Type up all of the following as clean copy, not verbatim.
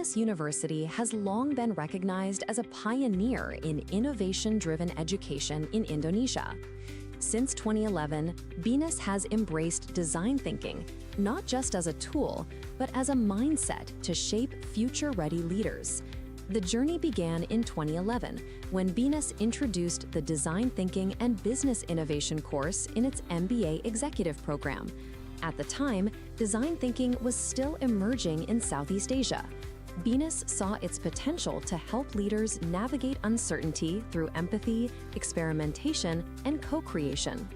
BINUS University has long been recognized as a pioneer in innovation-driven education in Indonesia. Since 2011, BINUS has embraced design thinking, not just as a tool, but as a mindset to shape future-ready leaders. The journey began in 2011, when BINUS introduced the Design Thinking and Business Innovation course in its MBA executive program. At the time, design thinking was still emerging in Southeast Asia. BINUS saw its potential to help leaders navigate uncertainty through empathy, experimentation, and co-creation.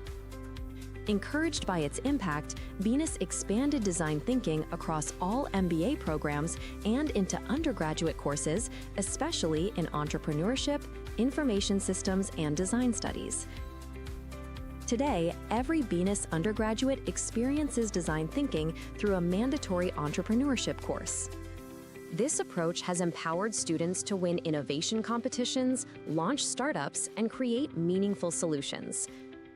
Encouraged by its impact, BINUS expanded design thinking across all MBA programs and into undergraduate courses, especially in entrepreneurship, information systems, and design studies. Today, every BINUS undergraduate experiences design thinking through a mandatory entrepreneurship course. This approach has empowered students to win innovation competitions, launch startups, and create meaningful solutions.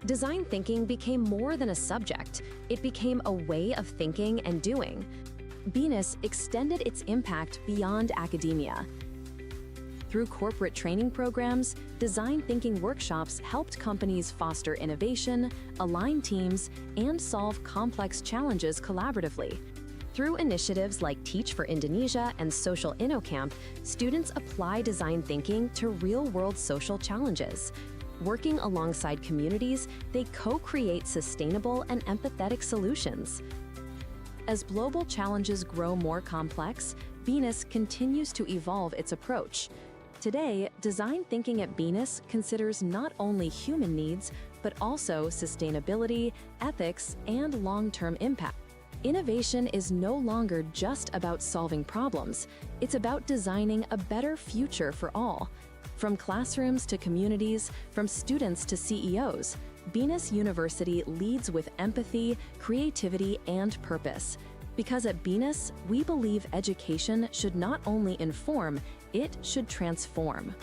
Design thinking became more than a subject. It became a way of thinking and doing. BINUS extended its impact beyond academia. Through corporate training programs, design thinking workshops helped companies foster innovation, align teams, and solve complex challenges collaboratively. Through initiatives like Teach for Indonesia and Social InnoCamp, students apply design thinking to real-world social challenges. Working alongside communities, they co-create sustainable and empathetic solutions. As global challenges grow more complex, BINUS continues to evolve its approach. Today, design thinking at BINUS considers not only human needs, but also sustainability, ethics, and long-term impact. Innovation is no longer just about solving problems. It's about designing a better future for all. From classrooms to communities, from students to CEOs, BINUS University leads with empathy, creativity, and purpose. Because at BINUS, we believe education should not only inform, it should transform.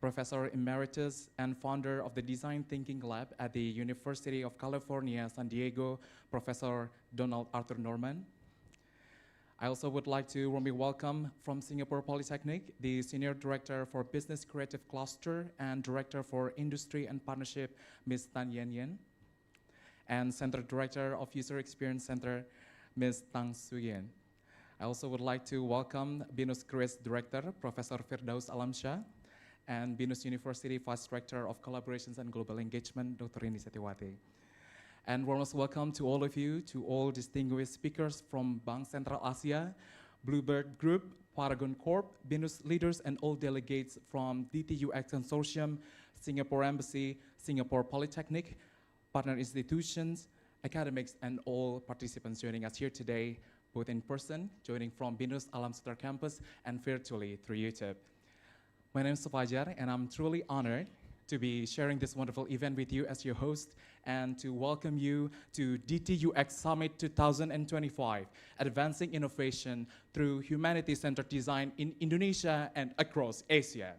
Professor Emeritus and founder of the Design Thinking Lab at the University of California, San Diego, Professor Donald Arthur Norman. I also would like to warmly welcome from Singapore Polytechnic, the Senior Director for Business Creative Cluster and Director for Industry and Partnership, Ms. Tan Yen Yen, and Center Director of User Experience Center, Ms. Tang Suyen. I also would like to welcome BINUS Careers Director, Professor Firdaus Alamsyah, and BINUS University Vice Director of Collaborations and Global Engagement, Dr. Rini Setiwati. And warmest welcome to all of you, to all distinguished speakers from Bank Central Asia, Bluebird Group, Paragon Corp, BINUS leaders, and all delegates from DTUX Consortium, Singapore Embassy, Singapore Polytechnic, partner institutions, academics, and all participants joining us here today, both in person, joining from BINUS Alam Sutera Campus, and virtually through YouTube. My name is Fajar, and I'm truly honored to be sharing this wonderful event with you as your host and to welcome you to DTUX Summit 2025, Advancing Innovation Through Humanity-Centered Design in Indonesia and across Asia.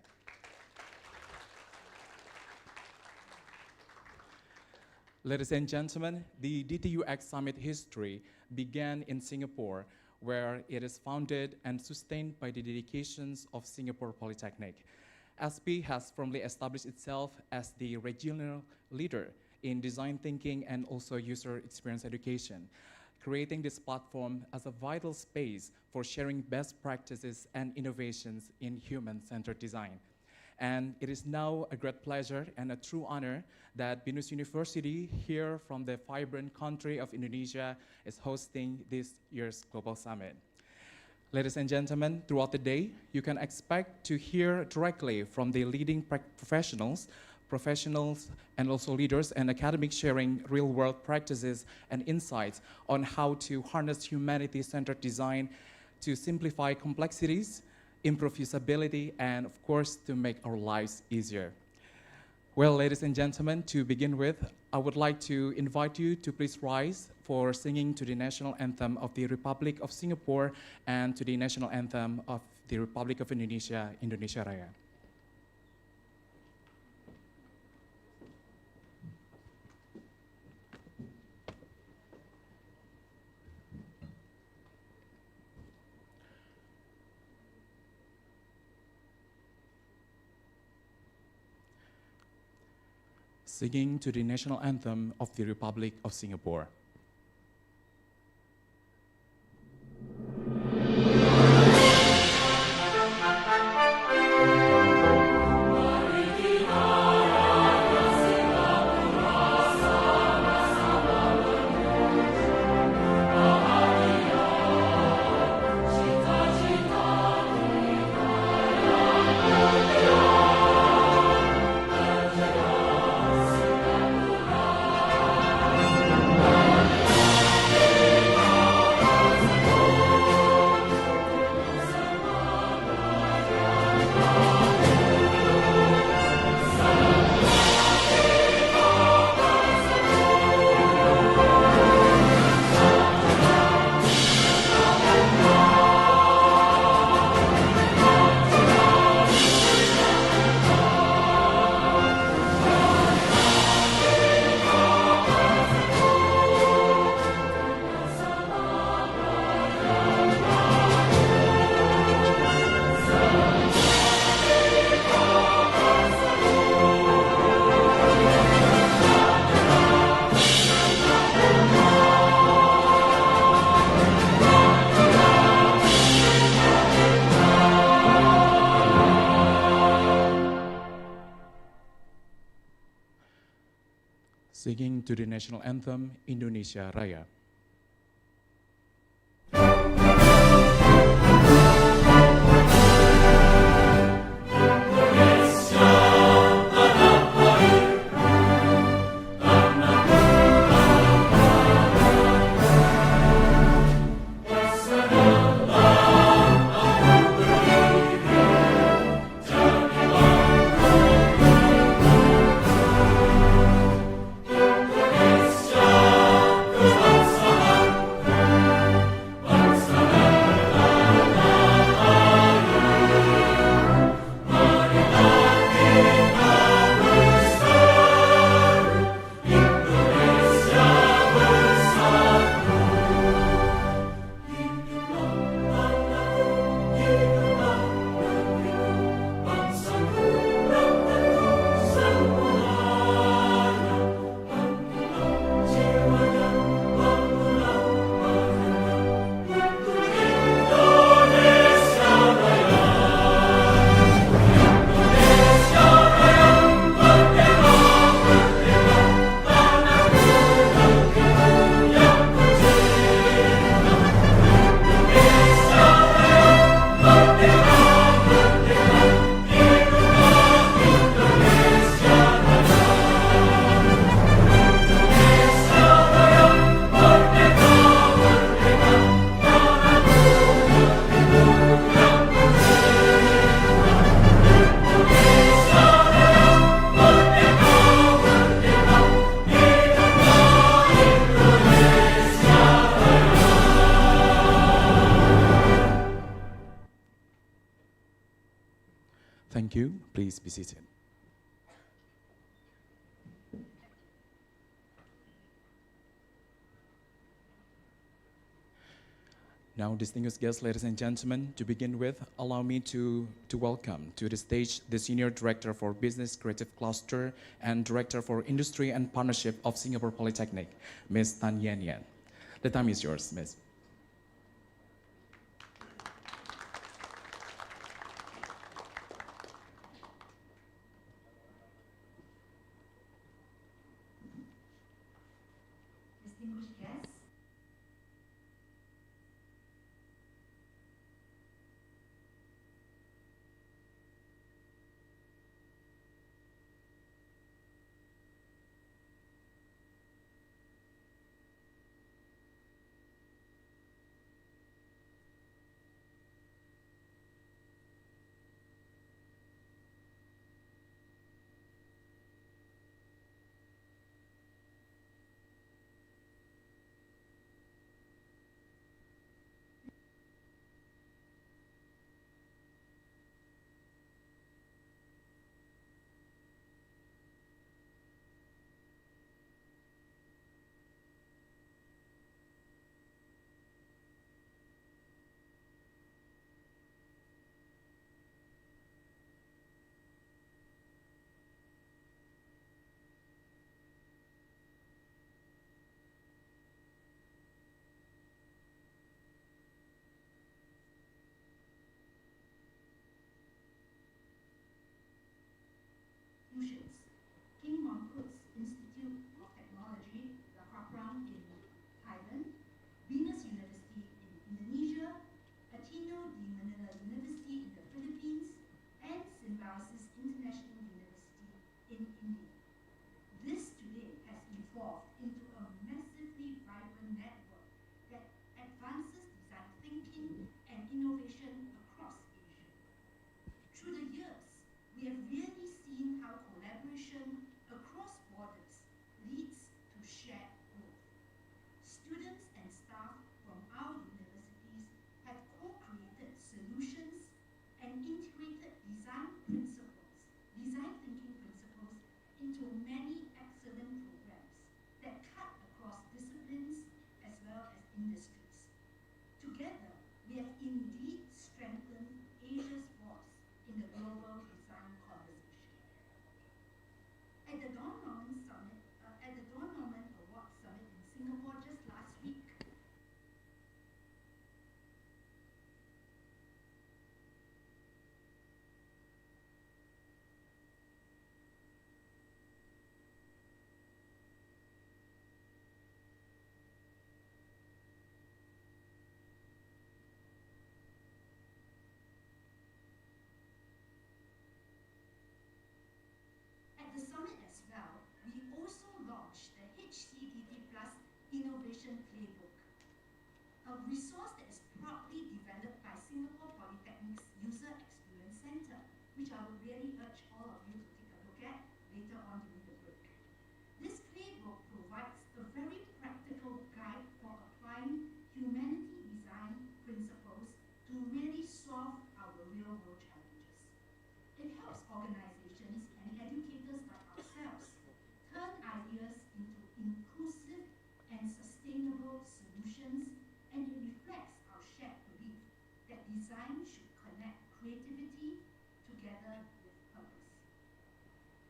Ladies and gentlemen, the DTUX Summit history began in Singapore, where it is founded and sustained by the dedications of Singapore Polytechnic. SP has firmly established itself as the regional leader in design thinking and also user experience education, creating this platform as a vital space for sharing best practices and innovations in human-centered design. And it is now a great pleasure and a true honor that BINUS University, here from the vibrant country of Indonesia, is hosting this year's Global Summit. Ladies and gentlemen, throughout the day, you can expect to hear directly from the leading professionals, and also leaders and academics sharing real-world practices and insights on how to harness humanity-centered design to simplify complexities, improve usability, and of course, to make our lives easier. Well, ladies and gentlemen, to begin with, I would like to invite you to please rise for singing to the national anthem of the Republic of Singapore and to the national anthem of the Republic of Indonesia, Indonesia Raya. Singing to the national anthem of the Republic of Singapore. Singing to the national anthem, Indonesia Raya. Thank you. Please be seated. Now, distinguished guests, ladies and gentlemen, to begin with, allow me to welcome to the stage the Senior Director for Business Creative Cluster and Director for Industry and Partnership of Singapore Polytechnic, Ms. Tan Yan Yan. The time is yours, Ms. Distinguished guests, King Mongkut's Institute of Technology, the Kaprang in Thailand, BINUS University in Indonesia, Ateneo di Manila University in the Philippines, and Symbiosis International University in India. This today has evolved into a massively vibrant network that advances design thinking and innovation across Asia. Through the years, we have really seen how collaboration across borders leads to shared growth. Students and staff from our universities have co-created solutions and integrated design thinking principles into many excellent programs that cut across disciplines as well as industries. Together, we have indeed strengthened Asia's voice in the global design conversation. At the Don Norman Award Summit in Singapore just last week, At the summit as well, we also launched the HCDT Plus Innovation Playbook, a resource that is proudly developed by Singapore Polytechnic's User Experience Center, which I would really urge all of you to take a look at later on during the break. This playbook provides a very practical guide for applying humanity design principles to really solve our real-world challenges. It helps organizations and educators like ourselves turn ideas into inclusive and sustainable solutions, and it reflects our shared belief that design should connect creativity together with purpose.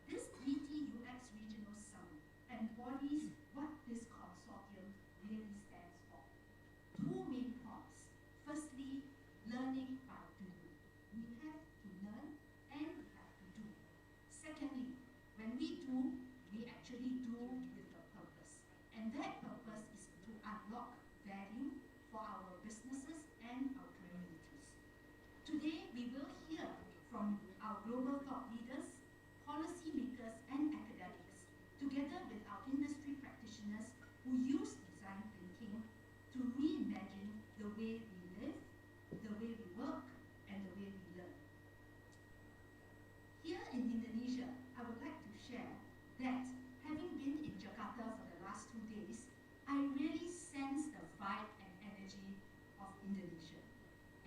This DTUX Regional Summit embodies what this consortium really stands for. Two main points. Firstly, learning by doing. We have to learn and we have to do. Secondly, when we do, we actually do with a purpose. And that purpose is to unlock value for our businesses and our communities. Today, we will hear from our global thought leaders, policymakers, and academics, together with our industry practitioners who use design thinking to reimagine the way we live, the way we work, and the way we learn. Here in Indonesia, I would like to share that having been in Jakarta for the last 2 days, I really sense the vibe and energy of Indonesia.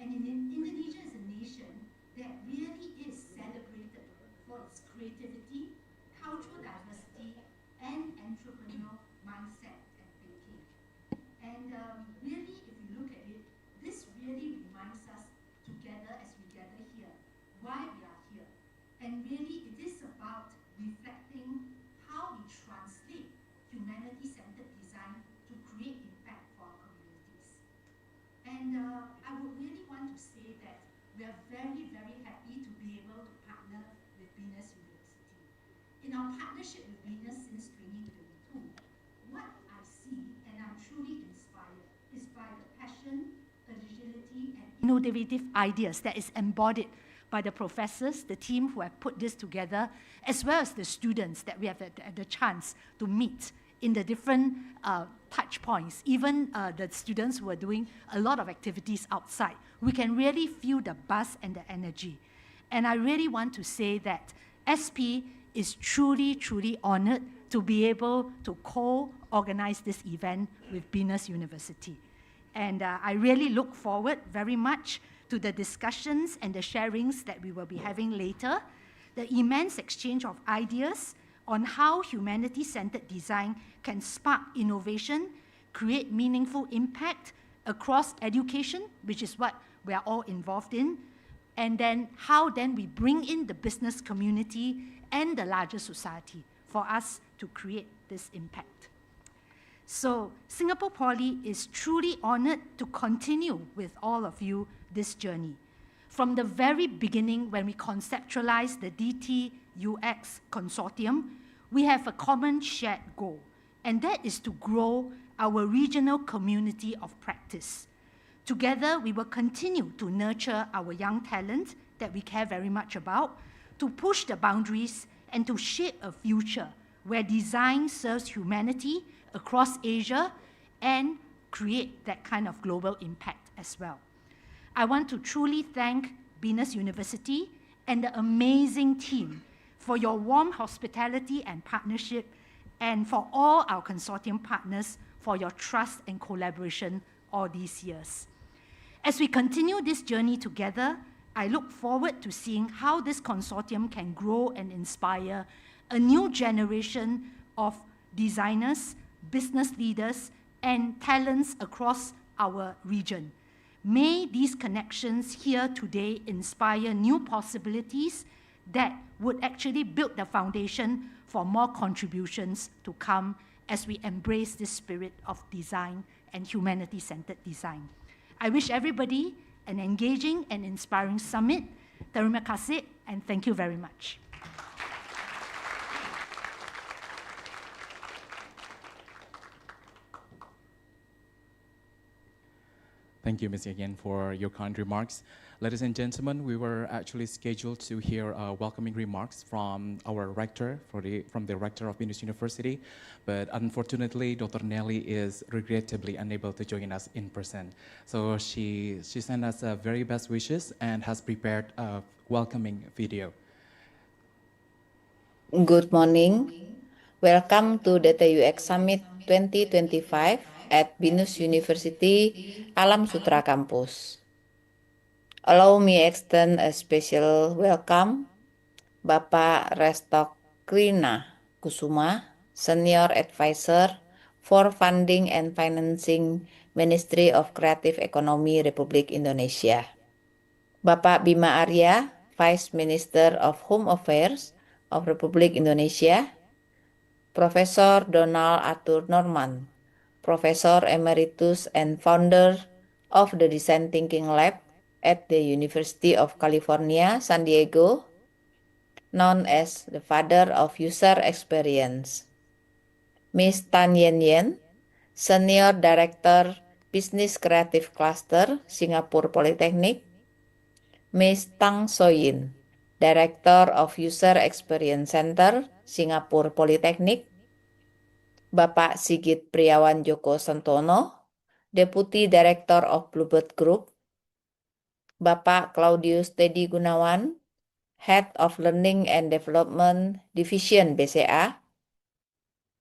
And Indonesia is a nation that really is celebrated for its creativity, cultural diversity, and entrepreneurial mindset and thinking. And really, if you look at it, this reflecting how we translate humanity-centered design to create impact for our communities. And I would really want to say that we are very, very happy to be able to partner with BINUS University. In our partnership with BINUS since 2022, what I see and I'm truly inspired is by the passion, agility, and innovative ideas that is embodied by the professors, the team who have put this together, as well as the students that we have had the chance to meet in the different touch points. Even the students who are doing a lot of activities outside, we can really feel the buzz and the energy. And I really want to say that SP is truly, truly honored to be able to co-organize this event with BINUS University. And I really look forward very much to the discussions and the sharings that we will be having later, the immense exchange of ideas on how humanity-centered design can spark innovation, create meaningful impact across education, which is what we are all involved in, and then how then we bring in the business community and the larger society for us to create this impact. So Singapore Poly is truly honored to continue with all of you this journey. From the very beginning, when we conceptualized the DT UX Consortium, we have a common shared goal, and that is to grow our regional community of practice. Together, we will continue to nurture our young talent that we care very much about, to push the boundaries and to shape a future where design serves humanity across Asia and create that kind of global impact as well. I want to truly thank BINUS University and the amazing team for your warm hospitality and partnership, and for all our consortium partners for your trust and collaboration all these years. As we continue this journey together, I look forward to seeing how this consortium can grow and inspire a new generation of designers, business leaders, and talents across our region. May these connections here today inspire new possibilities that would actually build the foundation for more contributions to come as we embrace this spirit of design and humanity-centered design. I wish everybody an engaging and inspiring summit. Terima kasih, and thank you very much. Thank you, Ms. Again, for your kind remarks. Ladies and gentlemen, we were actually scheduled to hear welcoming remarks from our rector, from the rector of BINUS University, but unfortunately, Dr. Nelly is regrettably unable to join us in person. So she sent us very best wishes and has prepared a welcoming video. Good morning. Welcome to Data UX Summit 2025 at BINUS University Alam Sutera Kampus. Allow me extend a special welcome Bapak Resto Krina Kusuma, Senior Advisor for Funding and Financing, Ministry of Creative Economy, Republik Indonesia. Bapak Bima Arya, Vice Minister of Home Affairs of Republik Indonesia. Professor Donald Arthur Norman, Professor Emeritus and founder of the Design Thinking Lab at the University of California, San Diego, known as the father of user experience. Ms. Tan Yen Yen, Senior Director, Business Creative Cluster, Singapore Polytechnic. Ms. Tang Soyin, Director of User Experience Center, Singapore Polytechnic. Bapak Sigit Priawan Joko Santono, Deputy Director of Bluebird Group. Bapak Claudius Teddy Gunawan, Head of Learning and Development Division BCA.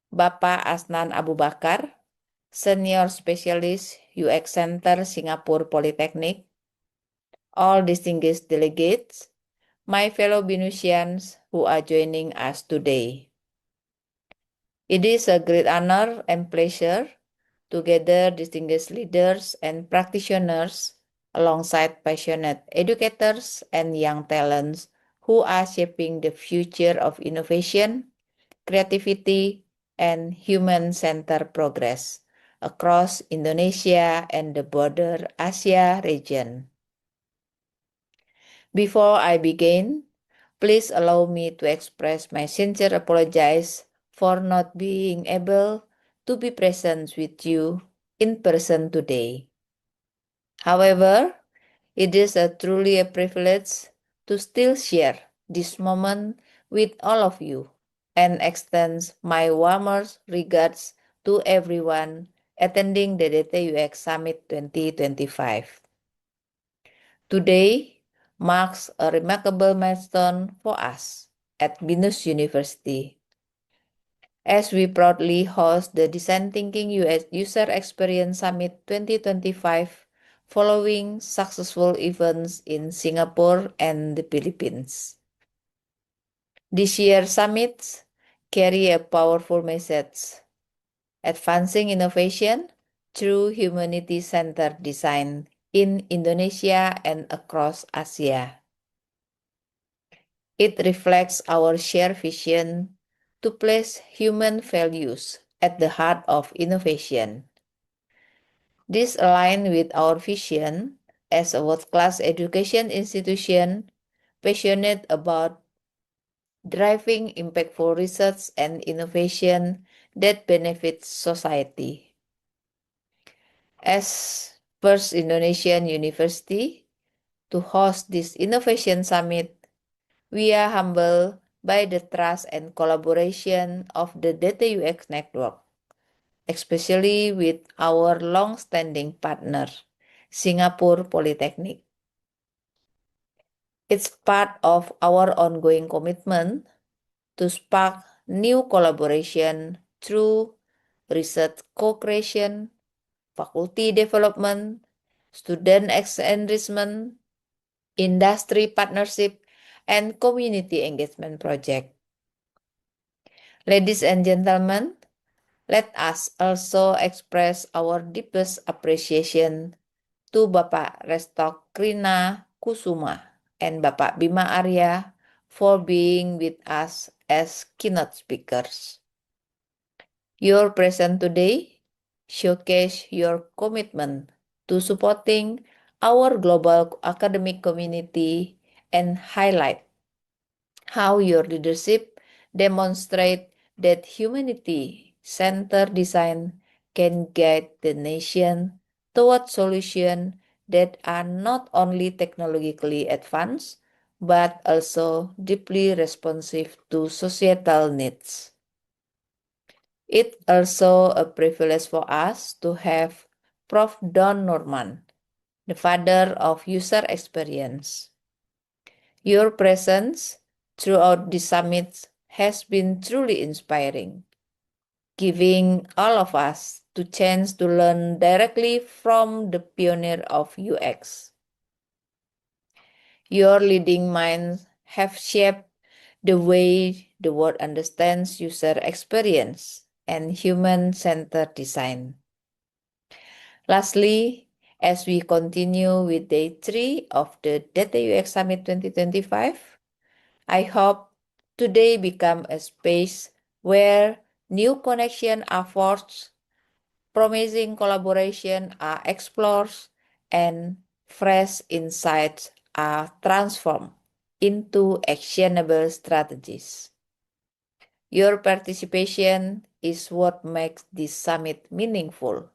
Bapak Asnan Abu Bakar, Senior Specialist UX Center Singapore Polytechnic. All distinguished delegates, my fellow BINUSians who are joining us today. It is a great honor and pleasure to gather distinguished leaders and practitioners alongside passionate educators and young talents who are shaping the future of innovation, creativity, and human-centered progress across Indonesia and the broader Asia region. Before I begin, please allow me to express my sincere apologies for not being able to be present with you in person today. However, it is truly a privilege to still share this moment with all of you and extend my warmest regards to everyone attending the DTUX Summit 2025. Today marks a remarkable milestone for us at BINUS University, as we proudly host the Design Thinking US User Experience Summit 2025 following successful events in Singapore and the Philippines. This year's summits carry a powerful message: advancing innovation through humanity-centered design in Indonesia and across Asia. It reflects our shared vision to place human values at the heart of innovation. This aligns with our vision as a world-class education institution passionate about driving impactful research and innovation that benefits society. As first Indonesian university to host this innovation summit, we are humbled by the trust and collaboration of the DTUX network, especially with our long-standing partner, Singapore Polytechnic. It's part of our ongoing commitment to spark new collaboration through research co-creation, faculty development, student enrichment, industry partnership, and community engagement project. Ladies and gentlemen, let us also express our deepest appreciation to Bapak Restok Krina Kusuma and Bapak Bima Arya for being with us as keynote speakers. Your presence today showcase your commitment to supporting our global academic community and highlight how your leadership demonstrates that humanity-centered design can guide the nation toward solutions that are not only technologically advanced, but also deeply responsive to societal needs. It's also a privilege for us to have Prof. Don Norman, the father of user experience. Your presence throughout the summit has been truly inspiring, giving all of us the chance to learn directly from the pioneer of UX. Your leading minds have shaped the way the world understands user experience and human-centered design. Lastly, as we continue with Day 3 of the DTUX Summit 2025, I hope today become a space where new connections are forged, promising collaboration are explored, and fresh insights are transformed into actionable strategies. Your participation is what makes this summit meaningful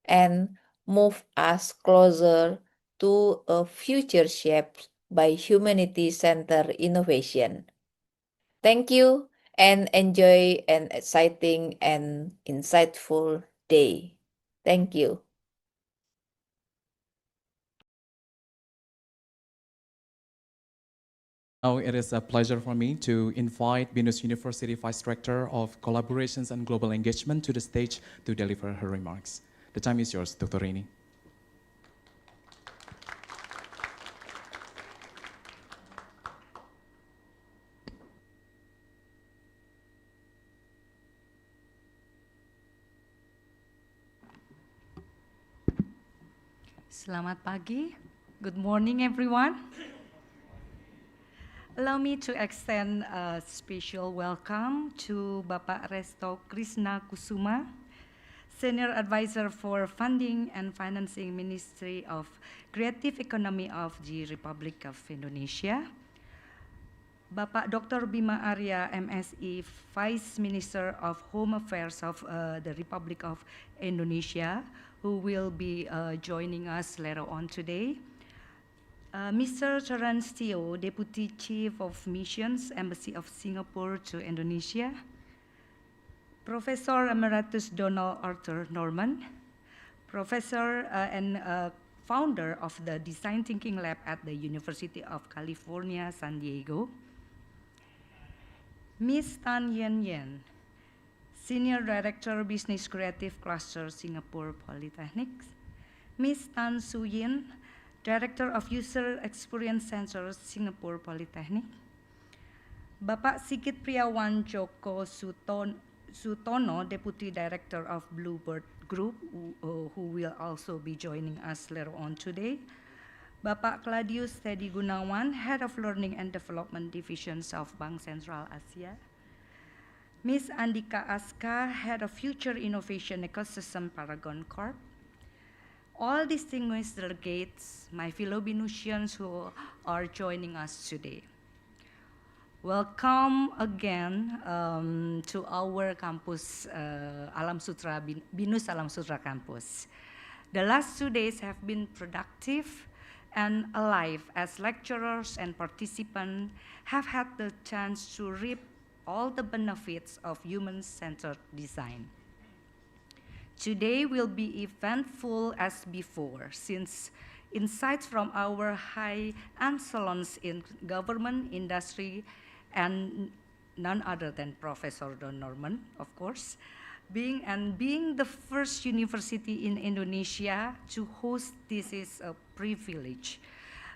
and move us closer to a future shaped by humanity-centered innovation. Thank you and enjoy an exciting and insightful day. Thank you. Now it is a pleasure for me to invite BINUS University Vice Rector of Collaborations and Global Engagement to the stage to deliver her remarks. The time is yours, Dr. Rini. Selamat pagi. Good morning, everyone. Allow me to extend a special welcome to Bapak Resto Krishna Kusuma, Senior Advisor for Funding and Financing Ministry of Creative Economy of the Republic of Indonesia, Bapak Dr. Bima Arya, MSI, Vice Minister of Home Affairs of the Republic of Indonesia, who will be joining us later on today. Mr. Terence Teo, Deputy Chief of Missions, Embassy of Singapore to Indonesia. Professor Emeritus Donald Arthur Norman, Professor and founder of the Design Thinking Lab at the University of California, San Diego. Ms. Tan Yen Yen, Senior Director, Business Creative Cluster, Singapore Polytechnic. Ms. Tan Su Yin, Director of User Experience Center, Singapore Polytechnic. Bapak Sigit Priawan Joko Sutono, Deputy Director of Bluebird Group, who will also be joining us later on today. Bapak Claudius Teddy Gunawan, Head of Learning and Development Divisions of Bank Sentral Asia. Ms. Andika Aska, Head of Future Innovation Ecosystem Paragon Corp. All distinguished delegates, my fellow BINUsians who are joining us today. Welcome again to our campus, Alam Sutra, BINUS Alam Sutra Campus. The last 2 days have been productive and alive as lecturers and participants have had the chance to reap all the benefits of human-centered design. Today will be eventful as before, since insights from our high echelons in government, industry, and none other than Professor Don Norman, of course, being the first university in Indonesia to host this is a privilege.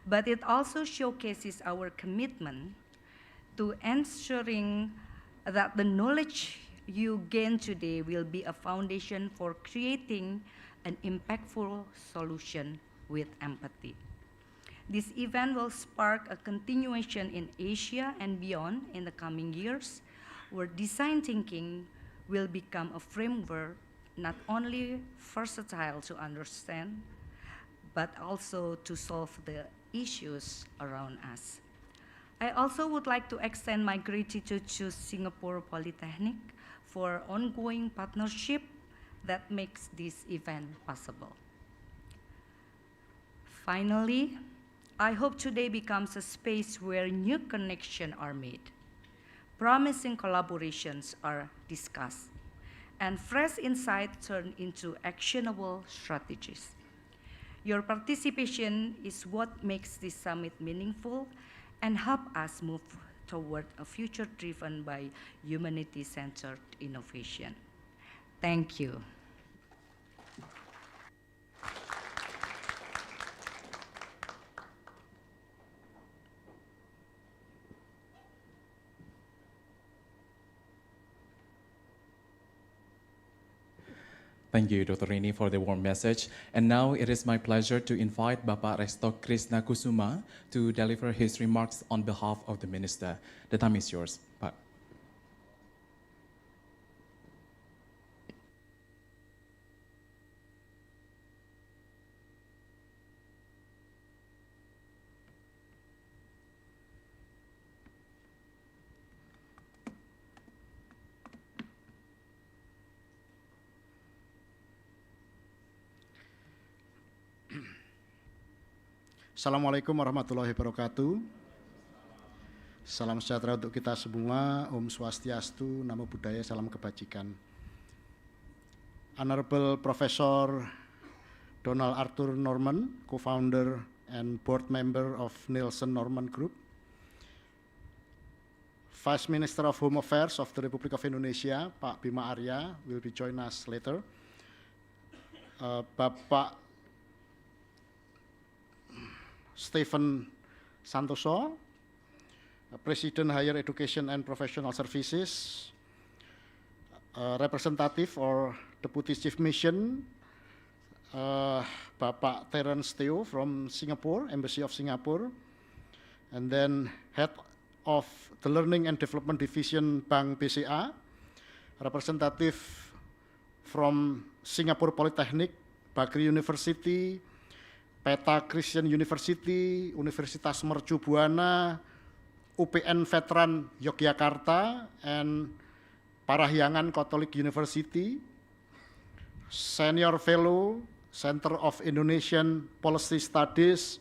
But it also showcases our commitment to ensuring that the knowledge you gain today will be a foundation for creating an impactful solution with empathy. This event will spark a continuation in Asia and beyond in the coming years, where design thinking will become a framework not only versatile to understand, but also to solve the issues around us. I also would like to extend my gratitude to Singapore Polytechnic for ongoing partnership that makes this event possible. Finally, I hope today becomes a space where new connections are made, promising collaborations are discussed, and fresh insights turn into actionable strategies. Your participation is what makes this summit meaningful and help us move toward a future driven by humanity-centered innovation. Thank you. Thank you, Dr. Rini, for the warm message. And now it is my pleasure to invite Bapak Resto Krishna Kusuma to deliver his remarks on behalf of the Minister. The time is yours, Pak. Assalamualaikum warahmatullahi wabarakatuh. Salam sejahtera untuk kita semua. Om Swastiastu, Namo Buddhaya, salam kebajikan. Honorable Professor Donald Arthur Norman, co-founder and board member of Nielsen Norman Group. Vice Minister of Home Affairs of the Republic of Indonesia, Pak Bima Arya, will be join us later. Bapak Stephen Santoso, President Higher Education and Professional Services, Representative or Deputy Chief Mission, Bapak Terence Teo from Singapore, Embassy of Singapore, and then Head of the Learning and Development Division Bank BCA, representative from Singapore Polytechnic, Bagri University, Peta Christian University, Universitas Mercu Buana, UPN Veteran Yogyakarta, and Parahyangan Catholic University, Senior Fellow, Center of Indonesian Policy Studies,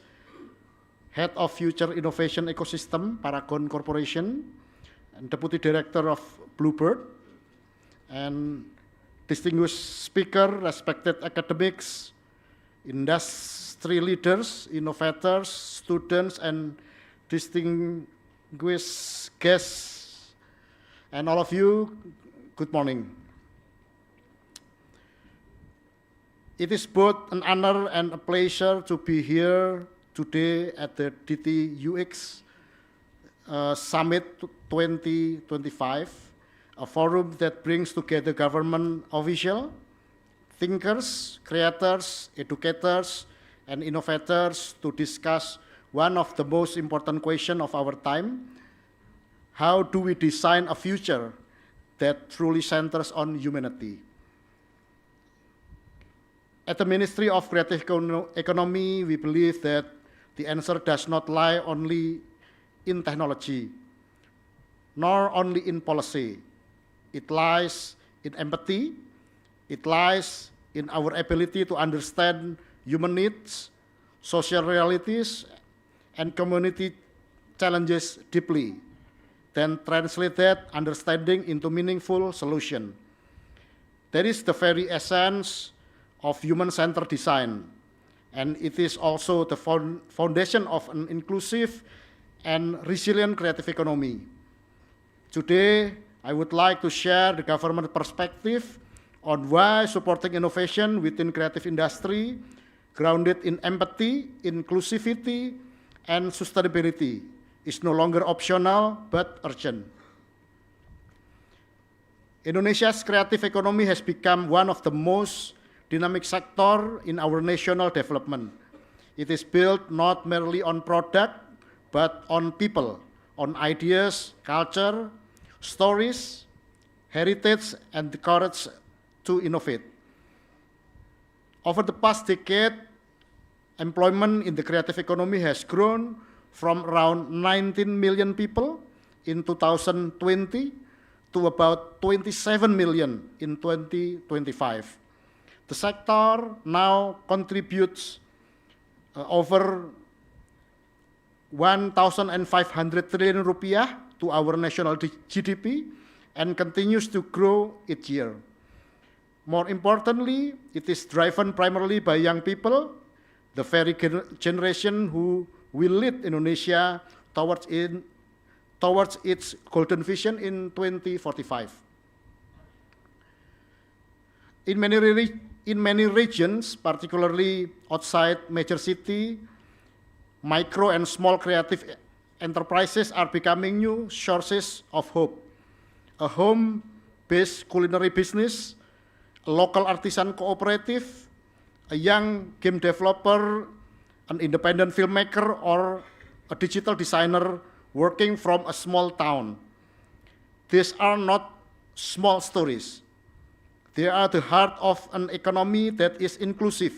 Head of Future Innovation Ecosystem, Paragon Corporation, and Deputy Director of Bluebird, and distinguished speaker, respected academics, industry leaders, innovators, students, and distinguished guests, and all of you, good morning. It is both an honor and a pleasure to be here today at the DTUX Summit 2025, a forum that brings together government officials, thinkers, creators, educators, and innovators to discuss one of the most important questions of our time: how do we design a future that truly centers on humanity? At the Ministry of Creative Economy, we believe that the answer does not lie only in technology, nor only in policy. It lies in empathy. It lies in our ability to understand human needs, social realities, and community challenges deeply, then translate that understanding into meaningful solution. That is the very essence of human-centered design, and it is also the foundation of an inclusive and resilient creative economy. Today, I would like to share the government perspective on why supporting innovation within creative industry, grounded in empathy, inclusivity, and sustainability, is no longer optional but urgent. Indonesia's creative economy has become one of the most dynamic sector in our national development. It is built not merely on product, but on people, on ideas, culture, stories, heritage, and the courage to innovate. Over the past decade, employment in the creative economy has grown from around 19 million people in 2020 to about 27 million in 2025. The sector now contributes over 1,500 trillion rupiah to our national GDP and continues to grow each year. More importantly, it is driven primarily by young people, the very generation who will lead Indonesia towards its golden vision in 2045. In many regions, particularly outside major city, micro and small creative enterprises are becoming new sources of hope. A home-based culinary business, a local artisan cooperative, a young game developer, an independent filmmaker, or a digital designer working from a small town. These are not small stories. They are the heart of an economy that is inclusive,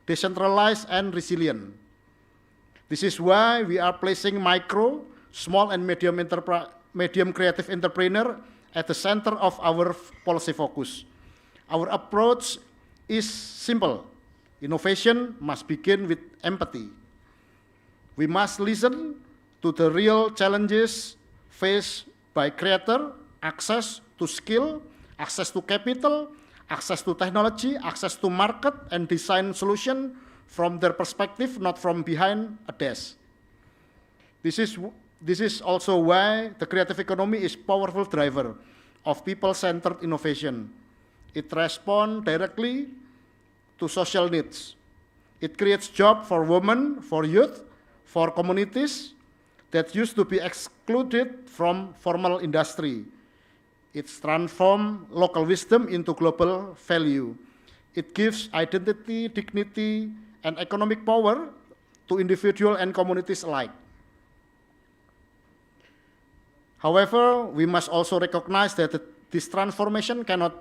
decentralized, and resilient. This is why we are placing micro, small, and medium creative entrepreneur at the center of our policy focus. Our approach is simple. Innovation must begin with empathy. We must listen to the real challenges faced by creator: access to skill, access to capital, access to technology, access to market, and design solution from their perspective, not from behind a desk. This is also why the creative economy is a powerful driver of people-centered innovation. It responds directly to social needs. It creates jobs for women, for youth, for communities that used to be excluded from formal industry. It transforms local wisdom into global value. It gives identity, dignity, and economic power to individuals and communities alike. However, we must also recognize that this transformation cannot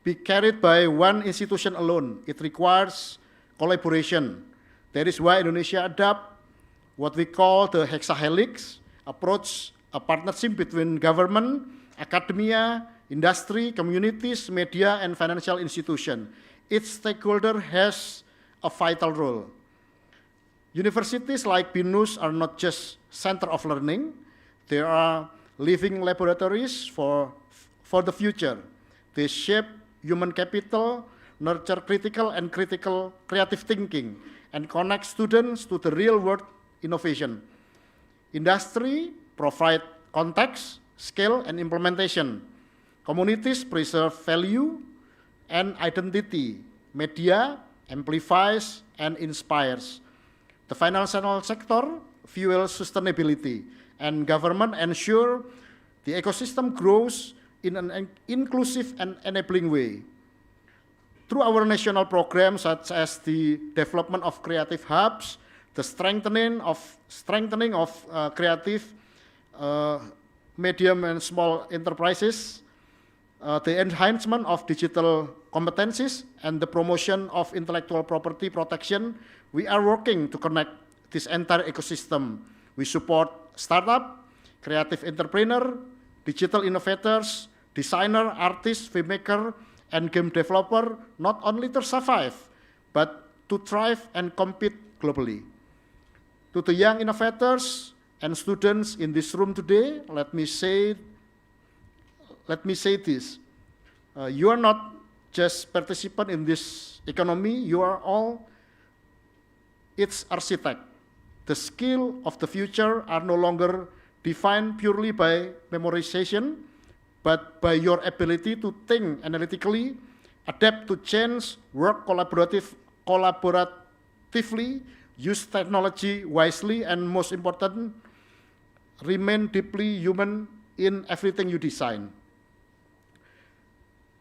be carried by one institution alone. It requires collaboration. That is why Indonesia adopt what we call the hexahelix approach, a partnership between government, academia, industry, communities, media, and financial institutions. Each stakeholder has a vital role. Universities like BINUS are not just center of learning, they are living laboratories for the future. They shape human capital, nurture critical and creative thinking, and connect students to the real world innovation. Industry provide context, scale, and implementation. Communities preserve value and identity. Media amplifies and inspires. The financial sector fuels sustainability, and government ensure the ecosystem grows in an inclusive and enabling way. Through our national programs such as the development of creative hubs, the strengthening of creative medium and small enterprises, the enhancement of digital competencies, and the promotion of intellectual property protection, we are working to connect this entire ecosystem. We support startup, creative entrepreneur, digital innovators, designer, artists, filmmaker, and game developer, not only to survive, but to thrive and compete globally. To the young innovators and students in this room today, let me say this. You are not just participant in this economy, you are all its architect. The skill of the future are no longer defined purely by memorization, but by your ability to think analytically, adapt to change, work collaboratively, use technology wisely, and most important, remain deeply human in everything you design.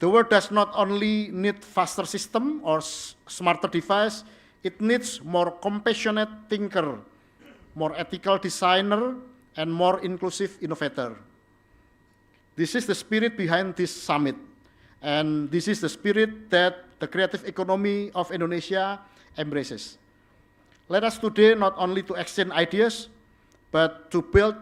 The world does not only need faster system or smarter device, it needs more compassionate thinker, more ethical designer, and more inclusive innovator. This is the spirit behind this summit, and this is the spirit that the creative economy of Indonesia embraces. Let us today not only to exchange ideas, but to build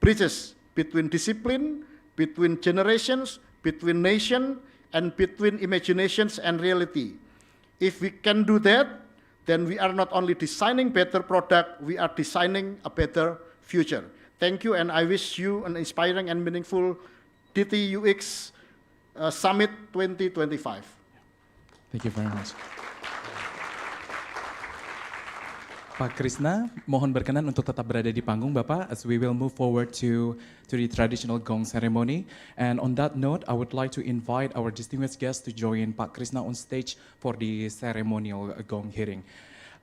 bridges between discipline, between generations, between nations, and between imaginations and reality. If we can do that, then we are not only designing better product, we are designing a better future. Thank you, and I wish you an inspiring and meaningful DTUX Summit 2025. Thank you very much. Pak Krishna, mohon berkenan untuk tetap berada di panggung Bapak as we will move forward to the traditional gong ceremony. And on that note, I would like to invite our distinguished guests to join Pak Krishna on stage for the ceremonial gong hearing.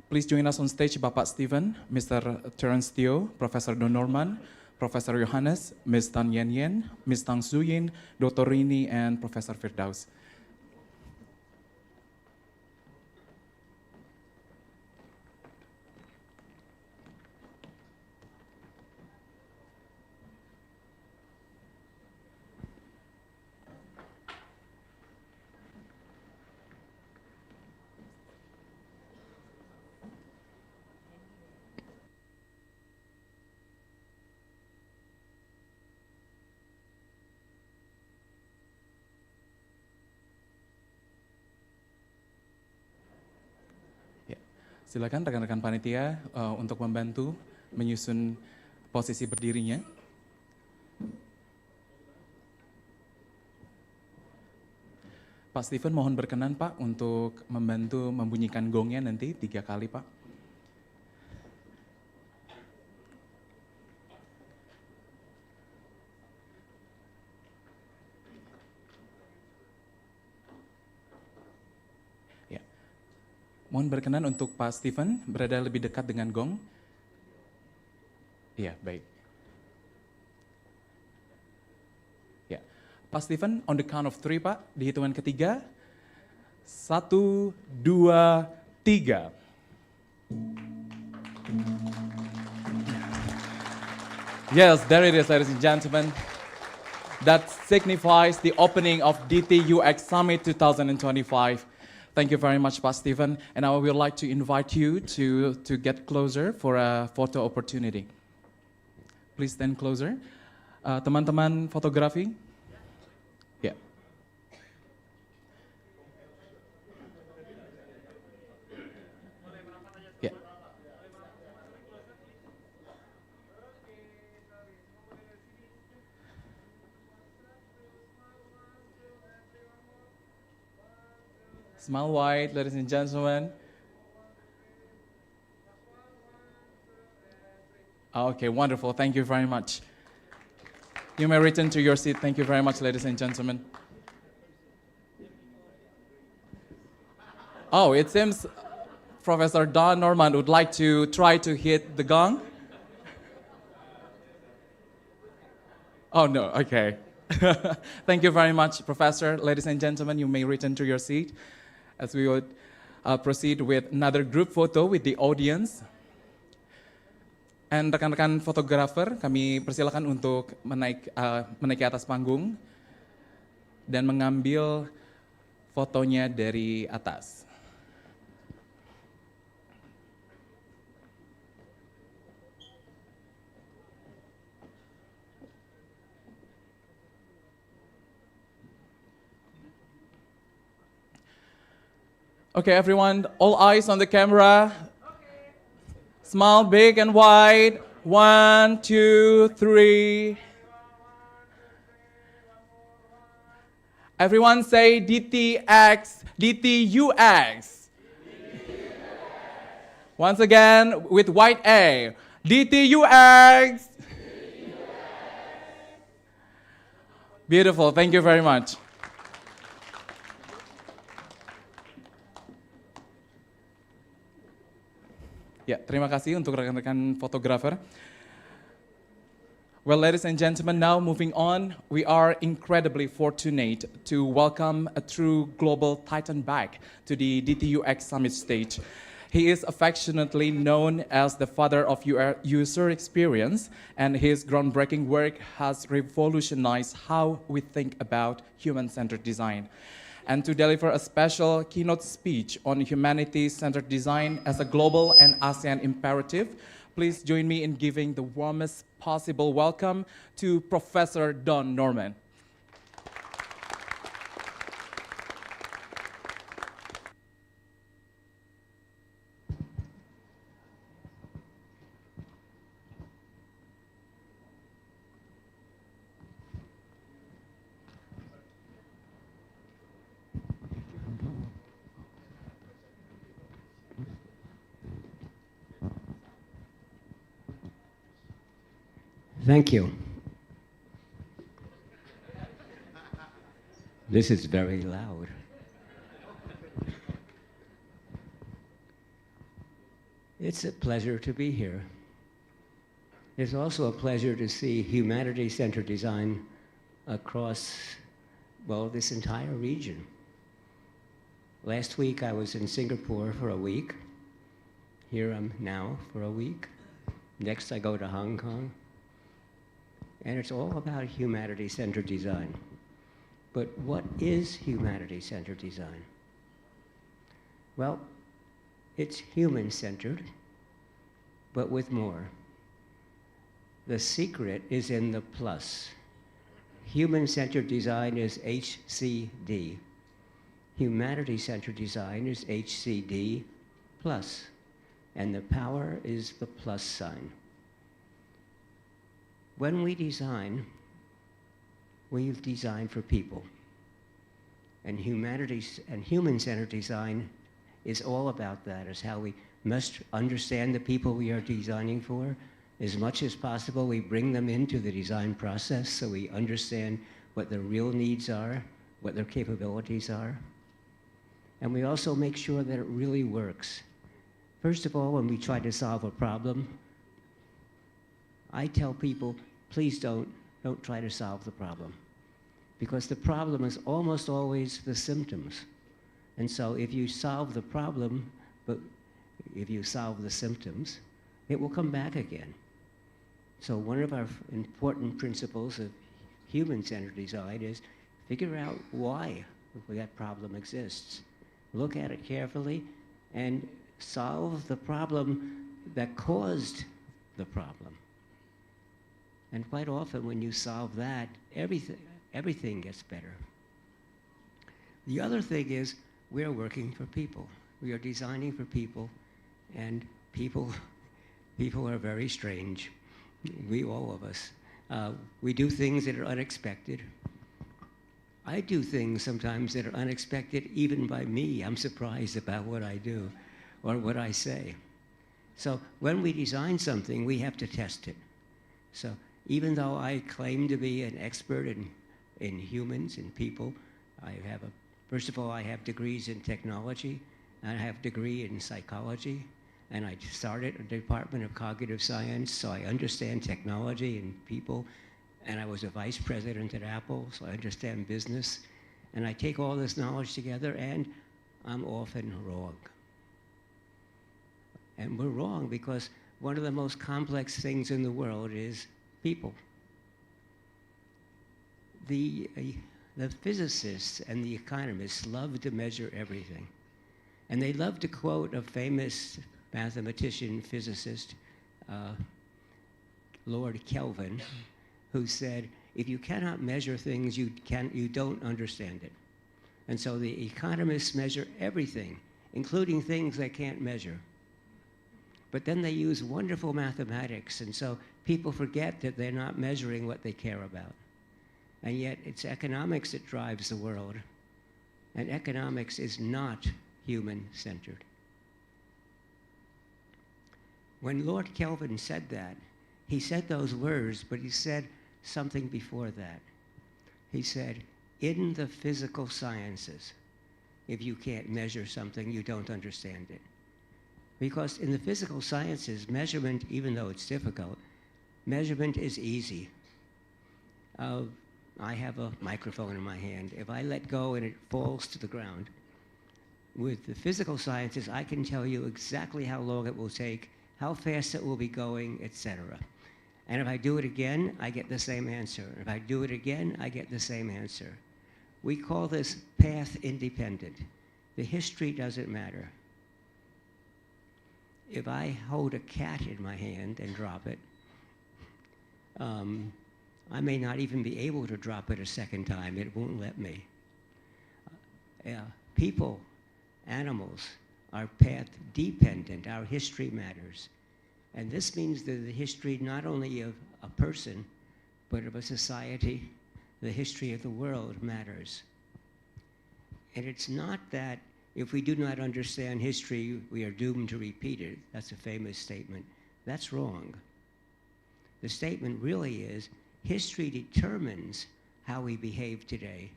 Please join us on stage Bapak Stephen, Mr. Terence Teo, Professor Don Norman, Professor Johannes, Ms. Tan Yen Yen, Ms. Tang Suyin, Dr. Rini, and Professor Firdaus. Silakan rekan-rekan panitia untuk membantu menyusun posisi berdirinya. Pak Stephen mohon berkenan Pak untuk membantu membunyikan gongnya nanti 3 kali Pak. Mohon berkenan untuk Pak Stephen berada lebih dekat dengan gong. Iya, baik. Ya, Pak Stephen, on the count of 3 Pak, di hitungan ketiga. 1, 2, 3. Yes, there it is, ladies and gentlemen. That signifies the opening of DTUX Summit 2025. Thank you very much, Pak Stephen. And I would like to invite you to get closer for a photo opportunity. Please stand closer. Teman-teman fotografi? Yeah. Yeah. Smile wide, ladies and gentlemen. Okay, wonderful. Thank you very much. You may return to your seat. Thank you very much, ladies and gentlemen. Oh, it seems Professor Don Norman would like to try to hit the gong. Oh, no, okay. Thank you very much, Professor. Ladies and gentlemen, you may return to your seat as we would proceed with another group photo with the audience. And rekan-rekan fotografer, kami persilakan untuk menaiki atas panggung dan mengambil fotonya dari atas. Okay, everyone, all eyes on the camera. Okay. Smile big and wide. 1, 2, 3. Everyone say DTX, DTUX. Once again, with white A. DTUX. Beautiful, thank you very much. Ya, terima kasih untuk rekan-rekan fotografer. Well, ladies and gentlemen, now moving on, we are incredibly fortunate to welcome a true global titan back to the DTUX Summit stage. He is affectionately known as the father of user experience, and his groundbreaking work has revolutionized how we think about human-centered design. And to deliver a special keynote speech on humanity-centered design as a global and ASEAN imperative, please join me in giving the warmest possible welcome to Professor Don Norman. Thank you. This is very loud. It's a pleasure to be here. It's also a pleasure to see humanity-centered design across, well, this entire region. Last week I was in Singapore for a week. Here I'm now for a week. Next I go to Hong Kong. And it's all about humanity-centered design. But what is humanity-centered design? Well, it's human-centered, but with more. The secret is in the plus. Human-centered design is HCD. Humanity-centered design is HCD plus. And the power is the plus sign. When we design, we've designed for people. And human-centered design is all about that. It's how we must understand the people we are designing for. As much as possible, we bring them into the design process so we understand what their real needs are, what their capabilities are. And we also make sure that it really works. First of all, when we try to solve a problem, I tell people, please don't try to solve the problem, because the problem is almost always the symptoms. And so if you solve the problem, but if you solve the symptoms, it will come back again. So one of our important principles of human-centered design is figure out why that problem exists. Look at it carefully and solve the problem that caused the problem. And quite often when you solve that, everything gets better. The other thing is we're working for people. We are designing for people, and people are very strange. All of us. We do things that are unexpected. I do things sometimes that are unexpected even by me. I'm surprised about what I do or what I say. So when we design something, we have to test it. So even though I claim to be an expert in humans and people, first of all, I have degrees in technology, I have a degree in psychology, and I started a Department of Cognitive Science, so I understand technology and people, and I was a vice president at Apple, so I understand business, and I take all this knowledge together, and I'm often wrong. And we're wrong because one of the most complex things in the world is people. The physicists and the economists love to measure everything. And they love to quote a famous mathematician, physicist, Lord Kelvin, who said, if you cannot measure things, you don't understand it. And so the economists measure everything, including things they can't measure. But then they use wonderful mathematics, and so people forget that they're not measuring what they care about. And yet it's economics that drives the world, and economics is not human-centered. When Lord Kelvin said that, he said those words, but he said something before that. He said, in the physical sciences, if you can't measure something, you don't understand it. Because in the physical sciences, measurement, even though it's difficult, measurement is easy. I have a microphone in my hand. If I let go and it falls to the ground, with the physical sciences, I can tell you exactly how long it will take, how fast it will be going, etc. And if I do it again, I get the same answer. If I do it again, I get the same answer. We call this path independent. The history doesn't matter. If I hold a cat in my hand and drop it, I may not even be able to drop it a second time. It won't let me. People, animals, are path dependent. Our history matters. And this means that the history not only of a person, but of a society, the history of the world matters. And it's not that if we do not understand history, we are doomed to repeat it. That's a famous statement. That's wrong. The statement really is, history determines how we behave today.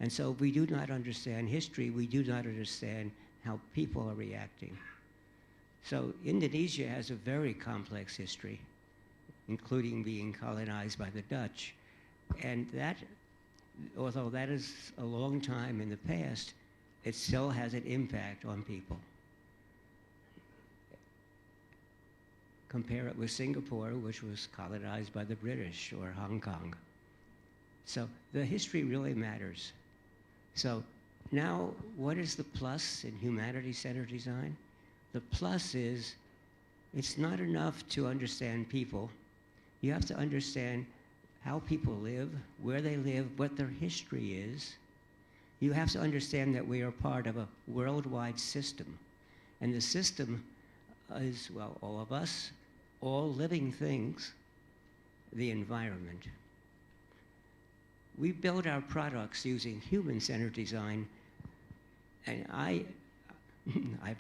And so if we do not understand history, we do not understand how people are reacting. So Indonesia has a very complex history, including being colonized by the Dutch. And that, although that is a long time in the past, it still has an impact on people. Compare it with Singapore, which was colonized by the British, or Hong Kong. So the history really matters. So now, what is the plus in humanity-centered design? The plus is, it's not enough to understand people. You have to understand how people live, where they live, what their history is. You have to understand that we are part of a worldwide system. And the system is, well, all of us, all living things, the environment. We build our products using human-centered design, and I've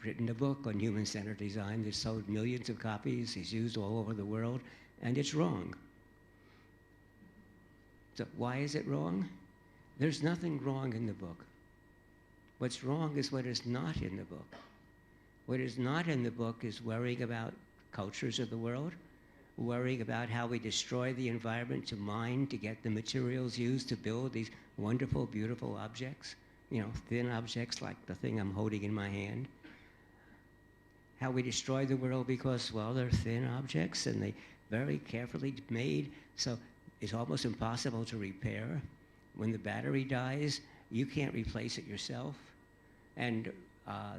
written a book on human-centered design that's sold millions of copies, it's used all over the world, and it's wrong. So why is it wrong? There's nothing wrong in the book. What's wrong is what is not in the book. What is not in the book is worrying about cultures of the world, worrying about how we destroy the environment to mine, to get the materials used to build these wonderful, beautiful objects, you know, thin objects like the thing I'm holding in my hand. How we destroy the world because, well, they're thin objects and very carefully made, so it's almost impossible to repair. When the battery dies, you can't replace it yourself. And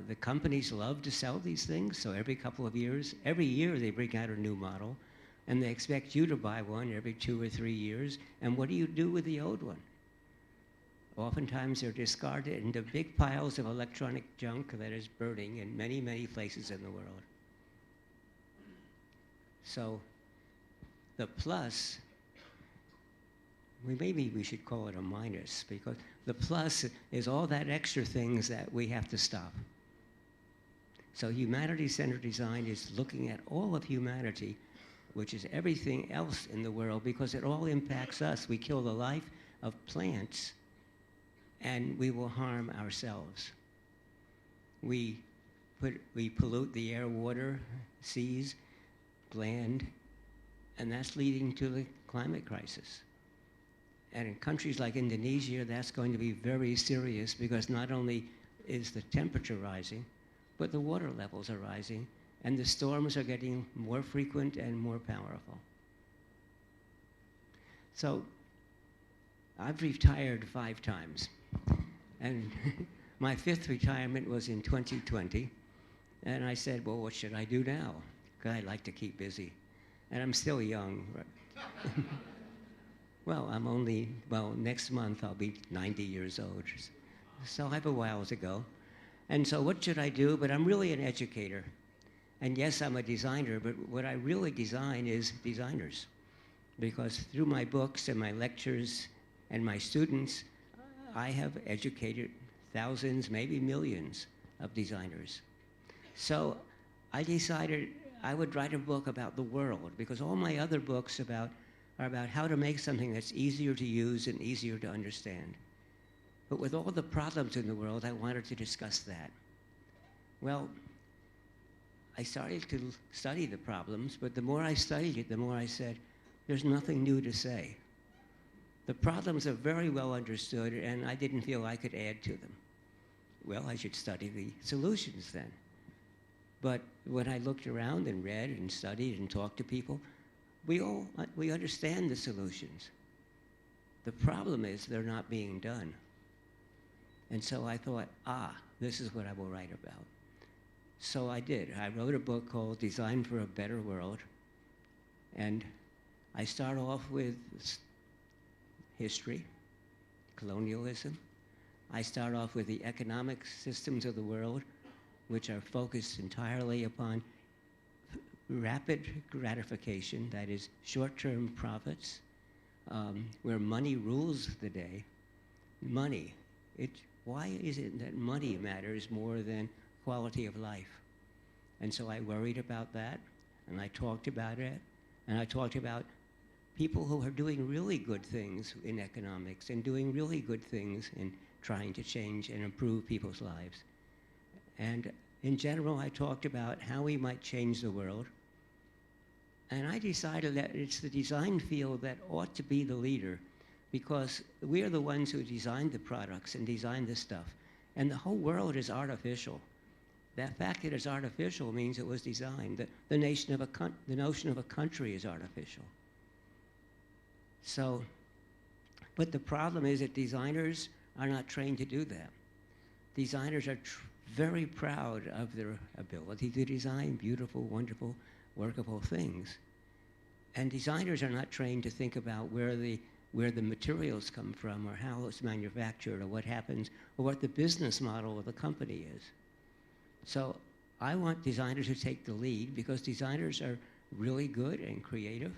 the companies love to sell these things, so every couple of years, every year they bring out a new model, and they expect you to buy one every 2 or 3 years, and what do you do with the old one? Oftentimes they're discarded into big piles of electronic junk that is burning in many, many places in the world. So the plus, maybe we should call it a minus, because the plus is all that extra things that we have to stop. So humanity-centered design is looking at all of humanity, which is everything else in the world, because it all impacts us. We kill the life of plants, and we will harm ourselves. We pollute the air, water, seas, land, and that's leading to the climate crisis. And in countries like Indonesia, that's going to be very serious, because not only is the temperature rising, but the water levels are rising, and the storms are getting more frequent and more powerful. So I've retired 5 times, and my 5th retirement was in 2020, and I said, well, what should I do now? Because I like to keep busy, and I'm still young. Right? Well, next month I'll be 90 years old, so I have a while to go. And so what should I do? But I'm really an educator. And yes, I'm a designer, but what I really design is designers. Because through my books and my lectures and my students, I have educated thousands, maybe millions of designers. So I decided I would write a book about the world, because all my other books are about how to make something that's easier to use and easier to understand. But with all the problems in the world, I wanted to discuss that. Well, I started to study the problems, but the more I studied it, the more I said, there's nothing new to say. The problems are very well understood, and I didn't feel I could add to them. Well, I should study the solutions then. But when I looked around and read and studied and talked to people, we understand the solutions. The problem is they're not being done. And so I thought, this is what I will write about. So I did. I wrote a book called Design for a Better World. And I start off with history, colonialism. I start off with the economic systems of the world, which are focused entirely upon rapid gratification, that is short-term profits, where money rules the day. Money. Why is it that money matters more than quality of life? And so I worried about that, and I talked about it, and I talked about people who are doing really good things in economics and doing really good things in trying to change and improve people's lives. And in general, I talked about how we might change the world. And I decided that it's the design field that ought to be the leader, because we are the ones who designed the products and designed this stuff. And the whole world is artificial. That fact that it's artificial means it was designed. The notion of a country is artificial. So, but the problem is that designers are not trained to do that. Designers are very proud of their ability to design beautiful, wonderful, workable things. And designers are not trained to think about where the materials come from, or how it's manufactured, or what happens, or what the business model of the company is. So I want designers to take the lead, because designers are really good and creative.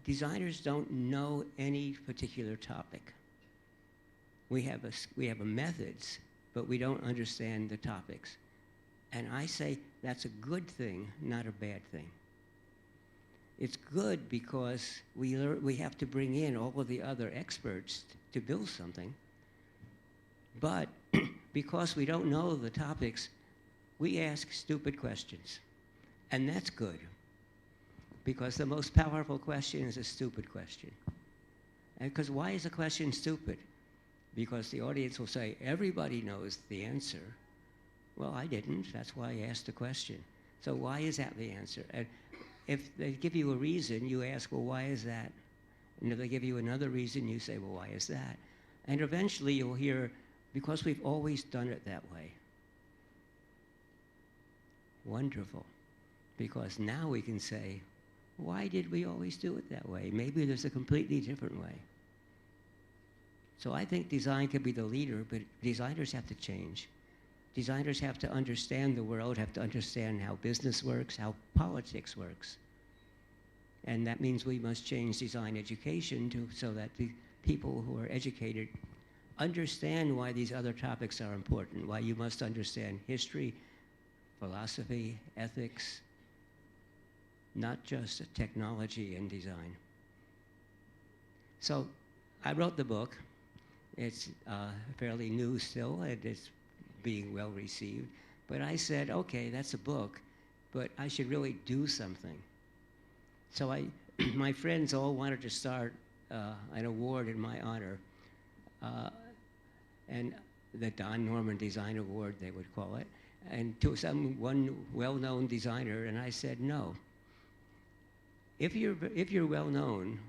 Designers don't know any particular topic. We have a methods, but we don't understand the topics. And I say that's a good thing, not a bad thing. It's good because we have to bring in all of the other experts to build something. But because we don't know the topics, we ask stupid questions. And that's good, because the most powerful question is a stupid question. And because why is a question stupid? Because the audience will say, everybody knows the answer. Well, I didn't. That's why I asked the question. So why is that the answer? And if they give you a reason, you ask, well, why is that? And if they give you another reason, you say, well, why is that? And eventually you'll hear, because we've always done it that way. Wonderful. Because now we can say, why did we always do it that way? Maybe there's a completely different way. So I think design could be the leader, but designers have to change. Designers have to understand the world, have to understand how business works, how politics works. And that means we must change design education so that the people who are educated understand why these other topics are important, why you must understand history, philosophy, ethics, not just technology and design. So I wrote the book. It's fairly new still, and it's being well received. But I said, okay, that's a book, but I should really do something. So my friends all wanted to start an award in my honor, and the Don Norman Design Award, they would call it, and to one well-known designer, and I said, no. If you're well-known,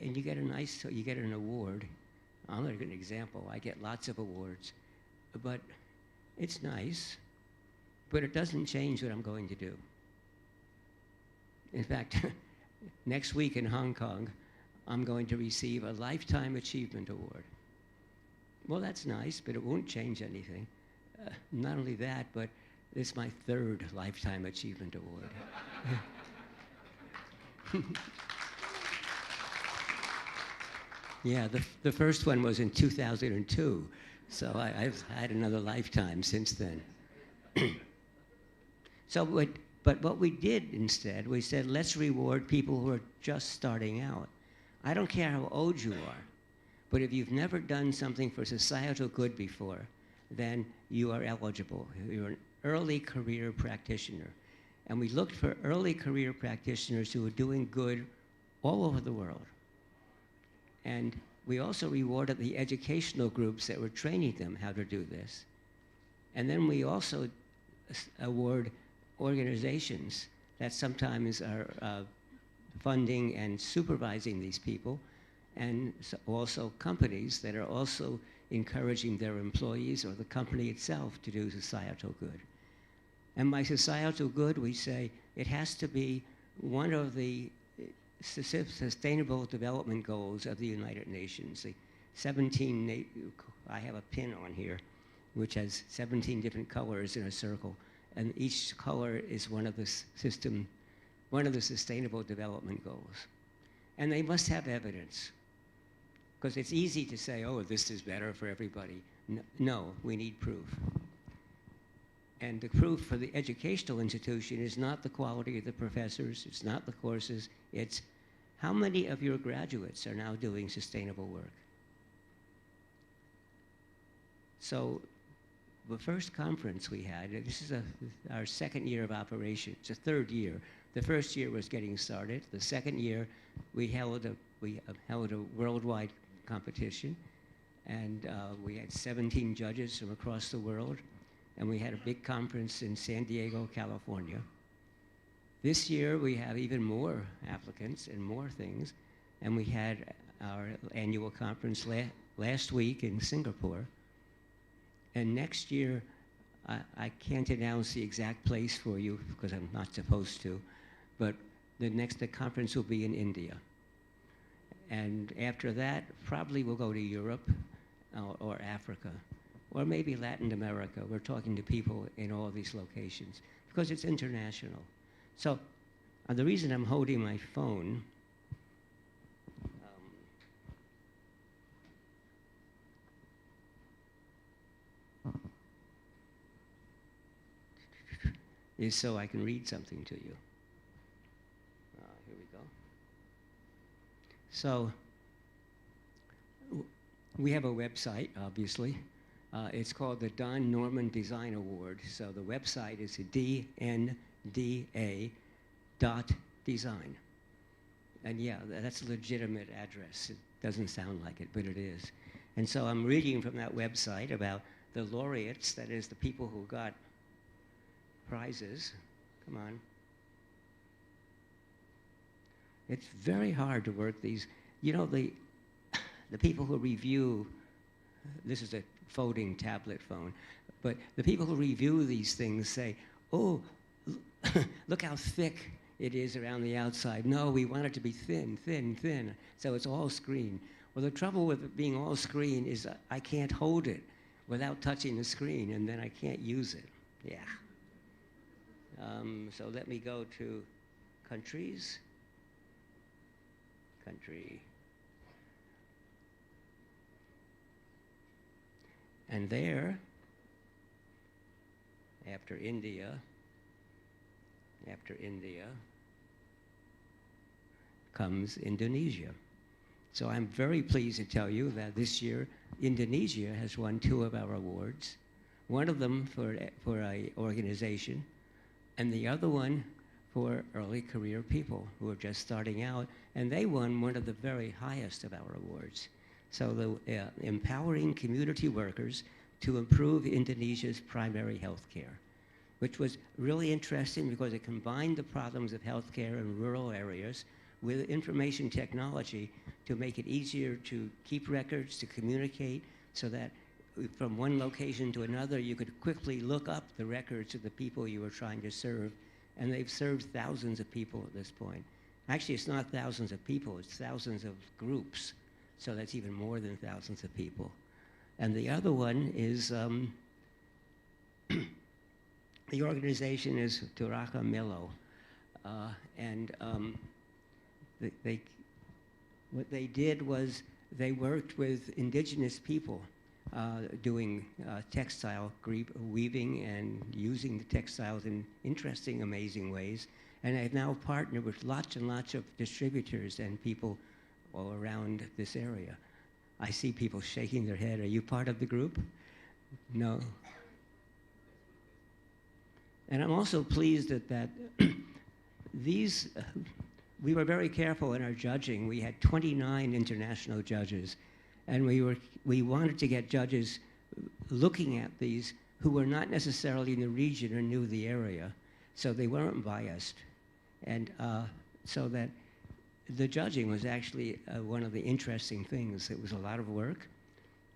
and you get an award, I'm going to give an example. I get lots of awards, but it's nice, but it doesn't change what I'm going to do. In fact, next week in Hong Kong, I'm going to receive a Lifetime Achievement Award. Well, that's nice, but it won't change anything. Not only that, but it's my third Lifetime Achievement Award. Yeah, the first one was in 2002, so I've had another lifetime since then. But what we did instead, we said, let's reward people who are just starting out. I don't care how old you are, but if you've never done something for societal good before, then you are eligible. You're an early career practitioner. And we looked for early career practitioners who were doing good all over the world. And we also rewarded the educational groups that were training them how to do this. And then we also award organizations that sometimes are funding and supervising these people, and also companies that are also encouraging their employees or the company itself to do societal good. And by societal good, we say it has to be one of the Sustainable Development Goals of the United Nations. The 17, I have a pin on here, which has 17 different colors in a circle, and each color is one of the Sustainable Development Goals. And they must have evidence, because it's easy to say, oh, this is better for everybody. No, we need proof. And the proof for the educational institution is not the quality of the professors, it's not the courses, it's how many of your graduates are now doing sustainable work. So the first conference we had, this is our second year of operation, it's a third year. The first year was getting started. The second year, we held a worldwide competition, and we had 17 judges from across the world. And we had a big conference in San Diego, California. This year, we have even more applicants and more things. And we had our annual conference last week in Singapore. And next year, I can't announce the exact place for you because I'm not supposed to, but the conference will be in India. And after that, probably we'll go to Europe or Africa. Or maybe Latin America. We're talking to people in all these locations because it's international. So the reason I'm holding my phone is so I can read something to you. Here we go. So we have a website, obviously. It's called the Don Norman Design Award. So the website is dnda.design. And yeah, that's a legitimate address. It doesn't sound like it, but it is. And so I'm reading from that website about the laureates, that is the people who got prizes. Come on. It's very hard to work these, you know, the people who review, this is a folding tablet phone, but the people who review these things say, oh, look how thick it is around the outside. No, we want it to be thin, thin, thin. So it's all screen. Well, the trouble with it being all screen is I can't hold it without touching the screen, and then I can't use it. Yeah. So let me go to countries. Country. And there, after India, comes Indonesia. So I'm very pleased to tell you that this year, Indonesia has won 2 of our awards. One of them for a organization, and the other one for early career people who are just starting out, and they won one of the very highest of our awards. So the empowering community workers to improve Indonesia's primary health care, which was really interesting because it combined the problems of healthcare in rural areas with information technology to make it easier to keep records, to communicate, so that from one location to another, you could quickly look up the records of the people you were trying to serve. And they've served thousands of people at this point. Actually, it's not thousands of people, it's thousands of groups. So that's even more than thousands of people. And the other one is, the organization is Turaka Milo. What they did was they worked with indigenous people doing textile weaving and using the textiles in interesting, amazing ways. And I've now partnered with lots and lots of distributors and people all around this area. I see people shaking their head. Are you part of the group? No. And I'm also pleased that these, we were very careful in our judging. We had 29 international judges, and we wanted to get judges looking at these who were not necessarily in the region or knew the area, so they weren't biased. And so that the judging was actually one of the interesting things. It was a lot of work.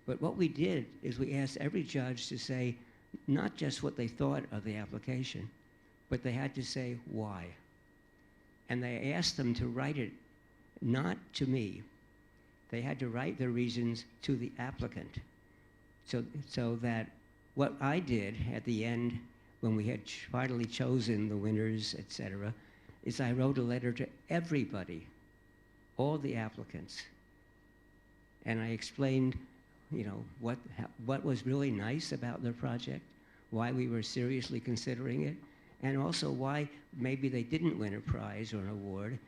But what we did is we asked every judge to say not just what they thought of the application, but they had to say why. And they asked them to write it not to me. They had to write their reasons to the applicant. So that what I did at the end, when we had finally chosen the winners, et cetera, is I wrote a letter to everybody, all the applicants. And I explained, you know, what was really nice about their project, why we were seriously considering it, and also why maybe they didn't win a prize or an award,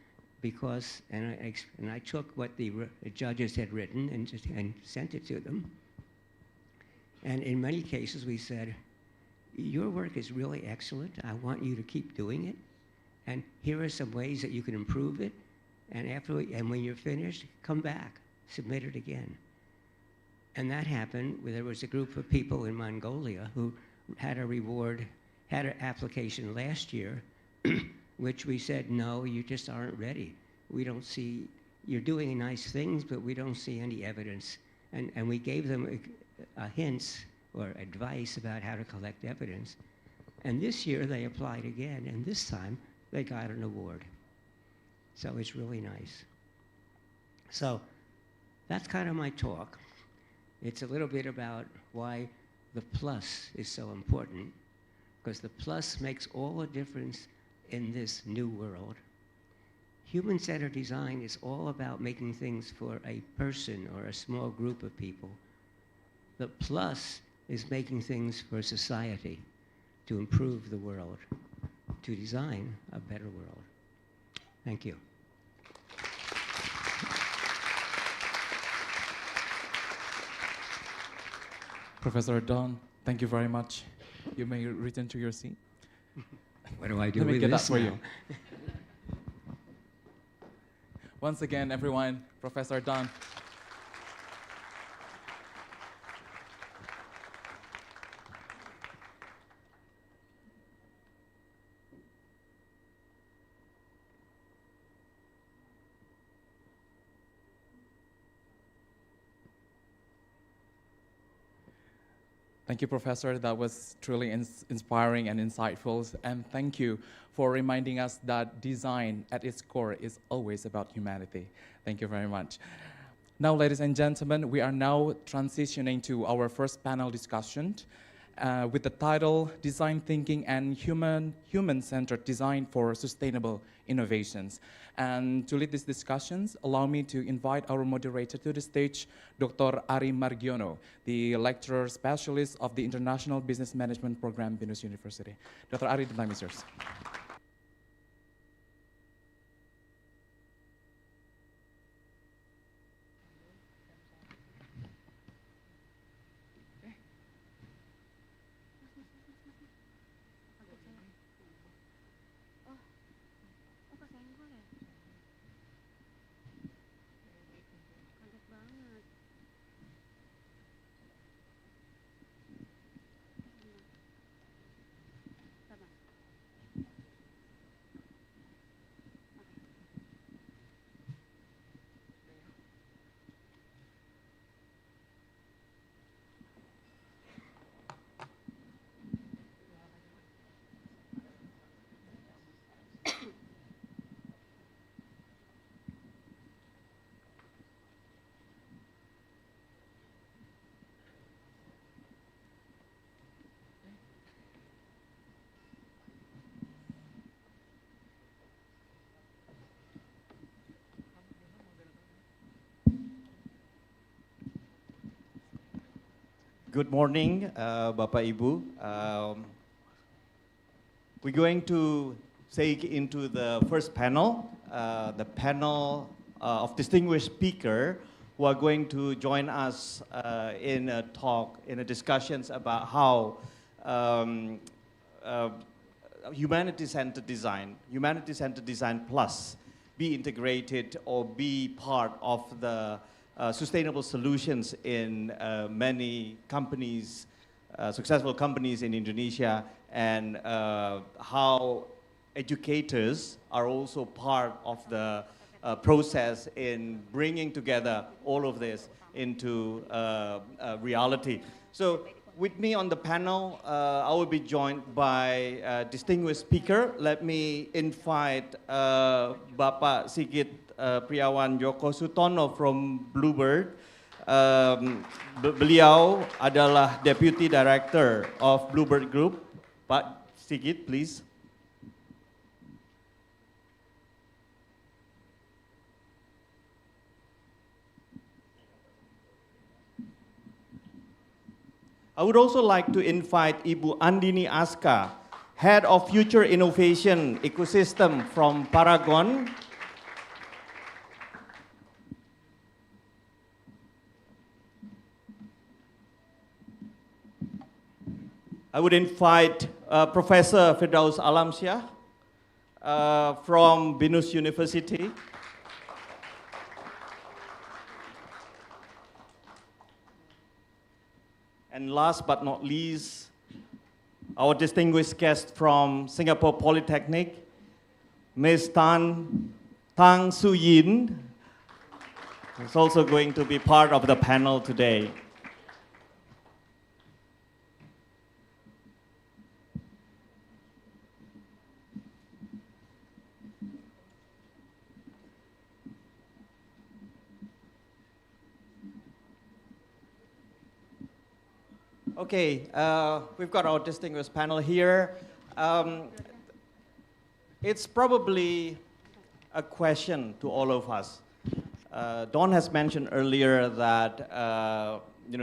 because, and I took what the judges had written and sent it to them. And in many cases we said, your work is really excellent. I want you to keep doing it. And here are some ways that you can improve it. And when you're finished, come back, submit it again. And that happened where there was a group of people in Mongolia who had an application last year, which we said, no, you just aren't ready. We don't see, you're doing nice things, but we don't see any evidence. And we gave them hints or advice about how to collect evidence. And this year they applied again, and this time they got an award. So it's really nice. So that's kind of my talk. It's a little bit about why the plus is so important, because the plus makes all the difference in this new world. Human-centered design is all about making things for a person or a small group of people. The plus is making things for society to improve the world, to design a better world. Thank you. Professor Don, thank you very much. You may return to your seat. What do I do Let me with get that this for now? you. Once again, everyone, Professor Don. Thank you, Professor. That was truly inspiring and insightful. And thank you for reminding us that design at its core is always about humanity. Thank you very much. Now, ladies and gentlemen, we are now transitioning to our first panel discussion with the title, Design Thinking and Human-Centered Design for Sustainable Innovations. And to lead these discussions, allow me to invite our moderator to the stage, Dr. Ari Margiono, the lecturer specialist of the International Business Management Program, BINUS University. Dr. Ari, the time is yours. Good morning, Bapak Ibu. We're going to take into the first panel, the panel of distinguished speakers who are going to join us in a talk, in a discussions about how humanity-centered design plus be integrated or be part of the sustainable solutions in many companies, successful companies in Indonesia, and how educators are also part of the process in bringing together all of this into reality. So with me on the panel, I will be joined by a distinguished speaker. Let me invite Bapak Sigit Priawan Joko Sutono from Bluebird. Beliau adalah Deputy Director of Bluebird Group. Pak Sigit, please. I would also like to invite Ibu Andini Aska, Head of Future Innovation Ecosystem from Paragon. I would invite Professor Firdaus Alamsyah from BINUS University. And last but not least, our distinguished guest from Singapore Polytechnic, Ms. Tang Su Yin, is also going to be part of the panel today. Okay, we've got our distinguished panel here. It's probably a question to all of us. Don has mentioned earlier that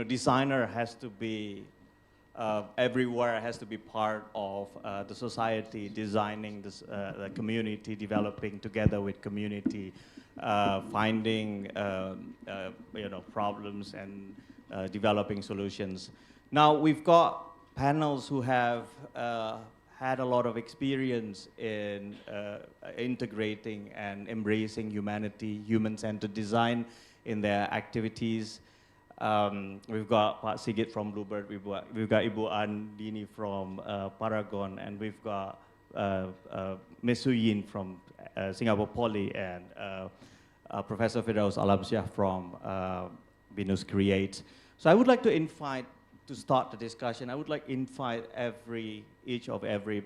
designer has to be everywhere, has to be part of the society, designing this, the community, developing together with community, finding problems and developing solutions. Now, we've got panels who have had a lot of experience in integrating and embracing humanity, human-centered design in their activities. We've got Pak Sigit from Bluebird, we've got Ibu Andini from Paragon, and we've got Ms. Su Yin from Singapore Poly, and Professor Firdaus Alamsyah from BINUS Create. So I would like to invite to start the discussion, I would like to invite each of every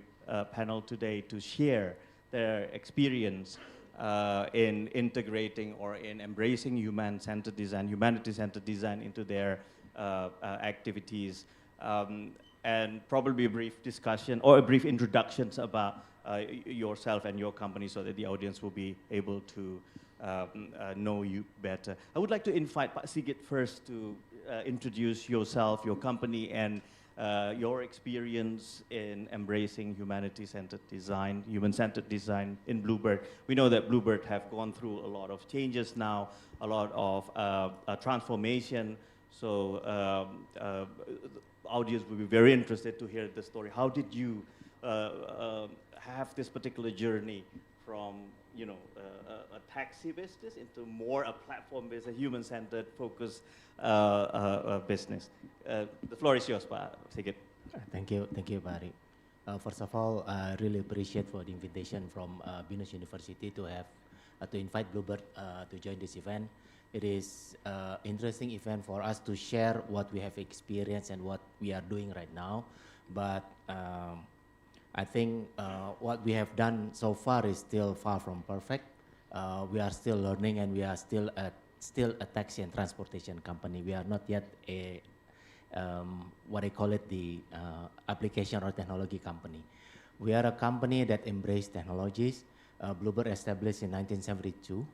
panel today to share their experience in integrating or in embracing human-centered design, humanity-centered design into their activities, and probably a brief discussion or a brief introductions about yourself and your company so that the audience will be able to know you better. I would like to invite Pak Sigit first to introduce yourself, your company, and your experience in embracing humanity-centered design, human-centered design in Bluebird. We know that Bluebird have gone through a lot of changes now, a lot of transformation. So audience will be very interested to hear the story. How did you have this particular journey from, you know, a taxi business into more a platform-based, a human-centered, focused business? The floor is yours, Pak Sigit. Thank you, Pak Ari. First of all, I really appreciate for the invitation from BINUS University to have to invite Bluebird to join this event. It is an interesting event for us to share what we have experienced and what we are doing right now. But I think what we have done so far is still far from perfect. We are still learning, and we are still a taxi and transportation company. We are not yet a what I call it, the application or technology company. We are a company that embraces technologies. Bluebird established in 1972.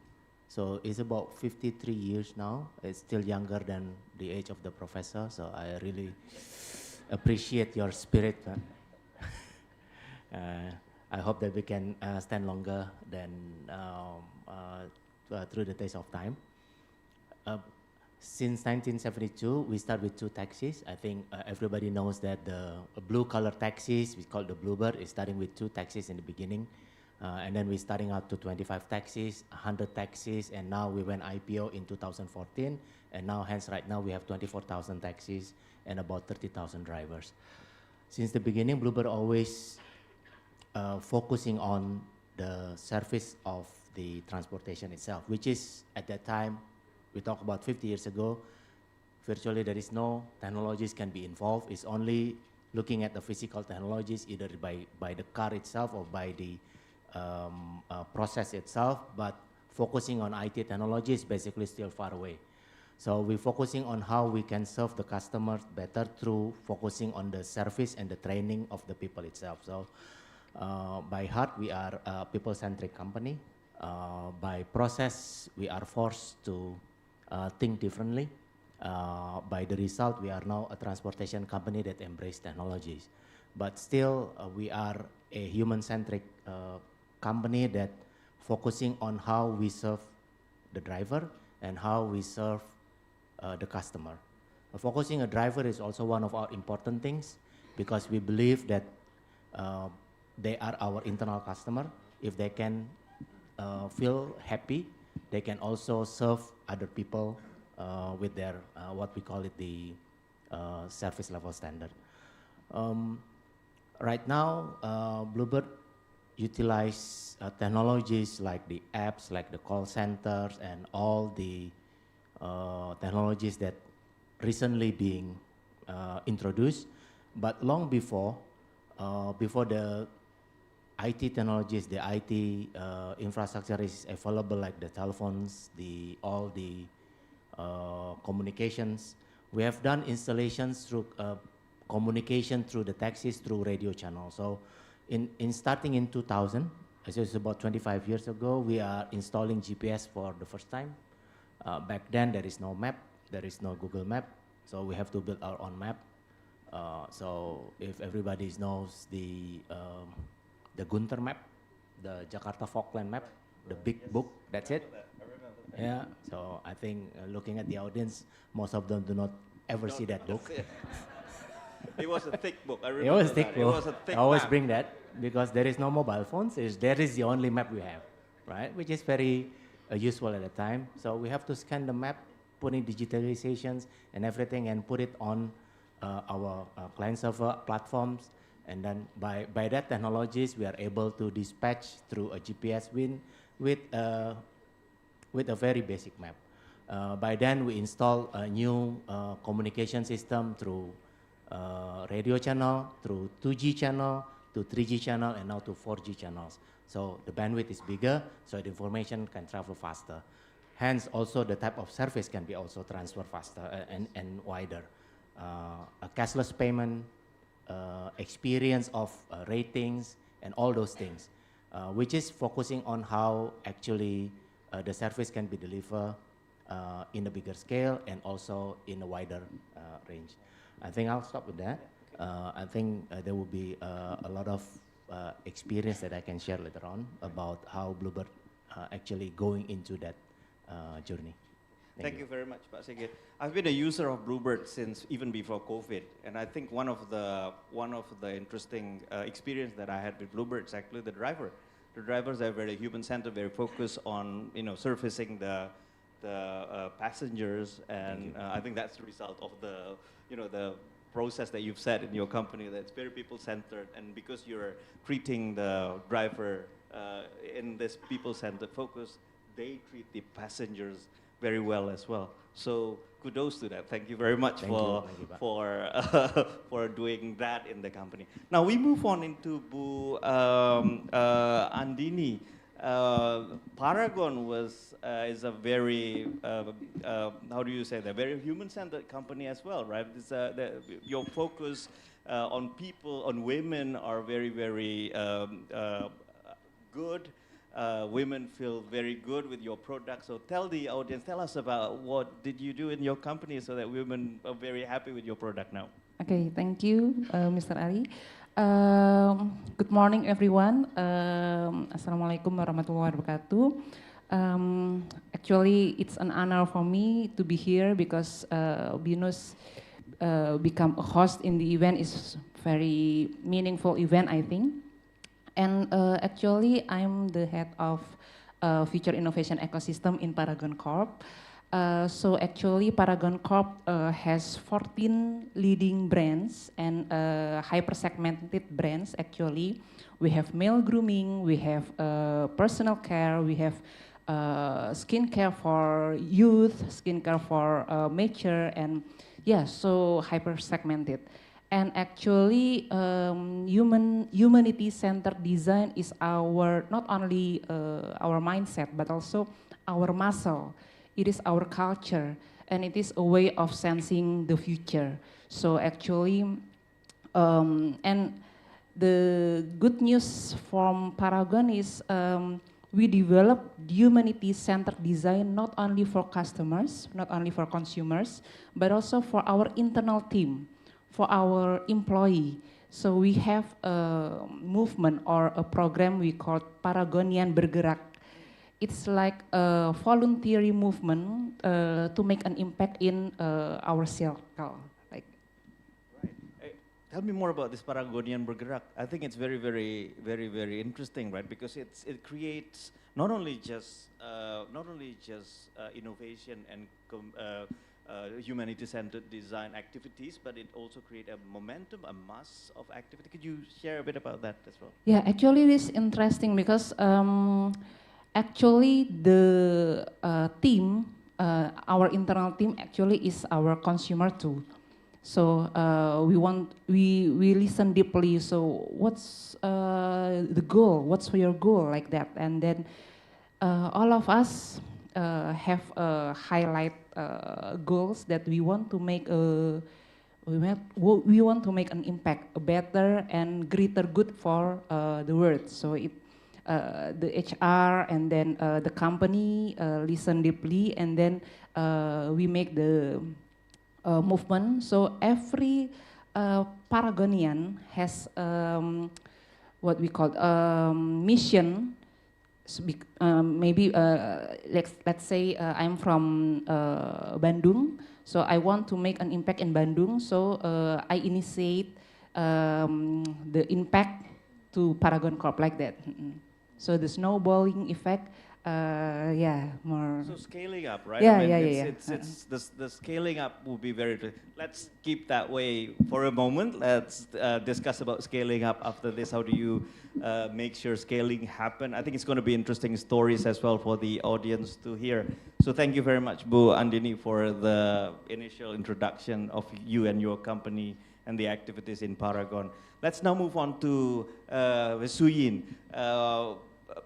So it's about 53 years now. It's still younger than the age of the professor. So I really appreciate your spirit. I hope that we can stand longer than through the test of time. Since 1972, we started with 2 taxis. I think everybody knows that the blue color taxis, we call the Bluebird, is starting with 2 taxis in the beginning. And then we're starting out to 25 taxis, 100 taxis, and now we went IPO in 2014. And now, hence right now, we have 24,000 taxis and about 30,000 drivers. Since the beginning, Bluebird always focusing on the service of the transportation itself, which is at that time, we talk about 50 years ago, virtually there is no technologies can be involved. It's only looking at the physical technologies, either by the car itself or by the process itself, but focusing on IT technology is basically still far away. So we're focusing on how we can serve the customers better through focusing on the service and the training of the people itself. So by heart, we are a people-centric company. By process, we are forced to think differently. By the result, we are now a transportation company that embraces technologies. But still, we are a human-centric company that focusing on how we serve the driver and how we serve the customer. Focusing a driver is also one of our important things because we believe that they are our internal customer. If they can feel happy, they can also serve other people with their, what we call it, the service level standard. Right now, Bluebird utilize technologies like the apps, like the call centers, and all the technologies that recently being introduced. But long before the IT technologies, the IT infrastructure is available, like the telephones, all the communications. We have done installations through communication through the taxis through radio channel. So in starting in 2000, as it's about 25 years ago, we are installing GPS for the first time. Back then, there is no map, there is no Google Map, so we have to build our own map. So if everybody knows the Gunter map, the Jakarta Falkland map, the big book, that's it. Yeah, so I think looking at the audience, most of them do not ever see that book. It was a thick book, I remember. It was a thick book. It was a thick I always map. bring that because there is no mobile phones. There is the only map we have, right? Which is very useful at the time. So we have to scan the map, put in digitalizations and everything, and put it on our client server platforms. And then by that technologies, we are able to dispatch through a GPS with a very basic map. By then, we install a new communication system through radio channel, through 2G channel, to 3G channel, and now to 4G channels. So the bandwidth is bigger, so the information can travel faster. Hence, also the type of service can be also transferred faster and wider. A cashless payment, experience of ratings, and all those things, which is focusing on how actually the service can be delivered in a bigger scale and also in a wider range. I think I'll stop with that. I think there will be a lot of experience that I can share later on about how Bluebird actually going into that journey. Thank you very much, Pak Sigit. I've been a user of Bluebird since even before COVID, and I think one of the interesting experience that I had with Bluebird is actually the driver. The drivers are very human-centered, very focused on servicing the passengers, and I think that's the result of the process that you've set in your company. That's very people-centered, and because you're treating the driver in this people-centered focus, they treat the passengers very well as well. So kudos to that. Thank you very much for doing that in the company. Now we move on into Bu Andini. Paragon is a very how do you say that? Very human-centered company as well, right? It's, your focus on people, on women, are very good. Women feel very good with your product. So tell the audience, tell us about what did you do in your company so that women are very happy with your product now. Okay, thank you, Mr. Ari. Good morning, everyone. Assalamualaikum warahmatullahi wabarakatuh. Actually, it's an honor for me to be here because BINUS become a host in the event is very meaningful event, I think. And actually, I'm the head of Future Innovation Ecosystem in Paragon Corp. So actually, Paragon Corp has 14 leading brands and hyper-segmented brands. Actually, we have male grooming, we have personal care, we have skincare for youth, skincare for mature, and yeah, so hyper-segmented. And actually, humanity-centered design is our, not only our mindset, but also our muscle. It is our culture, and it is a way of sensing the future. So actually, and the good news from Paragon is we develop humanity-centered design not only for customers, not only for consumers, but also for our internal team, for our employee. So we have a movement or a program we call Paragonian Bergerak. It's like a voluntary movement to make an impact in our circle. Like. Right. Tell me more about this Paragonian Bergerak. I think it's very interesting, right? Because it creates not only just innovation and humanity-centered design activities, but it also creates a momentum, a mass of activity. Could you share a bit about that as well? Yeah, actually, this is interesting because actually the team, our internal team, actually is our consumer too. So we listen deeply. So what's the goal? What's your goal, like that? And then all of us have highlight goals that we want to make we want to make an impact, a better and greater good for the world. So it the HR and then the company listen deeply, and then we make the movement. So every Paragonian has what we call mission. Maybe let's say I'm from Bandung, so I want to make an impact in Bandung. So I initiate the impact to Paragon Corp, like that. So the snowballing effect, yeah, more. So scaling up, right? Yeah, I mean, yeah. It's the scaling up will be very. Let's keep that way for a moment. Let's discuss about scaling up after this. How do you make sure scaling happen? I think it's going to be interesting stories as well for the audience to hear. So thank you very much, Bu Andini, for the initial introduction of you and your company and the activities in Paragon. Let's now move on to Suyin.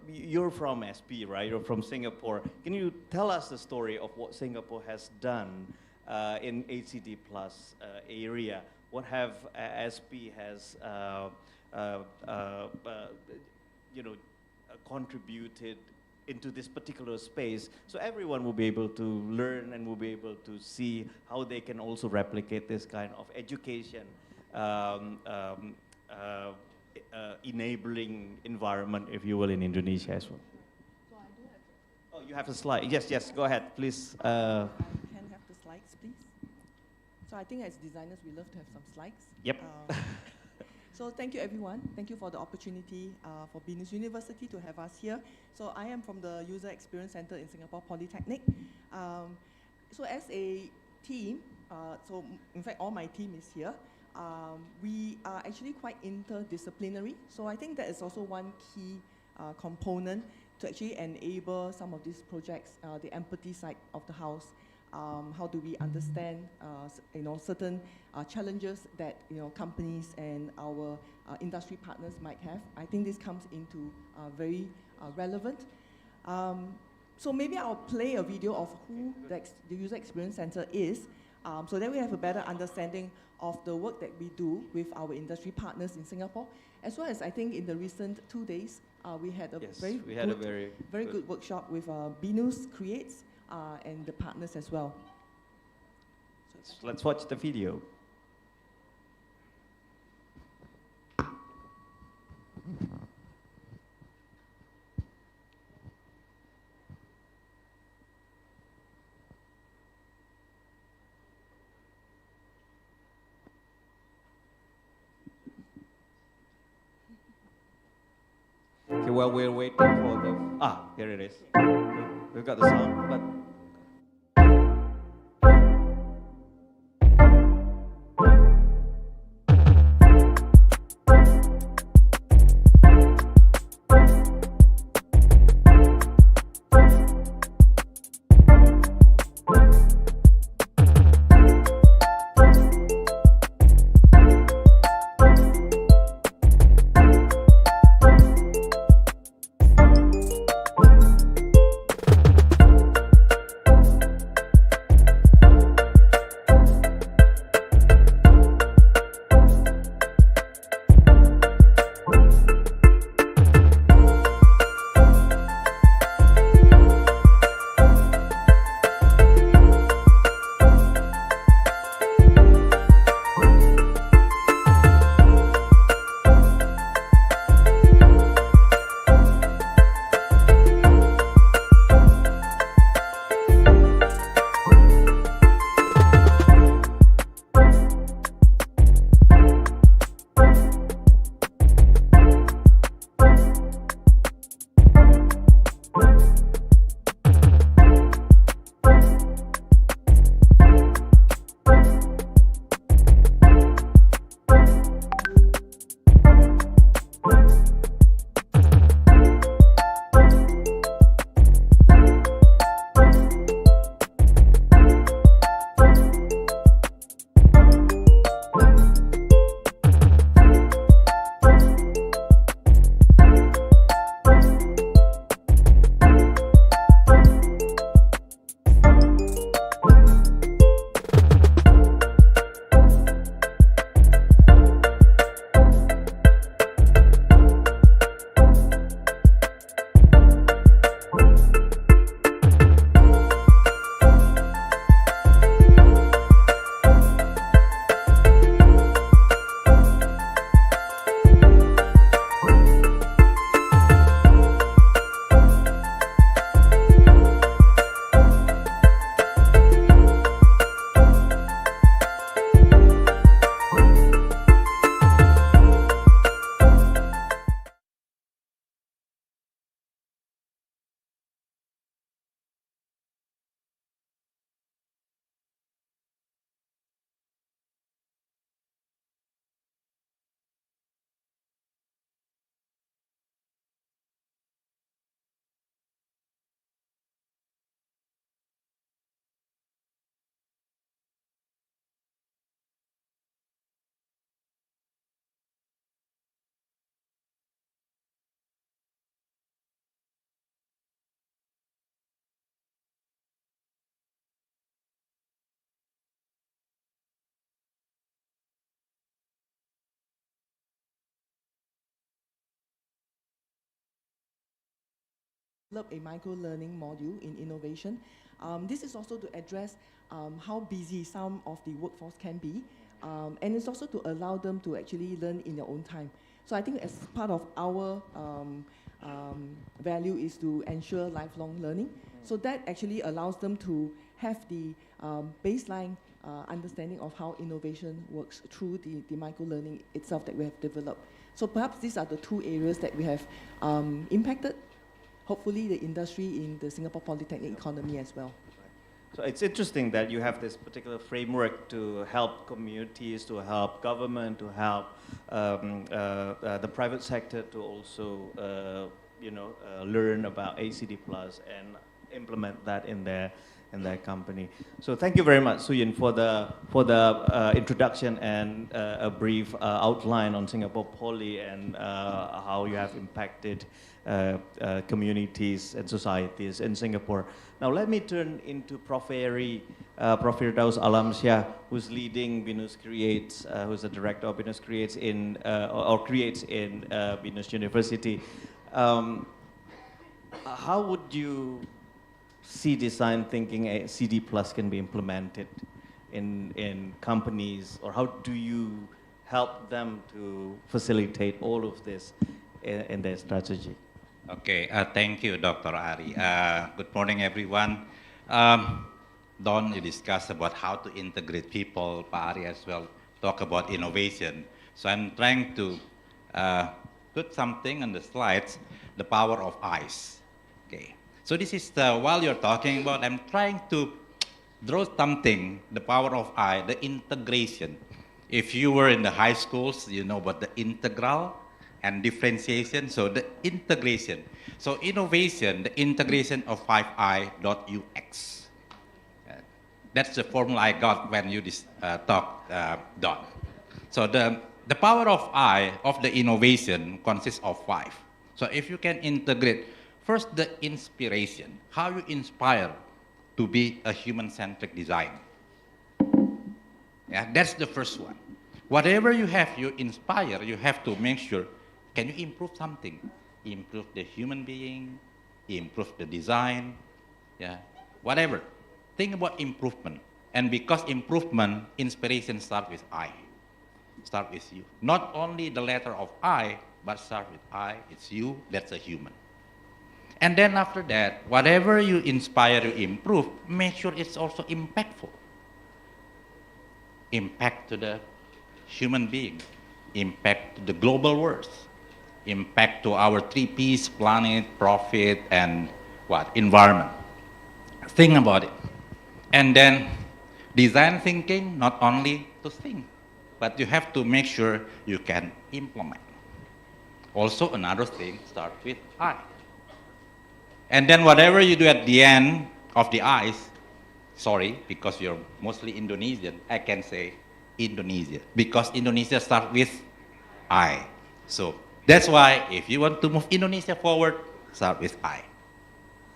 You're from SP, right? You're from Singapore. Can you tell us the story of what Singapore has done in HCD Plus area? What have SP has contributed into this particular space, so everyone will be able to learn and will be able to see how they can also replicate this kind of education enabling environment, if you will, in Indonesia as well. So I do have. Oh, you have a slide. Yes, go ahead, please. Can I have the slides, please? So I think as designers, we love to have some slides. Yep. So thank you, everyone. Thank you for the opportunity for BINUS University to have us here. So I am from the User Experience Center in Singapore Polytechnic. So as a team, so in fact all my team is here, we are actually quite interdisciplinary. So I think that is also one key component to actually enable some of these projects, the empathy side of the house. How do we understand, certain challenges that companies and our industry partners might have? I think this comes into very relevant. So maybe I'll play a video of who the User Experience Center is, so that we have a better understanding of the work that we do with our industry partners in Singapore, as well as I think in the recent 2 days we had a very good workshop with BINUS Creates. And the partners as well. So let's watch the video. Okay, well, we're waiting for the... here it is. We've got the sound, but... develop a micro-learning module in innovation. This is also to address how busy some of the workforce can be, and it's also to allow them to actually learn in their own time. So I think as part of our value is to ensure lifelong learning. So that actually allows them to have the baseline understanding of how innovation works through the micro-learning itself that we have developed. So perhaps these are the two areas that we have impacted, hopefully the industry in the Singapore Polytechnic economy as well. So it's interesting that you have this particular framework to help communities, to help government, to help the private sector to also, learn about ACD Plus and implement that in their company. So thank you very much, Suyin, for the introduction and a brief outline on Singapore Poly and how you have impacted communities and societies in Singapore. Now let me turn into Prof. Eri, Prof. Firdaus Alamsyah, who's leading BINUS Creates, who's the director of BINUS Creates in BINUS University. How would you see design thinking CD Plus can be implemented in companies, or how do you help them to facilitate all of this in their strategy? Okay, thank you, Dr. Ari. Good morning, everyone. Don, you discussed about how to integrate people. Pa Ari as well talk about innovation. So I'm trying to put something on the slides, the power of eyes. Okay. So this is while you're talking about, I'm trying to draw something, the power of eye, the integration. If you were in the high schools, you know about the integral and differentiation, so the integration. So innovation, the integration of 5i.ux. That's the formula I got when you talked, Don. So the power of I of the innovation consists of 5. So if you can integrate, first the inspiration, how you inspire to be a human-centric design. Yeah, that's the first one. Whatever you have, you inspire, you have to make sure, can you improve something? Improve the human being, improve the design, yeah, whatever. Think about improvement. And because improvement, inspiration starts with I. Start with you. Not only the letter of I, but start with I, it's you, that's a human. And then after that, whatever you inspire, you improve, make sure it's also impactful. Impact to the human being, impact to the global world, impact to our 3 Ps, planet, profit, and what? Environment. Think about it. And then design thinking, not only to think, but you have to make sure you can implement. Also another thing, start with I. And then whatever you do at the end of the eyes, sorry, because you're mostly Indonesian, I can say Indonesia, because Indonesia starts with I. So that's why if you want to move Indonesia forward, start with I.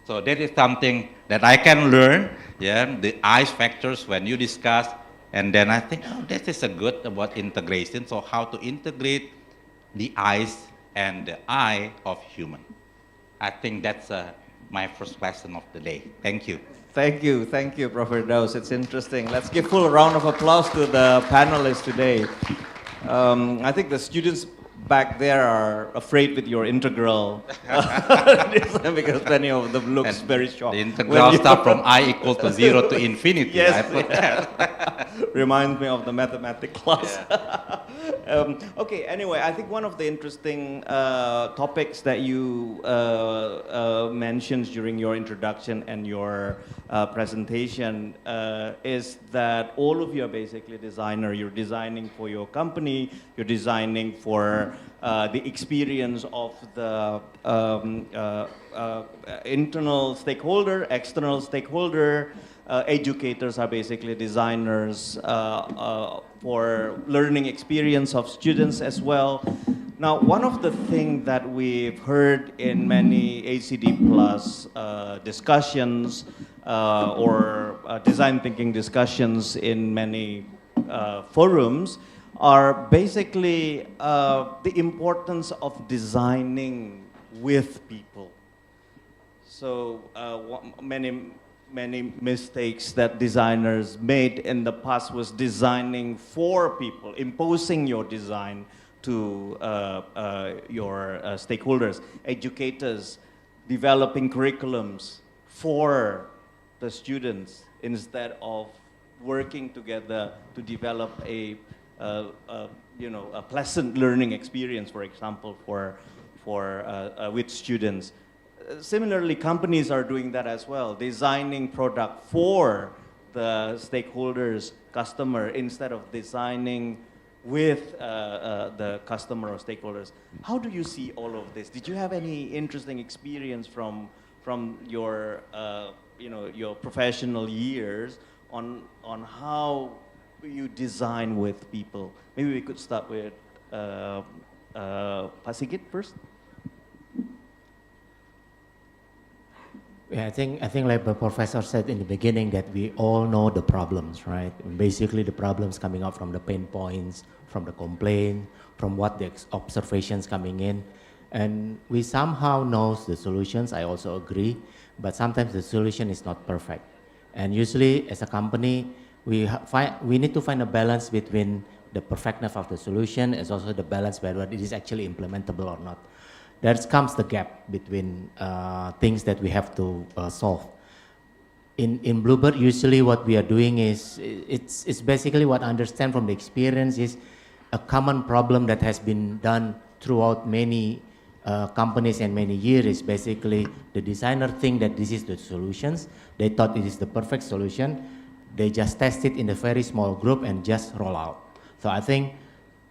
So that is something that I can learn, yeah, the eyes factors when you discuss, and then I think, oh, this is a good about integration, so how to integrate the eyes and the I of human. I think that's my first question of the day. Thank you. Thank you, Prof. Firdaus. It's interesting. Let's give full round of applause to the panelists today. I think the students back there are afraid with your integral because many of them looks very short. The integral stuff from I equal to 0 to infinity. Yes, reminds me of the mathematics class. Yeah. Okay, anyway, I think one of the interesting topics that you mentioned during your introduction and your presentation is that all of you are basically designer. You're designing for your company, you're designing for the experience of the internal stakeholder, external stakeholder. Educators are basically designers for learning experience of students as well. Now, one of the things that we've heard in many ACD Plus discussions or design thinking discussions in many forums are basically the importance of designing with people. So many mistakes that designers made in the past was designing for people, imposing your design to your stakeholders, educators, developing curriculums for the students instead of working together to develop a pleasant learning experience, for example, with students. Similarly, companies are doing that as well, designing product for the stakeholders, customer, instead of designing with the customer or stakeholders. How do you see all of this? Did you have any interesting experience from your your professional years on how you design with people? Maybe we could start with Pak Sigit first. Yeah, I think like the professor said in the beginning that we all know the problems, right? Basically, the problems coming out from the pain points, from the complaint, from what the observations coming in, and we somehow know the solutions. I also agree, but sometimes the solution is not perfect, and usually as a company, we need to find a balance between the perfectness of the solution as also the balance whether it is actually implementable or not. There comes the gap between things that we have to solve. In Bluebird, usually what we are doing is, it's basically what I understand from the experience is a common problem that has been done throughout many companies and many years is basically the designer think that this is the solutions. They thought it is the perfect solution. They just test it in a very small group and just roll out. So I think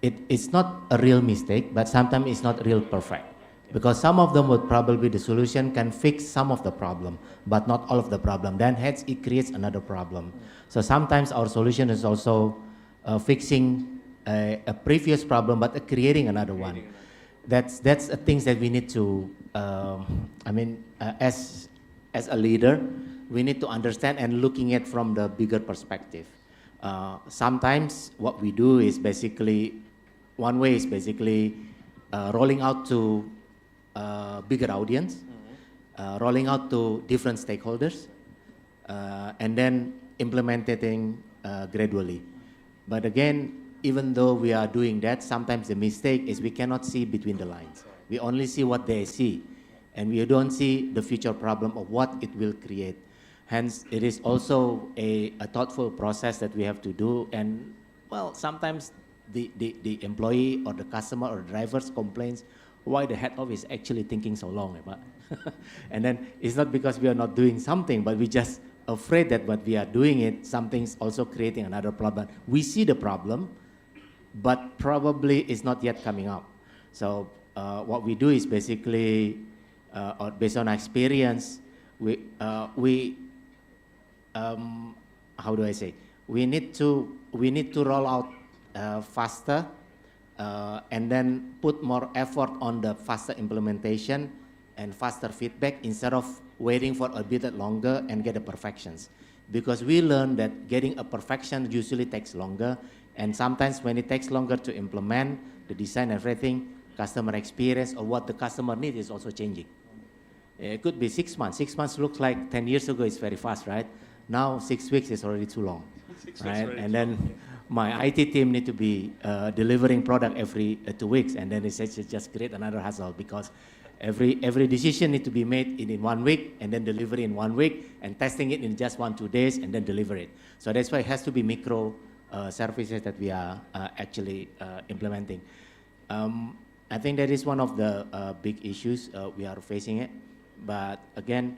it's not a real mistake, but sometimes it's not real perfect. Because some of them would probably, the solution can fix some of the problem, but not all of the problem. Then hence it creates another problem. So sometimes our solution is also fixing a previous problem, but creating another one. That's things that we need to, as a leader, we need to understand and looking at from the bigger perspective. Sometimes what we do is basically, one way is basically rolling out to bigger audience, rolling out to different stakeholders, and then implementing gradually. But again, even though we are doing that, sometimes the mistake is we cannot see between the lines. We only see what they see, and we don't see the future problem of what it will create. Hence, it is also a thoughtful process that we have to do. And well, sometimes the employee or the customer or drivers complains, why the head office is actually thinking so long about. And then it's not because we are not doing something, but we just afraid that what we are doing it, something's also creating another problem. We see the problem, but probably it's not yet coming up. So what we do is basically, based on our experience, how do I say? We need to roll out faster. And then put more effort on the faster implementation and faster feedback instead of waiting for a bit longer and get the perfections. Because we learned that getting a perfection usually takes longer, and sometimes when it takes longer to implement the design and everything, customer experience or what the customer needs is also changing. It could be 6 months. 6 months looks like 10 years ago, it's very fast, right? Now 6 weeks is already too long, right? And then my IT team need to be delivering product every 2 weeks, and then it's just create another hassle because every decision need to be made in 1 week, and then delivery in 1 week, and testing it in just 1-2 days, and then deliver it. So that's why it has to be micro services that we are actually implementing. I think that is one of the big issues we are facing it. But again,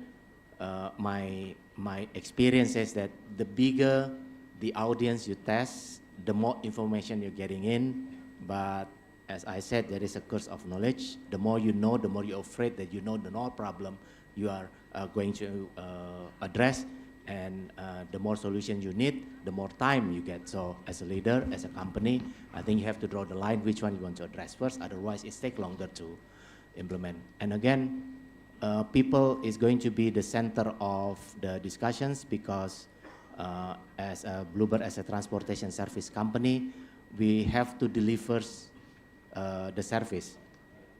my experience is that the bigger the audience you test, the more information you're getting in. But as I said, there is a curse of knowledge. The more you know, the more you're afraid that you know the no problem you are going to address, and the more solutions you need, the more time you get. So as a leader, as a company, I think you have to draw the line which one you want to address first, otherwise it takes longer to implement. And again, people is going to be the center of the discussions because as a Bluebird, as a transportation service company, we have to deliver the service.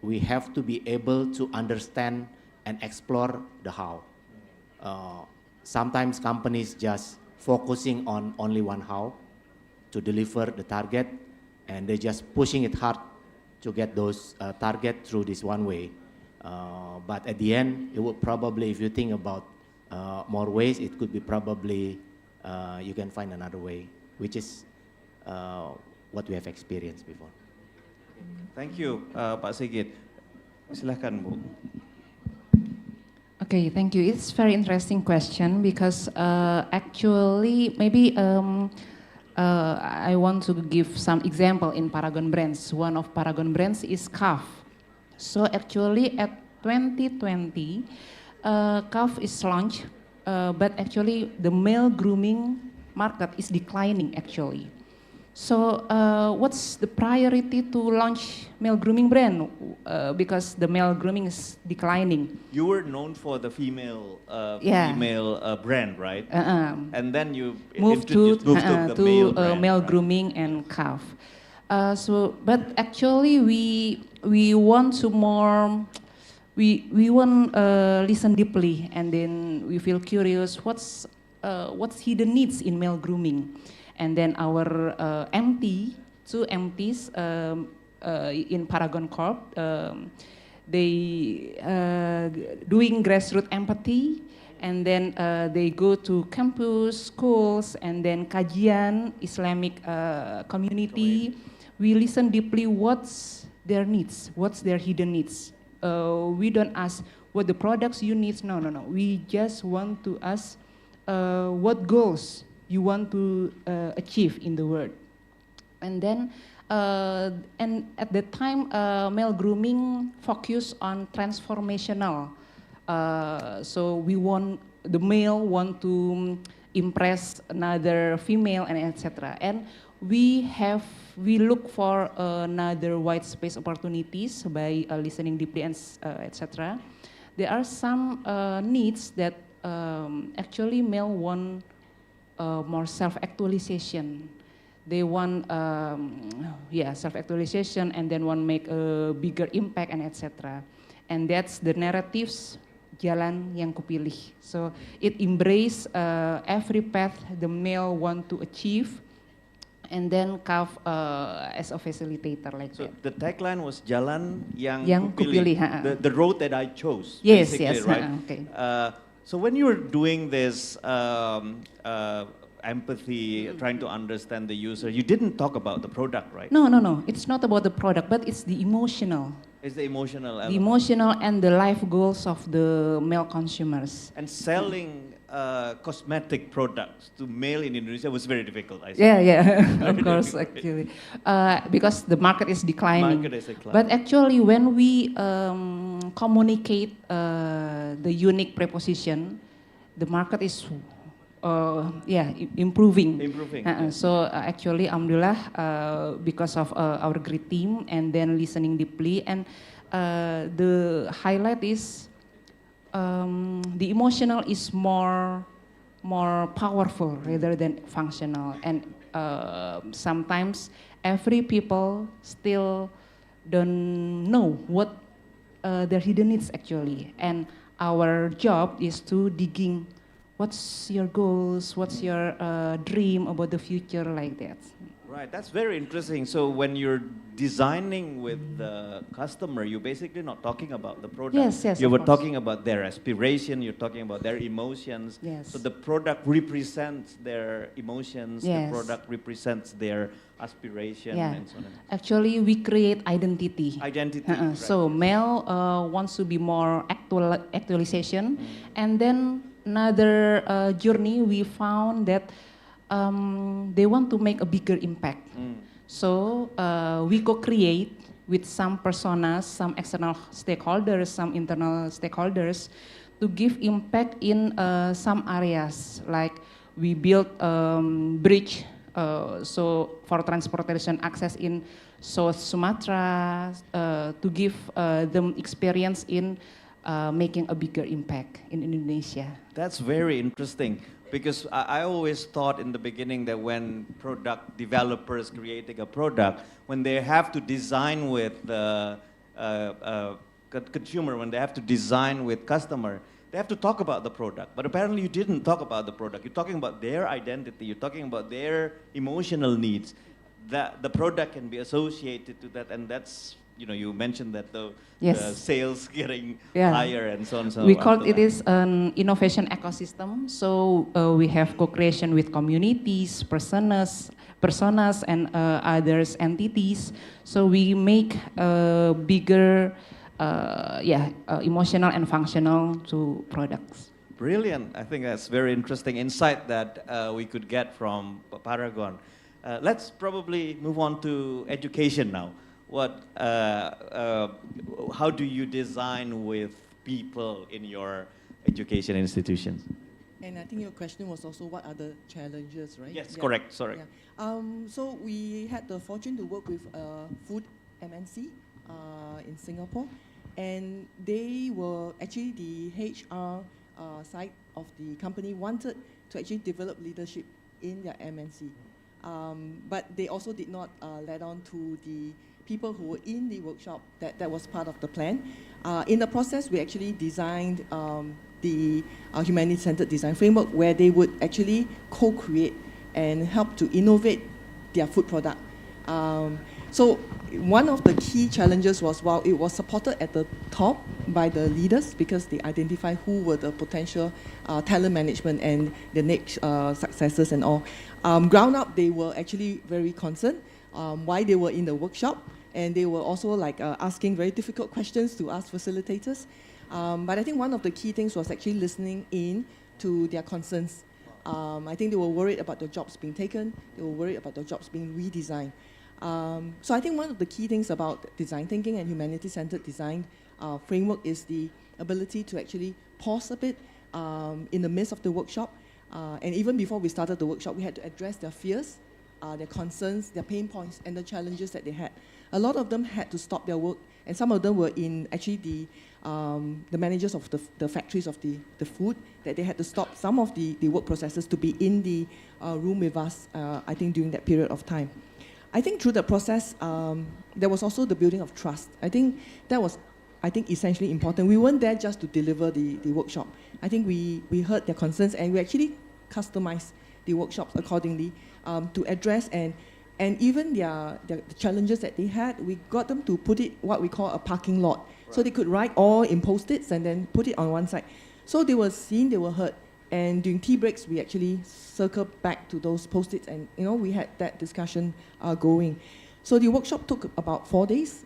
We have to be able to understand and explore the how. Sometimes companies just focusing on only one how to deliver the target, and they're just pushing it hard to get those target through this one way. But at the end, it would probably, if you think about more ways, it could be probably you can find another way, which is what we have experienced before. Thank you, Pak Sigit. Silakan, Bu. Okay, thank you. It's very interesting question because actually maybe I want to give some example in Paragon brands. One of Paragon brands is CAF. So actually at 2020, CAF is launched, but actually the male grooming market is declining actually. So what's the priority to launch male grooming brand? Because the male grooming is declining. You were known for the female brand, right? And then you moved to the male grooming and calf. But actually we want to more. We want listen deeply, and then we feel curious. What's hidden needs in male grooming? And then our two MTs in Paragon Corp, they doing grassroots empathy, and then they go to campus, schools, and then kajian, Islamic community. We listen deeply what's their needs, what's their hidden needs. We don't ask what the products you need, no. We just want to ask what goals you want to achieve in the world. And then, and at that time, male grooming focus on transformational. So the male want to impress another female and etc. And we look for another white space opportunities by listening deeply and etc. There are some needs that actually male want more self-actualization. They want, self-actualization, and then want to make a bigger impact and etc. And that's the narratives jalan yang kupilih. So it embrace every path the male want to achieve, and then CAF as a facilitator like that. So the tagline was jalan yang kupilih. The road that I chose. Yes, right? Okay. So when you were doing this empathy, trying to understand the user, you didn't talk about the product, right? No. It's not about the product, but it's the emotional. It's the emotional element. The emotional and the life goals of the male consumers. And selling cosmetic products to male in Indonesia was very difficult, I suppose. Yeah, of course, actually. Because the market is declining. But actually, when we communicate the unique proposition, the market is improving. So actually, alhamdulillah, because of our great team and then listening deeply, and the highlight is the emotional is more powerful rather than functional, and sometimes every people still don't know what their hidden needs actually, and our job is to digging what's your goals, what's your dream about the future, like that. Right, that's very interesting. So when you're designing with the customer, you're basically not talking about the product. Yes, you were talking about their aspiration, you're talking about their emotions. Yes. So the product represents their emotions, yes. The product represents their aspiration, and so on. Actually, we create identity. Right. So male wants to be more actualization, and then another journey we found that they want to make a bigger impact. So we co-create with some personas, some external stakeholders, some internal stakeholders to give impact in some areas. Like we built bridge so for transportation access in South Sumatra to give them experience in making a bigger impact in Indonesia. That's very interesting, because I always thought in the beginning that when product developers creating a product, when they have to design with consumer, when they have to design with customer, they have to talk about the product. But apparently you didn't talk about the product. You're talking about their identity. You're talking about their emotional needs. That the product can be associated to that, and that's, you mentioned that the sales getting higher and so on and so on. We call it is an innovation ecosystem. So we have co-creation with communities, personas, and others entities. So we make bigger, emotional and functional to products. Brilliant. I think that's very interesting insight that we could get from Paragon. Let's probably move on to education now. How do you design with people in your education institutions? And I think your question was also what are the challenges, right? Yes, correct, sorry. Yeah. So we had the fortune to work with food MNC in Singapore, and they were actually the HR side of the company wanted to actually develop leadership in their MNC. But they also did not let on to the people who were in the workshop that was part of the plan. In the process, we actually designed the humanity-centered design framework where they would actually co-create and help to innovate their food product. So one of the key challenges was, while it was supported at the top by the leaders because they identified who were the potential talent management and the next successors and all, ground up they were actually very concerned why they were in the workshop, and they were also asking very difficult questions to us facilitators. But I think one of the key things was actually listening in to their concerns. I think they were worried about the jobs being taken, they were worried about the jobs being redesigned. So I think one of the key things about design thinking and humanity-centered design framework is the ability to actually pause a bit in the midst of the workshop. And even before we started the workshop, we had to address their fears, their concerns, their pain points, and the challenges that they had. A lot of them had to stop their work, and some of them were in actually the managers of the factories of the food, that they had to stop some of the work processes to be in the room with us, I think, during that period of time. I think through the process, there was also the building of trust. I think that was, essentially important. We weren't there just to deliver the workshop. I think we heard their concerns, and we actually customized the workshops accordingly to address and even the challenges that they had. We got them to put it what we call a parking lot. Right. So they could write all in Post-its and then put it on one side. So they were seen, they were heard. And during tea breaks, we actually circled back to those Post-its, and we had that discussion going. So the workshop took about 4 days.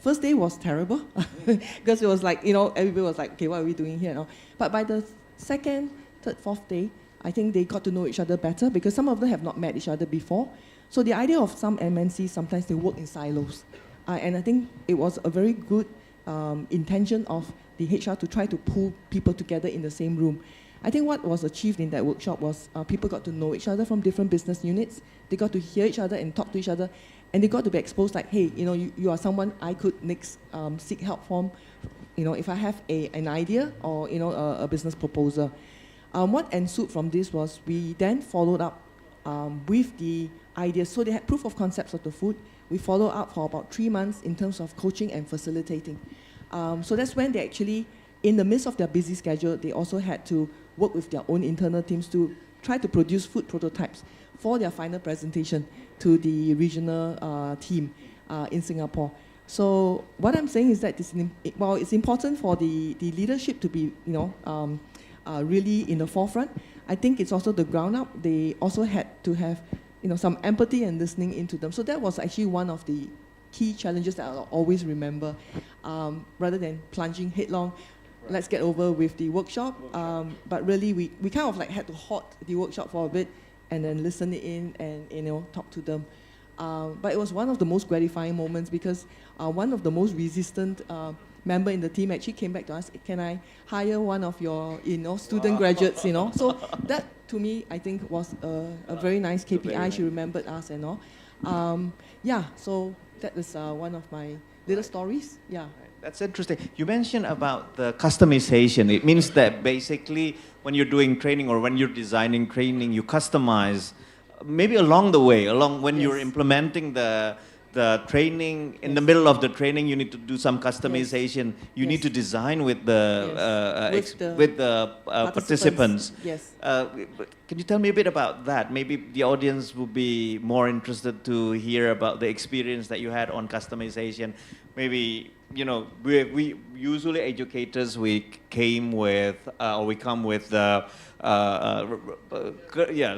First day was terrible because it was like, everybody was like, okay, what are we doing here? But by the second, third, fourth day, I think they got to know each other better because some of them have not met each other before. So the idea of some MNCs, sometimes they work in silos. And I think it was a very good intention of the HR to try to pull people together in the same room. I think what was achieved in that workshop was people got to know each other from different business units. They got to hear each other and talk to each other. And they got to be exposed like, hey, you are someone I could next seek help from, if I have an idea or, a business proposal. What ensued from this was we then followed up with the ideas. So they had proof of concepts of the food. We followed up for about 3 months in terms of coaching and facilitating. So that's when they actually, in the midst of their busy schedule, they also had to work with their own internal teams to try to produce food prototypes for their final presentation to the regional team in Singapore. So what I'm saying is that it's important for the leadership to be, really in the forefront. I think it's also the ground up. They also had to have, some empathy and listening into them. So that was actually one of the key challenges that I'll always remember, rather than plunging headlong. Let's get over with the workshop. But really, we kind of had to halt the workshop for a bit and then listen in and talk to them. But it was one of the most gratifying moments because one of the most resistant member in the team actually came back to us. Can I hire one of your student graduates? So that to me I think was a very nice KPI. She remembered us and all. So that is one of my little stories. Yeah. That's interesting. You mentioned about the customization. It means that basically when you're doing training or when you're designing training, you customize maybe along the way, when you're implementing the the training, in the middle of the training, you need to do some customization. You need to design with the participants. Yes. Can you tell me a bit about that? Maybe the audience would be more interested to hear about the experience that you had on customization. Maybe, you know, we usually educators, we came with, or we come with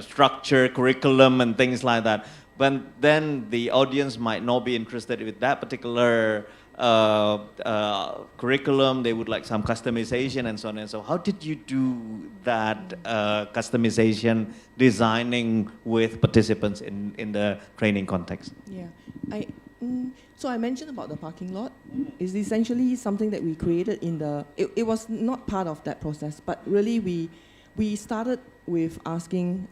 structure, curriculum, and things like that. But then the audience might not be interested with that particular curriculum. They would like some customization and so on and so. How did you do that customization, designing with participants in the training context? Yeah, so I mentioned about the parking lot. It's essentially something that we created in the. It was not part of that process, but really we started with asking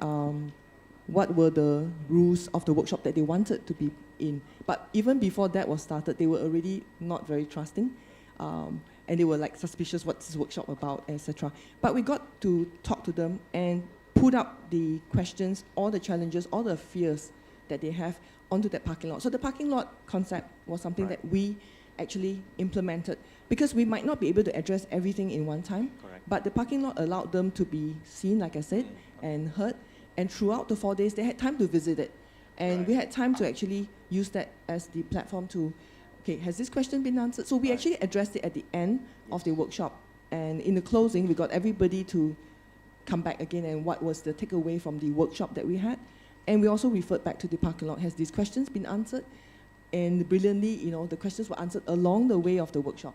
what were the rules of the workshop that they wanted to be in. But even before that was started, they were already not very trusting, and they were like suspicious, what's this workshop about, etc. But we got to talk to them and put up the questions, all the challenges, all the fears that they have onto that parking lot. So the parking lot concept was something that we actually implemented, because we might not be able to address everything in one time. Correct. But the parking lot allowed them to be seen, like I said, and heard. And throughout the 4 days, they had time to visit it. And we had time to actually use that as the platform to, okay, has this question been answered? So we actually addressed it at the end of the workshop. And in the closing, we got everybody to come back again and what was the takeaway from the workshop that we had. And we also referred back to the parking lot. Has these questions been answered? And brilliantly, you know, the questions were answered along the way of the workshop.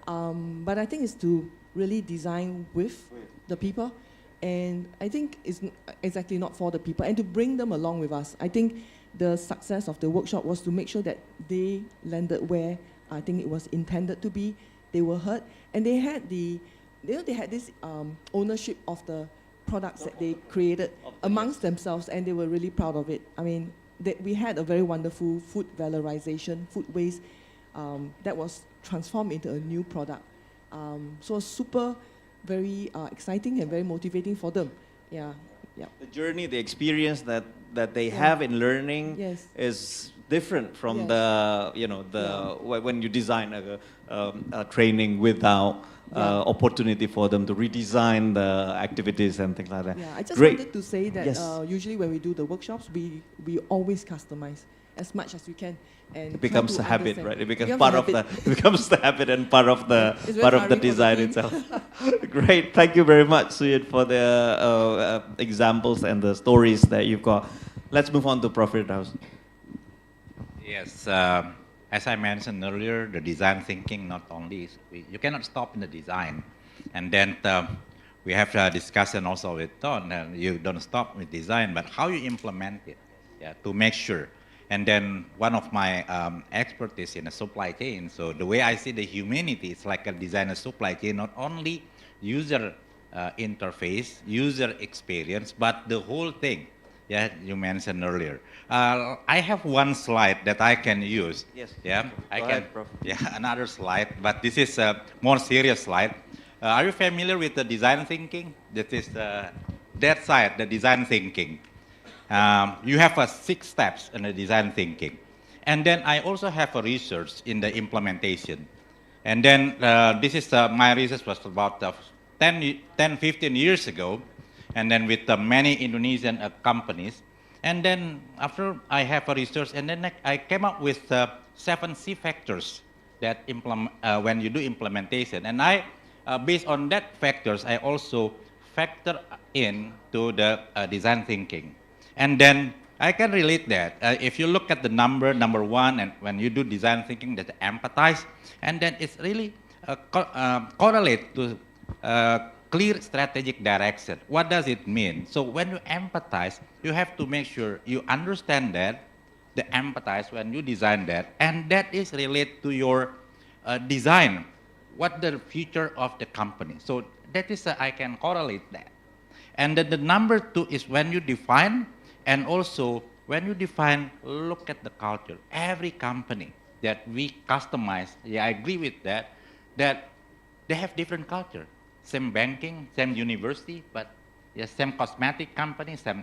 But I think it's to really design with the people. And I think it's exactly not for the people, and to bring them along with us. I think the success of the workshop was to make sure that they landed where I think it was intended to be. They were heard, and they had they had this ownership of the products that they created amongst themselves, and they were really proud of it. I mean, we had a very wonderful food valorization, food waste, that was transformed into a new product. So super, very exciting and very motivating for them. Yeah. The journey, the experience that they have in learning is different from when you design a training without opportunity for them to redesign the activities and things like that. Yeah, I just wanted to say that usually when we do the workshops, we always customize as much as we can. And it becomes a habit, right? It becomes the habit and part of the design itself. Great, thank you very much, Suyet, for the examples and the stories that you've got. Let's move on to Prof. Firdaus. Yes, as I mentioned earlier, the design thinking not only you cannot stop in the design, and then we have a discussion also with Ton. You don't stop with design, but how you implement it, to make sure. And then one of my expertise in the supply chain. So the way I see the humanity, it's like a designer supply chain, not only user interface, user experience, but the whole thing. Yeah, you mentioned earlier. I have one slide that I can use. Yes. Yeah, I Go can. ahead, Prof. Yeah, another slide, but this is a more serious slide. Are you familiar with the design thinking? That is that side, the design thinking. You have 6 steps in the design thinking. And then I also have a research in the implementation. And then this is my research was about 10-15 years ago, and then with many Indonesian companies. And then after I have a research, and then I came up with 7 C factors that when you do implementation. And I, based on that factors, I also factor in to the design thinking. And then I can relate that. If you look at the number 1, and when you do design thinking, that empathize, and then it's really correlate to clear strategic direction. What does it mean? So when you empathize, you have to make sure you understand that, the empathize when you design that, and that is related to your design. What the future of the company? So that is I can correlate that. And then the number 2 is when you define. And also, when you define, look at the culture. Every company that we customize, I agree with that they have different culture. Same banking, same university, but same cosmetic company, same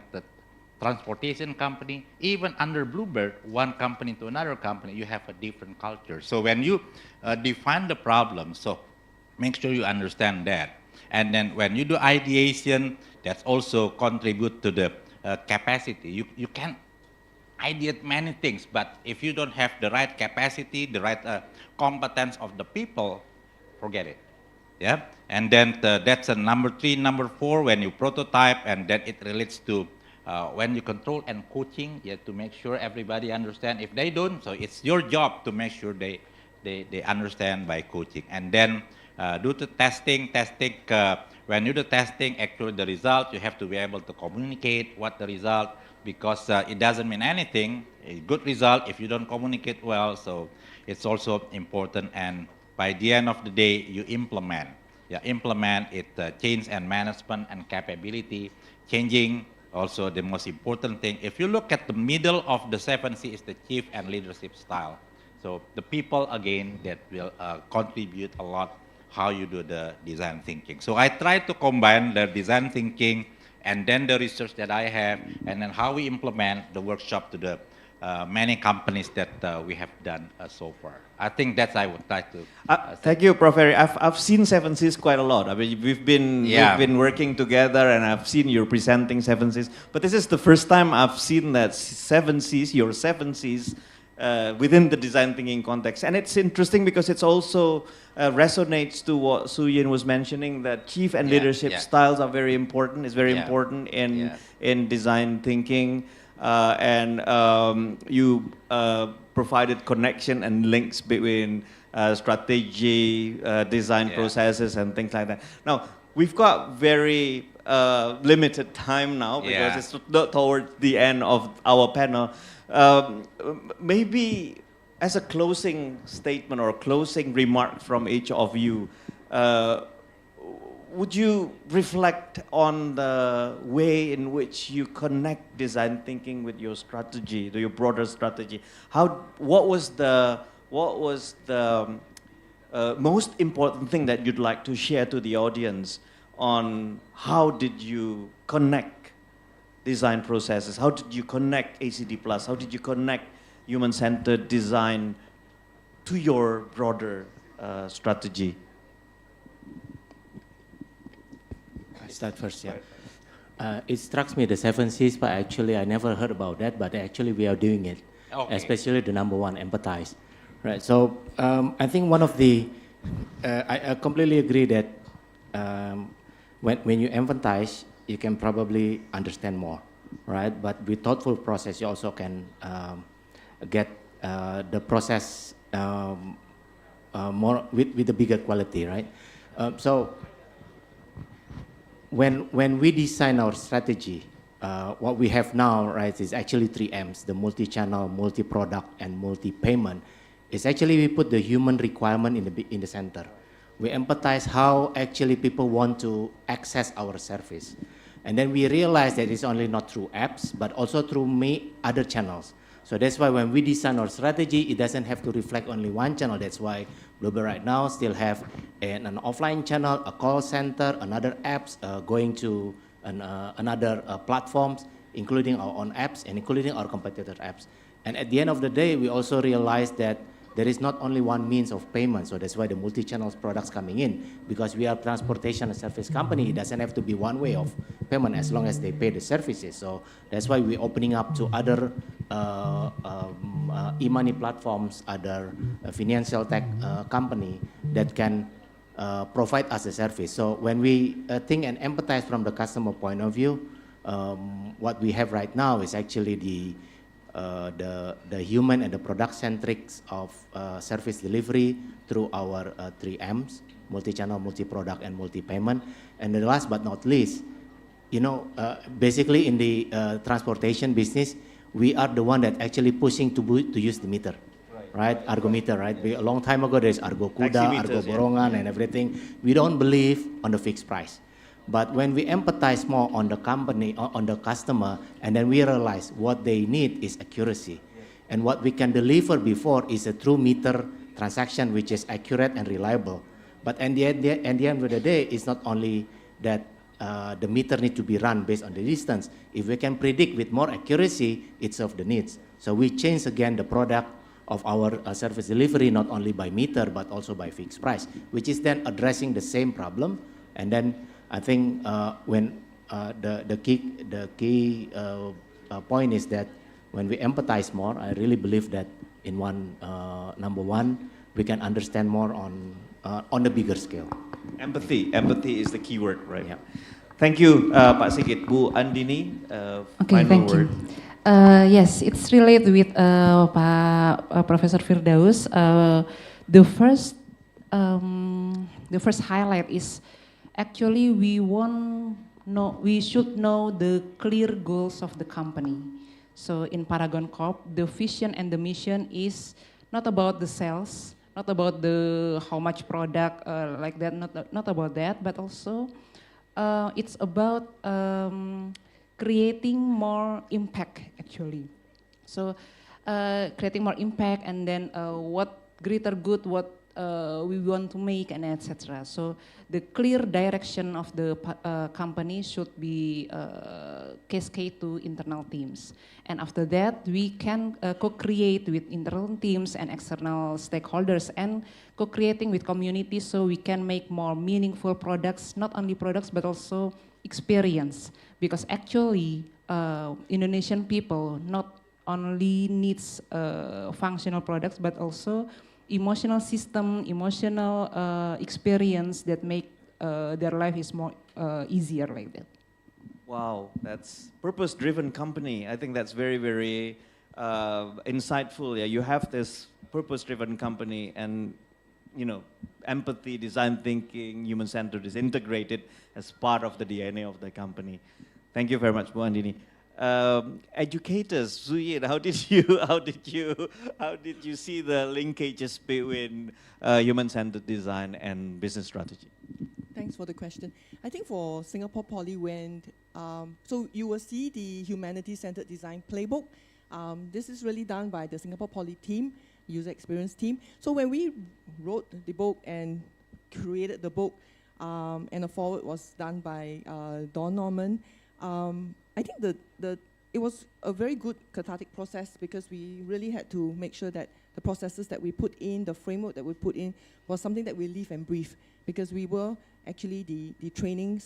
transportation company, even under Bluebird, one company to another company, you have a different culture. So when you define the problem, so make sure you understand that. And then when you do ideation, that's also contribute to the capacity. You can ideate many things, but if you don't have the right capacity, the right competence of the people, forget it. Yeah, and then that's a number 3. Number 4, when you prototype, and then it relates to when you control and coaching, you have to make sure everybody understand. If they don't, so it's your job to make sure they understand by coaching. And then do the testing. When you do testing, actually the result, you have to be able to communicate what the result, because it doesn't mean anything, a good result, if you don't communicate well. So it's also important. And by the end of the day, you implement. Yeah, implement it, change and management and capability, changing also the most important thing. If you look at the middle of the 7 C is the chief and leadership style. So the people, again, that will contribute a lot how you do the design thinking. So I try to combine the design thinking and then the research that I have, and then how we implement the workshop to the many companies that we have done so far. I think that's I would like to. Thank you, Prof. Ferry. I've seen 7 Cs quite a lot. I mean, we've been working together, and I've seen you presenting 7 Cs. But this is the first time I've seen that 7 Cs, your 7 Cs, within the design thinking context. And it's interesting because it's also resonates to what Su Yin was mentioning, that chief and leadership styles are very important. It's very important in design thinking. You provided connection and links between strategy, design processes, and things like that. Now, we've got very limited time now because it's towards the end of our panel. Maybe as a closing statement or closing remark from each of you, would you reflect on the way in which you connect design thinking with your strategy, to your broader strategy? What was the most important thing that you'd like to share to the audience on how did you connect design processes? How did you connect ACD+? How did you connect human-centered design to your broader strategy? Start first, yeah. It strikes me the 7 Cs, but actually I never heard about that, but actually we are doing it, especially the number 1, empathize. Right, so I think one of the, I completely agree that when you empathize, you can probably understand more, right? But with thoughtful process, you also can get the process more with a bigger quality, right? So when we design our strategy, what we have now, right, is actually 3 M's, the multi-channel, multi-product, and multi-payment. It's actually we put the human requirement in the center. We empathize how actually people want to access our service. And then we realize that it's only not through apps, but also through other channels. So that's why when we design our strategy, it doesn't have to reflect only one channel. That's why Bluebird right now still have an offline channel, a call center, another apps, going to another platforms, including our own apps and including our competitor apps. And at the end of the day, we also realize that there is not only one means of payment. So that's why the multi-channel products coming in, because we are a transportation and service company. It doesn't have to be one way of payment as long as they pay the services. So that's why we're opening up to other e-money platforms, other financial tech company that can provide us a service. So when we think and empathize from the customer point of view, what we have right now is actually the human and the product centrics of service delivery through our 3 M's, multi-channel, multi-product, and multi-payment. And the last but not least, you know, basically in the transportation business, we are the one that actually pushing to use the meter, right? Argometer, right? A long time ago, there's Argo Kuda, Argo Borongan, and everything. We don't believe on the fixed price. But when we empathize more on the company, on the customer, and then we realize what they need is accuracy. And what we can deliver before is a true meter transaction, which is accurate and reliable. But at the end of the day, it's not only that the meter need to be run based on the distance. If we can predict with more accuracy, it serves the needs. So we change again the product of our service delivery, not only by meter, but also by fixed price, which is then addressing the same problem. And then I think when the key point is that when we empathize more, I really believe that in number one, we can understand more on the bigger scale. Empathy is the key word, right? Yeah. Thank you, Pak Sigit. Bu Andini, okay, final word. Yes, it's related with Professor Firdaus. The first highlight is actually we should know the clear goals of the company. So in Paragon Corp, the vision and the mission is not about the sales, not about the how much product like that, not about that, but also it's about creating more impact actually. So creating more impact, and then what greater good, what we want to make, and etc. So the clear direction of the company should be cascade to internal teams. And after that, we can co-create with internal teams and external stakeholders, and co-creating with communities, so we can make more meaningful products, not only products, but also experience. Because actually, Indonesian people not only needs functional products, but also emotional system, emotional experience that make their life is more easier like that. Wow, that's purpose-driven company. I think that's very, very insightful. Yeah, you have this purpose-driven company, and you know, empathy, design thinking, human-centered is integrated as part of the DNA of the company. Thank you very much, Bu Andini. Educators, Zuyin, how did you see the linkages between human-centered design and business strategy? Thanks for the question. I think for Singapore Poly, so you will see the humanity-centered design playbook. This is really done by the Singapore Poly team, user experience team. So when we wrote the book and created the book, and the forward was done by Don Norman, I think it was a very good cathartic process, because we really had to make sure that the processes that we put in, the framework that we put in, was something that we live and breathe, because we were actually the training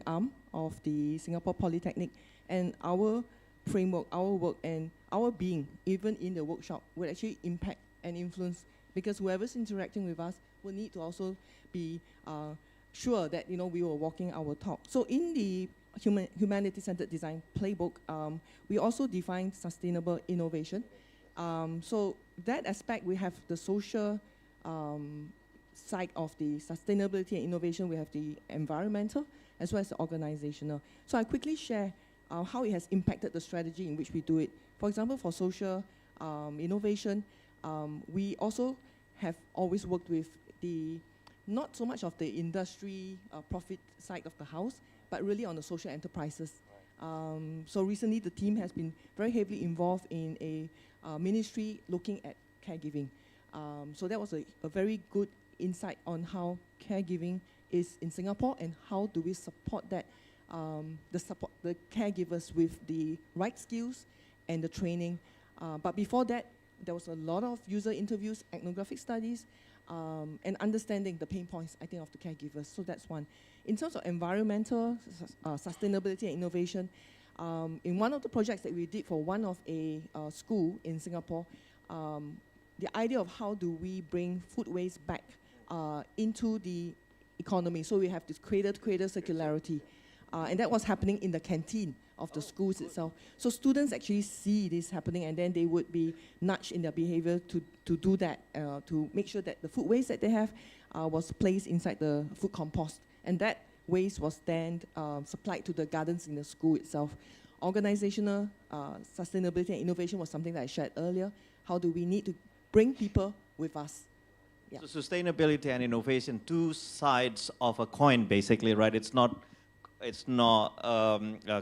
arm of the Singapore Polytechnic, and our framework, our work, and our being, even in the workshop, will actually impact and influence, because whoever's interacting with us will need to also be sure that we were walking our talk. So in the humanity-centered design playbook, we also defined sustainable innovation. So that aspect, we have the social side of the sustainability and innovation. We have the environmental as well as the organizational. So I quickly share how it has impacted the strategy in which we do it. For example, for social innovation, we also have always worked with not so much of the industry profit side of the house, but really on the social enterprises. So recently, the team has been very heavily involved in a ministry looking at caregiving. So that was a very good insight on how caregiving is in Singapore, and how do we support that, the caregivers with the right skills and the training. But before that, there was a lot of user interviews, ethnographic studies, and understanding the pain points, I think, of the caregivers. So that's one. In terms of environmental sustainability and innovation, in one of the projects that we did for one of a school in Singapore, the idea of how do we bring food waste back into the economy. So we have this cradle-to-cradle circularity. And that was happening in the canteen of the schools itself. So students actually see this happening, and then they would be nudged in their behavior to do that, to make sure that the food waste that they have was placed inside the food compost. And that waste was then supplied to the gardens in the school itself. Organizational sustainability and innovation was something that I shared earlier. How do we need to bring people with us? Yeah. So sustainability and innovation, two sides of a coin, basically, right? It's not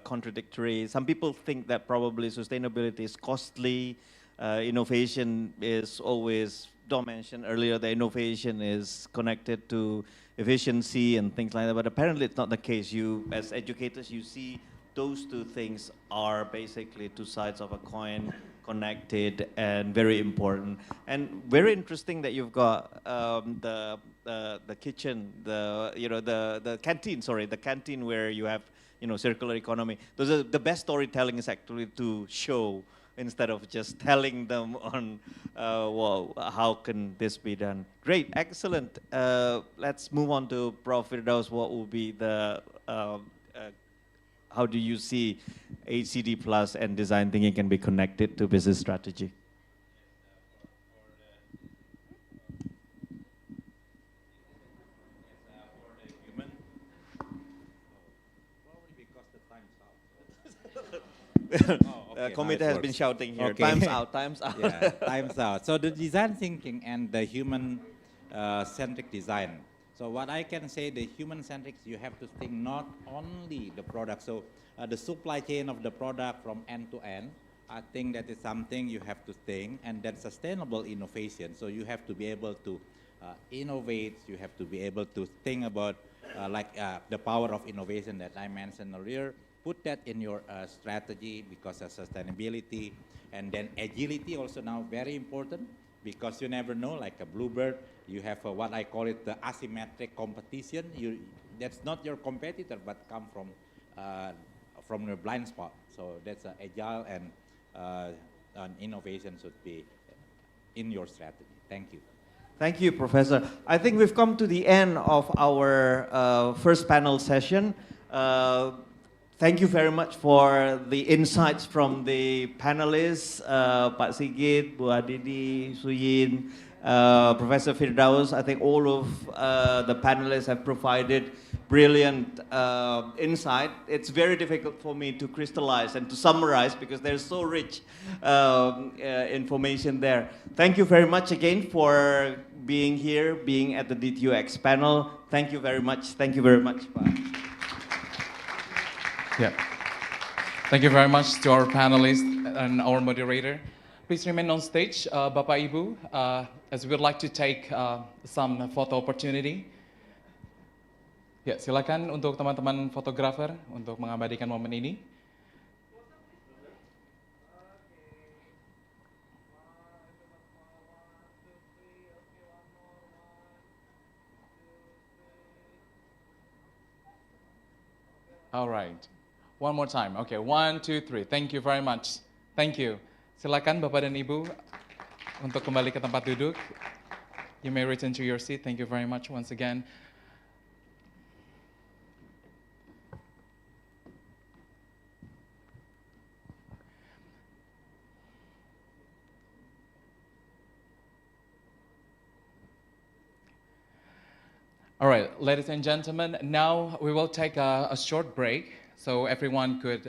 contradictory. Some people think that probably sustainability is costly, innovation is always Dom mentioned earlier, the innovation is connected to efficiency and things like that, but apparently it's not the case. You, as educators, you see those two things are basically two sides of a coin, connected and very important. And very interesting that you've got the kitchen, the canteen, sorry, the canteen where you have, circular economy. Those are the best storytelling is actually to show instead of just telling them on, well, how can this be done? Great, excellent. Let's move on to Prof. Firdaus. What will be the, how do you see HCD Plus and design thinking can be connected to business strategy? Committee has been shouting here. Okay. Time's out, time's out. Yeah, time's out. So the design thinking and the human-centric design. So what I can say, the human-centric, you have to think not only the product. So the supply chain of the product from end to end, I think that is something you have to think, and then sustainable innovation. So you have to be able to innovate. You have to be able to think about the power of innovation that I mentioned earlier. Put that in your strategy because of sustainability, and then agility also now very important because you never know, like a bluebird, you have what I call it the asymmetric competition. That's not your competitor, but come from your blind spot. So that's agile and innovation should be in your strategy. Thank you. Thank you, Professor. I think we've come to the end of our first panel session. Thank you very much for the insights from the panelists, Pak Sigit, Bu Adidi, Suyin, Professor Firdaus. I think all of the panelists have provided brilliant insight. It's very difficult for me to crystallize and to summarize because there's so rich information there. Thank you very much again for being here, being at the DTUX panel. Thank you very much. Thank you very much, Pak. Yeah. Thank you very much to our panelists and our moderator. Please remain on stage, Bapak Ibu, as we would like to take some photo opportunity. Ya, silakan untuk teman-teman fotografer untuk mengabadikan momen ini. All right. One more time. Okay, 1, 2, 3. Thank you very much. Thank you. Silakan Bapak dan Ibu untuk kembali ke tempat duduk. You may return to your seat. Thank you very much once again. All right, ladies and gentlemen, now we will take a short break so everyone could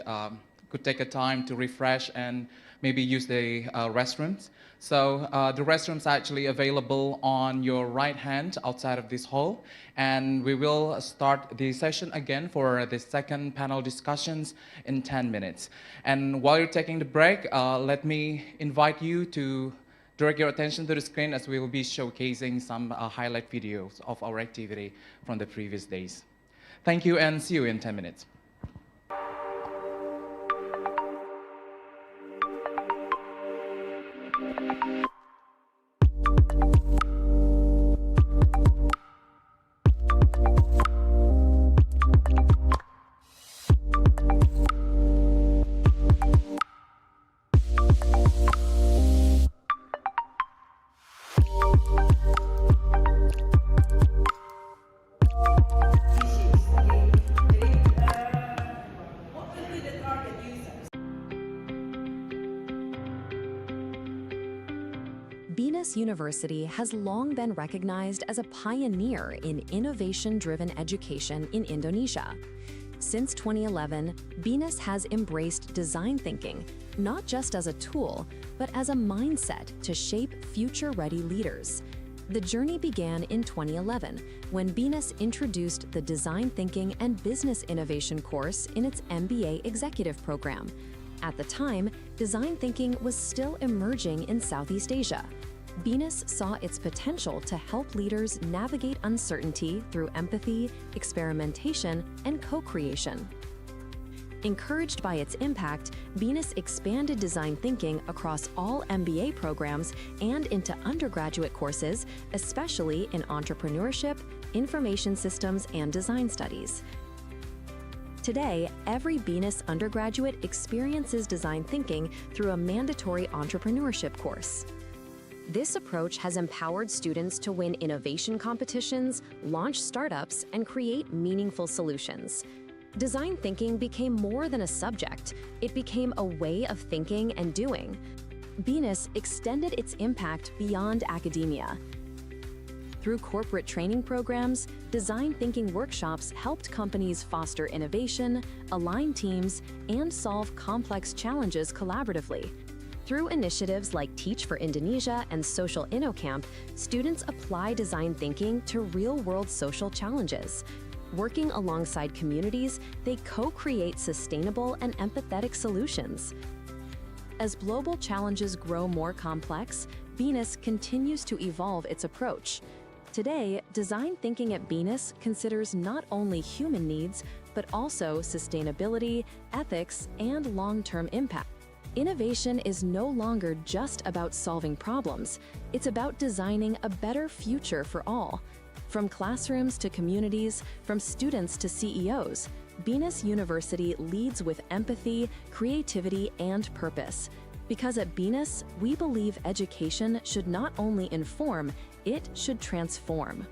take a time to refresh and maybe use the restrooms. So the restrooms are actually available on your right hand outside of this hall, and we will start the session again for the second panel discussions in 10 minutes. And while you're taking the break, let me invite you to direct your attention to the screen as we will be showcasing some highlight videos of our activity from the previous days. Thank you and see you in 10 minutes. BINUS University has long been recognized as a pioneer in innovation-driven education in Indonesia. Since 2011, BINUS has embraced design thinking, not just as a tool, but as a mindset to shape future-ready leaders. The journey began in 2011 when BINUS introduced the Design Thinking and Business Innovation course in its MBA executive program. At the time, design thinking was still emerging in Southeast Asia. BINUS saw its potential to help leaders navigate uncertainty through empathy, experimentation, and co-creation. Encouraged by its impact, BINUS expanded design thinking across all MBA programs and into undergraduate courses, especially in entrepreneurship, information systems, and design studies. Today, every BINUS undergraduate experiences design thinking through a mandatory entrepreneurship course. This approach has empowered students to win innovation competitions, launch startups, and create meaningful solutions. Design thinking became more than a subject. It became a way of thinking and doing. BINUS extended its impact beyond academia. Through corporate training programs, design thinking workshops helped companies foster innovation, align teams, and solve complex challenges collaboratively. Through initiatives like Teach for Indonesia and Social InnoCamp, students apply design thinking to real-world social challenges. Working alongside communities, they co-create sustainable and empathetic solutions. As global challenges grow more complex, BINUS continues to evolve its approach. Today, design thinking at BINUS considers not only human needs, but also sustainability, ethics, and long-term impact. Innovation is no longer just about solving problems. It's about designing a better future for all. From classrooms to communities, from students to CEOs, BINUS University leads with empathy, creativity, and purpose. Because at BINUS, we believe education should not only inform, it should transform.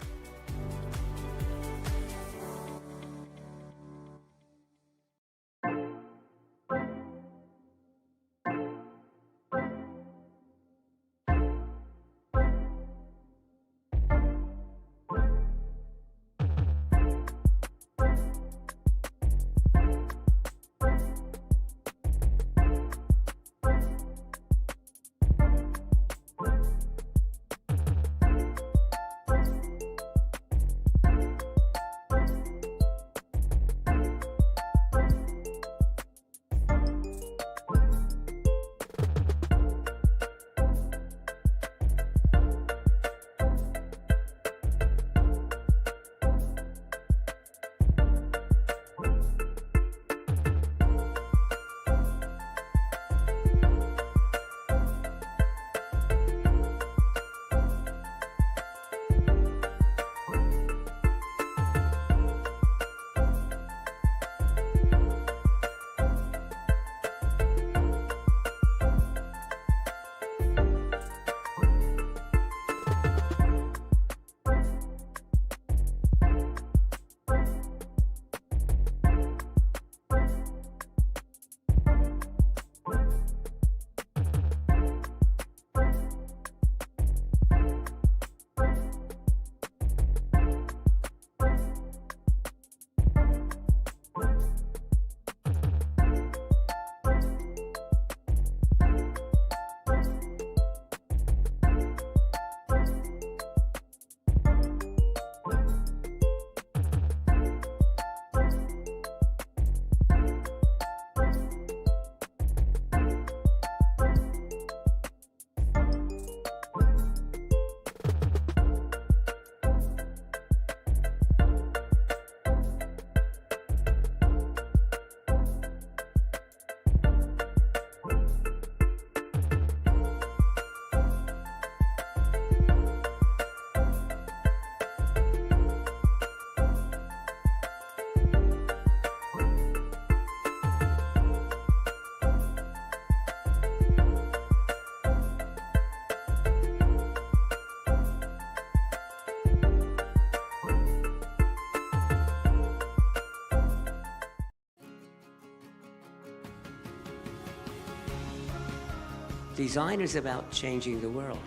Design is about changing the world.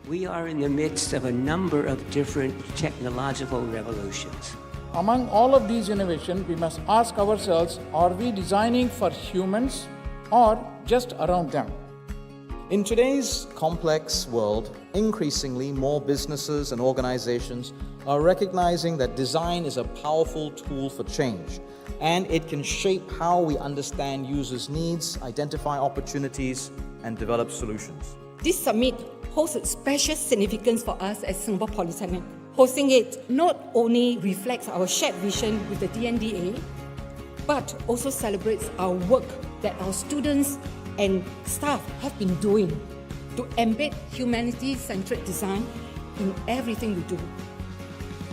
We are in the midst of a number of different technological revolutions. Among all of these innovations, we must ask ourselves, are we designing for humans or just around them? In today's complex world, increasingly more businesses and organizations are recognizing that design is a powerful tool for change, and it can shape how we understand users' needs, identify opportunities, and develop solutions. This summit holds a special significance for us at Singapore Polytechnic. Hosting it not only reflects our shared vision with the DNDA, but also celebrates our work that our students and staff have been doing to embed humanity-centric design in everything we do.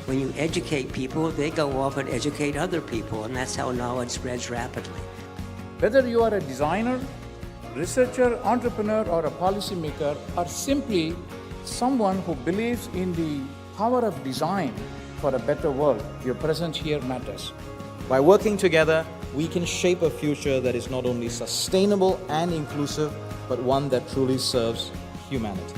When you educate people, they go off and educate other people, and that's how knowledge spreads rapidly. Whether you are a designer, researcher, entrepreneur, or a policymaker, or simply someone who believes in the power of design for a better world, your presence here matters. By working together, we can shape a future that is not only sustainable and inclusive, but one that truly serves humanity.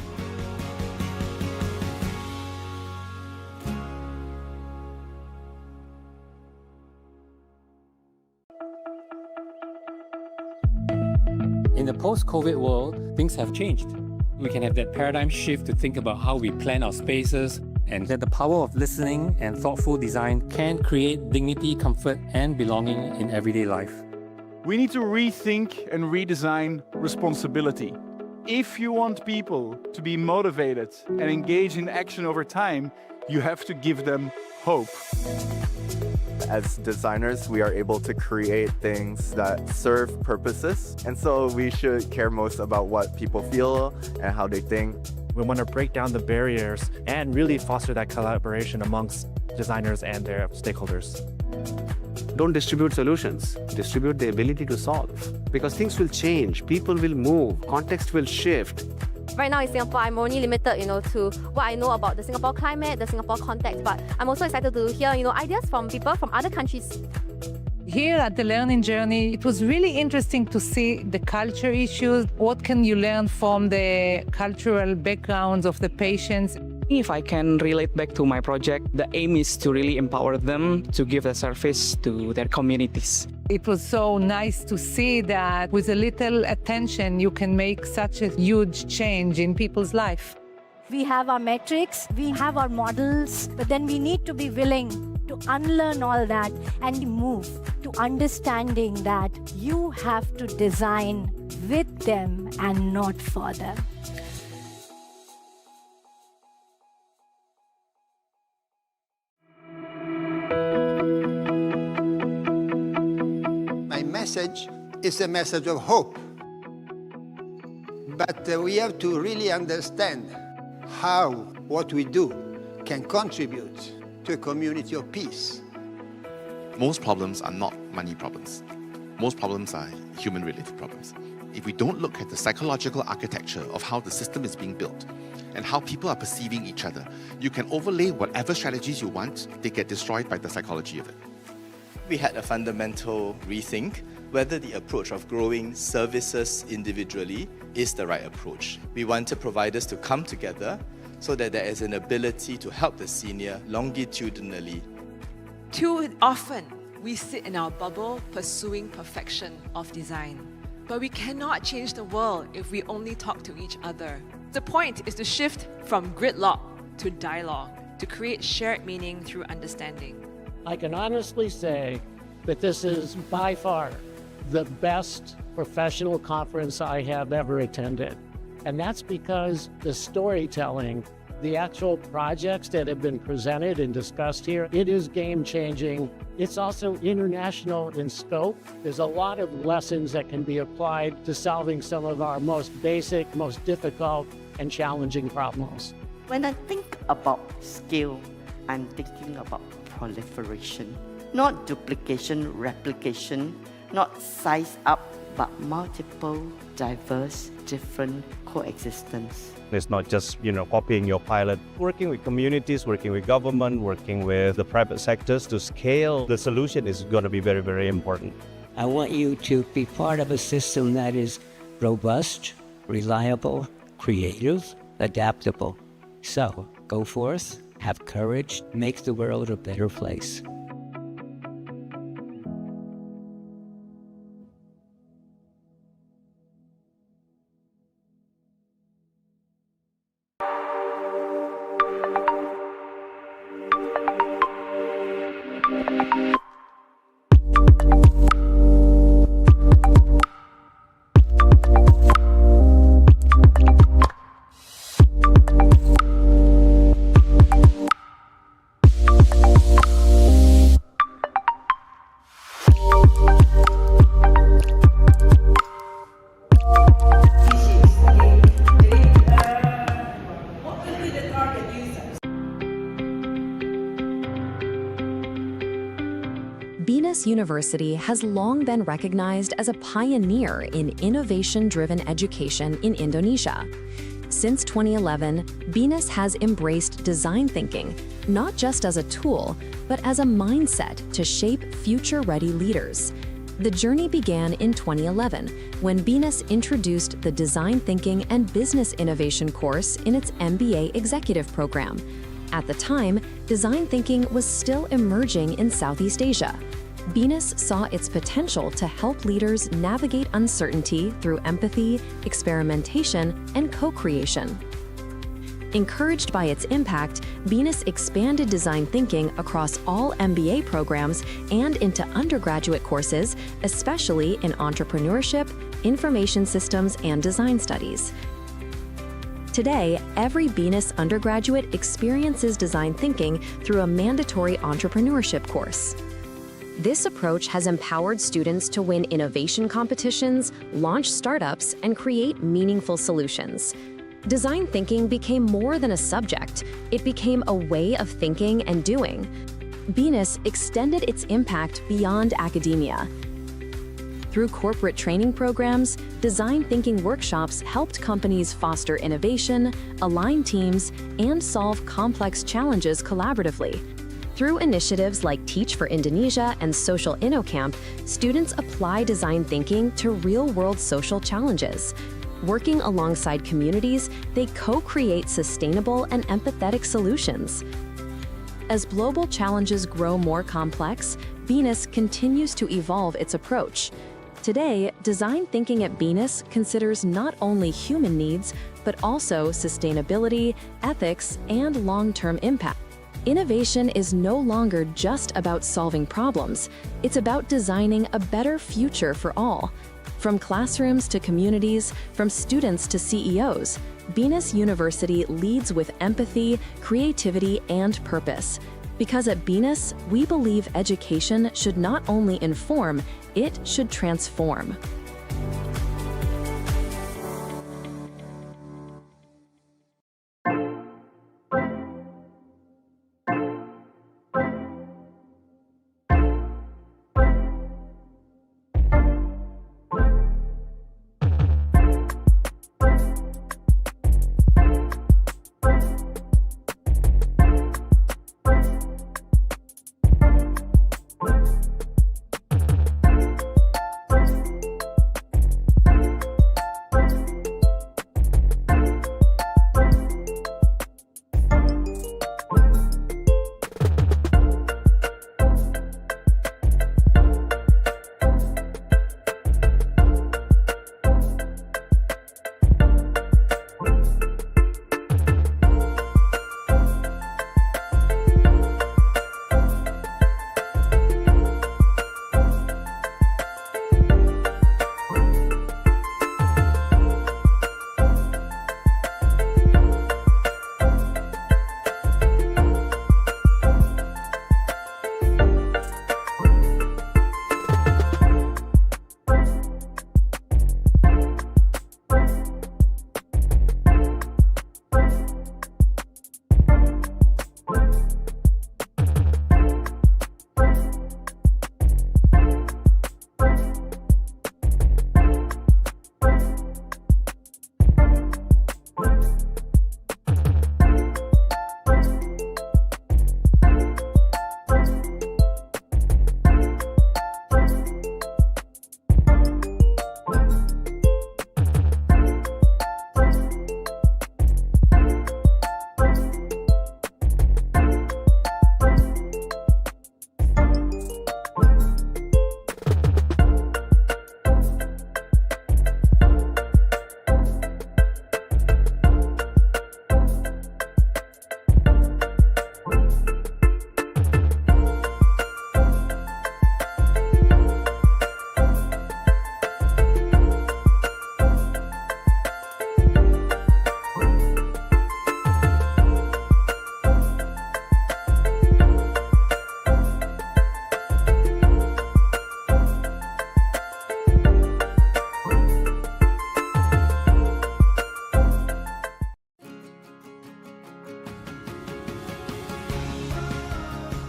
In the post-COVID world, things have changed. We can have that paradigm shift to think about how we plan our spaces, and that the power of listening and thoughtful design can create dignity, comfort, and belonging in everyday life. We need to rethink and redesign responsibility. If you want people to be motivated and engage in action over time, you have to give them hope. As designers, we are able to create things that serve purposes, and so we should care most about what people feel and how they think. We want to break down the barriers and really foster that collaboration amongst designers and their stakeholders. Don't distribute solutions, distribute the ability to solve. Because things will change, people will move, context will shift. Right now in Singapore, I'm only limited, to what I know about the Singapore climate, the Singapore context, but I'm also excited to hear, ideas from people from other countries. Here at the Learning Journey, it was really interesting to see the culture issues. What can you learn from the cultural backgrounds of the patients? If I can relate back to my project, the aim is to really empower them to give a service to their communities. It was so nice to see that with a little attention, you can make such a huge change in people's life. We have our metrics, we have our models, but then we need to be willing to unlearn all that and move to understanding that you have to design with them and not for them. My message is a message of hope. But we have to really understand how what we do can contribute to a community of peace. Most problems are not money problems. Most problems are human-related problems. If we don't look at the psychological architecture of how the system is being built and how people are perceiving each other, you can overlay whatever strategies you want, they get destroyed by the psychology of it. We had a fundamental rethink whether the approach of growing services individually is the right approach. We wanted providers to come together so that there is an ability to help the senior longitudinally. Too often, we sit in our bubble pursuing perfection of design. But we cannot change the world if we only talk to each other. The point is to shift from gridlock to dialogue, to create shared meaning through understanding. I can honestly say that this is by far the best professional conference I have ever attended. And that's because the storytelling, the actual projects that have been presented and discussed here, it is game-changing. It's also international in scope. There's a lot of lessons that can be applied to solving some of our most basic, most difficult, and challenging problems. When I think about scale, I'm thinking about proliferation, not duplication, replication, not size up, but multiple, diverse, different coexistence. It's not just, copying your pilot. Working with communities, working with government, working with the private sectors to scale the solution is going to be very, very important. I want you to be part of a system that is robust, reliable, creative, adaptable. So, go forth, have courage, make the world a better place. BINUS University has long been recognized as a pioneer in innovation-driven education in Indonesia. Since 2011, BINUS has embraced design thinking, not just as a tool, but as a mindset to shape future-ready leaders. The journey began in 2011, when BINUS introduced the Design Thinking and Business Innovation course in its MBA executive program. At the time, design thinking was still emerging in Southeast Asia. BINUS saw its potential to help leaders navigate uncertainty through empathy, experimentation, and co-creation. Encouraged by its impact, BINUS expanded design thinking across all MBA programs and into undergraduate courses, especially in entrepreneurship, information systems, and design studies. Today, every BINUS undergraduate experiences design thinking through a mandatory entrepreneurship course. This approach has empowered students to win innovation competitions, launch startups, and create meaningful solutions. Design thinking became more than a subject. It became a way of thinking and doing. BINUS extended its impact beyond academia. Through corporate training programs, design thinking workshops helped companies foster innovation, align teams, and solve complex challenges collaboratively. Through initiatives like Teach for Indonesia and Social InnoCamp, students apply design thinking to real-world social challenges. Working alongside communities, they co-create sustainable and empathetic solutions. As global challenges grow more complex, BINUS continues to evolve its approach. Today, design thinking at BINUS considers not only human needs, but also sustainability, ethics, and long-term impact. Innovation is no longer just about solving problems. It's about designing a better future for all. From classrooms to communities, from students to CEOs, BINUS University leads with empathy, creativity, and purpose. Because at BINUS, we believe education should not only inform, it should transform.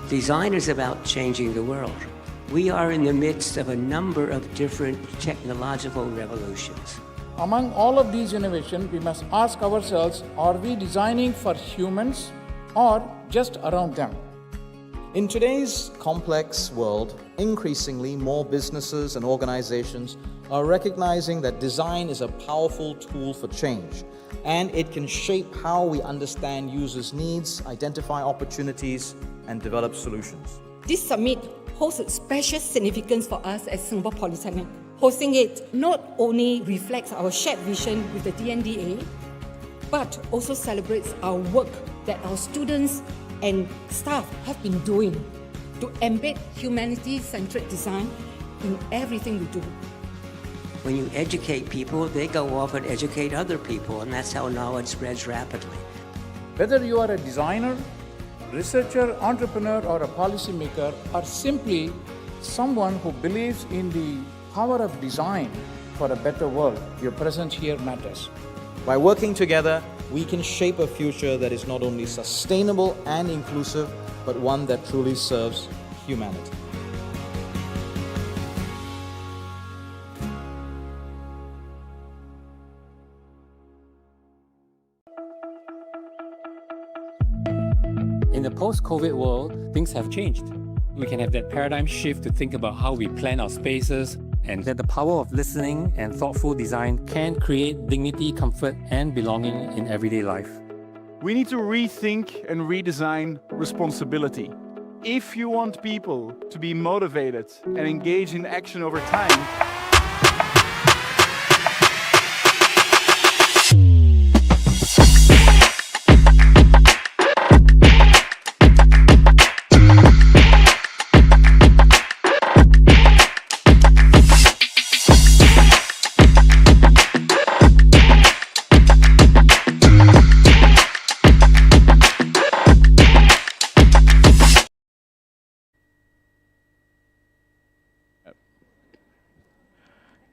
Design is about changing the world. We are in the midst of a number of different technological revolutions. Among all of these innovations, we must ask ourselves, are we designing for humans or just around them? In today's complex world, increasingly more businesses and organizations are recognizing that design is a powerful tool for change, and it can shape how we understand users' needs, identify opportunities, and develop solutions. This summit holds a special significance for us at Singapore Polytechnic. Hosting it not only reflects our shared vision with the DNDA, but also celebrates our work that our students and staff have been doing to embed humanity-centered design in everything we do. When you educate people, they go off and educate other people, and that's how knowledge spreads rapidly. Whether you are a designer, researcher, entrepreneur, or a policymaker, or simply someone who believes in the power of design for a better world, your presence here matters. By working together, we can shape a future that is not only sustainable and inclusive, but one that truly serves humanity. In the post-COVID world, things have changed. We can have that paradigm shift to think about how we plan our spaces, and that the power of listening and thoughtful design can create dignity, comfort, and belonging in everyday life. We need to rethink and redesign responsibility. If you want people to be motivated and engage in action over time,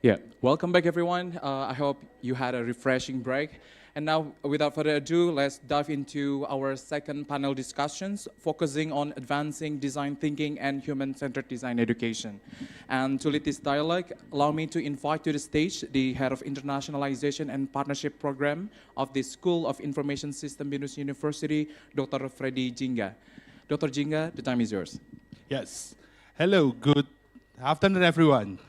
Yeah, welcome back everyone. I hope you had a refreshing break. And now, without further ado, let's dive into our second panel discussions, focusing on advancing design thinking and human-centered design education. And to lead this dialogue, allow me to invite to the stage the Head of Internationalization and Partnership Program of the School of Information System, BINUS University, Dr. Freddy Jingga. Dr. Jingga, the time is yours. Yes. Hello, good afternoon, everyone.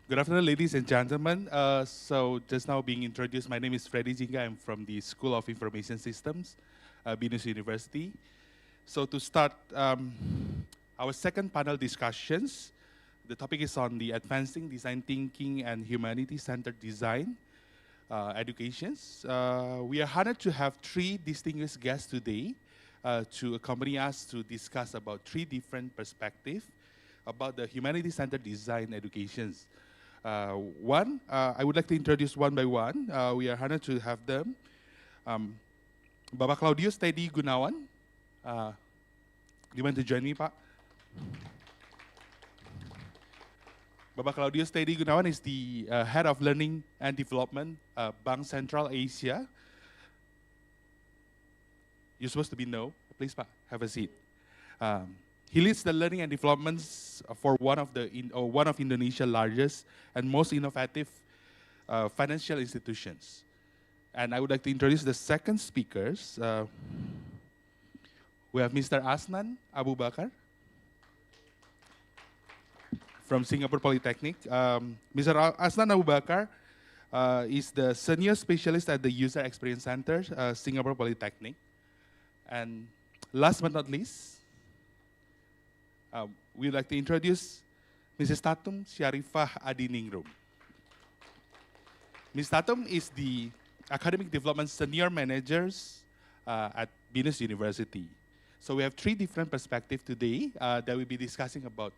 Good afternoon, ladies and gentlemen. So just now being introduced, my name is Freddy Jingga. I'm from the School of Information Systems, BINUS University. So to start our second panel discussions, the topic is on the advancing design thinking and humanity-centered design educations. We are honored to have three distinguished guests today to accompany us to discuss about three different perspectives about the humanity-centered design educations. I would like to introduce one by one. We are honored to have them. Bapak Claudius Teddy Gunawan. Do you want to join me, Pak? Bapak Claudius Teddy Gunawan is the Head of Learning and Development, Bank Central Asia. You're supposed to be no. Please, Pak, have a seat. He leads the learning and developments for one of Indonesia's largest and most innovative financial institutions. And I would like to introduce the second speakers. We have Mr. Asnan Abu Bakar from Singapore Polytechnic. Mr. Asnan Abu Bakar is the Senior Specialist at the User Experience Center, Singapore Polytechnic. And last but not least, we would like to introduce Mrs. Tatum Syarifah Adiningrum. Ms. Tatum is the Academic Development Senior Manager at BINUS University. So we have three different perspectives today that we'll be discussing about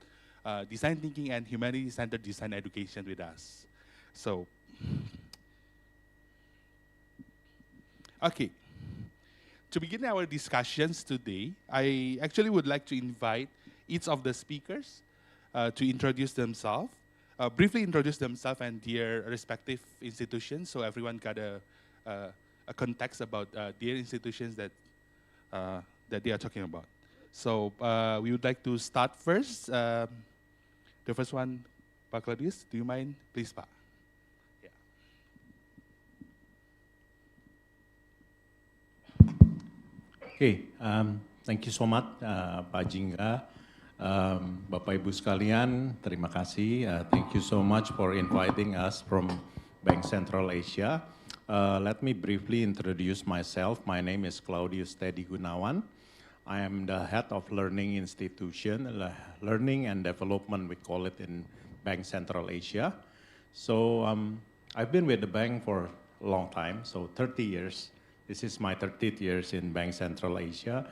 design thinking and humanity-centered design education with us. So, okay. To begin our discussions today, I actually would like to invite each of the speakers to introduce themselves, briefly introduce themselves and their respective institutions, so everyone got a context about their institutions that they are talking about. So we would like to start first. The first one, Pak Claudius, do you mind? Please, Pak. Yeah. Okay, thank you so much, Pak Jingga. Bapak Ibu sekalian, terima kasih. Thank you so much for inviting us from Bank Central Asia. Let me briefly introduce myself. My name is Claudius Teddy Gunawan. I am the head of learning institution, learning and development, we call it in Bank Central Asia. So I've been with the bank for a long time, so 30 years. This is my 30th years in Bank Central Asia.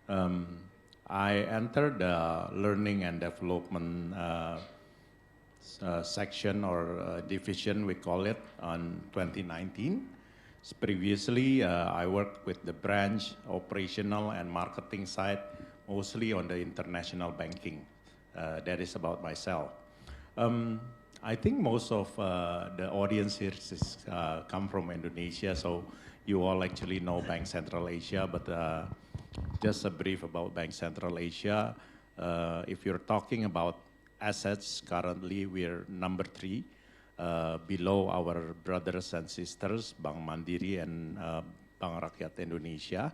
I entered the learning and development section or division, we call it, on 2019. So previously, I worked with the branch, operational and marketing side, mostly on the international banking. That is about myself. I think most of the audience here come from Indonesia, so you all actually know Bank Central Asia, but just a brief about Bank Central Asia. If you're talking about assets, currently we're number 3, below our brothers and sisters, Bank Mandiri and Bank Rakyat Indonesia.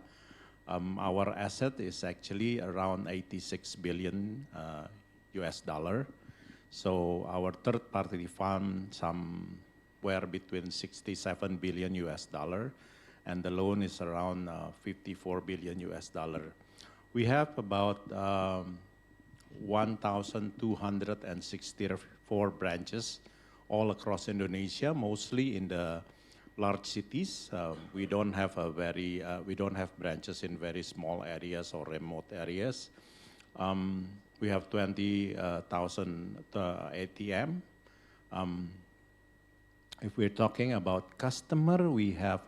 Our asset is actually around 86 billion US dollar. So our third party fund somewhere between 67 billion US dollar. And the loan is around 54 billion US dollar. We have about 1,264 branches all across Indonesia, mostly in the large cities. We don't have branches in very small areas or remote areas. We have 20,000 ATM. If we're talking about customer, we have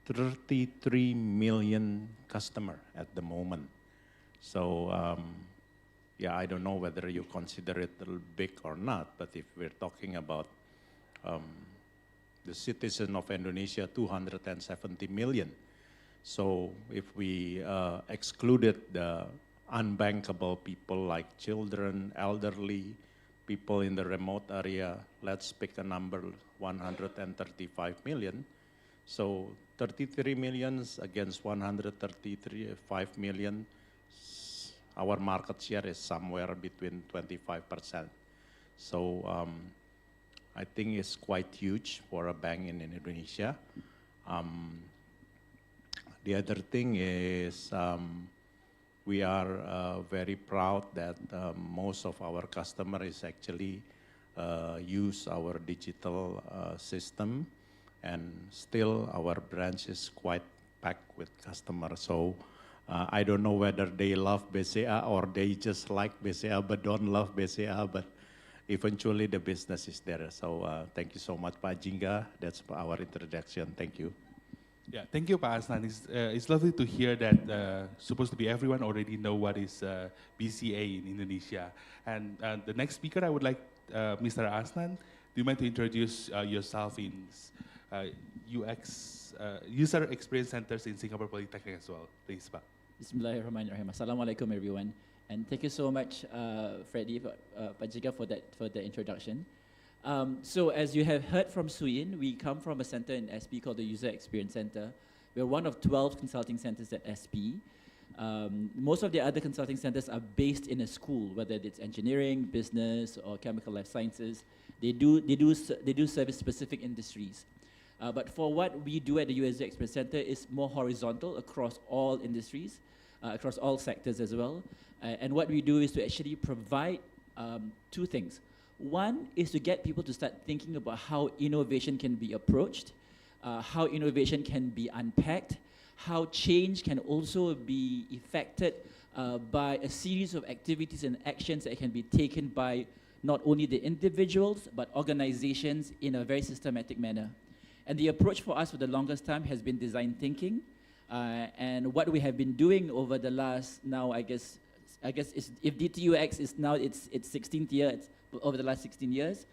33 million customer at the moment. So yeah, I don't know whether you consider it a little big or not, but if we're talking about the citizen of Indonesia, 270 million. So if we excluded the unbankable people like children, elderly, people in the remote area, let's pick a number, 135 million. So 33 million against 135 million, our market share is somewhere between 25%. So I think it's quite huge for a bank in Indonesia. The other thing is we are very proud that most of our customers actually use our digital system, and still our branch is quite packed with customers. So I don't know whether they love BCA or they just like BCA but don't love BCA, but eventually the business is there. So thank you so much, Pak Jingga. That's our introduction. Thank you. Yeah, thank you, Pak Asnan. It's lovely to hear that supposed to be everyone already know what is BCA in Indonesia. And the next speaker, I would like Mr. Asnan, do you mind to introduce yourself in UX, User Experience Centers in Singapore Polytechnic as well, please, Pak. Bismillahirrahmanirrahim. Assalamualaikum, everyone. And thank you so much, Freddie, Pak Jingga, for the introduction. So as you have heard from Suyin, we come from a center in SP called the User Experience Center. We're one of 12 consulting centers at SP. Most of the other consulting centers are based in a school, whether it's engineering, business, or chemical life sciences. They do service specific industries. But for what we do at the User Experience Center is more horizontal across all industries, across all sectors as well. And what we do is to actually provide two things. One is to get people to start thinking about how innovation can be approached, how innovation can be unpacked, how change can also be effected by a series of activities and actions that can be taken by not only the individuals, but organizations in a very systematic manner. And the approach for us for the longest time has been design thinking. And what we have been doing over the last, now I guess if DTUX is now its 16th year, over the last 16 years,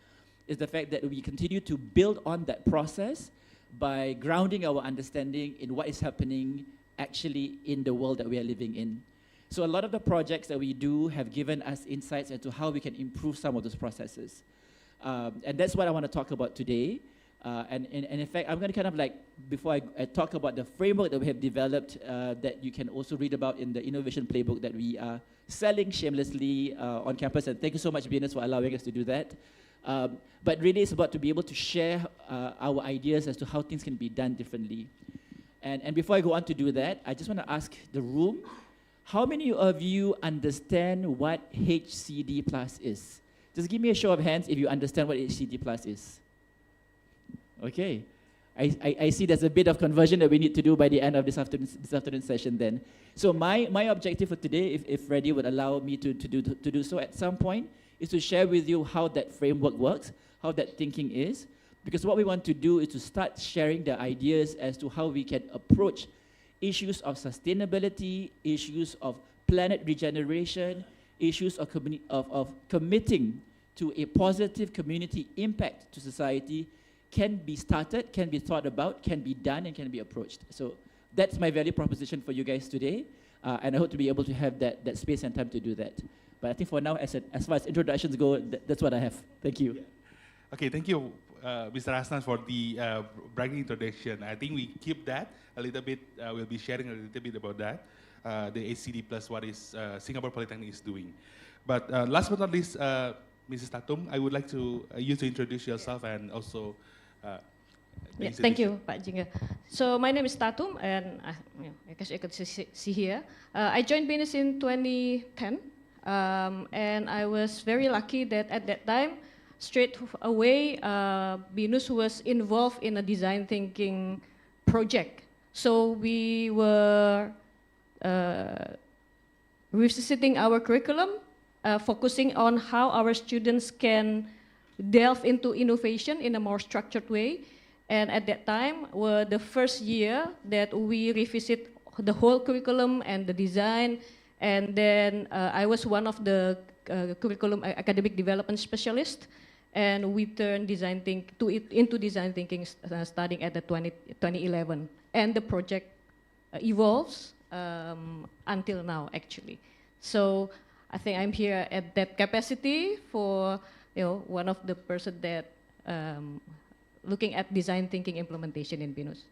is the fact that we continue to build on that process by grounding our understanding in what is happening actually in the world that we are living in. So a lot of the projects that we do have given us insights into how we can improve some of those processes. And that's what I want to talk about today. And in fact, I'm going to kind of like, before I talk about the framework that we have developed that you can also read about in the innovation playbook that we are selling shamelessly on campus. And thank you so much, BINUS, for allowing us to do that. But really, it's about to be able to share our ideas as to how things can be done differently. And before I go on to do that, I just want to ask the room, how many of you understand what HCD Plus is? Just give me a show of hands if you understand what HCD Plus is. Okay. I see there's a bit of conversion that we need to do by the end of this afternoon session then. So my objective for today, if Freddie would allow me to do so at some point, is to share with you how that framework works, how that thinking is, because what we want to do is to start sharing the ideas as to how we can approach issues of sustainability, issues of planet regeneration, issues of committing to a positive community impact to society can be started, can be thought about, can be done, and can be approached. So that's my value proposition for you guys today, and I hope to be able to have that space and time to do that. But I think for now, as far as introductions go, that's what I have. Thank you. Yeah. Okay, thank you, Mr. Asnan, for the bragging introduction. I think we keep that a little bit. We'll be sharing a little bit about that, the HCD Plus, what is Singapore Polytechnic is doing. But last but not least, Mrs. Tatum, I would like to you to introduce yourself and also. Thank you, Pak Jingga. So my name is Tatum, and I guess you could see here. I joined BINUS in 2010, and I was very lucky that at that time, straight away, BINUS was involved in a design thinking project. So we were revisiting our curriculum, focusing on how our students can delve into innovation in a more structured way. And at that time, were the first year that we revisit the whole curriculum and the design. And then I was one of the curriculum academic development specialists. And we turned into design thinking starting at the 2011. And the project evolves until now, actually. So I think I'm here at that capacity for one of the person that looking at design thinking implementation in BINUS.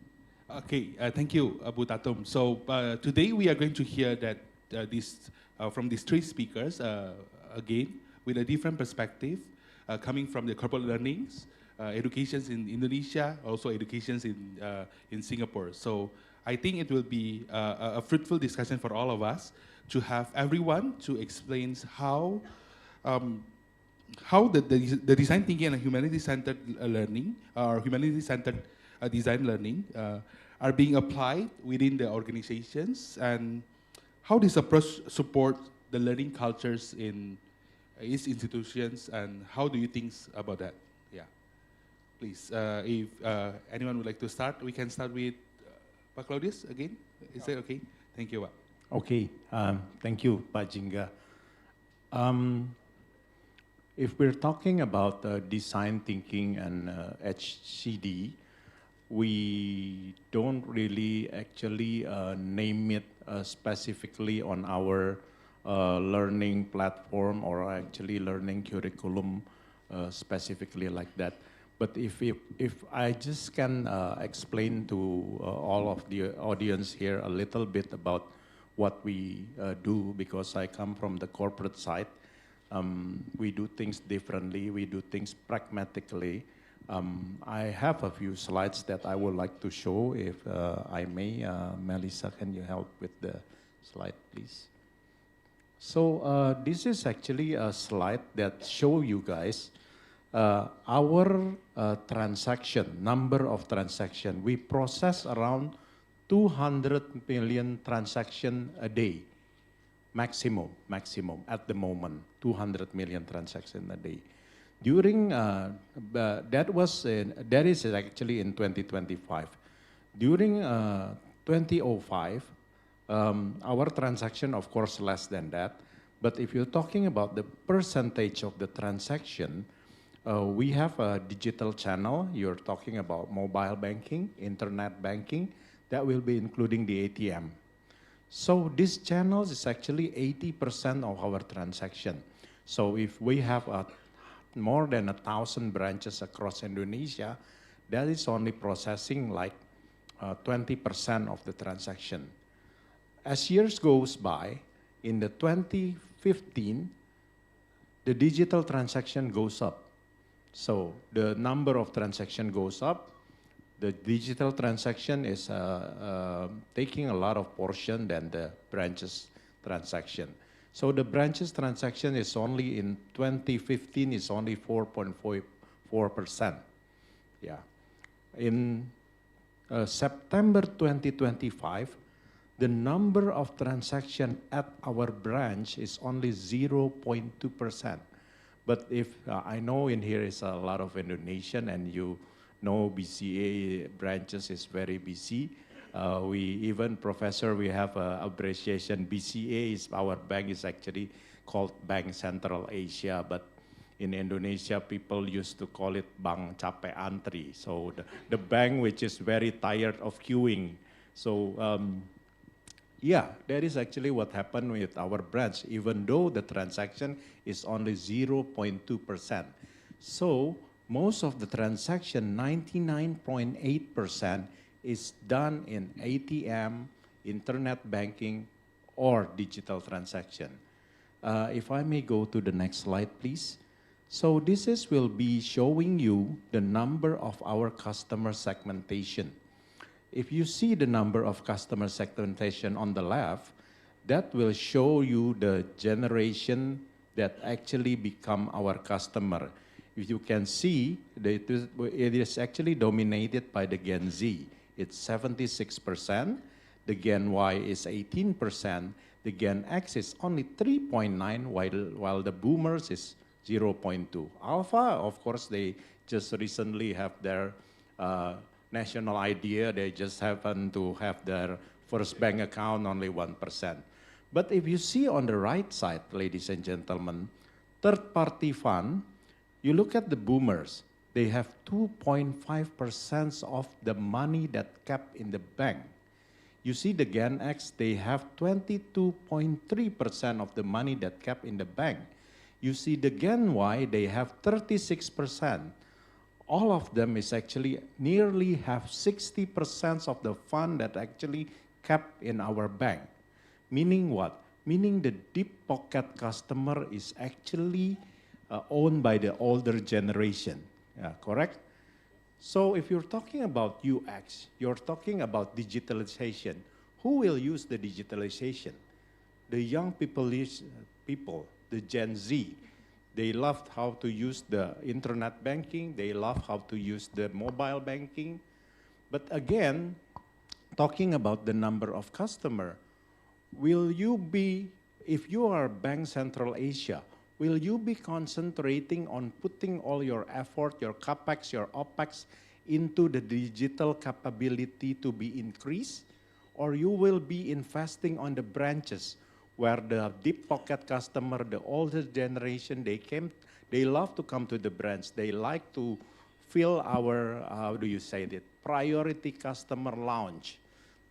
Okay, thank you, Abu Tatum. So today we are going to hear that from these three speakers again with a different perspective coming from the corporate learnings, educations in Indonesia, also educations in Singapore. So I think it will be a fruitful discussion for all of us to have everyone to explain how the design thinking and humanity-centered learning or humanity-centered design learning are being applied within the organizations, and how this approach supports the learning cultures in its institutions, and how do you think about that? Yeah, please, if anyone would like to start, we can start with Pak Claudius again. Is that okay? Thank you, Pak. Okay, thank you, Pak Jingga. If we're talking about design thinking and HCD, we don't really actually name it specifically on our learning platform or actually learning curriculum specifically like that. But if I just can explain to all of the audience here a little bit about what we do, because I come from the corporate side. We do things differently, we do things pragmatically. I have a few slides that I would like to show, if I may. Melissa, can you help with the slide, please? So this is actually a slide that shows you guys our transaction, number of transactions. We process around 200 million transactions a day. Maximum at the moment, 200 million transactions a day. During, that is actually in 2025. During 2005, our transaction, of course, less than that. But if you're talking about the percentage of the transaction, we have a digital channel. You're talking about mobile banking, internet banking, that will be including the ATM. So this channel is actually 80% of our transaction. So if we have more than 1,000 branches across Indonesia, that is only processing like 20% of the transaction. As years goes by, in the 2015, the digital transaction goes up. So the number of transaction goes up. The digital transaction is taking a lot of portion than the branches transaction. So the branches transaction is only in 2015 is only 4.4%. Yeah. In September 2025, the number of transaction at our branch is only 0.2%. But if I know in here is a lot of Indonesian, and you know BCA branches is very busy. We even, Professor, we have appreciation. BCA is, our bank is actually called Bank Central Asia, but in Indonesia, people used to call it Bank Capek Antri. So the bank which is very tired of queuing. So yeah, that is actually what happened with our branch, even though the transaction is only 0.2%. So most of the transaction, 99.8%, is done in ATM, internet banking, or digital transaction. If I may go to the next slide, please. So this will be showing you the number of our customer segmentation. If you see the number of customer segmentation on the left, that will show you the generation that actually become our customer. If you can see, it is actually dominated by the Gen Z. It's 76%, the Gen Y is 18%, the Gen X is only 3.9%, while the Boomers is 0.2%. Alpha, of course, they just recently have their national idea. They just happen to have their first bank account, only 1%. But if you see on the right side, ladies and gentlemen, third-party fund, you look at the Boomers, they have 2.5% of the money that kept in the bank. You see the Gen X, they have 22.3% of the money that kept in the bank. You see the Gen Y, they have 36%. All of them is actually nearly have 60% of the fund that actually kept in our bank. Meaning what? Meaning the deep pocket customer is actually owned by the older generation, correct? So if you're talking about UX, you're talking about digitalization. Who will use the digitalization? The young people, the Gen Z. They love how to use the internet banking. They love how to use the mobile banking. But again, talking about the number of customer, will you be, if you are Bank Central Asia, will you be concentrating on putting all your effort, your CapEx, your OpEx into the digital capability to be increased? Or you will be investing on the branches where the deep pocket customer, the older generation, they love to come to the branch. They like to feel our, how do you say it, priority customer lounge.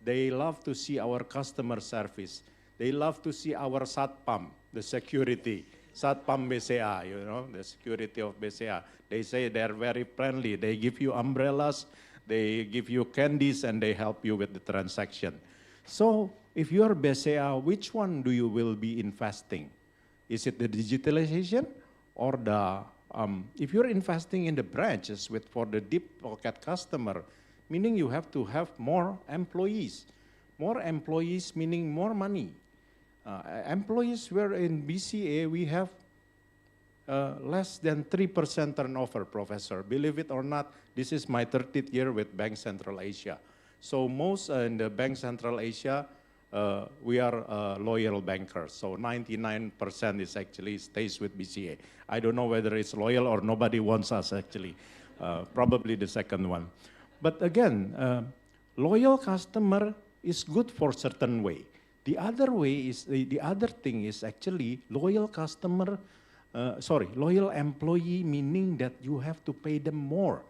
They love to see our customer service. They love to see our Satpam, the security. Satpam BCA, you know, the security of BCA. They say they're very friendly. They give you umbrellas, they give you candies, and they help you with the transaction. So if you're BCA, which one do you will be investing? Is it the digitalization or the, if you're investing in the branches for the deep pocket customer, meaning you have to have more employees. More employees meaning more money. Employees were in BCA, we have less than 3% turnover, Professor. Believe it or not, this is my 30th year with Bank Central Asia. So most in the Bank Central Asia, we are loyal bankers. So 99% is actually stays with BCA. I don't know whether it's loyal or nobody wants us actually. Probably the second one. But again, loyal customer is good for certain way. The other way is, the other thing is actually loyal customer, loyal employee, meaning that you have to pay them more.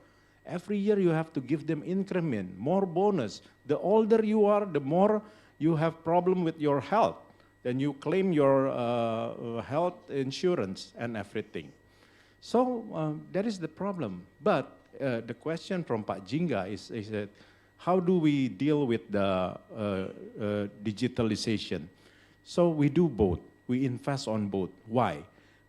Every year you have to give them increment, more bonus. The older you are, the more You have problem with your health, then you claim your health insurance and everything. So that is the problem. But the question from Pak Jingga is that how do we deal with the digitalization? So we do both. We invest on both. Why?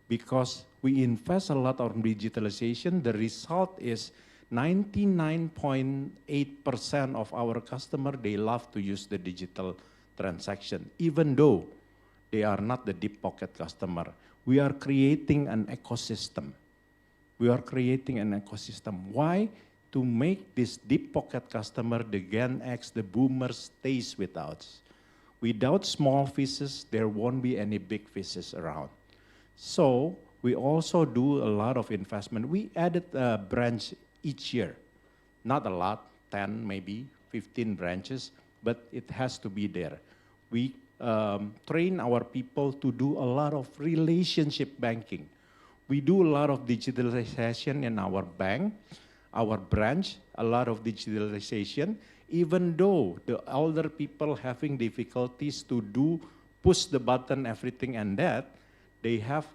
Because we invest a lot on digitalization. The result is 99.8% of our customer, they love to use the digital transaction, even though they are not the deep pocket customer. We are creating an ecosystem. We are creating an ecosystem. Why? To make this deep pocket customer, the Gen X, the boomers, stays with us. Without small fishes, there won't be any big fishes around. So we also do a lot of investment. We added a branch each year. Not a lot, 10, maybe 15 branches, but it has to be there. We train our people to do a lot of relationship banking. We do a lot of digitalization in our bank, our branch, a lot of digitalization, even though the older people having difficulties to do, push the button, everything and that, they have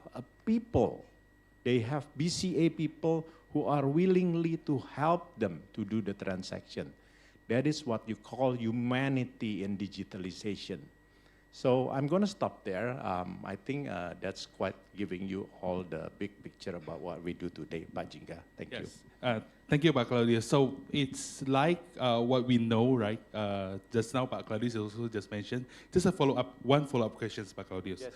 people, they have BCA people who are willingly to help them to do the transaction. That is what you call humanity in digitalization. So I'm going to stop there. I think that's quite giving you all the big picture about what we do today, Pak Jingga. Thank you. Thank you, Pak Claudius. So it's like what we know, right? Just now, Pak Claudius also just mentioned. Just a follow-up, one follow-up question, Pak Claudius. Yes.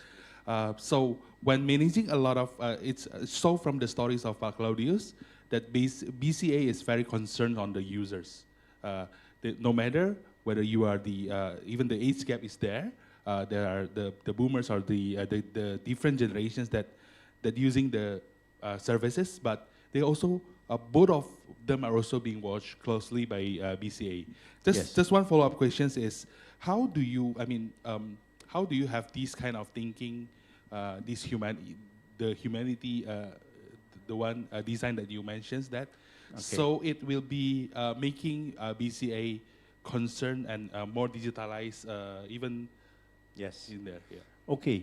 So when managing a lot of, it's so from the stories of Pak Claudius that BCA is very concerned on the users. No matter whether you are the, even the age gap is there are the boomers or the different generations that using the services, but they also, both of them are also being watched closely by BCA. Just one follow-up question is, how do you, how do you have this kind of thinking, the humanity, the one design that you mentioned that, so it will be making BCA concerned and more digitalized, even in there. Yeah. Okay.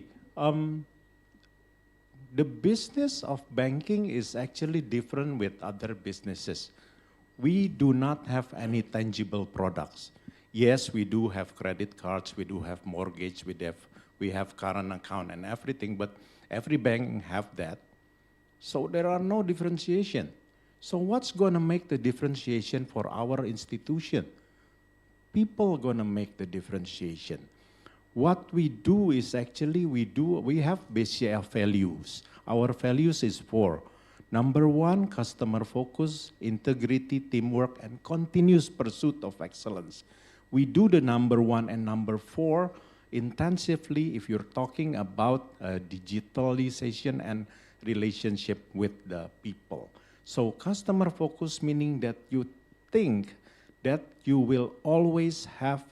The business of banking is actually different with other businesses. We do not have any tangible products. Yes, we do have credit cards, we do have mortgage, we have current account and everything, but every bank have that. So there are no differentiation. So what's going to make the differentiation for our institution? People are going to make the differentiation. What we do is actually we have BCA values. Our values is 4. Number 1, customer focus, integrity, teamwork, and continuous pursuit of excellence. We do the number 1 and number 4 intensively if you're talking about digitalization and relationship with the people. So customer focus meaning that you think that you will always have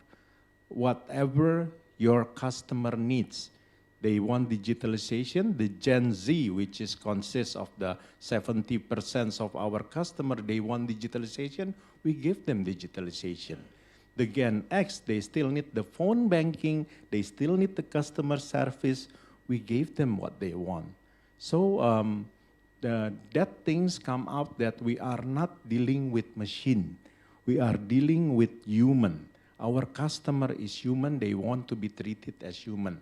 whatever your customer needs. They want digitalization. The Gen Z, which consists of the 70% of our customer, they want digitalization. We give them digitalization. The Gen X, they still need the phone banking. They still need the customer service. We gave them what they want. So that things come out that we are not dealing with machine. We are dealing with human. Our customer is human, they want to be treated as human.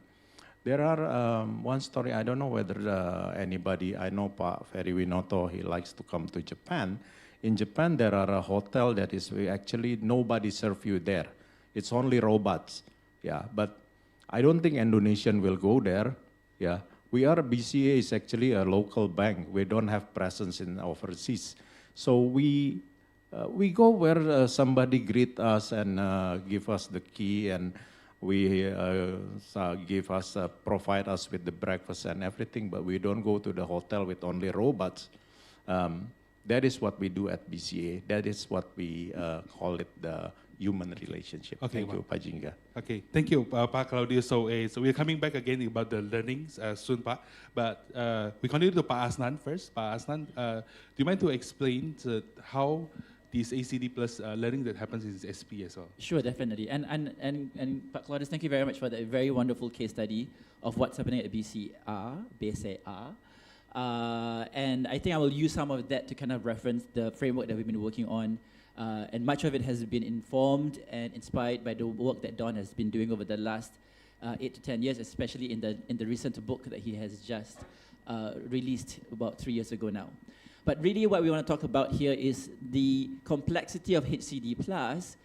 There are one story, I don't know whether anybody, I know Pak Ferry Winoto, he likes to come to Japan. In Japan, there are a hotel that is actually nobody serve you there. It's only robots, but I don't think Indonesian will go there, BCA is actually a local bank. We don't have presence in overseas. So we go where somebody greet us and give us the key, and we provide us with the breakfast and everything, but we don't go to the hotel with only robots. That is what we do at BCA. That is what we call it the human relationship. Okay, thank you, Pak Jingga. Okay, thank you, Pak Claudius. So we're coming back again about the learnings soon, Pak. But we continue to Pak Asnan first. Pak Asnan, do you mind to explain how this ACD plus learning that happens in SP as well. Sure, definitely. And Pak Claudius, thank you very much for that very wonderful case study of what's happening at BCR. And I think I will use some of that to kind of reference the framework that we've been working on. And much of it has been informed and inspired by the work that Don has been doing over the last 8 to 10 years, especially in the recent book that he has just released about 3 years ago now. But really what we want to talk about here is the complexity of HCD+.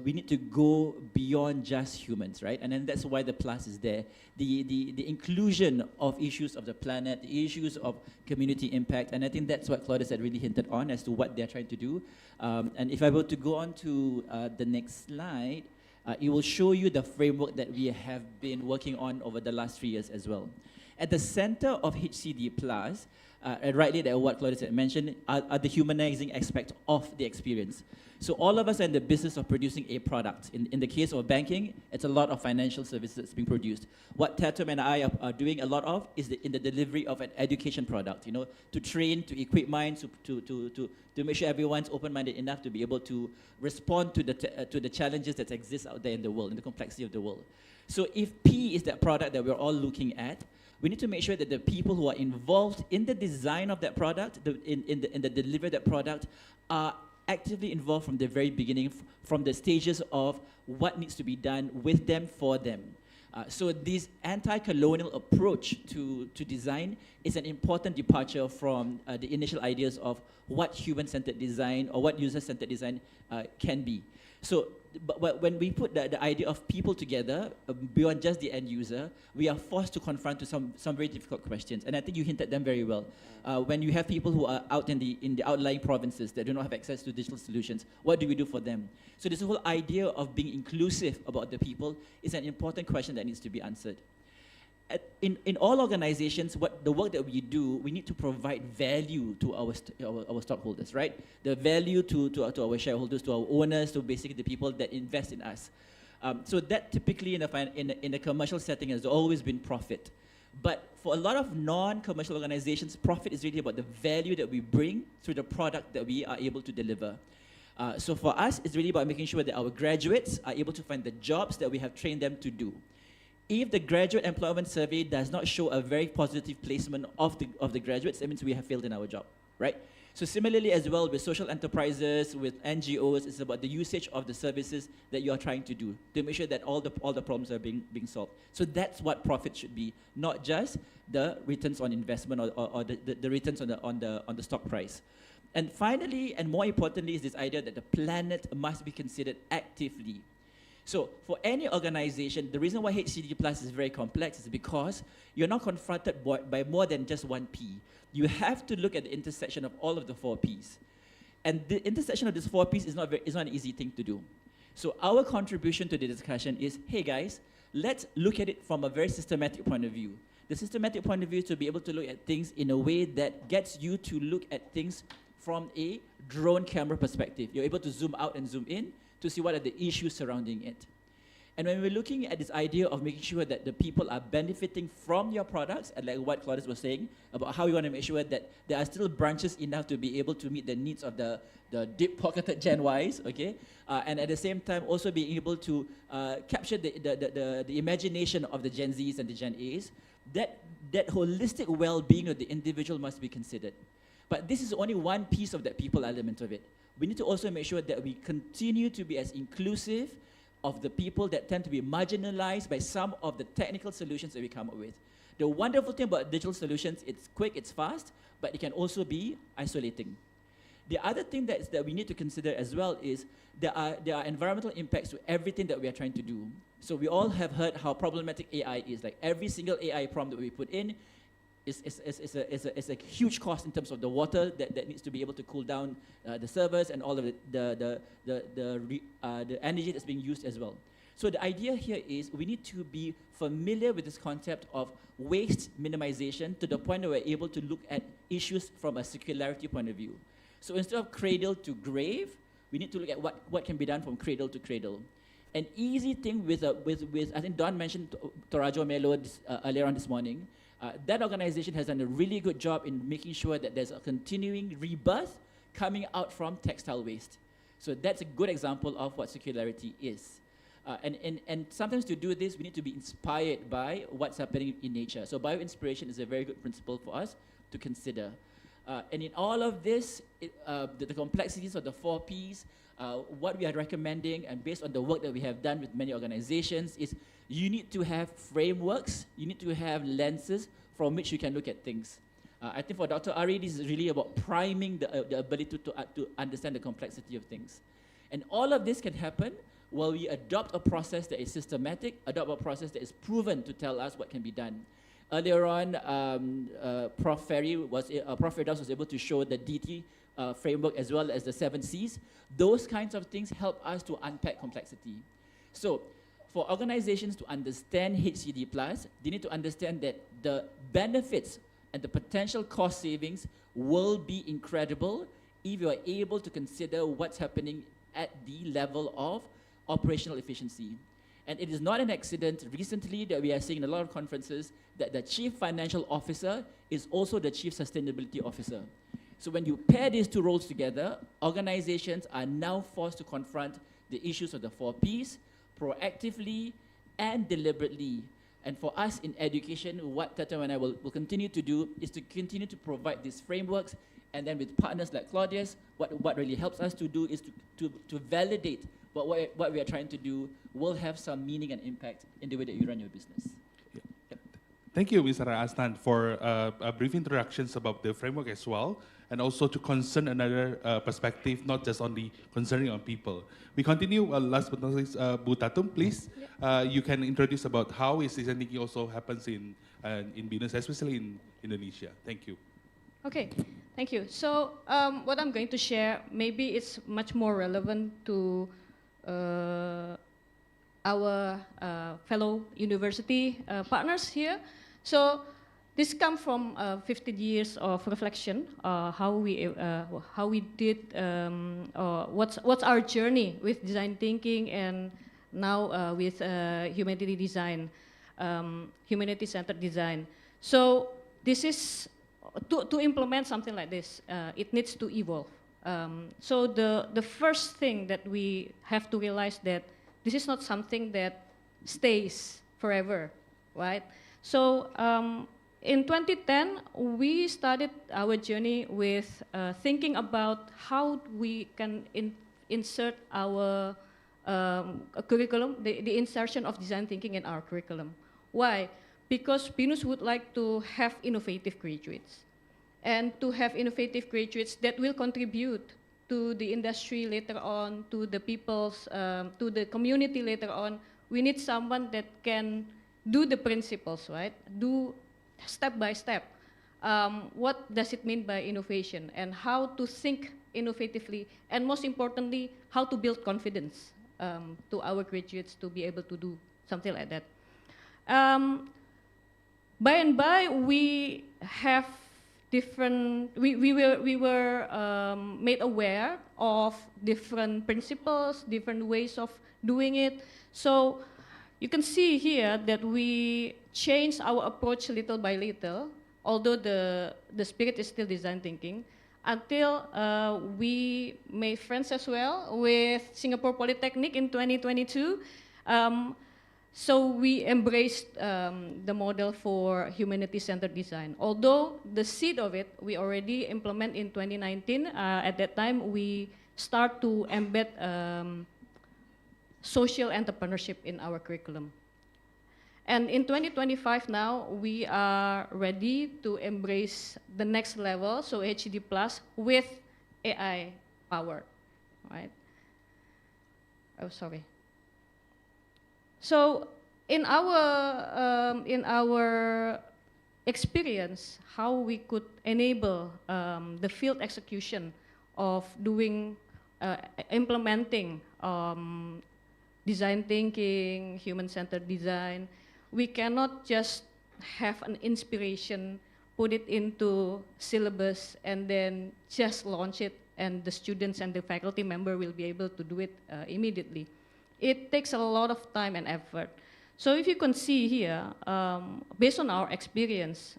We need to go beyond just humans, right? And then that's why the plus is there. The inclusion of issues of the planet, the issues of community impact, and I think that's what Claudius had really hinted on as to what they're trying to do. And if I were to go on to the next slide, it will show you the framework that we have been working on over the last 3 years as well. At the center of HCD+, and rightly that what Claudius had mentioned, are the humanizing aspect of the experience. So all of us are in the business of producing a product. In the case of banking, it's a lot of financial services that's being produced. What Tatum and I are doing a lot of is in the delivery of an education product, you know, to train, to equip minds, to make sure everyone's open-minded enough to be able to respond to the challenges that exist out there in the world, in the complexity of the world. So if P is that product that we're all looking at, we need to make sure that the people who are involved in the design of that product, in the delivery of that product, are actively involved from the very beginning, from the stages of what needs to be done with them, for them. So this anti-colonial approach to design is an important departure from the initial ideas of what human-centered design or what user-centered design can be. So but when we put the idea of people together, beyond just the end user, we are forced to confront to some very difficult questions. And I think you hinted them very well. When you have people who are out in the outlying provinces that do not have access to digital solutions, what do we do for them? So this whole idea of being inclusive about the people is an important question that needs to be answered. In all organizations, the work that we do, we need to provide value to our stockholders, right? The value to our shareholders, to our owners, to basically the people that invest in us. So that typically in a commercial setting has always been profit. But for a lot of non-commercial organizations, profit is really about the value that we bring through the product that we are able to deliver. So for us, it's really about making sure that our graduates are able to find the jobs that we have trained them to do. If the graduate employment survey does not show a very positive placement of the graduates, that means we have failed in our job, right? So similarly as well with social enterprises, with NGOs, it's about the usage of the services that you are trying to do to make sure that all the problems are being solved. So that's what profit should be, not just the returns on investment or the returns on the stock price. And finally, and more importantly, is this idea that the planet must be considered actively. So for any organization, the reason why HCD Plus is very complex is because you're not confronted by more than just one P. You have to look at the intersection of all of the 4 Ps. And the intersection of these 4 Ps is not an easy thing to do. So our contribution to the discussion is, hey guys, let's look at it from a very systematic point of view. The systematic point of view is to be able to look at things in a way that gets you to look at things from a drone camera perspective. You're able to zoom out and zoom in to see what are the issues surrounding it. And when we're looking at this idea of making sure that the people are benefiting from your products, and like what Claudius was saying, about how we want to make sure that there are still branches enough to be able to meet the needs of the deep-pocketed Gen Ys, okay? And at the same time, also being able to capture the imagination of the Gen Zs and the Gen As, that holistic well-being of the individual must be considered. But this is only one piece of that people element of it. We need to also make sure that we continue to be as inclusive of the people that tend to be marginalized by some of the technical solutions that we come up with. The wonderful thing about digital solutions, it's quick, it's fast, but it can also be isolating. The other thing that we need to consider as well is there are environmental impacts to everything that we are trying to do. So we all have heard how problematic AI is. Like every single AI prompt that we put in is a huge cost in terms of the water that needs to be able to cool down the servers and all of the energy that's being used as well. So the idea here is we need to be familiar with this concept of waste minimization to the point that we're able to look at issues from a circularity point of view. So instead of cradle to grave, we need to look at what can be done from cradle to cradle. An easy thing with I think Don mentioned Torajo Melo earlier on this morning. That organization has done a really good job in making sure that there's a continuing rebirth, coming out from textile waste. So that's a good example of what circularity is. And sometimes to do this, we need to be inspired by what's happening in nature. So bio-inspiration is a very good principle for us to consider. And in all of this, the complexities of the 4 Ps, what we are recommending, and based on the work that we have done with many organizations, is you need to have frameworks, you need to have lenses from which you can look at things. I think for Dr. Ari, this is really about priming the ability to understand the complexity of things. And all of this can happen while we adopt a process that is systematic, adopt a process that is proven to tell us what can be done. Earlier on, Prof. Firdaus was able to show the DT framework as well as the 7 Cs. Those kinds of things help us to unpack complexity. So for organizations to understand HCD+, they need to understand that the benefits and the potential cost savings will be incredible if you are able to consider what's happening at the level of operational efficiency. And it is not an accident recently that we are seeing in a lot of conferences that the Chief Financial Officer is also the Chief Sustainability Officer. So when you pair these 2 roles together, organizations are now forced to confront the issues of the 4 Ps proactively and deliberately. And for us in education, what Tata and I will continue to do is to continue to provide these frameworks, and then with partners like Claudius, what really helps us to do is to validate what we are trying to do will have some meaning and impact in the way that you run your business. Yeah. Yep. Thank you, Mr. Asnan, for a brief introductions about the framework as well, and also to concern another perspective, not just only concerning on people. We continue, last but not least, Bu Tatum, please. You can introduce about how is design thinking also happens in BINUS, especially in Indonesia. Thank you. Okay, thank you. So what I'm going to share, maybe it's much more relevant to our fellow university partners here. So this comes from 15 years of reflection, how we did, what's our journey with design thinking, and now with humanity design, humanity-centered design. So this is to implement something like this. It needs to evolve. So the first thing that we have to realize that this is not something that stays forever, right? So in 2010, we started our journey with thinking about how we can insert our curriculum, the insertion of design thinking in our curriculum. Why? Because BINUS would like to have innovative graduates, and to have innovative graduates that will contribute to the industry later on, to the people's, to the community later on. We need someone that can do the principles, right? Do step by step. What does it mean by innovation, and how to think innovatively, and most importantly, how to build confidence to our graduates to be able to do something like that. By and by, we have different, we were made aware of different principles, different ways of doing it. So you can see here that we changed our approach little by little, although the spirit is still design thinking, until we made friends as well with Singapore Polytechnic in 2022. So we embraced the model for humanity-centered design. Although the seed of it, we already implement in 2019. At that time, we start to embed social entrepreneurship in our curriculum. And in 2025 now, we are ready to embrace the next level, so HD Plus, with AI power, right? Oh, sorry. So in our experience, how we could enable the field execution of doing, implementing design thinking, human-centered design, we cannot just have an inspiration, put it into syllabus, and then just launch it, and the students and the faculty member will be able to do it immediately. It takes a lot of time and effort. So if you can see here, based on our experience,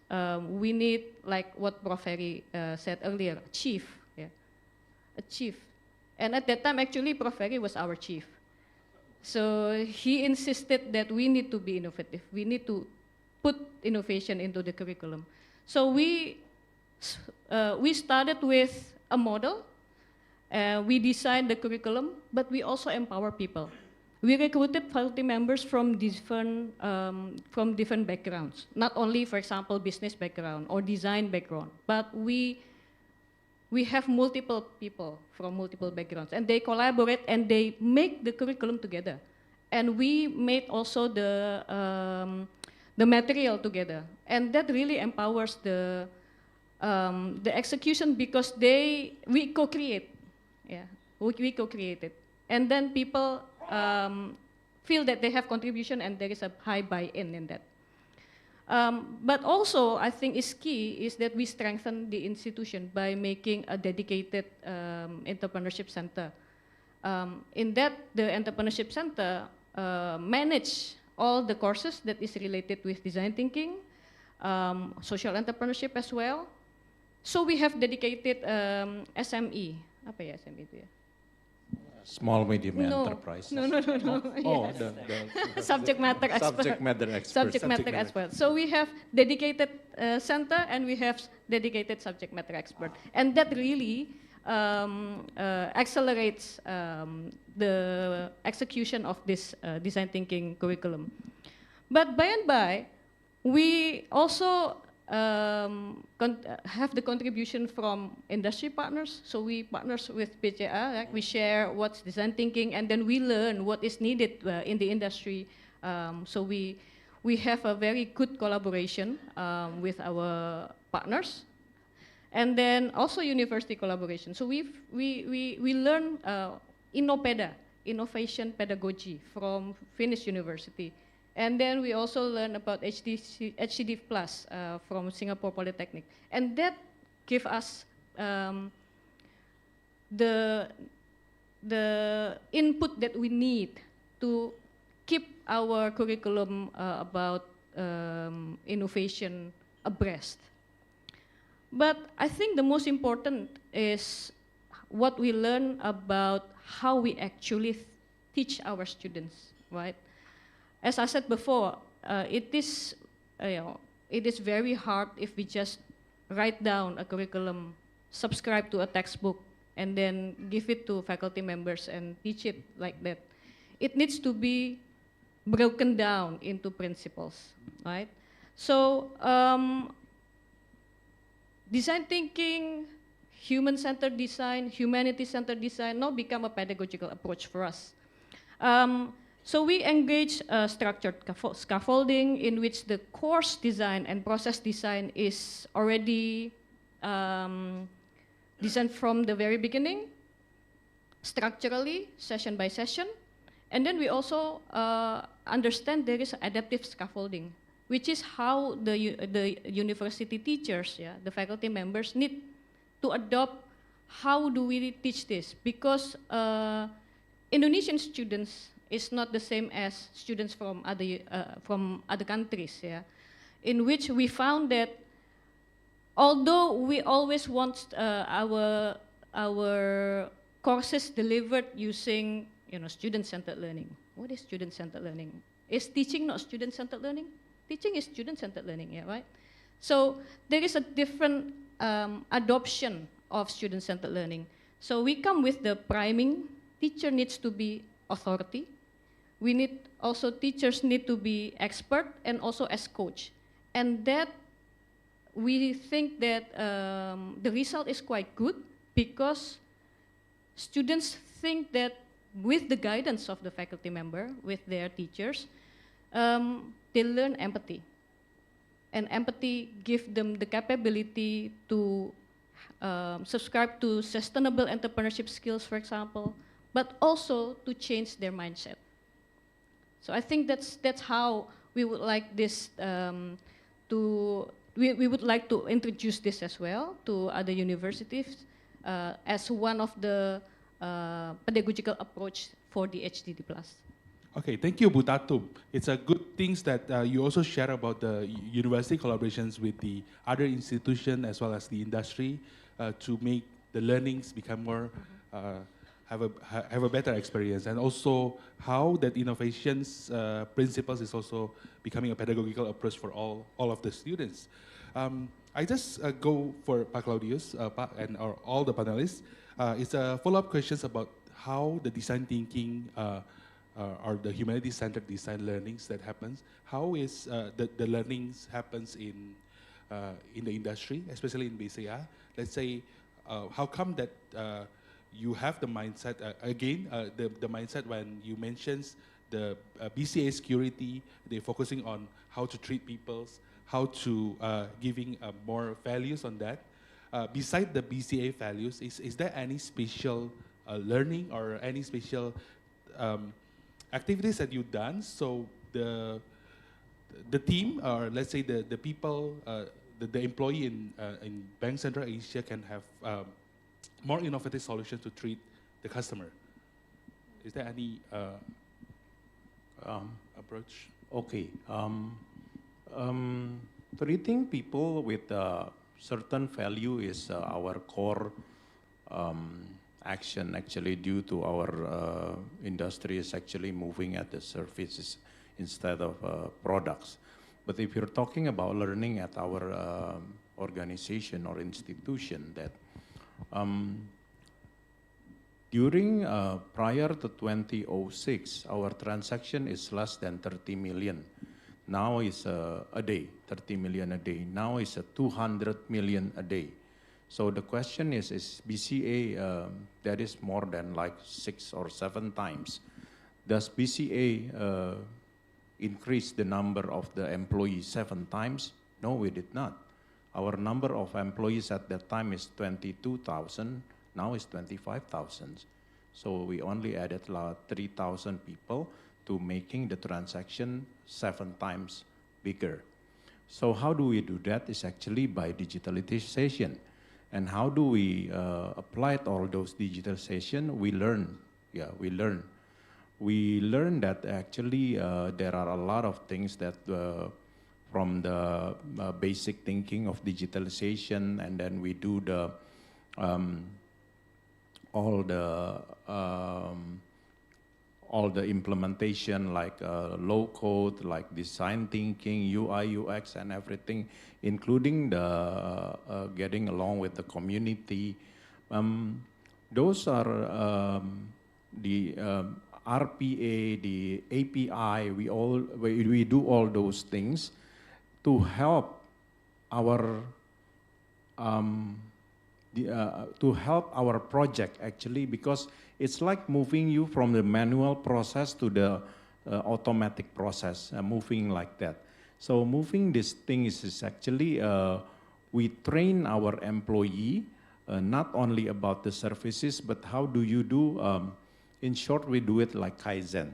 we need, like what Prof. Heri said earlier, chief. Yeah. a chief. And at that time, actually, Prof. Ferry was our chief. So he insisted that we need to be innovative. We need to put innovation into the curriculum. So we started with a model. We designed the curriculum, but we also empower people. We recruited faculty members from different backgrounds, not only, for example, business background or design background, but we have multiple people from multiple backgrounds, and they collaborate and they make the curriculum together. And we made also the material together, and that really empowers the execution because we co-create, we co-created, and then people feel that they have contribution and there is a high buy-in in that. But also, I think is key is that we strengthen the institution by making a dedicated entrepreneurship center. In that, the entrepreneurship center manage all the courses that is related with design thinking, social entrepreneurship as well. So we have dedicated SME. Apa ya SME itu ya? Small medium enterprises. No. Oh, yes. the subject matter expert. Subject matter expert. Subject matter expert. So we have dedicated center and we have dedicated subject matter expert, and that really accelerates the execution of this design thinking curriculum. But by and by, we also have the contribution from industry partners. So we partners with PCA, right? We share what's design thinking, and then we learn what is needed in the industry. So we have a very good collaboration with our partners, and then also university collaboration. So we learn Innopeda, innovation pedagogy from Finnish University. And then we also learn about HDD Plus from Singapore Polytechnic. And that gives us the input that we need to keep our curriculum about innovation abreast. But I think the most important is what we learn about how we actually teach our students, right? As I said before, it is very hard if we just write down a curriculum, subscribe to a textbook, and then give it to faculty members and teach it like that. It needs to be broken down into principles, right? So design thinking, human-centered design, humanity-centered design now become a pedagogical approach for us. So we engage structured scaffolding in which the course design and process design is already designed from the very beginning, structurally, session by session. And then we also understand there is adaptive scaffolding, which is how the university teachers, the faculty members need to adopt how do we teach this, because Indonesian students is not the same as students from other countries, in which we found that although we always want our courses delivered using student-centered learning. What is student-centered learning? Is teaching not student-centered learning? Teaching is student-centered learning, right? So there is a different adoption of student-centered learning. So we come with the priming. Teacher needs to be authority. Teachers need to be expert and also as coach. And that we think that the result is quite good because students think that with the guidance of the faculty member, with their teachers, they learn empathy. And empathy gives them the capability to subscribe to sustainable entrepreneurship skills, for example, but also to change their mindset. So I think that's how we would like this we would like to introduce this as well to other universities as one of the pedagogical approach for the HDD Plus. Okay, thank you, Bu Tatum. It's a good things that you also share about the university collaborations with the other institution as well as the industry to make the learnings become more, have a better experience, and also how that innovations principles is also becoming a pedagogical approach for all of the students. I just go for Pak Claudius and all the panelists. It's a follow-up questions about how the design thinking or the humanity-centered design learnings that happens. How is the learnings happens in the industry, especially in BCA? Let's say, how come that you have the mindset, the mindset when you mentions the BCA security, they're focusing on how to treat people, how to giving more values on that. Beside the BCA values, is there any special learning or any special activities that you've done so the team, or let's say the people, the employee in Bank Central Asia can have more innovative solutions to treat the customer? Is there any approach? Okay. Treating people with certain value is our core action, actually, due to our industry is actually moving at the services instead of products. But if you're talking about learning at our organization or institution, that during prior to 2006, our transaction is less than 30 million. Now is a day, 30 million a day. Now is 200 million a day. So the question is BCA, that is more than like 6 or 7 times. Does BCA increase the number of the employees 7 times? No, we did not. Our number of employees at that time is 22,000, now is 25,000. So we only added 3,000 people to making the transaction 7 times bigger. So how do we do that? Is actually by digitalization. And how do we apply all those digitalization? We learn, we learn. We learn that actually there are a lot of things that from the basic thinking of digitalization, and then we do the all the implementation, like low code, like design thinking, UI, UX, and everything, including the getting along with the community. Those are the RPA, the API. We do all those things to help our project, actually, because it's like moving you from the manual process to the automatic process, moving like that. So moving this thing is actually, we train our employee, not only about the services, but how do you do, in short, we do it like Kaizen.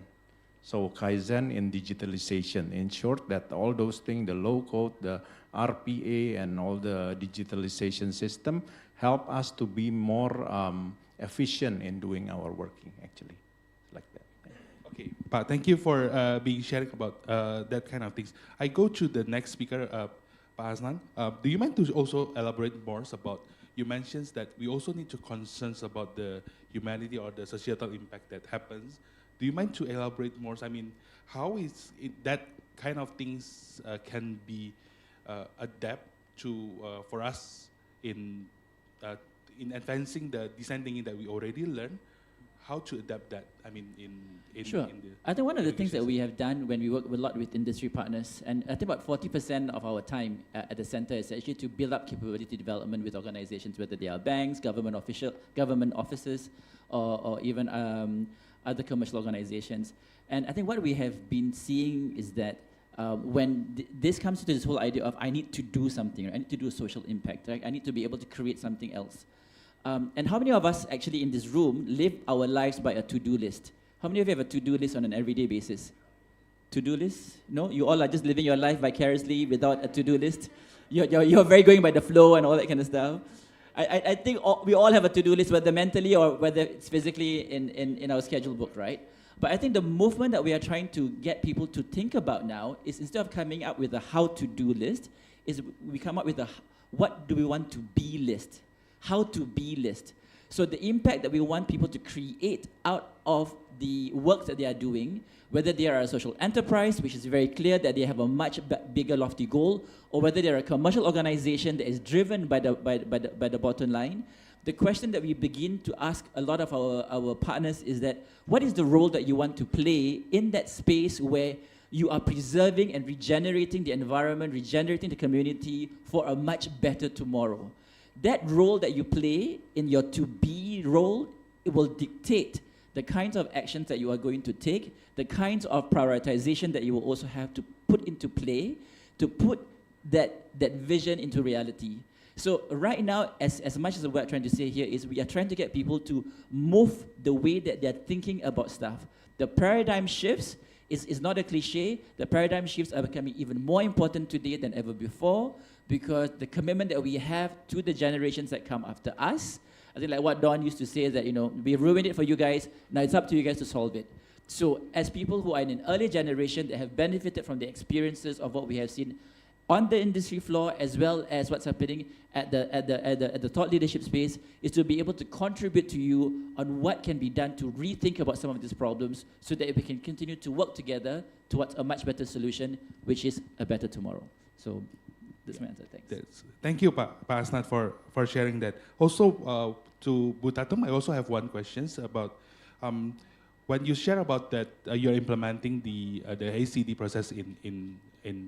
So Kaizen in digitalization. In short, that all those things, the low code, the RPA, and all the digitalization system help us to be more efficient in doing our working, actually, like that. Okay, Pak, thank you for being sharing about that kind of things. I go to the next speaker, Pak Hasnan. Do you mind to also elaborate more about, you mentioned that we also need to concern about the humanity or the societal impact that happens. Do you mind to elaborate more? I mean, how is it that kind of things can be adapt to for us in advancing the design thinking that we already learned? How to adapt that? I mean, sure. I think one of the things that we have done when we work a lot with industry partners, and I think about 40% of our time at the center is actually to build up capability development with organizations, whether they are banks, government offices, or even other commercial organizations. And I think what we have been seeing is that when this comes to this whole idea of I need to do something, right? I need to do a social impact, right? I need to be able to create something else. And how many of us actually in this room live our lives by a to-do list? How many of you have a to-do list on an everyday basis? To-do list? No? You all are just living your life vicariously without a to-do list? You're very going by the flow and all that kind of stuff. I think we all have a to-do list, whether mentally or whether it's physically in our schedule book, right? But I think the movement that we are trying to get people to think about now is, instead of coming up with a how-to-do list, is we come up with a what do we want to be list. how to be list. So the impact that we want people to create out of the work that they are doing, whether they are a social enterprise, which is very clear that they have a much bigger lofty goal, or whether they're a commercial organization that is driven by the bottom line, the question that we begin to ask a lot of our partners is that, what is the role that you want to play in that space where you are preserving and regenerating the environment, regenerating the community for a much better tomorrow? That role that you play in your to-be role, it will dictate the kinds of actions that you are going to take, the kinds of prioritization that you will also have to put into play to put that vision into reality. So right now, as much as what we're trying to say here is we are trying to get people to move the way that they're thinking about stuff. The paradigm shifts is not a cliche. The paradigm shifts are becoming even more important today than ever before, because the commitment that we have to the generations that come after us, I think like what Don used to say is that, we ruined it for you guys, now it's up to you guys to solve it. So as people who are in an early generation that have benefited from the experiences of what we have seen on the industry floor, as well as what's happening at the thought leadership space, is to be able to contribute to you on what can be done to rethink about some of these problems so that we can continue to work together towards a much better solution, which is a better tomorrow. So that's my answer. Thanks. Thank you, Pak Asnat, for sharing that. Also, to Bu Tatum, I also have one question about when you share about that you're implementing the ACD process in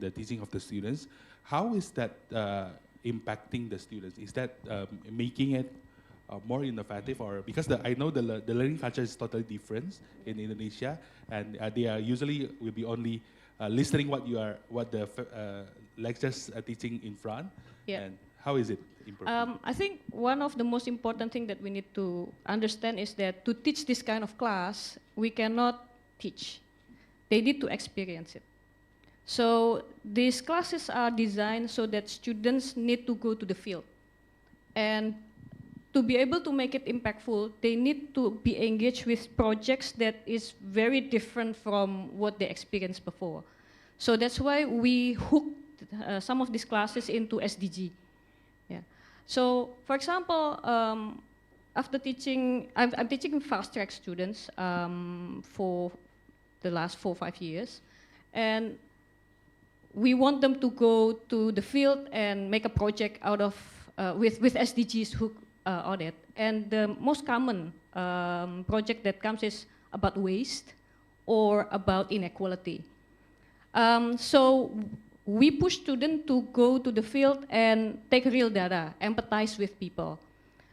the teaching of the students. How is that impacting the students? Is that making it more innovative, or because I know the learning culture is totally different in Indonesia, and they are usually will be only listening what the lectures are teaching in front. Yeah. And how is it improving? I think one of the most important thing that we need to understand is that to teach this kind of class, we cannot teach. They need to experience it. So these classes are designed so that students need to go to the field. And to be able to make it impactful, they need to be engaged with projects that is very different from what they experienced before. So that's why we hooked some of these classes into SDG. Yeah. So for example, after teaching, I'm teaching fast-track students for the last 4 or 5 years. And we want them to go to the field and make a project out of, with SDGs hooked on it. And the most common project that comes is about waste or about inequality. So we push students to go to the field and take real data, empathize with people.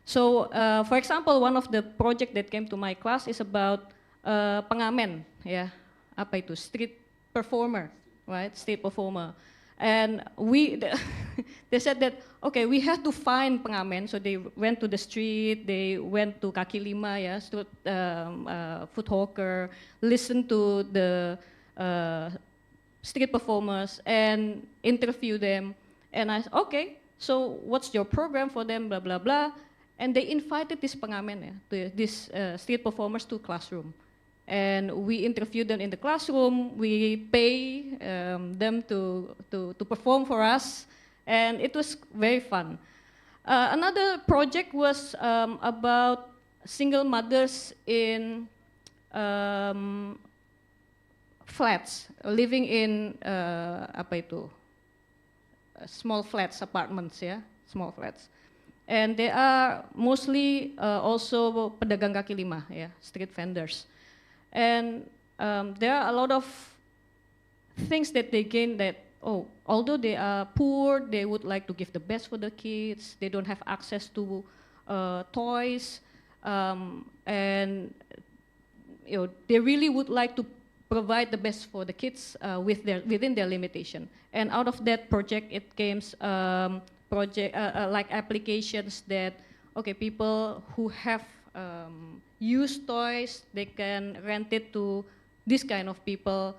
So for example, one of the projects that came to my class is about pengamen, ya, apa itu, street performer, right, street performer. And they said that, okay, we have to find pengamen, so they went to the street, they went to kaki lima, ya, food hawker, listened to the street performers and interview them. And I said, okay, so what's your program for them, blah, blah, blah. And they invited this pengamen, these street performers to classroom. And we interview them in the classroom, we pay them to perform for us, and it was very fun. Another project was about single mothers in flats, living in apa itu, small flats, apartments, yeah, small flats. And they are mostly also pedagang kaki lima, yeah, street vendors. And there are a lot of things that they gain that, oh, although they are poor, they would like to give the best for the kids, they don't have access to toys, and they really would like to provide the best for the kids within their limitation. And out of that project, it came like applications that, okay, people who have used toys, they can rent it to this kind of people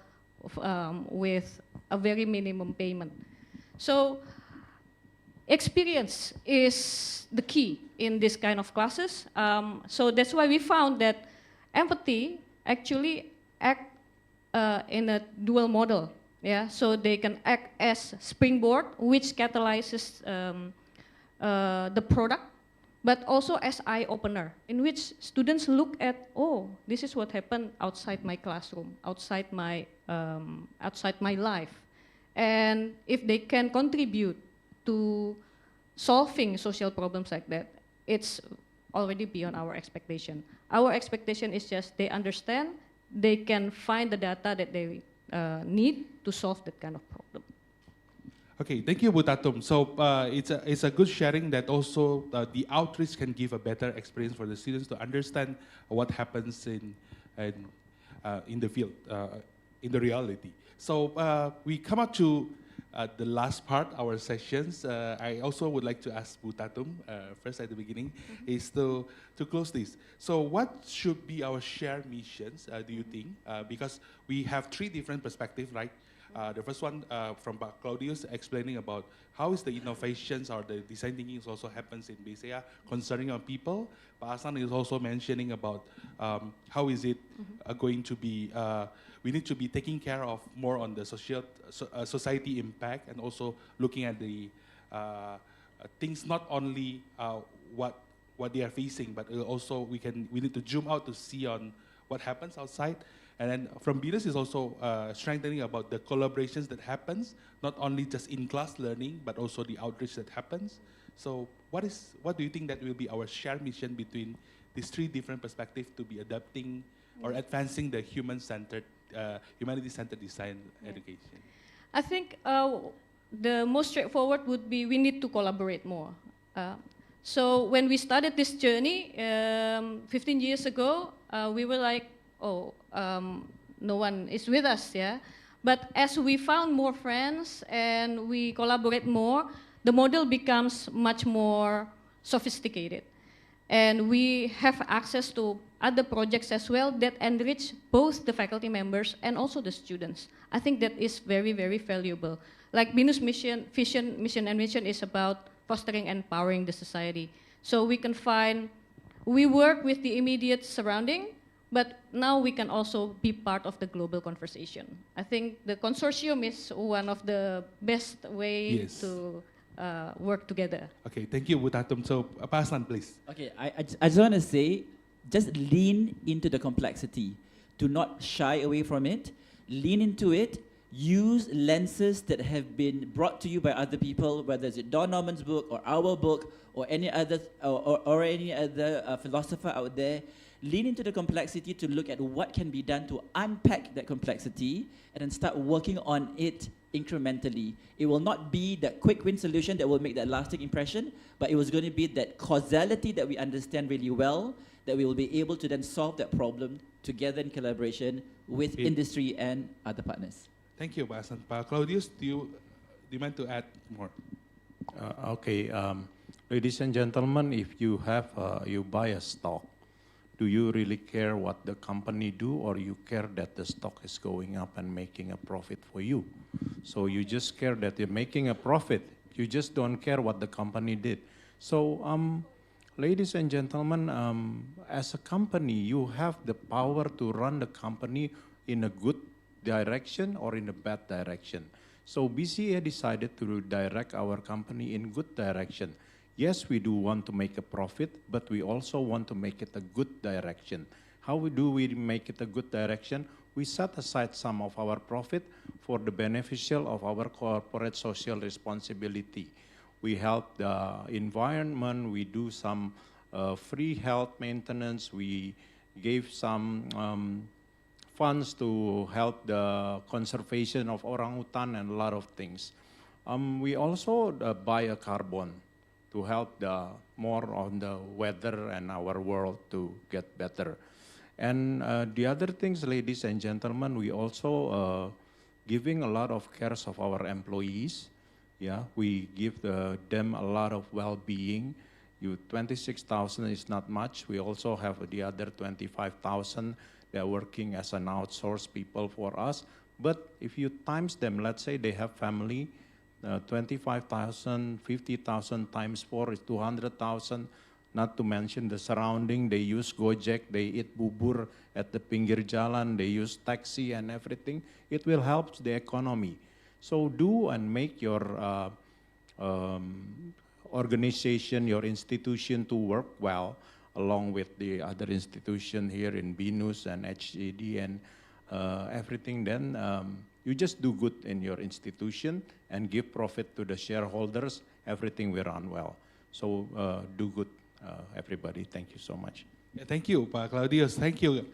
with a very minimum payment. So experience is the key in this kind of classes. So that's why we found that empathy actually act in a dual model. Yeah, so they can act as springboard, which catalyzes the product, but also as eye-opener, in which students look at, oh, this is what happened outside my classroom, outside my life. And if they can contribute to solving social problems like that, it's already beyond our expectation. Our expectation is just they understand, they can find the data that they need to solve that kind of problem. Okay, thank you, Bu Tatum. So it's a good sharing that also the outreach can give a better experience for the students to understand what happens in the field, in the reality. So we come up to the last part, our sessions. I also would like to ask Bu Tatum, first at the beginning, is to close this. So what should be our shared missions, do you think? Because we have 3 different perspectives, right? The first one from Pak Claudius explaining about how is the innovations or the design thinking also happens in BCA concerning our people. Pak Hasan is also mentioning about how is it going to be, we need to be taking care of more on the society impact and also looking at the things not only what they are facing, but also we need to zoom out to see on what happens outside. And then from BINUS is also strengthening about the collaborations that happens, not only just in class learning, but also the outreach that happens. So what do you think that will be our shared mission between these 3 different perspectives to be adapting or advancing the human-centered, humanity-centered design education? I think the most straightforward would be we need to collaborate more. So when we started this journey 15 years ago, we were like, no one is with us, yeah. But as we found more friends and we collaborate more, the model becomes much more sophisticated. And we have access to other projects as well that enrich both the faculty members and also the students. I think that is very, very valuable. Like BINUS mission and mission is about fostering and empowering the society. So we work with the immediate surrounding, but now we can also be part of the global conversation. I think the consortium is one of the best ways to work together. Okay, thank you, Bu Tatum. So, Pak Hasan, please. Okay, I just want to say, just lean into the complexity. Do not shy away from it. Lean into it. Use lenses that have been brought to you by other people, whether it's Don Norman's book or our book or any other or any other philosopher out there. Lean into the complexity to look at what can be done to unpack that complexity and then start working on it incrementally. It will not be that quick win solution that will make that lasting impression, but it was going to be that causality that we understand really well, that we will be able to then solve that problem together in collaboration with industry and other partners. Thank you, Pak Hasan. Pak Claudius, do you mind to add more? Okay, ladies and gentlemen, if you have you buy a stock, do you really care what the company do, or you care that the stock is going up and making a profit for you? So you just care that you're making a profit. You just don't care what the company did. So ladies and gentlemen, as a company, you have the power to run the company in a good direction or in a bad direction. So BCA decided to direct our company in good direction. Yes, we do want to make a profit, but we also want to make it a good direction. How do we make it a good direction? We set aside some of our profit for the beneficial of our corporate social responsibility. We help the environment, we do some free health maintenance, we gave some funds to help the conservation of orangutan and a lot of things. We also buy a carbon to help more on the weather and our world to get better. And the other things, ladies and gentlemen, we also giving a lot of cares of our employees. Yeah, we give them a lot of well-being. 26,000 is not much. We also have the other 25,000 that are working as an outsourced people for us. But if you times them, let's say they have family, 25,000, 50,000 times 4 is 200,000. Not to mention the surrounding, they use Gojek, they eat bubur at the pinggir jalan, they use taxi and everything. It will help the economy. So do and make your organization, your institution to work well, along with the other institution here in BINUS and HGD and everything, then you just do good in your institution and give profit to the shareholders, everything will run well. So do good, everybody. Thank you so much. Yeah, thank you, Pak Claudius. Thank you,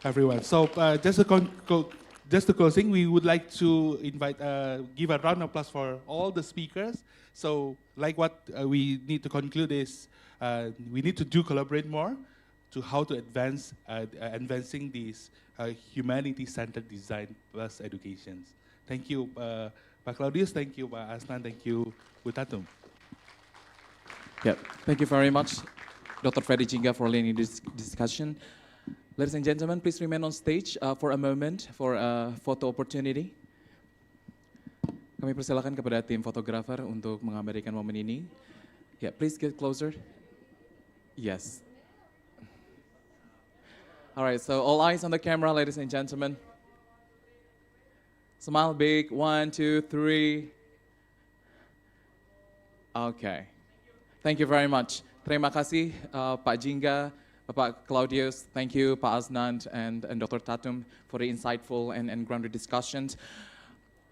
everyone. So just to closing, we would like to invite, give a round of applause for all the speakers. So like what we need to conclude is, we need to collaborate more to how to advancing these humanity-centered design plus education. Thank you, Pak Claudius. Thank you, Pak Asnan. Thank you, Bu Tatum. Yeah, thank you very much, Dr. Freddy Jingga, for leading this discussion. Ladies and gentlemen, please remain on stage for a moment for a photo opportunity. Kami persilakan kepada tim fotografer untuk mengabadikan momen ini. Yeah, please get closer. Yes. All right, so all eyes on the camera, ladies and gentlemen. Smile big, 1, 2, 3. Okay. Thank you very much. Terima kasih Pak Jingga, Pak Claudius. Thank you Pak Asnan and Dr. Tatum for the insightful and grounded discussions.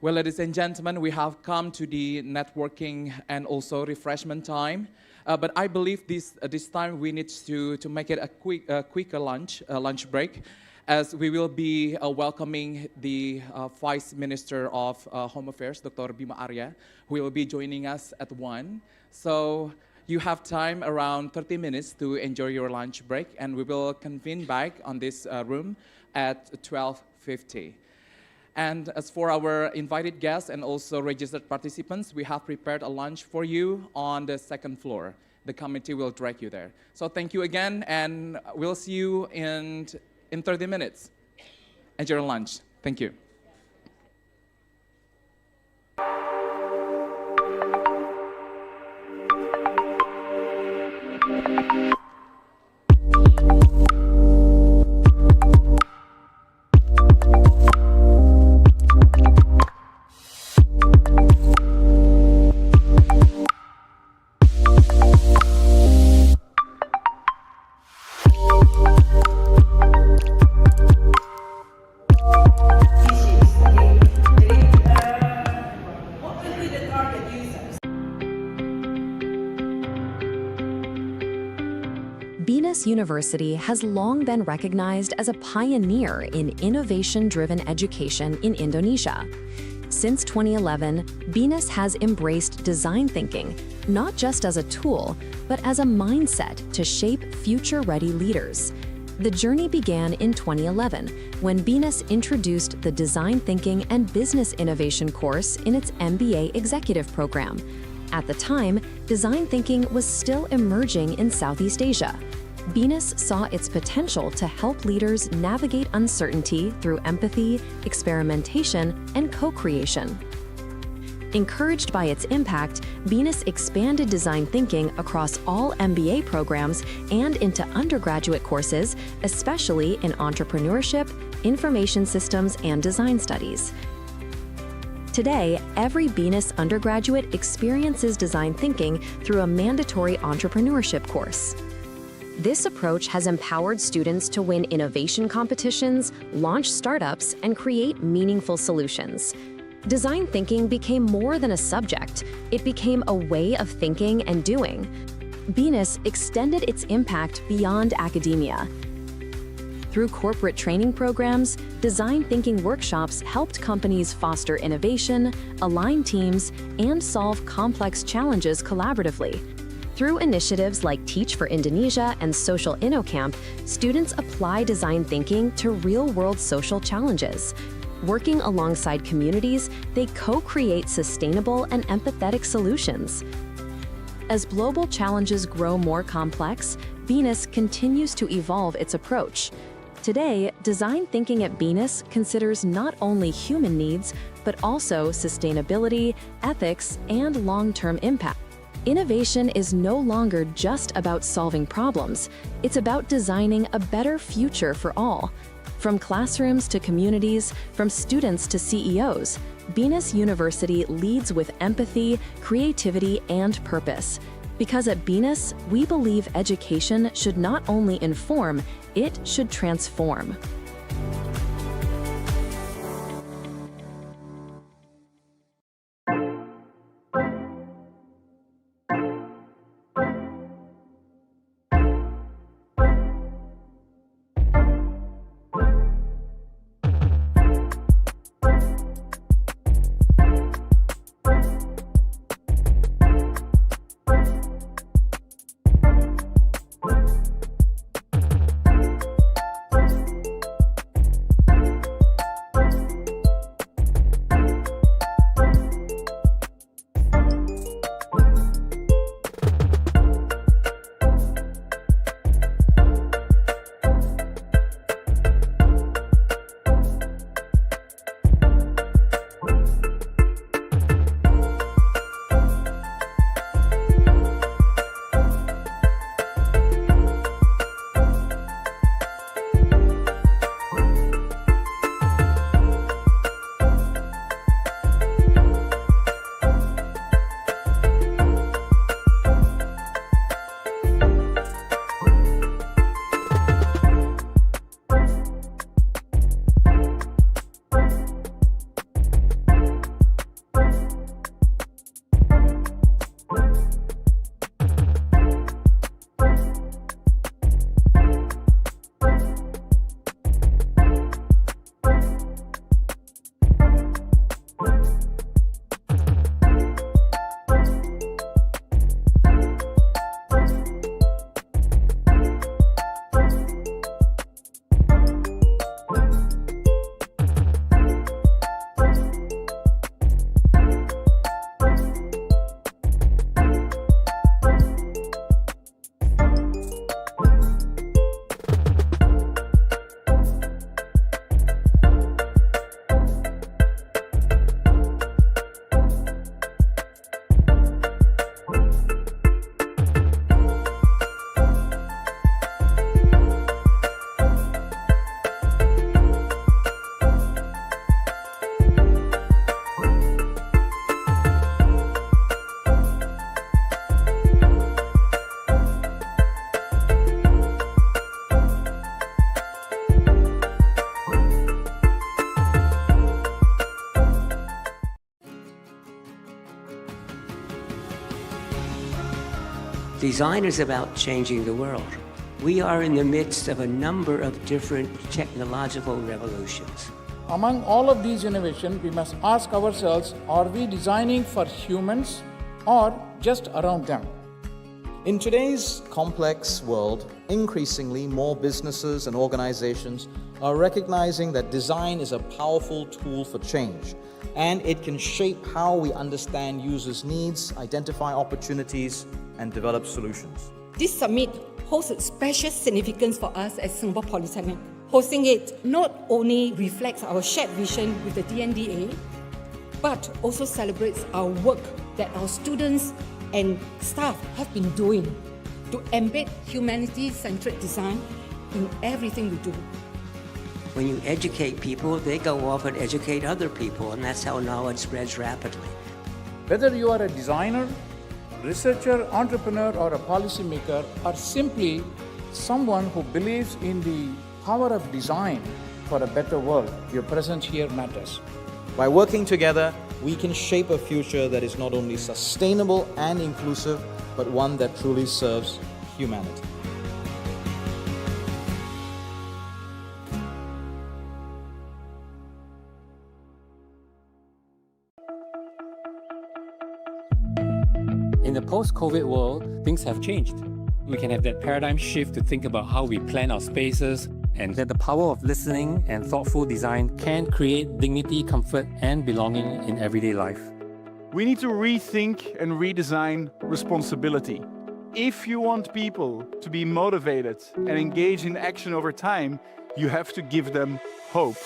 Well, ladies and gentlemen, we have come to the networking and also refreshment time. But I believe this time we need to make it a quicker lunch break, as we will be welcoming the Vice Minister of Home Affairs, Dr. Bima Arya, who will be joining us at 1. So you have time around 30 minutes to enjoy your lunch break, and we will convene back on this room at 12:50. And as for our invited guests and also registered participants, we have prepared a lunch for you on the second floor. The committee will direct you there. So thank you again, and we'll see you in 30 minutes. Enjoy your lunch. Thank you. BINUS University has long been recognized as a pioneer in innovation-driven education in Indonesia. Since 2011, BINUS has embraced design thinking, not just as a tool, but as a mindset to shape future-ready leaders. The journey began in 2011, when BINUS introduced the Design Thinking and Business Innovation course in its MBA executive program. At the time, design thinking was still emerging in Southeast Asia. BINUS saw its potential to help leaders navigate uncertainty through empathy, experimentation, and co-creation. Encouraged by its impact, BINUS expanded design thinking across all MBA programs and into undergraduate courses, especially in entrepreneurship, information systems, and design studies. Today, every BINUS undergraduate experiences design thinking through a mandatory entrepreneurship course. This approach has empowered students to win innovation competitions, launch startups, and create meaningful solutions. Design thinking became more than a subject. It became a way of thinking and doing. BINUS extended its impact beyond academia. Through corporate training programs, design thinking workshops helped companies foster innovation, align teams, and solve complex challenges collaboratively. Through initiatives like Teach for Indonesia and Social InnoCamp, students apply design thinking to real-world social challenges. Working alongside communities, they co-create sustainable and empathetic solutions. As global challenges grow more complex, BINUS continues to evolve its approach. Today, design thinking at BINUS considers not only human needs, but also sustainability, ethics, and long-term impact. Innovation is no longer just about solving problems. It's about designing a better future for all. From classrooms to communities, from students to CEOs, BINUS University leads with empathy, creativity, and purpose. Because at BINUS, we believe education should not only inform, it should transform. Design is about changing the world. We are in the midst of a number of different technological revolutions. Among all of these innovations, we must ask ourselves, are we designing for humans or just around them? In today's complex world, increasingly more businesses and organizations are recognizing that design is a powerful tool for change, and it can shape how we understand users' needs, identify opportunities, and develop solutions. This summit holds a special significance for us at Singapore Polytechnic. Hosting it not only reflects our shared vision with the DNDA, but also celebrates our work that our students and staff have been doing to embed humanity-centered design in everything we do. When you educate people, they go off and educate other people, and that's how knowledge spreads rapidly. Whether you are a designer, researcher, entrepreneur, or a policymaker, or simply someone who believes in the power of design for a better world, your presence here matters. By working together, we can shape a future that is not only sustainable and inclusive, but one that truly serves humanity. In the post-COVID world, things have changed. We can have that paradigm shift to think about how we plan our spaces, and that the power of listening and thoughtful design can create dignity, comfort, and belonging in everyday life. We need to rethink and redesign responsibility. If you want people to be motivated and engage in action over time, you have to give them hope.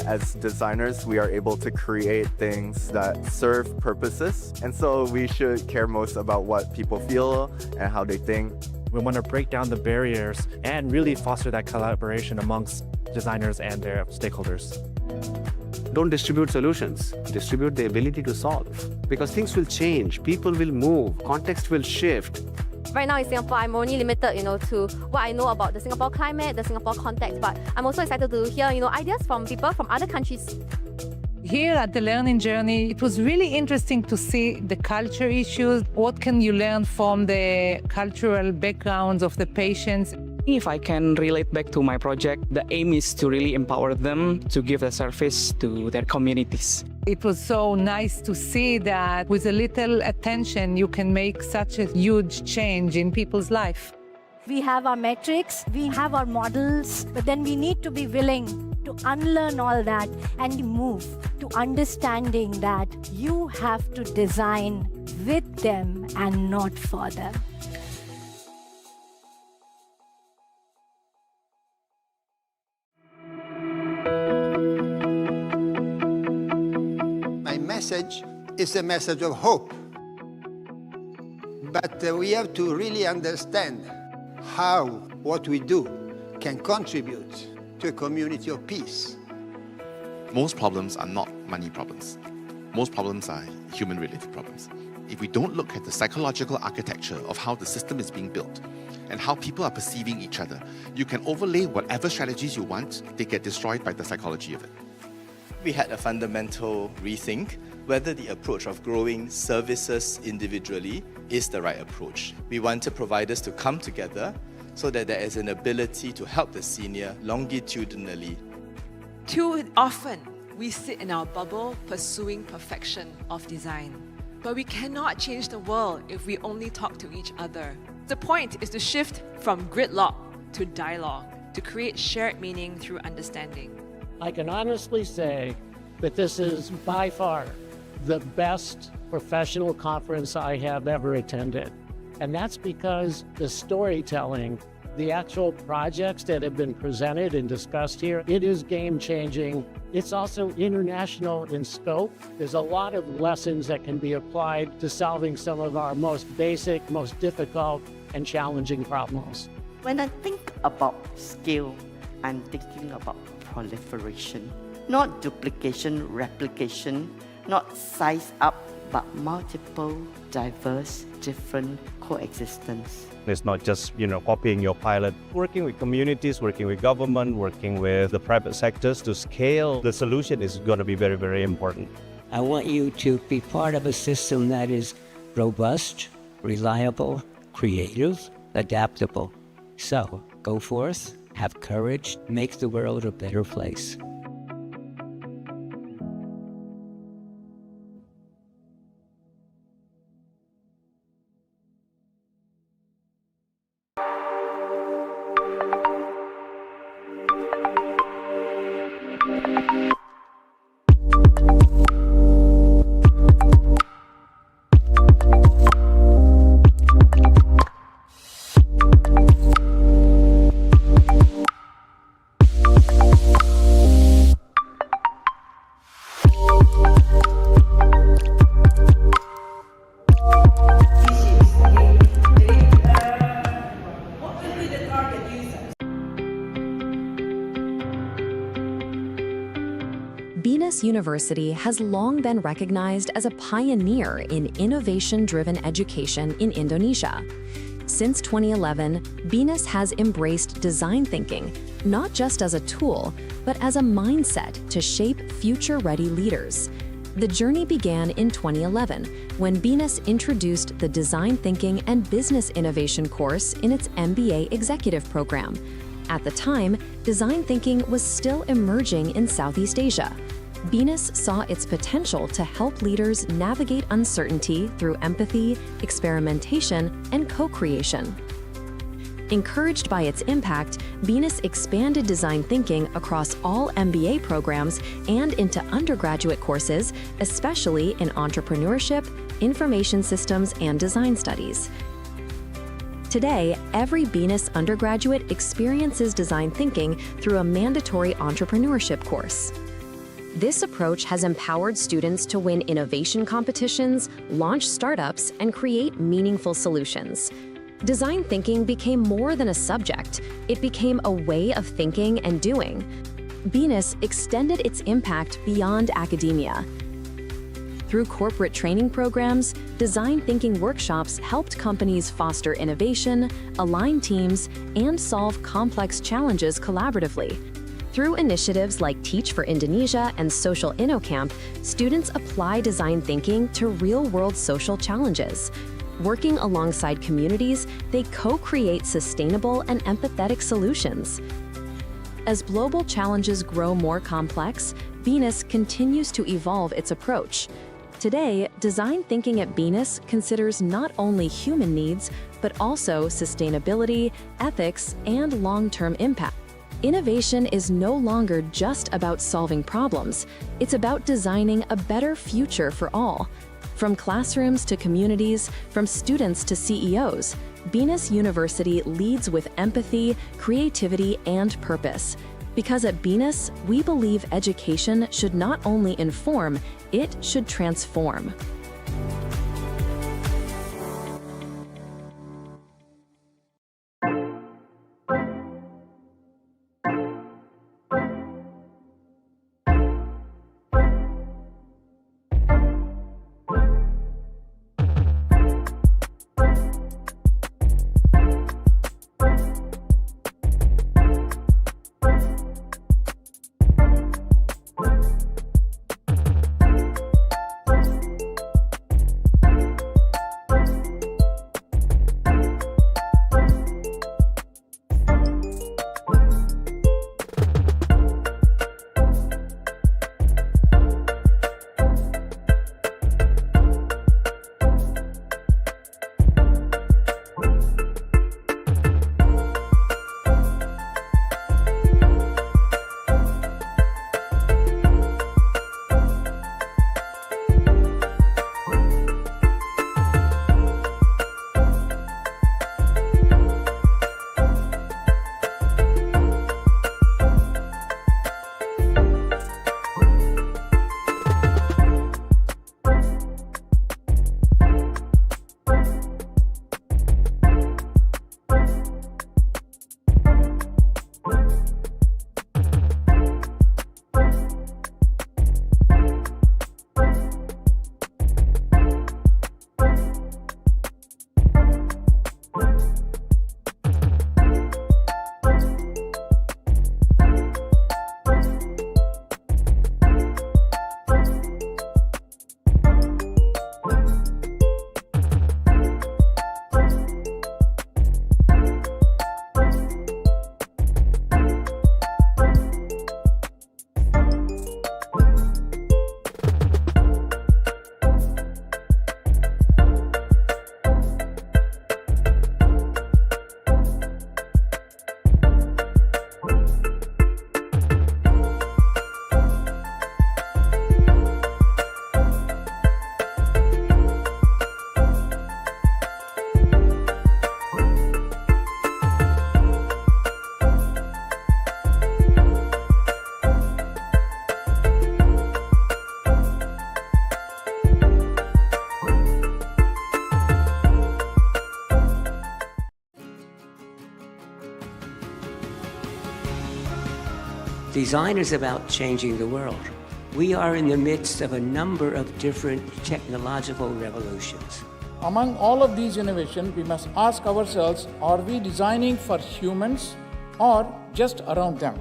As designers, we are able to create things that serve purposes, and so we should care most about what people feel and how they think. We want to break down the barriers and really foster that collaboration amongst designers and their stakeholders. Don't distribute solutions, distribute the ability to solve. Because things will change, people will move, context will shift. Right now in Singapore, I'm only limited, to what I know about the Singapore climate, the Singapore context, but I'm also excited to hear, ideas from people from other countries. Here at the Learning Journey, it was really interesting to see the culture issues. What can you learn from the cultural backgrounds of the patients? If I can relate back to my project, the aim is to really empower them to give a service to their communities. It was so nice to see that with a little attention, you can make such a huge change in people's life. We have our metrics, we have our models, but then we need to be willing to unlearn all that and move to understanding that you have to design with them and not for them. My message is a message of hope. But we have to really understand how what we do can contribute to a community of peace. Most problems are not money problems. Most problems are human-related problems. If we don't look at the psychological architecture of how the system is being built and how people are perceiving each other, you can overlay whatever strategies you want, they get destroyed by the psychology of it. We had a fundamental rethink whether the approach of growing services individually is the right approach. We wanted providers to come together so that there is an ability to help the senior longitudinally. Too often, we sit in our bubble pursuing perfection of design. But we cannot change the world if we only talk to each other. The point is to shift from gridlock to dialogue, to create shared meaning through understanding. I can honestly say that this is by far the best professional conference I have ever attended. And that's because the storytelling, the actual projects that have been presented and discussed here, it is game-changing. It's also international in scope. There's a lot of lessons that can be applied to solving some of our most basic, most difficult, and challenging problems. When I think about scale, I'm thinking about proliferation. Not duplication, replication, not size up, but multiple, diverse, different coexistence. It's not just, copying your pilot. Working with communities, working with government, working with the private sectors to scale the solution is going to be very, very important. I want you to be part of a system that is robust, reliable, creative, adaptable. So, go forth, have courage, make the world a better place. BINUS University has long been recognized as a pioneer in innovation-driven education in Indonesia. Since 2011, BINUS has embraced design thinking, not just as a tool, but as a mindset to shape future-ready leaders. The journey began in 2011, when BINUS introduced the Design Thinking and Business Innovation course in its MBA executive program. At the time, design thinking was still emerging in Southeast Asia. BINUS saw its potential to help leaders navigate uncertainty through empathy, experimentation, and co-creation. Encouraged by its impact, BINUS expanded design thinking across all MBA programs and into undergraduate courses, especially in entrepreneurship, information systems, and design studies. Today, every BINUS undergraduate experiences design thinking through a mandatory entrepreneurship course. This approach has empowered students to win innovation competitions, launch startups, and create meaningful solutions. design thinking became more than a subject. It became a way of thinking and doing. BINUS extended its impact beyond academia. Through corporate training programs, design thinking workshops helped companies foster innovation, align teams, and solve complex challenges collaboratively. Through initiatives like Teach for Indonesia and Social InnoCamp, students apply design thinking to real-world social challenges. Working alongside communities, they co-create sustainable and empathetic solutions. As global challenges grow more complex, BINUS continues to evolve its approach. Today, design thinking at BINUS considers not only human needs, but also sustainability, ethics, and long-term impact. Innovation is no longer just about solving problems. It's about designing a better future for all. From classrooms to communities, from students to CEOs, BINUS University leads with empathy, creativity, and purpose. Because at BINUS, we believe education should not only inform, it should transform. Design is about changing the world. We are in the midst of a number of different technological revolutions. Among all of these innovations, we must ask ourselves, are we designing for humans or just around them?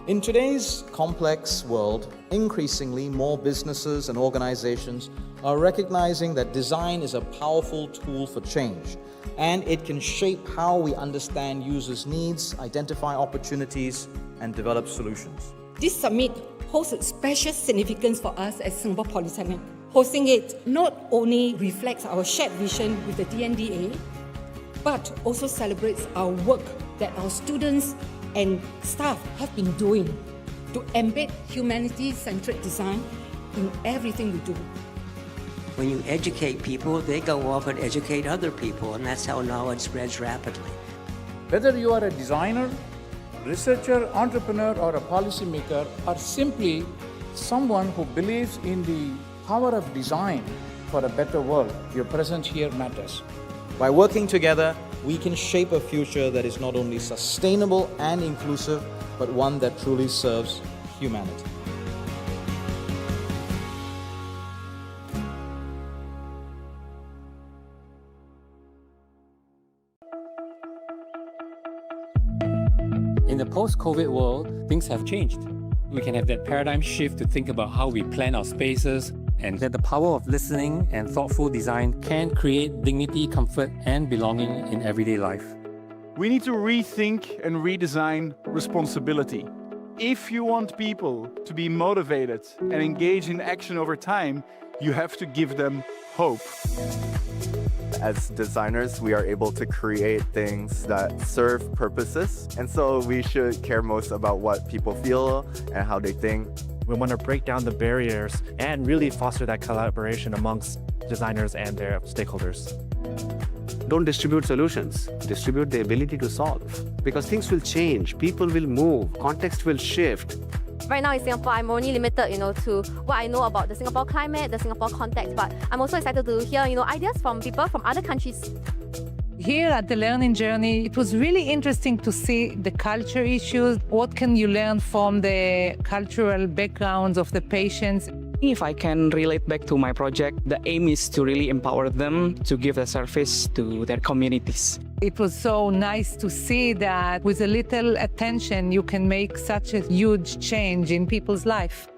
In today's complex world, increasingly more businesses and organizations are recognizing that design is a powerful tool for change, and it can shape how we understand users' needs, identify opportunities, and develop solutions. This summit holds a special significance for us at Singapore Polytechnic. Hosting it not only reflects our shared vision with the DNDA, but also celebrates our work that our students and staff have been doing to embed humanity-centered design in everything we do. When you educate people, they go off and educate other people, and that's how knowledge spreads rapidly. Whether you are a designer, researcher, entrepreneur, or a policymaker, or simply someone who believes in the power of design for a better world, your presence here matters. By working together, we can shape a future that is not only sustainable and inclusive, but one that truly serves humanity. In the post-COVID world, things have changed. We can have that paradigm shift to think about how we plan our spaces, and that the power of listening and thoughtful design can create dignity, comfort, and belonging in everyday life. We need to rethink and redesign responsibility. If you want people to be motivated and engage in action over time, you have to give them hope. As designers, we are able to create things that serve purposes, and so we should care most about what people feel and how they think. We want to break down the barriers and really foster that collaboration amongst designers and their stakeholders. Don't distribute solutions, distribute the ability to solve. Because things will change, people will move, context will shift. Right now in Singapore, I'm only limited, to what I know about the Singapore climate, the Singapore context, but I'm also excited to hear, ideas from people from other countries. Here at the Learning Journey, it was really interesting to see the culture issues. What can you learn from the cultural backgrounds of the patients? If I can relate back to my project, the aim is to really empower them to give a service to their communities. It was so nice to see that with a little attention, you can make such a huge change in people's life.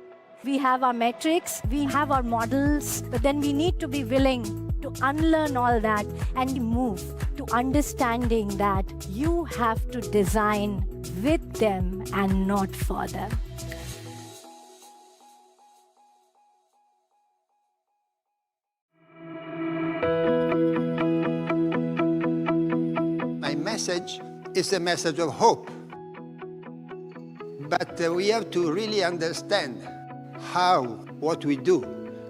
We have our metrics, we have our models, but then we need to be willing to unlearn all that and move to understanding that you have to design with them and not for them. My message is a message of hope. But we have to really understand how what we do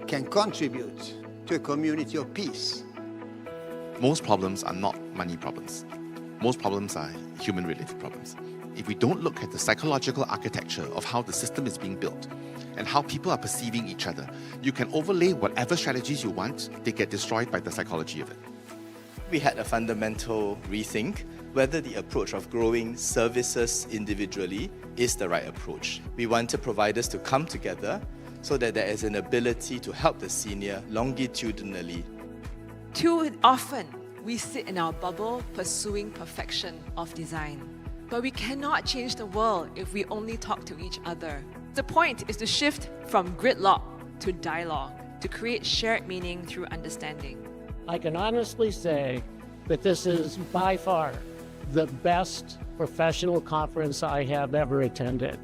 can contribute to a community of peace. Most problems are not money problems. Most problems are human-related problems. If we don't look at the psychological architecture of how the system is being built and how people are perceiving each other, you can overlay whatever strategies you want, they get destroyed by the psychology of it. We had a fundamental rethink whether the approach of growing services individually is the right approach. We wanted providers to come together so that there is an ability to help the senior longitudinally. Too often, we sit in our bubble pursuing perfection of design. But we cannot change the world if we only talk to each other. The point is to shift from gridlock to dialogue, to create shared meaning through understanding. I can honestly say that this is by far the best professional conference I have ever attended.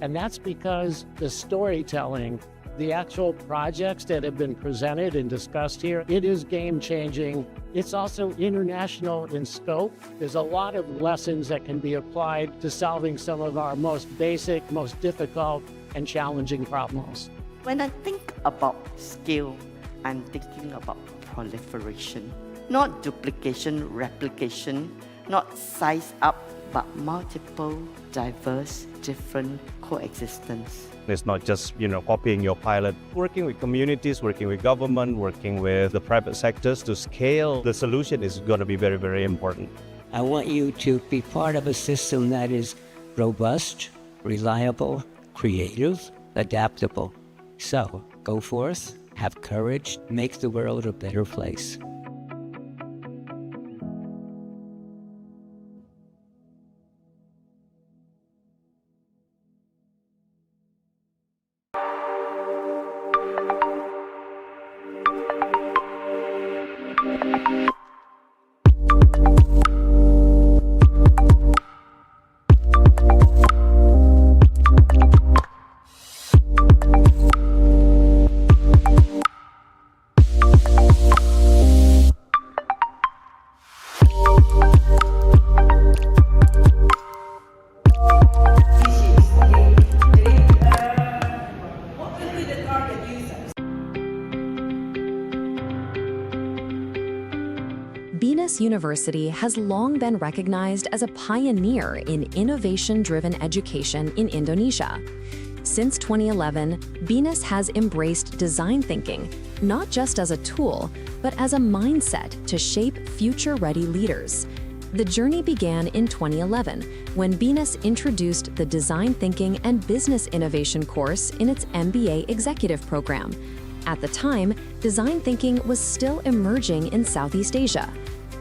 And that's because the storytelling, the actual projects that have been presented and discussed here, it is game-changing. It's also international in scope. There's a lot of lessons that can be applied to solving some of our most basic, most difficult, and challenging problems. When I think about scale, I'm thinking about proliferation. Not duplication, replication, not size up, but multiple, diverse, different coexistence. It's not just, copying your pilot. Working with communities, working with government, working with the private sectors to scale the solution is going to be very, very important. I want you to be part of a system that is robust, reliable, creative, adaptable. So, go forth, have courage, make the world a better place. BINUS University has long been recognized as a pioneer in innovation-driven education in Indonesia. Since 2011, BINUS has embraced design thinking, not just as a tool, but as a mindset to shape future-ready leaders. The journey began in 2011 when BINUS introduced the Design Thinking and Business Innovation course in its MBA executive program. At the time, design thinking was still emerging in Southeast Asia.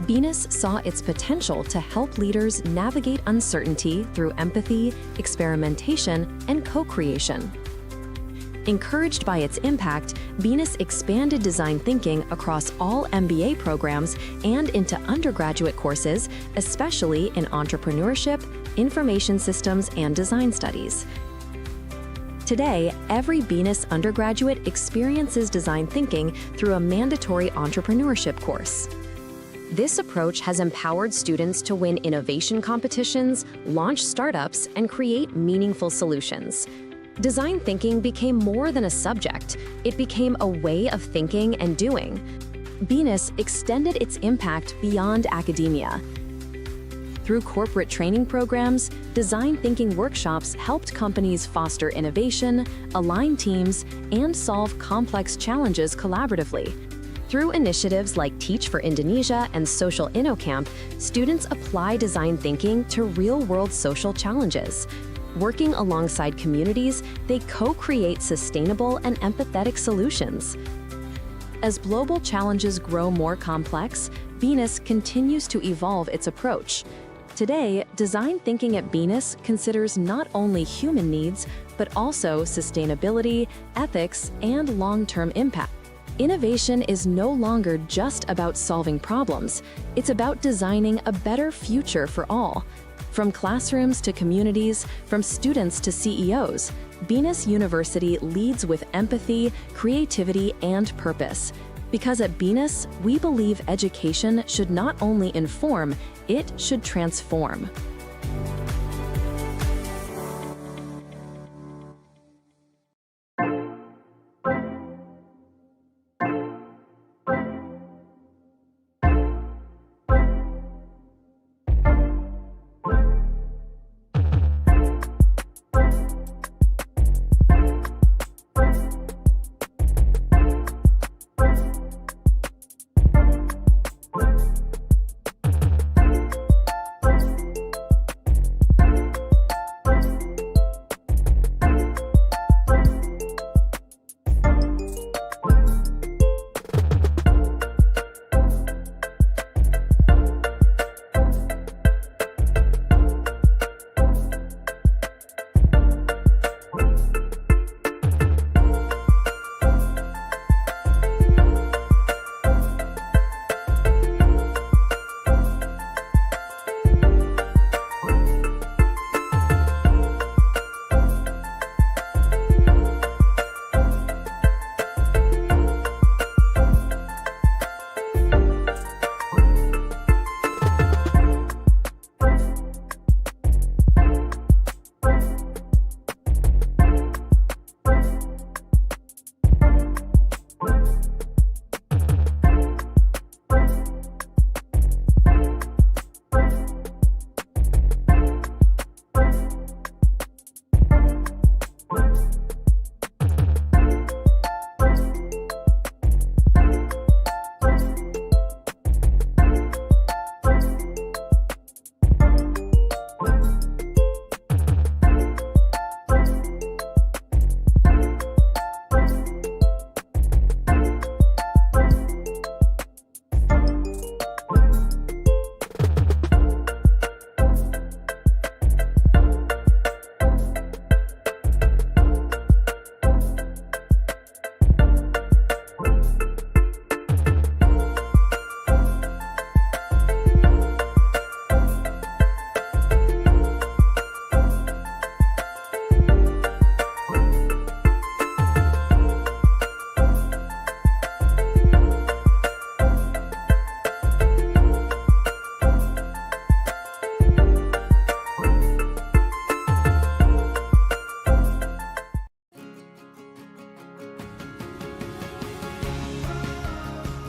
BINUS saw its potential to help leaders navigate uncertainty through empathy, experimentation, and co-creation. Encouraged by its impact, BINUS expanded design thinking across all MBA programs and into undergraduate courses, especially in entrepreneurship, information systems, and design studies. Today, every BINUS undergraduate experiences design thinking through a mandatory entrepreneurship course. This approach has empowered students to win innovation competitions, launch startups, and create meaningful solutions. Design thinking became more than a subject. It became a way of thinking and doing. BINUS extended its impact beyond academia. Through corporate training programs, design thinking workshops helped companies foster innovation, align teams, and solve complex challenges collaboratively. Through initiatives like Teach for Indonesia and Social InnoCamp, students apply design thinking to real-world social challenges. Working alongside communities, they co-create sustainable and empathetic solutions. As global challenges grow more complex, BINUS continues to evolve its approach. Today, design thinking at BINUS considers not only human needs, but also sustainability, ethics, and long-term impact. Innovation is no longer just about solving problems. It's about designing a better future for all. From classrooms to communities, from students to CEOs, BINUS University leads with empathy, creativity, and purpose. Because at BINUS, we believe education should not only inform, it should transform.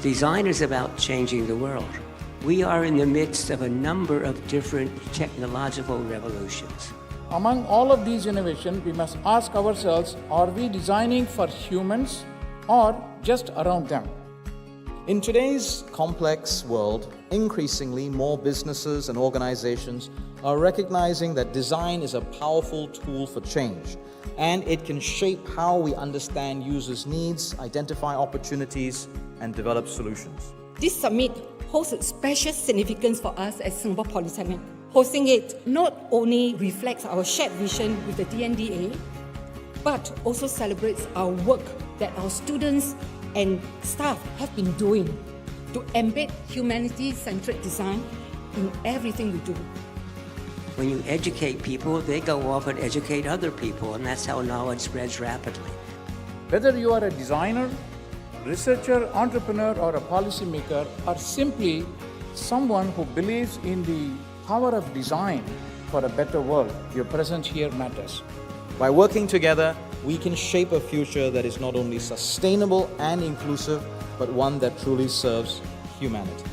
Design is about changing the world. We are in the midst of a number of different technological revolutions. Among all of these innovations, we must ask ourselves, are we designing for humans or just around them. In today's complex world, increasingly more businesses and organizations are recognizing that design is a powerful tool for change, and it can shape how we understand users' needs, identify opportunities, and develop solutions. This summit holds a special significance for us at Singapore Polytechnic. Hosting it not only reflects our shared vision with the DNDA, but also celebrates our work that our students and staff have been doing to embed humanity-centric design in everything we do. When you educate people, they go off and educate other people, and that's how knowledge spreads rapidly. Whether you are a designer, researcher, entrepreneur, or a policymaker, or simply someone who believes in the power of design for a better world, your presence here matters. By working together, we can shape a future that is not only sustainable and inclusive, but one that truly serves humanity.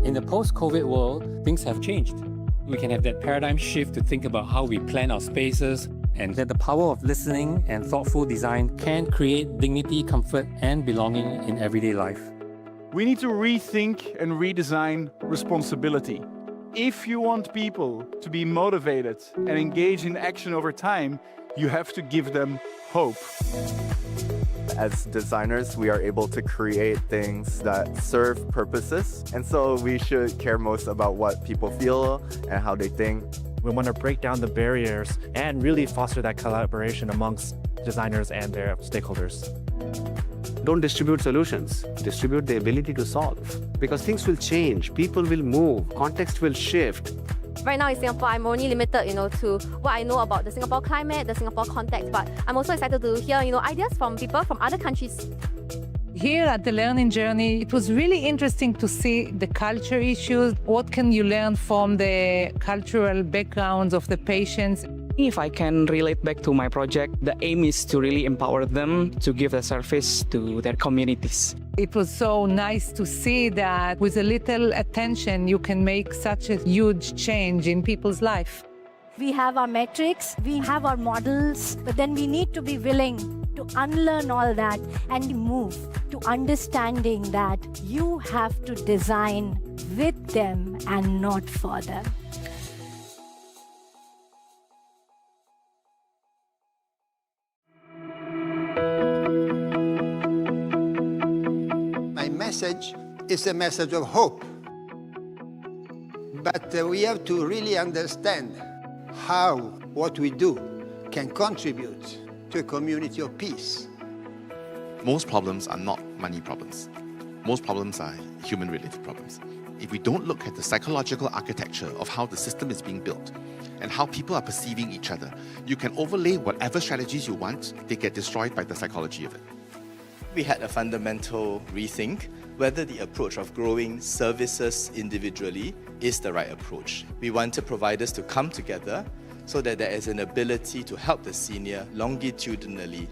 In the post-COVID world, things have changed. We can have that paradigm shift to think about how we plan our spaces, and that the power of listening and thoughtful design can create dignity, comfort, and belonging in everyday life. We need to rethink and redesign responsibility. If you want people to be motivated and engage in action over time, you have to give them hope. As designers, we are able to create things that serve purposes, and so we should care most about what people feel and how they think. We want to break down the barriers and really foster that collaboration amongst designers and their stakeholders. Don't distribute solutions, distribute the ability to solve. Because things will change, people will move, context will shift. Right now in Singapore, I'm only limited, to what I know about the Singapore climate, the Singapore context, but I'm also excited to hear, ideas from people from other countries. Here at the Learning Journey, it was really interesting to see the culture issues. What can you learn from the cultural backgrounds of the patients? If I can relate back to my project, the aim is to really empower them to give a service to their communities. It was so nice to see that with a little attention, you can make such a huge change in people's life. We have our metrics, we have our models, but then we need to be willing to unlearn all that and move to understanding that you have to design with them and not for them. My message is a message of hope. But we have to really understand how what we do can contribute to a community of peace. Most problems are not money problems. Most problems are human-related problems. If we don't look at the psychological architecture of how the system is being built and how people are perceiving each other, you can overlay whatever strategies you want, they get destroyed by the psychology of it. We had a fundamental rethink whether the approach of growing services individually is the right approach. We wanted providers to come together so that there is an ability to help the senior longitudinally.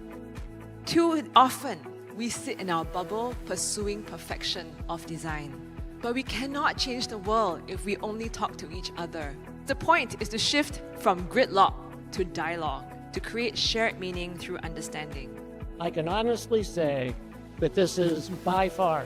Too often, we sit in our bubble pursuing perfection of design. But we cannot change the world if we only talk to each other. The point is to shift from gridlock to dialogue, to create shared meaning through understanding. I can honestly say that this is by far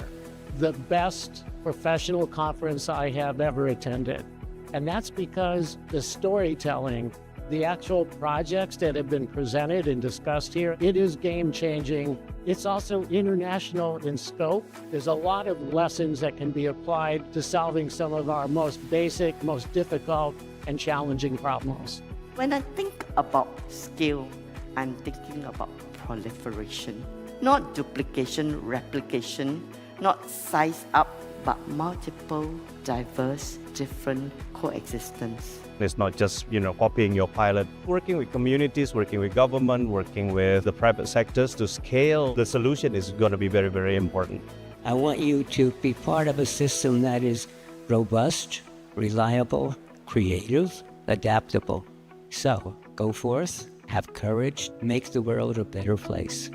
the best professional conference I have ever attended. And that's because the storytelling, the actual projects that have been presented and discussed here, it is game-changing. It's also international in scope. There's a lot of lessons that can be applied to solving some of our most basic, most difficult, and challenging problems. When I think about scale, I'm thinking about proliferation. Not duplication, replication, not size up, but multiple, diverse, different coexistence. It's not just, copying your pilot. Working with communities, working with government, working with the private sectors to scale the solution is going to be very, very important. I want you to be part of a system that is robust, reliable, creative, adaptable. So, go forth, have courage, make the world a better place.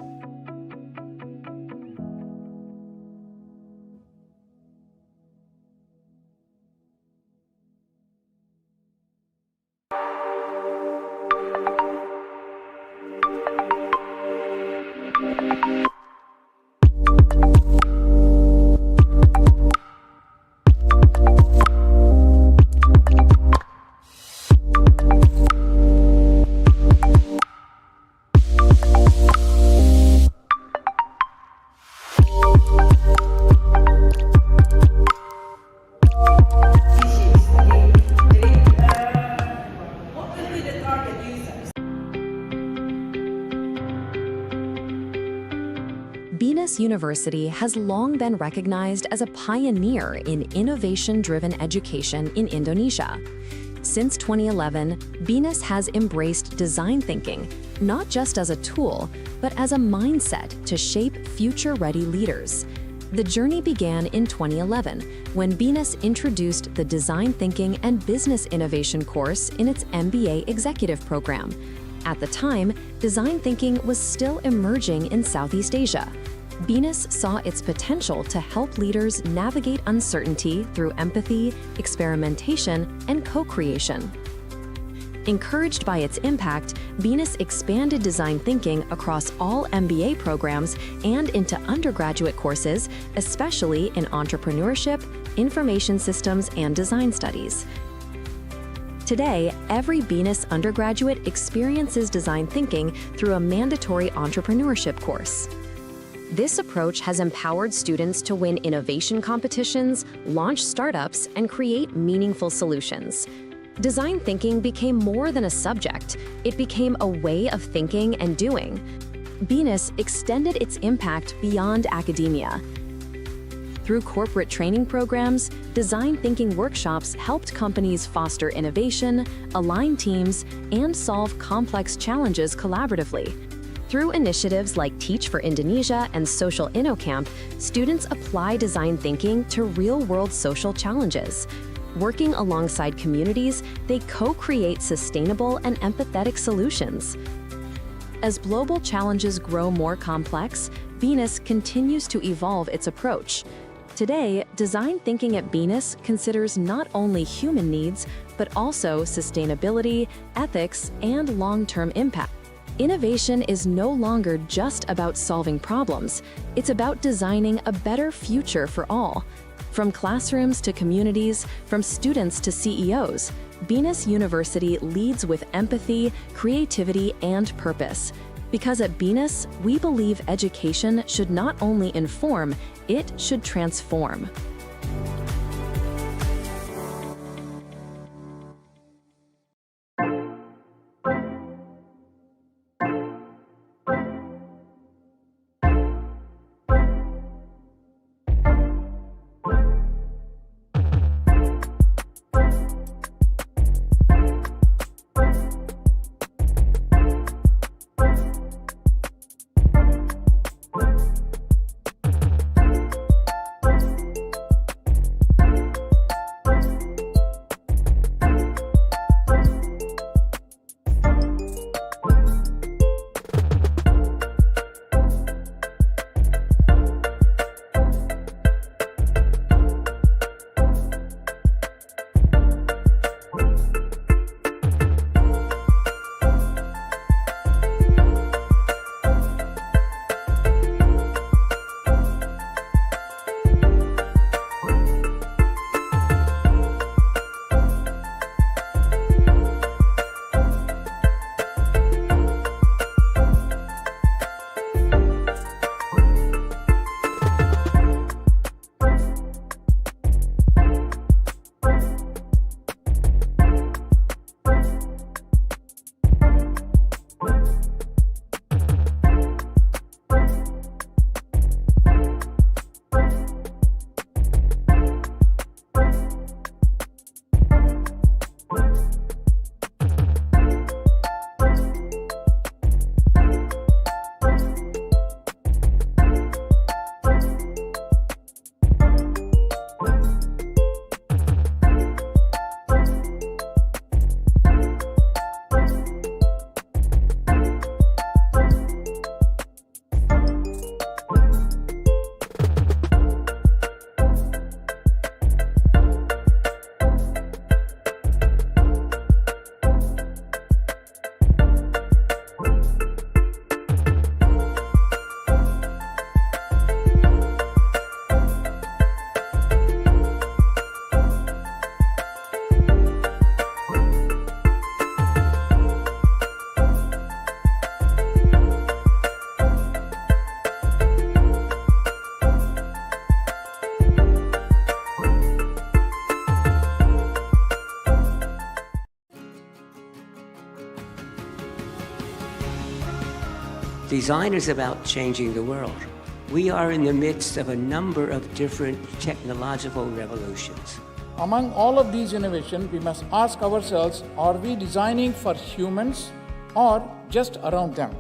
BINUS University has long been recognized as a pioneer in innovation-driven education in Indonesia. Since 2011, BINUS has embraced design thinking, not just as a tool, but as a mindset to shape future-ready leaders. The journey began in 2011, when BINUS introduced the Design Thinking and Business Innovation course in its MBA executive program. At the time, design thinking was still emerging in Southeast Asia. BINUS saw its potential to help leaders navigate uncertainty through empathy, experimentation, and co-creation. Encouraged by its impact, BINUS expanded design thinking across all MBA programs and into undergraduate courses, especially in entrepreneurship, information systems, and design studies. Today, every BINUS undergraduate experiences design thinking through a mandatory entrepreneurship course. This approach has empowered students to win innovation competitions, launch startups, and create meaningful solutions. Design thinking became more than a subject. It became a way of thinking and doing. BINUS extended its impact beyond academia. Through corporate training programs, design thinking workshops helped companies foster innovation, align teams, and solve complex challenges collaboratively. Through initiatives like Teach for Indonesia and Social InnoCamp, students apply design thinking to real-world social challenges. Working alongside communities, they co-create sustainable and empathetic solutions. As global challenges grow more complex, BINUS continues to evolve its approach. Today, design thinking at BINUS considers not only human needs, but also sustainability, ethics, and long-term impact. Innovation is no longer just about solving problems. It's about designing a better future for all. From classrooms to communities, from students to CEOs, BINUS University leads with empathy, creativity, and purpose. Because at BINUS, we believe education should not only inform, it should transform. Design is about changing the world. We are in the midst of a number of different technological revolutions. Among all of these innovations, we must ask ourselves, are we designing for humans or just around them?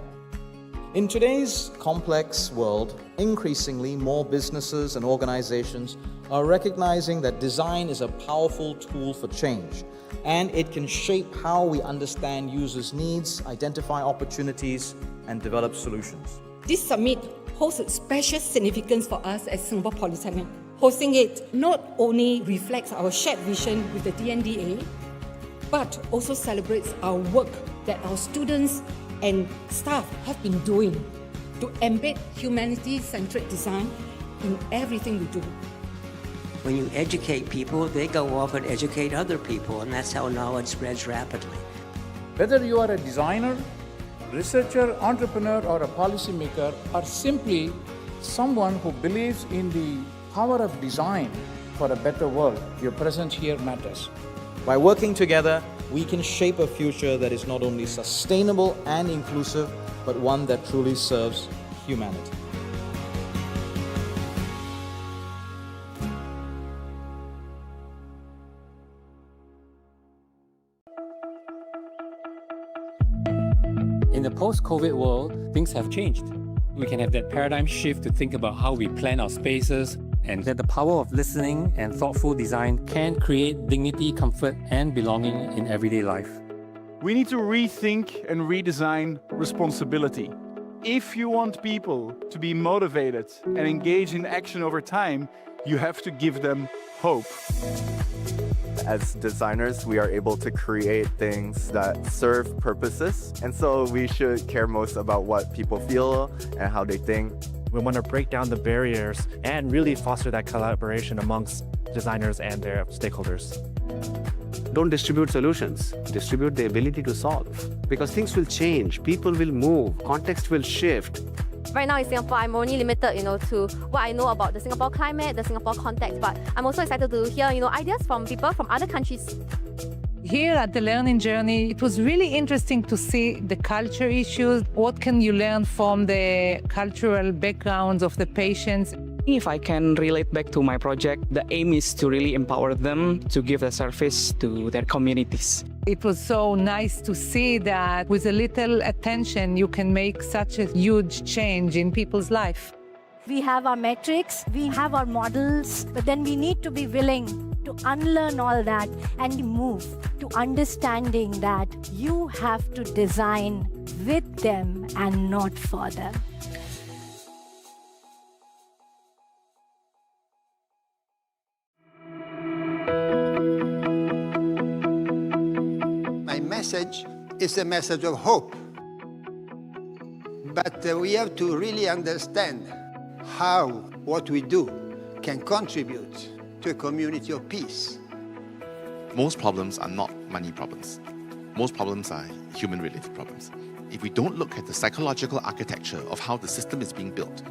In today's complex world, increasingly more businesses and organizations are recognizing that design is a powerful tool for change, and it can shape how we understand users' needs, identify opportunities, and develop solutions. This summit holds a special significance for us at Singapore Polytechnic. Hosting it not only reflects our shared vision with the DNDA, but also celebrates our work that our students and staff have been doing to embed humanity-centered design in everything we do. When you educate people, they go off and educate other people, and that's how knowledge spreads rapidly. Whether you are a designer, researcher, entrepreneur, or a policymaker, or simply someone who believes in the power of design for a better world, your presence here matters. By working together, we can shape a future that is not only sustainable and inclusive, but one that truly serves humanity. In the post-COVID world, things have changed. We can have that paradigm shift to think about how we plan our spaces, and that the power of listening and thoughtful design can create dignity, comfort, and belonging in everyday life. We need to rethink and redesign responsibility. If you want people to be motivated and engage in action over time, you have to give them hope. As designers, we are able to create things that serve purposes, and so we should care most about what people feel and how they think. We want to break down the barriers and really foster that collaboration amongst designers and their stakeholders. Don't distribute solutions, distribute the ability to solve. Because things will change, people will move, context will shift. Right now in Singapore, I'm only limited, to what I know about the Singapore climate, the Singapore context, but I'm also excited to hear, ideas from people from other countries. Here at the Learning Journey, it was really interesting to see the culture issues. What can you learn from the cultural backgrounds of the patients? If I can relate back to my project, the aim is to really empower them to give a service to their communities. It was so nice to see that with a little attention, you can make such a huge change in people's life. We have our metrics, we have our models, but then we need to be willing to unlearn all that and move to understanding that you have to design with them and not for them. My message is a message of hope. But we have to really understand how what we do can contribute to a community of peace. Most problems are not money problems. Most problems are human-related problems. If we don't look at the psychological architecture of how the system is being built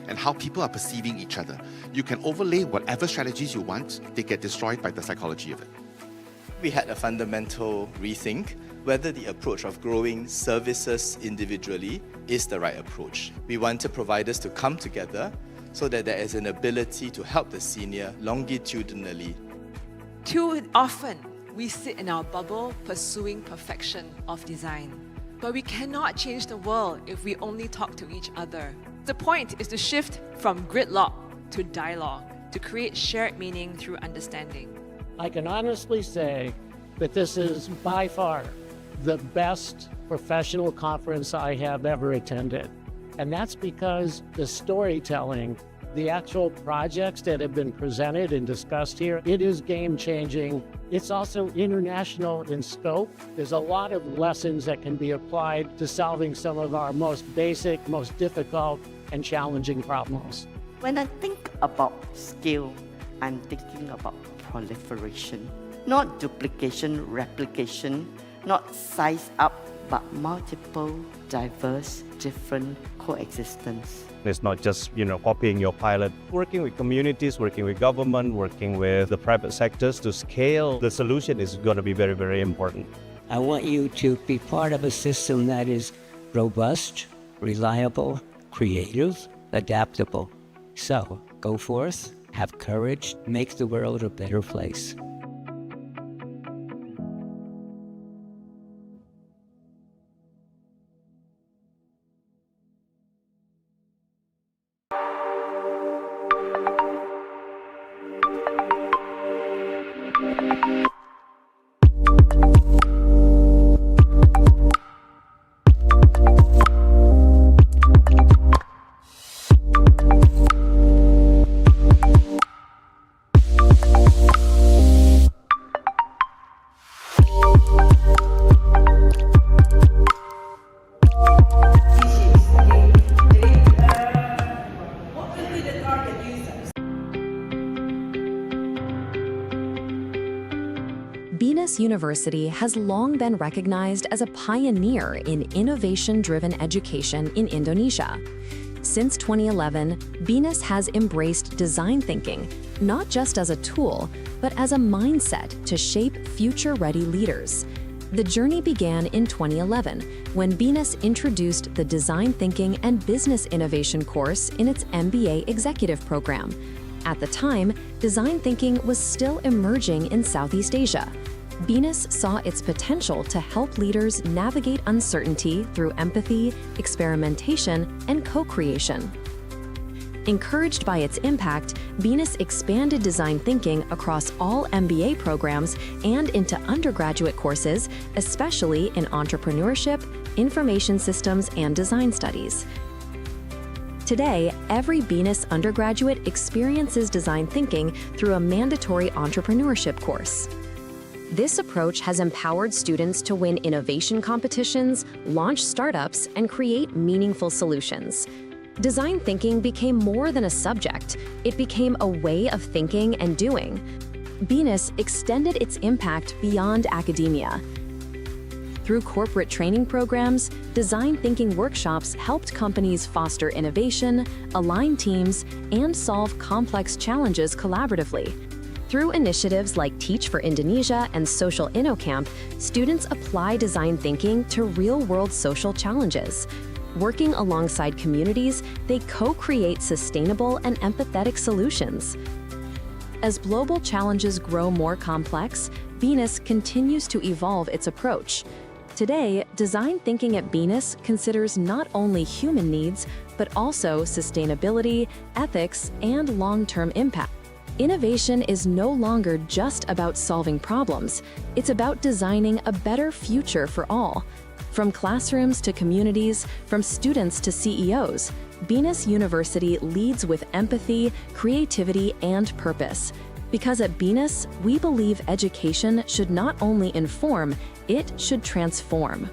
and how people are perceiving each other, you can overlay whatever strategies you want, they get destroyed by the psychology of it. We had a fundamental rethink whether the approach of growing services individually is the right approach. We wanted providers to come together so that there is an ability to help the senior longitudinally. Too often, we sit in our bubble pursuing perfection of design. But we cannot change the world if we only talk to each other. The point is to shift from gridlock to dialogue, to create shared meaning through understanding. I can honestly say that this is by far the best professional conference I have ever attended. And that's because the storytelling, the actual projects that have been presented and discussed here, it is game-changing. It's also international in scope. There's a lot of lessons that can be applied to solving some of our most basic, most difficult, and challenging problems. When I think about scale, I'm thinking about proliferation, not duplication, replication, not size up, but multiple, diverse, different coexistence. It's not just, copying your pilot. Working with communities, working with government, working with the private sectors to scale the solution is going to be very, very important. I want you to be part of a system that is robust, reliable, creative, adaptable. So, go forth, have courage, make the world a better place. BINUS University has long been recognized as a pioneer in innovation-driven education in Indonesia. Since 2011, BINUS has embraced design thinking, not just as a tool, but as a mindset to shape future-ready leaders. The journey began in 2011, when BINUS introduced the Design Thinking and Business Innovation course in its MBA executive program. At the time, design thinking was still emerging in Southeast Asia. BINUS saw its potential to help leaders navigate uncertainty through empathy, experimentation, and co-creation. Encouraged by its impact, BINUS expanded design thinking across all MBA programs and into undergraduate courses, especially in entrepreneurship, information systems, and design studies. Today, every BINUS undergraduate experiences design thinking through a mandatory entrepreneurship course. This approach has empowered students to win innovation competitions, launch startups, and create meaningful solutions. Design thinking became more than a subject. It became a way of thinking and doing. BINUS extended its impact beyond academia. Through corporate training programs, design thinking workshops helped companies foster innovation, align teams, and solve complex challenges collaboratively. Through initiatives like Teach for Indonesia and Social InnoCamp, students apply design thinking to real-world social challenges. Working alongside communities, they co-create sustainable and empathetic solutions. As global challenges grow more complex, BINUS continues to evolve its approach. Today, design thinking at BINUS considers not only human needs, but also sustainability, ethics, and long-term impact. Innovation is no longer just about solving problems. It's about designing a better future for all. From classrooms to communities, from students to CEOs, BINUS University leads with empathy, creativity, and purpose. Because at BINUS, we believe education should not only inform, it should transform.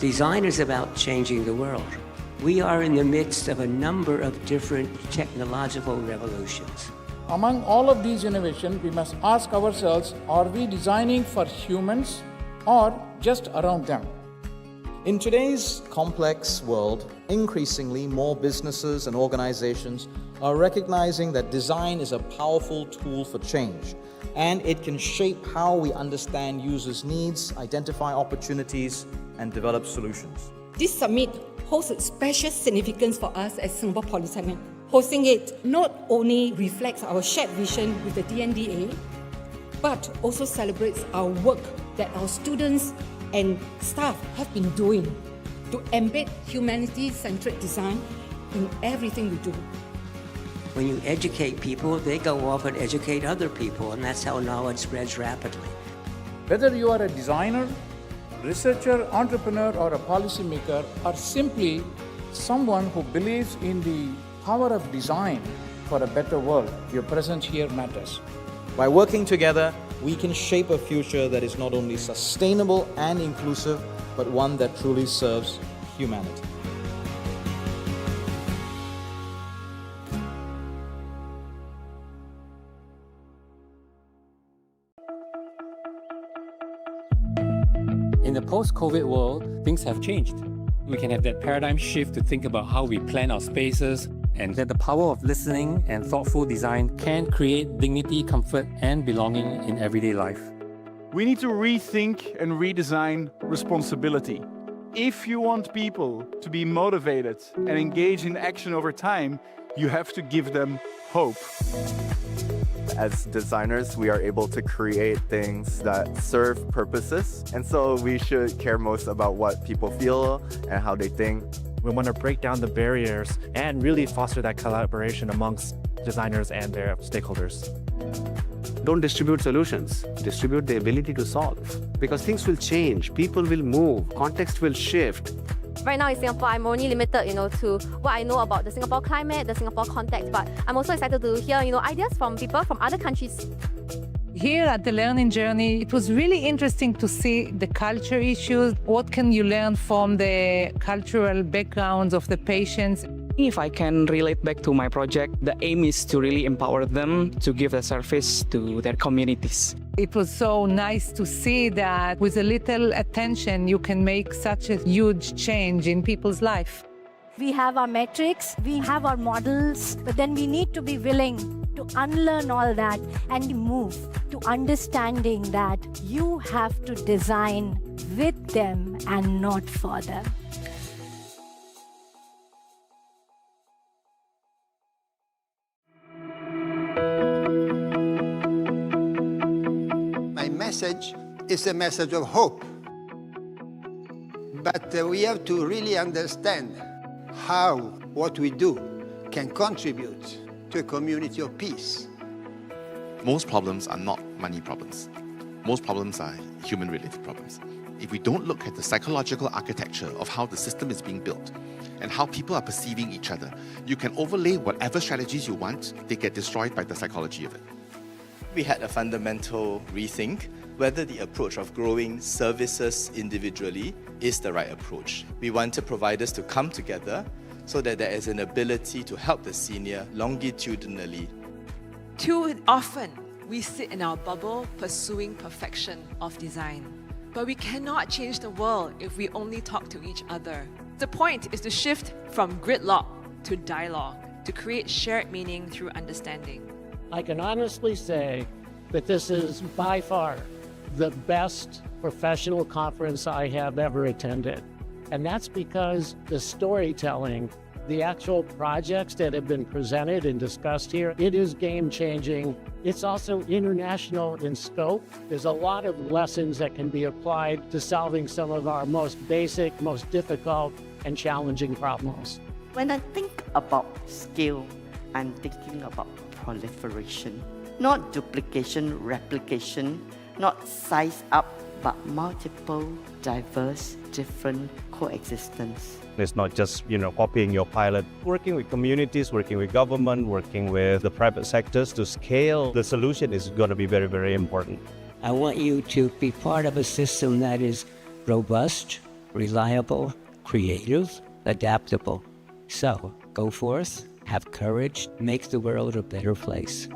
Design is about changing the world. We are in the midst of a number of different technological revolutions. Among all of these innovations, we must ask ourselves, are we designing for humans or just around them? In today's complex world, increasingly more businesses and organizations are recognizing that design is a powerful tool for change, and it can shape how we understand users' needs, identify opportunities, and develop solutions. This summit holds a special significance for us at Singapore Polytechnic. Hosting it not only reflects our shared vision with the DNDA, but also celebrates our work that our students and staff have been doing to embed humanity-centric design in everything we do. When you educate people, they go off and educate other people, and that's how knowledge spreads rapidly. Whether you are a designer, researcher, entrepreneur, or a policymaker, or simply someone who believes in the power of design for a better world, your presence here matters. By working together, we can shape a future that is not only sustainable and inclusive, but one that truly serves humanity. In the post-COVID world, things have changed. We can have that paradigm shift to think about how we plan our spaces, and that the power of listening and thoughtful design can create dignity, comfort, and belonging in everyday life. We need to rethink and redesign responsibility. If you want people to be motivated and engage in action over time, you have to give them hope. As designers, we are able to create things that serve purposes, and so we should care most about what people feel and how they think. We want to break down the barriers and really foster that collaboration amongst designers and their stakeholders. Don't distribute solutions, distribute the ability to solve. Because things will change, people will move, context will shift. Right now in Singapore, I'm only limited, to what I know about the Singapore climate, the Singapore context, but I'm also excited to hear, ideas from people from other countries. Here at the Learning Journey, it was really interesting to see the culture issues. What can you learn from the cultural backgrounds of the patients? If I can relate back to my project, the aim is to really empower them to give a service to their communities. It was so nice to see that with a little attention, you can make such a huge change in people's life. We have our metrics, we have our models, but then we need to be willing to unlearn all that and move to understanding that you have to design with them and not for them. My message is a message of hope. But we have to really understand how what we do can contribute to a community of peace. Most problems are not money problems. Most problems are human-related problems. If we don't look at the psychological architecture of how the system is being built and how people are perceiving each other, you can overlay whatever strategies you want, they get destroyed by the psychology of it. We had a fundamental rethink whether the approach of growing services individually is the right approach. We wanted providers to come together so that there is an ability to help the senior longitudinally. Too often, we sit in our bubble pursuing perfection of design. But we cannot change the world if we only talk to each other. The point is to shift from gridlock to dialogue, to create shared meaning through understanding. I can honestly say that this is by far the best professional conference I have ever attended. And that's because the storytelling, the actual projects that have been presented and discussed here, it is game-changing. It's also international in scope. There's a lot of lessons that can be applied to solving some of our most basic, most difficult, and challenging problems. When I think about scale, I'm thinking about proliferation. Not duplication, replication, not size up, but multiple, diverse, different coexistence. It's not just, copying your pilot. Working with communities, working with government, working with the private sectors to scale the solution is going to be very, very important. I want you to be part of a system that is robust, reliable, creative, adaptable. So, go forth, have courage, make the world a better place.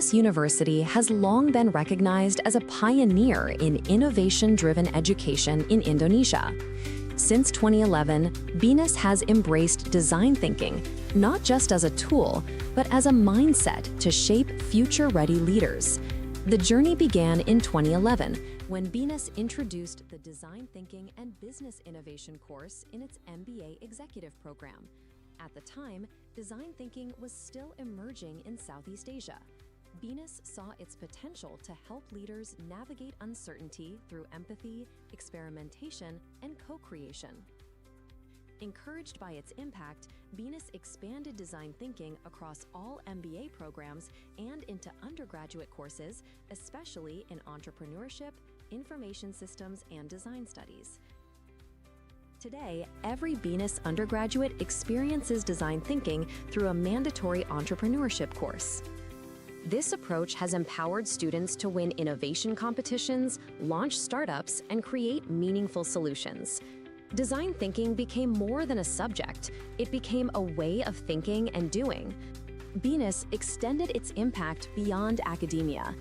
BINUS University has long been recognized as a pioneer in innovation-driven education in Indonesia. Since 2011, BINUS has embraced design thinking, not just as a tool, but as a mindset to shape future-ready leaders. The journey began in 2011, when BINUS introduced the Design Thinking and Business Innovation course in its MBA executive program. At the time, design thinking was still emerging in Southeast Asia. BINUS saw its potential to help leaders navigate uncertainty through empathy, experimentation, and co-creation. Encouraged by its impact, BINUS expanded design thinking across all MBA programs and into undergraduate courses, especially in entrepreneurship, information systems, and design studies. Today, every BINUS undergraduate experiences design thinking through a mandatory entrepreneurship course. This approach has empowered students to win innovation competitions, launch startups, and create meaningful solutions. Design thinking became more than a subject, it became a way of thinking and doing. BINUS extended its impact beyond academia.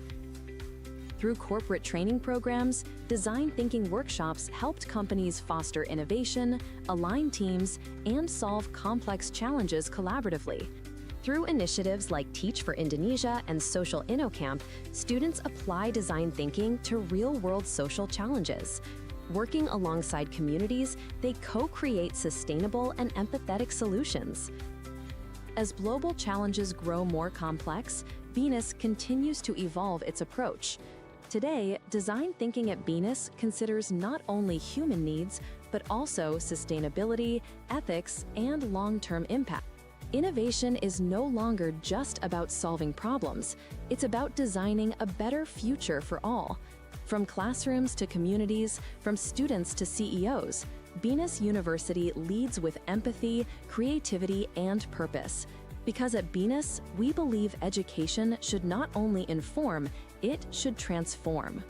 Through corporate training programs, design thinking workshops helped companies foster innovation, align teams, and solve complex challenges collaboratively. Through initiatives like Teach for Indonesia and Social InnoCamp, students apply design thinking to real-world social challenges. Working alongside communities, they co-create sustainable and empathetic solutions. As global challenges grow more complex, BINUS continues to evolve its approach. Today, design thinking at BINUS considers not only human needs, but also sustainability, ethics, and long-term impact. Innovation is no longer just about solving problems, it's about designing a better future for all. From classrooms to communities, from students to CEOs, BINUS University leads with empathy, creativity, and purpose. Because at BINUS, we believe education should not only inform, it should transform.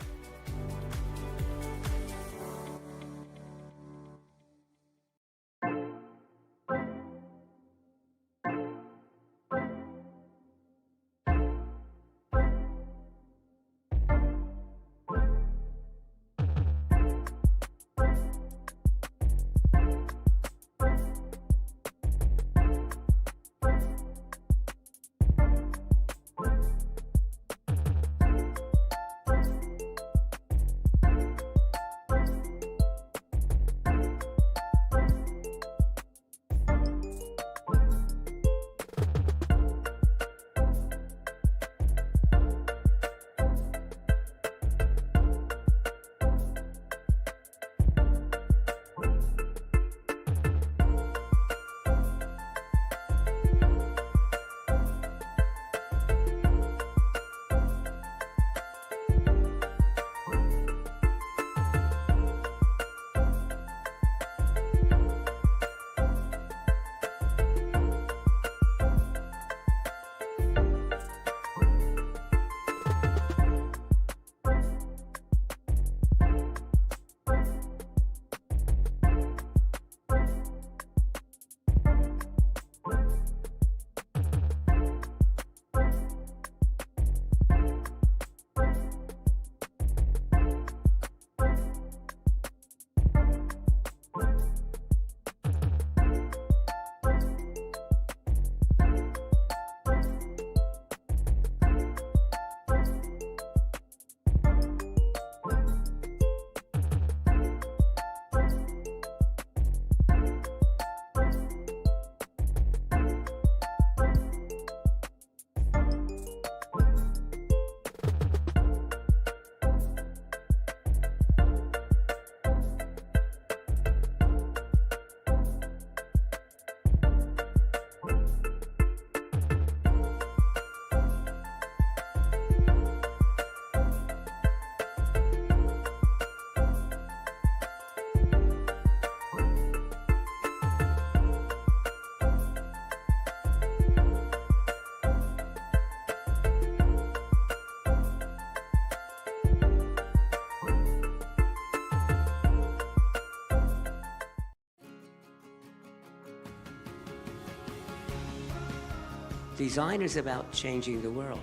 Design is about changing the world.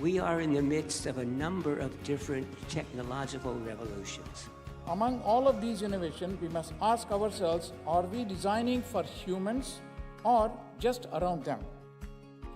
We are in the midst of a number of different technological revolutions. Among all of these innovations, we must ask ourselves, are we designing for humans or just around them?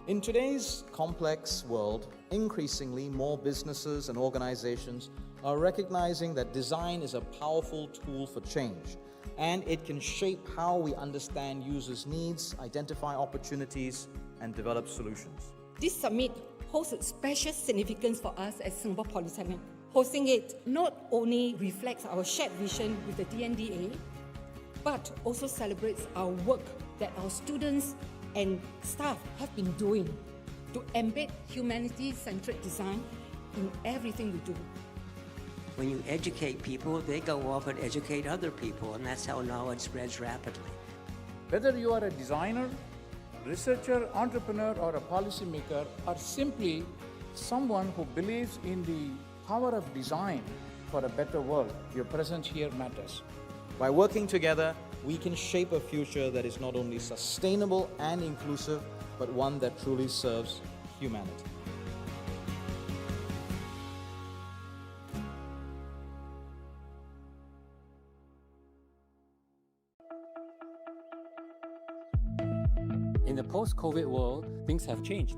In today's complex world, increasingly more businesses and organizations are recognizing that design is a powerful tool for change, and it can shape how we understand users' needs, identify opportunities, and develop solutions. This summit holds a special significance for us at Singapore Polytechnic. Hosting it not only reflects our shared vision with the DNDA, but also celebrates our work that our students and staff have been doing to embed humanity-centered design in everything we do. When you educate people, they go off and educate other people, and that's how knowledge spreads rapidly. Whether you are a designer, researcher, entrepreneur, or a policymaker, or simply someone who believes in the power of design for a better world, your presence here matters. By working together, we can shape a future that is not only sustainable and inclusive, but one that truly serves humanity. In the post-COVID world, things have changed.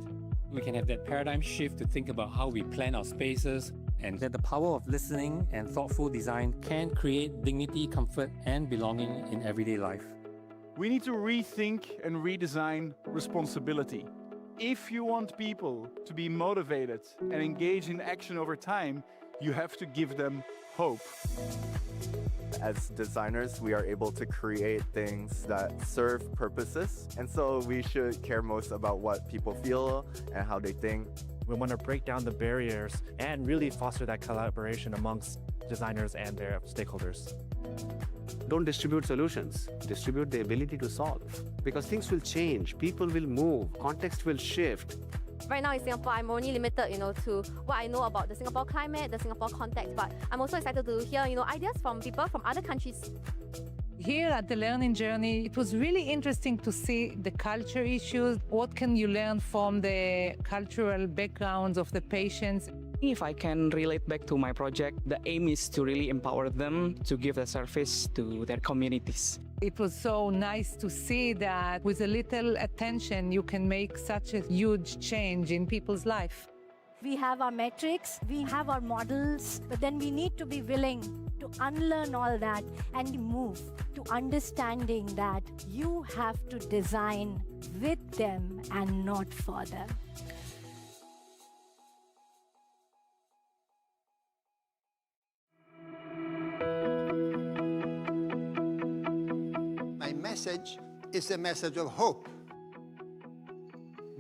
We can have that paradigm shift to think about how we plan our spaces, and that the power of listening and thoughtful design can create dignity, comfort, and belonging in everyday life. We need to rethink and redesign responsibility. If you want people to be motivated and engage in action over time, you have to give them hope. As designers, we are able to create things that serve purposes, and so we should care most about what people feel and how they think. We want to break down the barriers and really foster that collaboration amongst designers and their stakeholders. Don't distribute solutions, distribute the ability to solve. Because things will change, people will move, context will shift. Right now in Singapore, I'm only limited, to what I know about the Singapore climate, the Singapore context, but I'm also excited to hear, ideas from people from other countries. Here at the Learning Journey, it was really interesting to see the culture issues. What can you learn from the cultural backgrounds of the patients? If I can relate back to my project, the aim is to really empower them to give a service to their communities. It was so nice to see that with a little attention, you can make such a huge change in people's life. We have our metrics, we have our models, but then we need to be willing to unlearn all that and move to understanding that you have to design with them and not for them. My message is a message of hope.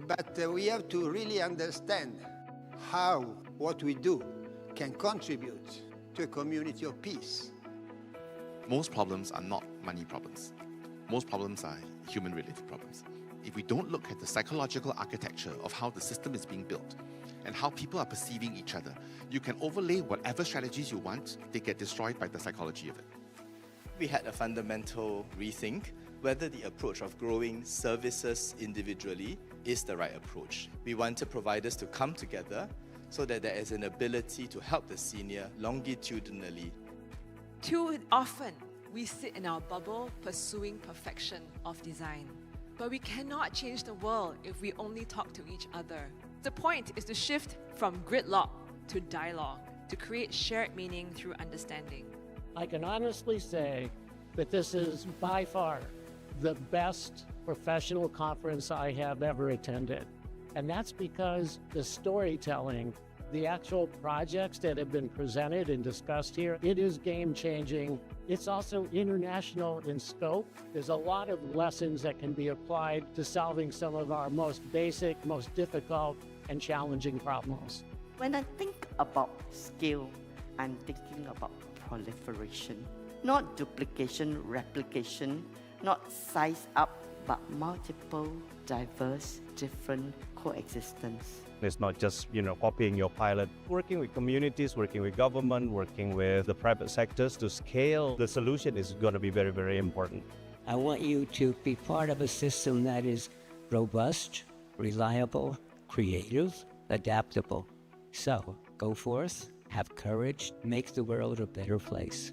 But we have to really understand how what we do can contribute to a community of peace. Most problems are not money problems. Most problems are human-related problems. If we don't look at the psychological architecture of how the system is being built and how people are perceiving each other, you can overlay whatever strategies you want, they get destroyed by the psychology of it. We had a fundamental rethink whether the approach of growing services individually is the right approach. We wanted providers to come together so that there is an ability to help the senior longitudinally. Too often, we sit in our bubble pursuing perfection of design. But we cannot change the world if we only talk to each other. The point is to shift from gridlock to dialogue, to create shared meaning through understanding. I can honestly say that this is by far the best professional conference I have ever attended. And that's because the storytelling, the actual projects that have been presented and discussed here, it is game-changing. It's also international in scope. There's a lot of lessons that can be applied to solving some of our most basic, most difficult, and challenging problems. When I think about scale, I'm thinking about proliferation. Not duplication, replication, not size up, but multiple, diverse, different coexistence. It's not just, copying your pilot. Working with communities, working with government, working with the private sectors to scale the solution is going to be very, very important. I want you to be part of a system that is robust, reliable, creative, adaptable. So, go forth, have courage, make the world a better place.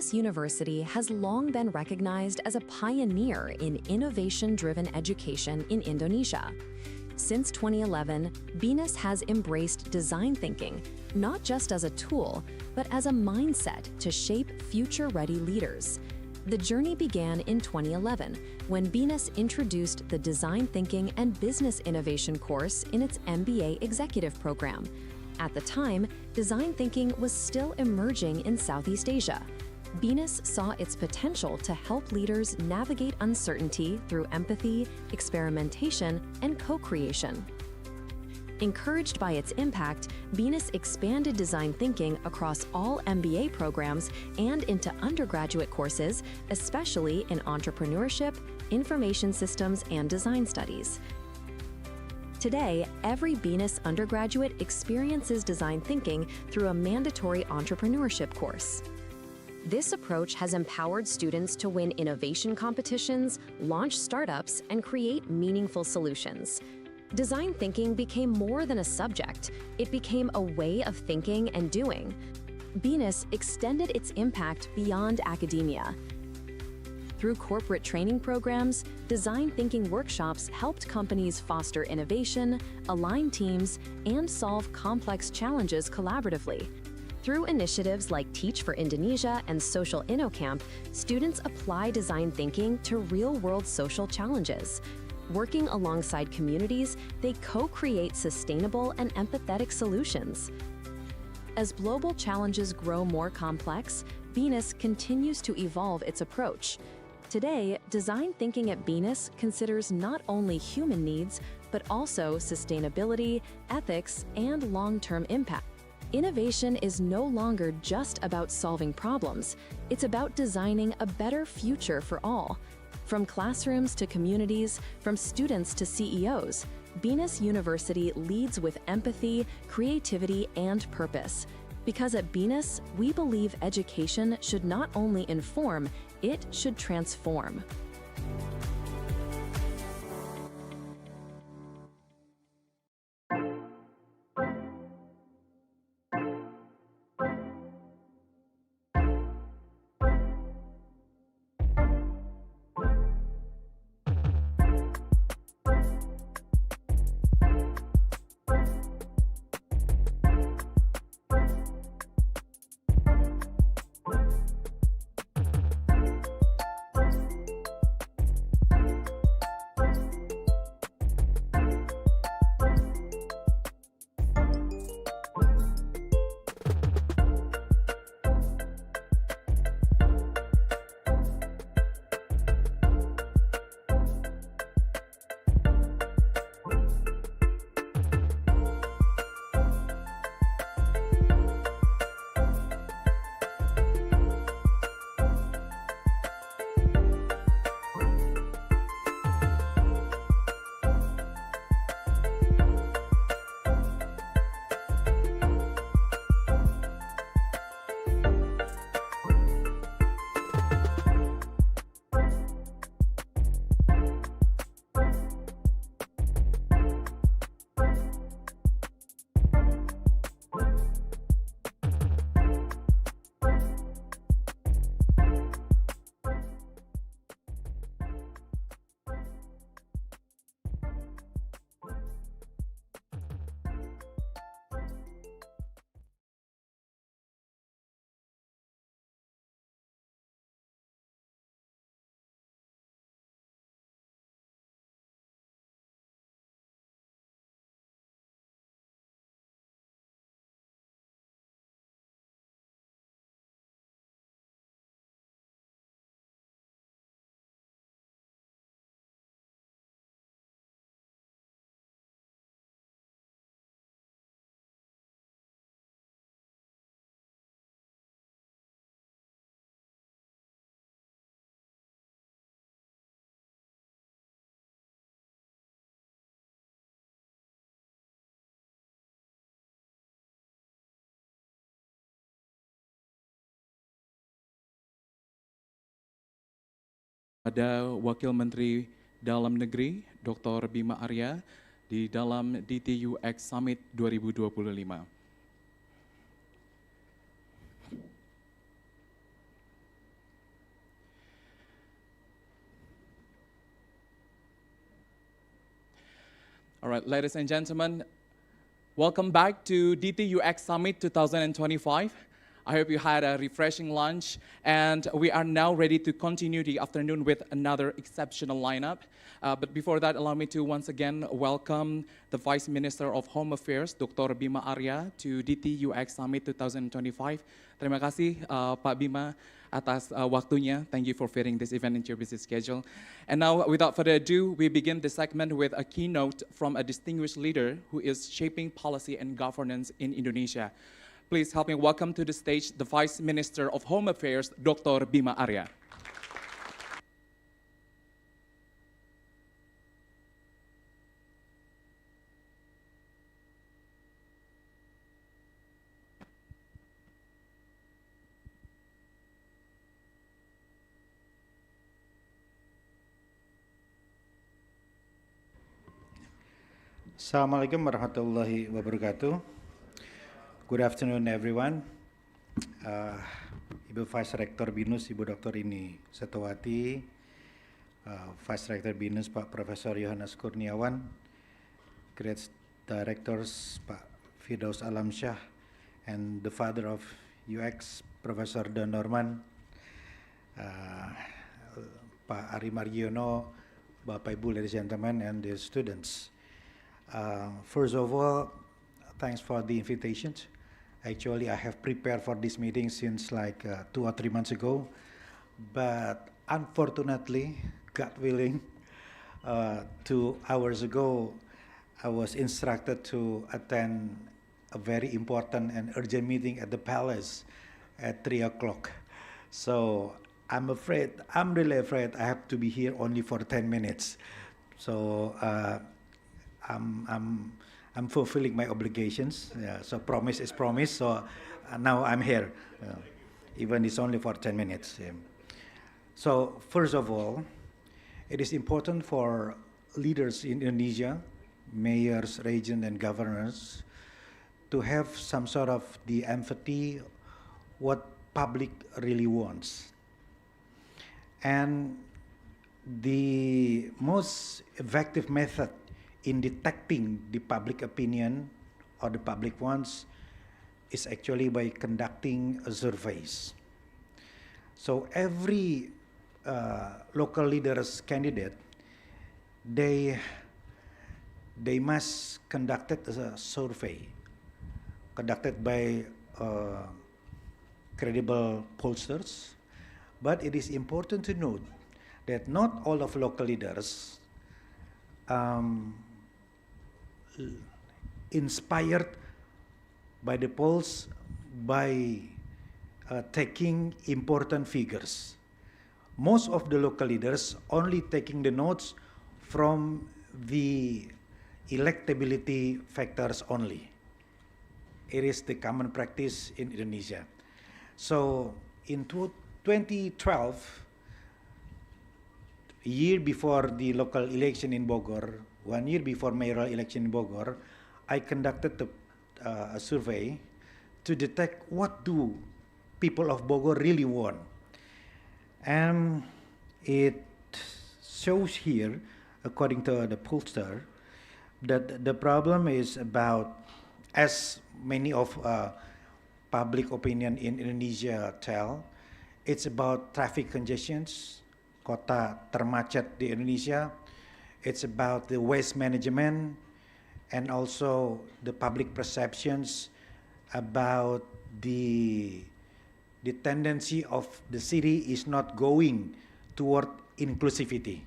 BINUS University has long been recognized as a pioneer in innovation-driven education in Indonesia. Since 2011, BINUS has embraced design thinking, not just as a tool, but as a mindset to shape future-ready leaders. The journey began in 2011, when BINUS introduced the Design Thinking and Business Innovation course in its MBA executive program. At the time, design thinking was still emerging in Southeast Asia. BINUS saw its potential to help leaders navigate uncertainty through empathy, experimentation, and co-creation. Encouraged by its impact, BINUS expanded design thinking across all MBA programs and into undergraduate courses, especially in entrepreneurship, information systems, and design studies. Today, every BINUS undergraduate experiences design thinking through a mandatory entrepreneurship course. This approach has empowered students to win innovation competitions, launch startups, and create meaningful solutions. Design thinking became more than a subject. It became a way of thinking and doing. BINUS extended its impact beyond academia. Through corporate training programs, design thinking workshops helped companies foster innovation, align teams, and solve complex challenges collaboratively. Through initiatives like Teach for Indonesia and Social InnoCamp, students apply design thinking to real-world social challenges. Working alongside communities, they co-create sustainable and empathetic solutions. As global challenges grow more complex, BINUS continues to evolve its approach. Today, design thinking at BINUS considers not only human needs, but also sustainability, ethics, and long-term impact. Innovation is no longer just about solving problems. It's about designing a better future for all. From classrooms to communities, from students to CEOs, BINUS University leads with empathy, creativity, and purpose. Because at BINUS, we believe education should not only inform, it should transform. Ada Wakil Menteri Dalam Negeri, Dr. Bima Arya, di dalam DTUX Summit 2025. All right, ladies and gentlemen, welcome back to DTUX Summit 2025. I hope you had a refreshing lunch, and we are now ready to continue the afternoon with another exceptional lineup. But before that, allow me to once again welcome the Vice Minister of Home Affairs, Dr. Bima Arya, to DTUX Summit 2025. Terima kasih, Pak Bima, atas waktunya. Thank you for fitting this event into your busy schedule. And now, without further ado, we begin the segment with a keynote from a distinguished leader who is shaping policy and governance in Indonesia. Please help me welcome to the stage the Vice Minister of Home Affairs, Dr. Bima Arya. Assalamualaikum warahmatullahi wabarakatuh. Good afternoon, everyone. Ibu Vice Rector BINUS, Ibu Dr. Ini Setowati, Vice Rector BINUS, Pak Profesor Yohanes Kurniawan, Great Directors, Pak Firdaus Alamsyah, and the father of UX, Professor Don Norman, Pak Ari Margiono, Bapak Ibu, ladies and gentlemen, and the students. First of all, thanks for the invitation. Actually, I have prepared for this meeting since like 2 or 3 months ago, but unfortunately, God willing, 2 hours ago, I was instructed to attend a very important and urgent meeting at the palace at 3 o'clock. So I'm really afraid I have to be here only for 10 minutes. So I'm fulfilling my obligations. So promise is promise. So now I'm here, even it's only for 10 minutes. So first of all, it is important for leaders in Indonesia, mayors, region, and governors, to have some sort of the empathy what public really wants. And the most effective method in detecting the public opinion or the public wants is actually by conducting surveys. So every local leaders candidate, they must conduct a survey conducted by credible pollsters. But it is important to note that not all of local leaders inspired by the polls by taking important figures. Most of the local leaders only taking the notes from the electability factors only. It is the common practice in Indonesia. So in 2012, a year before the local election in Bogor, 1 year before mayoral election in Bogor, I conducted a survey to detect what do people of Bogor really want. And it shows here, according to the pollster, that the problem is about, as many of public opinion in Indonesia tell, it's about traffic congestions, kota termacet di Indonesia. It's about the waste management and also the public perceptions about the tendency of the city is not going toward inclusivity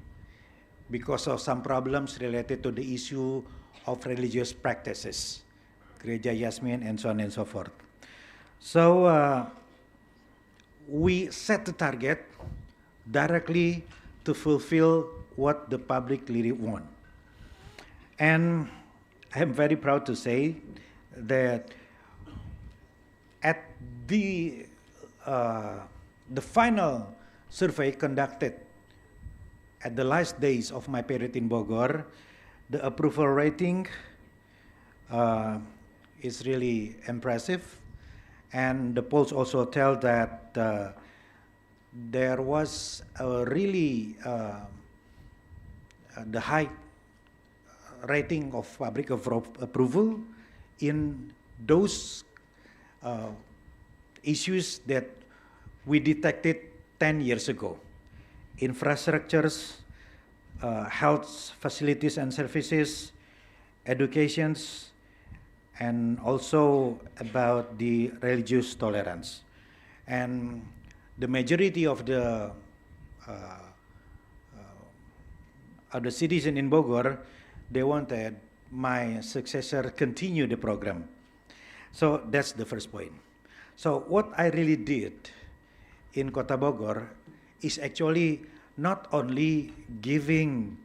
because of some problems related to the issue of religious practices, Gereja Yasmin, and so on and so forth. So we set the target directly to fulfill what the public really want. And I'm very proud to say that at the final survey conducted at the last days of my period in Bogor, the approval rating is really impressive. And the polls also tell that there was a really the high rating of public approval in those issues that we detected 10 years ago. Infrastructures, health facilities and services, educations, and also about the religious tolerance. And the majority of the citizens in Bogor, they wanted my successor continue the program. So that's the first point. So what I really did in Kota Bogor is actually not only giving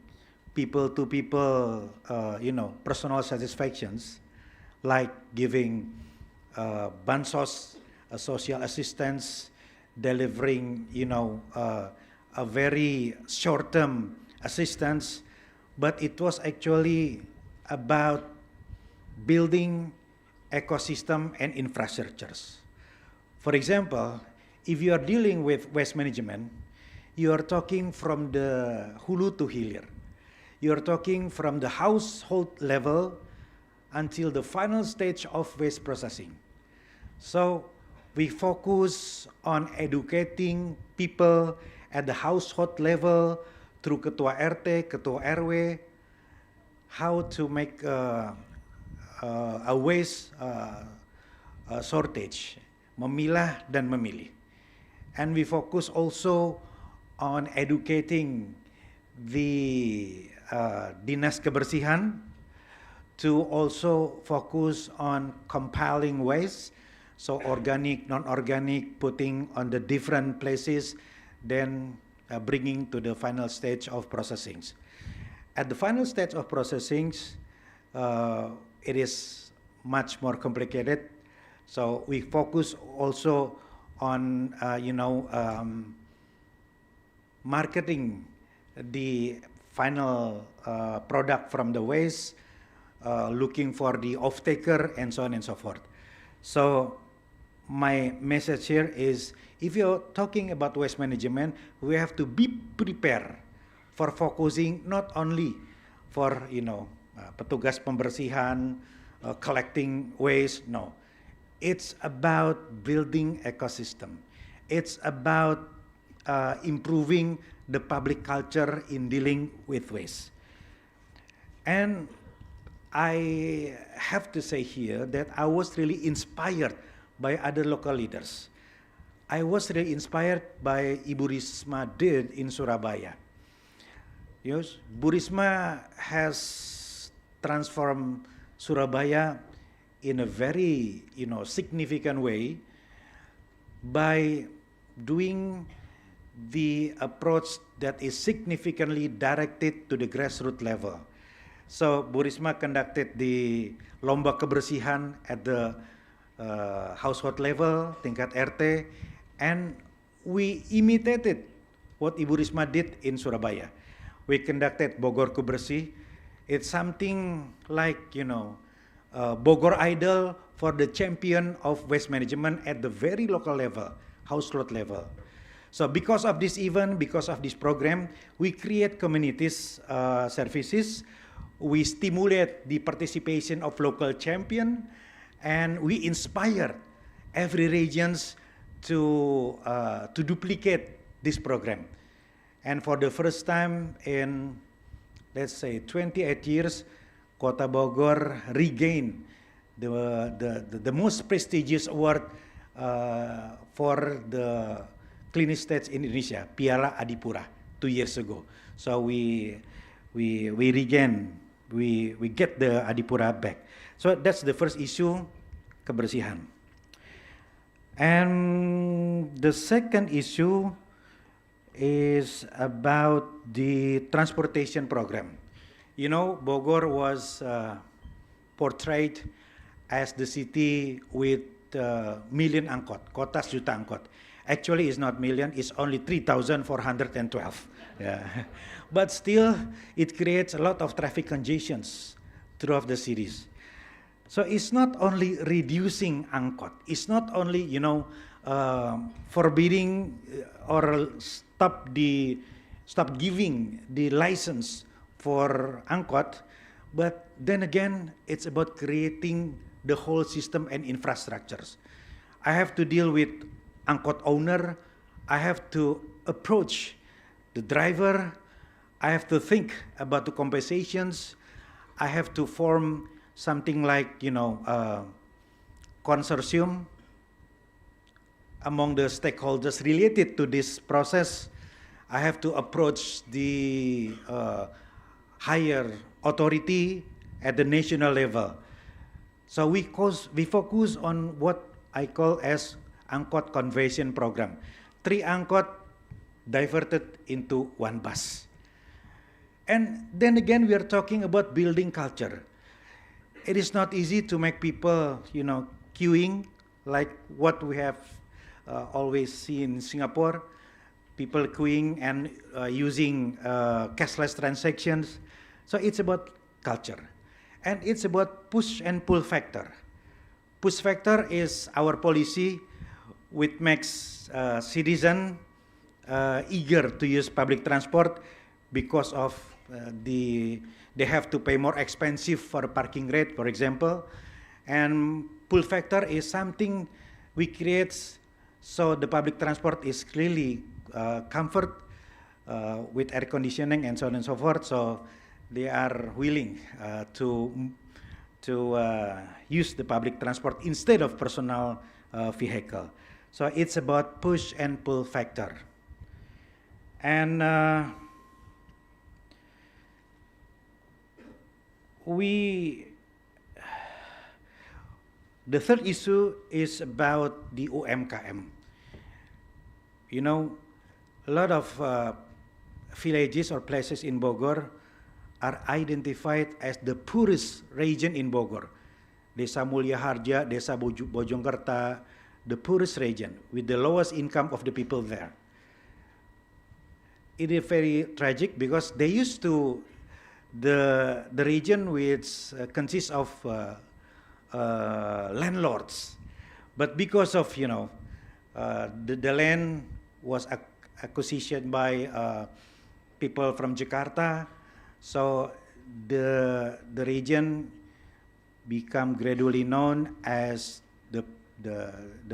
people-to-people, personal satisfactions, like giving bansos, social assistance, delivering, a very short-term assistance, but it was actually about building ecosystem and infrastructures. For example, if you are dealing with waste management, you are talking from the hulu to hilir. You are talking from the household level until the final stage of waste processing. So we focus on educating people at the household level through Ketua RT, Ketua RW, how to make a waste shortage, memilah dan memilih. And we focus also on educating the Dinas Kebersihan to also focus on compiling waste, so organic, non-organic, putting on the different places, then bringing to the final stage of processing. At the final stage of processing, it is much more complicated. So we focus also on, marketing the final product from the waste, looking for the off-taker, and so on and so forth. So my message here is, if you're talking about waste management, we have to be prepared for focusing not only for, petugas pembersihan, collecting waste, no. It's about building ecosystem. It's about improving the public culture in dealing with waste. And I have to say here that I was really inspired by other local leaders. I was really inspired by Ibu Risma did in Surabaya. Yes, Bu Risma has transformed Surabaya in a very, significant way by doing the approach that is significantly directed to the grassroots level. So Bu Risma conducted the lomba kebersihan at the household level, tingkat RT, and we imitated what Ibu Risma did in Surabaya. We conducted Bogorku Bersih. It's something like, Bogor Idol for the champion of waste management at the very local level, household level. So because of this event, because of this program, we create communities services. We stimulate the participation of local champion, and we inspire every regions to duplicate this program. And for the first time in, let's say, 28 years, Kota Bogor regained the most prestigious award for the cleanest states in Indonesia, Piala Adipura, 2 years ago. So we get the Adipura back. So that's the first issue, kebersihan. And the second issue is about the transportation program. Bogor was portrayed as the city with million angkot, kota sejuta angkot. Actually, it's not million, it's only 3,412. Yeah. But still, it creates a lot of traffic congestions throughout the cities. So it's not only reducing angkot, it's not only, forbidding or stop giving the license for angkot, but then again, it's about creating the whole system and infrastructures. I have to deal with angkot owner, I have to approach the driver, I have to think about the compensations, I have to form something like, consortium among the stakeholders related to this process. I have to approach the higher authority at the national level. So we focus on what I call as angkot conversion program. 3 angkot diverted into 1 bus. And then again, we are talking about building culture. It is not easy to make people, queuing like what we have always seen in Singapore. People queuing and using cashless transactions. So it's about culture. And it's about push and pull factor. Push factor is our policy which makes citizens eager to use public transport because of they have to pay more expensive for parking rate, for example. And pull factor is something we create so the public transport is clearly comfort with air conditioning and so on and so forth. So they are willing to use the public transport instead of personal vehicle. So it's about push and pull factor. And the third issue is about the UMKM. A lot of villages or places in Bogor are identified as the poorest region in Bogor. Desa Mulia Harja, Desa Bojongkerta, the poorest region with the lowest income of the people there. It is very tragic because they used to, the region which consists of landlords, but because of, the land was acquisition by people from Jakarta, so the region become gradually known as the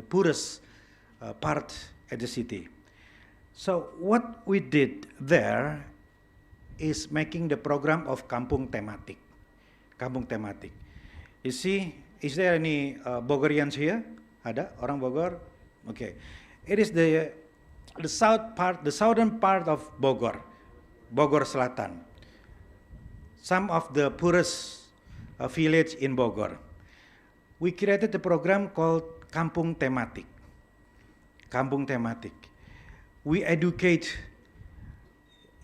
poorest part of the city. So what we did there is making the program of Kampung Tematik. Kampung Tematik. You see, is there any Bogorians here? Ada orang Bogor? Okay. It is the southern part of Bogor, Bogor Selatan. Some of the poorest village in Bogor. We created a program called Kampung Tematik. Kampung Tematik. We educate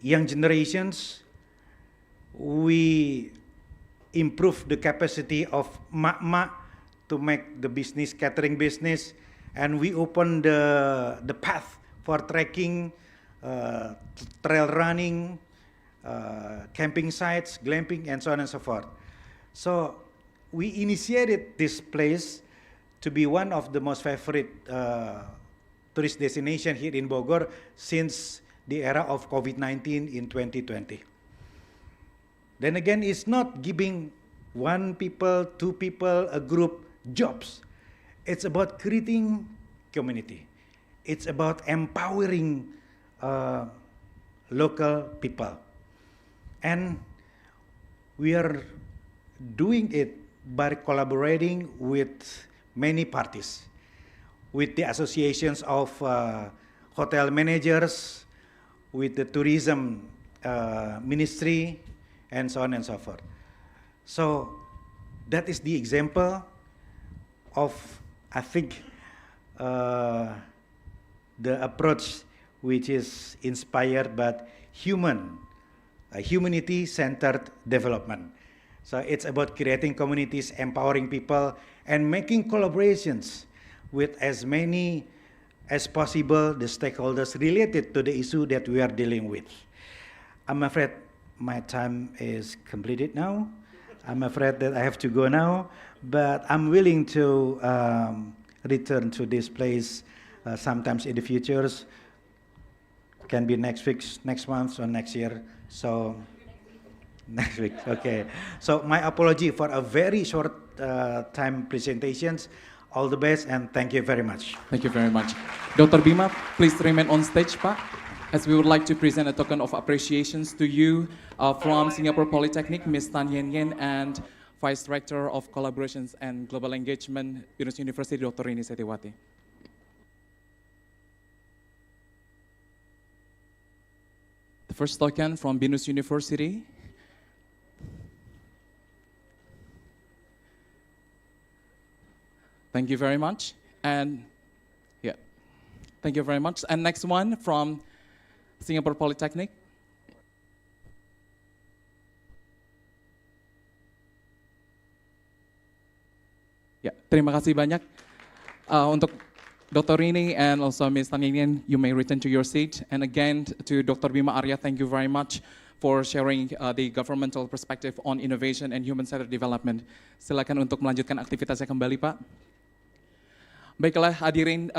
young generations. We improve the capacity of mak-mak to make the business, catering business, and we open the path for trekking, trail running, camping sites, glamping, and so on and so forth. So we initiated this place to be one of the most favorite tourist destination here in Bogor since the era of COVID-19 in 2020. Then again, it's not giving 1 people, 2 people, a group jobs. It's about creating community. It's about empowering local people. And we are doing it by collaborating with many parties, with the associations of hotel managers, with the tourism ministry, and so on and so forth. So that is the example of, I think, the approach which is inspired by humanity-centered development. So it's about creating communities, empowering people, and making collaborations with as many as possible the stakeholders related to the issue that we are dealing with. I'm afraid my time is completed now. I'm afraid that I have to go now, but I'm willing to return to this place sometimes in the futures. Can be next week, next month, or next year. So next week, okay. So my apology for a very short time presentations. All the best and thank you very much. Thank you very much. Dr. Bima, please remain on stage, Pak, as we would like to present a token of appreciations to you from Singapore Polytechnic, Ms. Tan Yen Yen, and Vice Rector of Collaborations and Global Engagement, BINUS University, Dr. Rini Setiwati. The first token from BINUS University. Thank you very much. And yeah, thank you very much. And next one from Singapore Polytechnic. Ya, terima kasih banyak untuk Dr. Rini and also Ms. Tan Yen Yen. You may return to your seat. And again to Dr. Bima Arya, thank you very much for sharing the governmental perspective on innovation and human-centered development. Silakan untuk melanjutkan aktivitasnya kembali, Pak. Baiklah hadirin,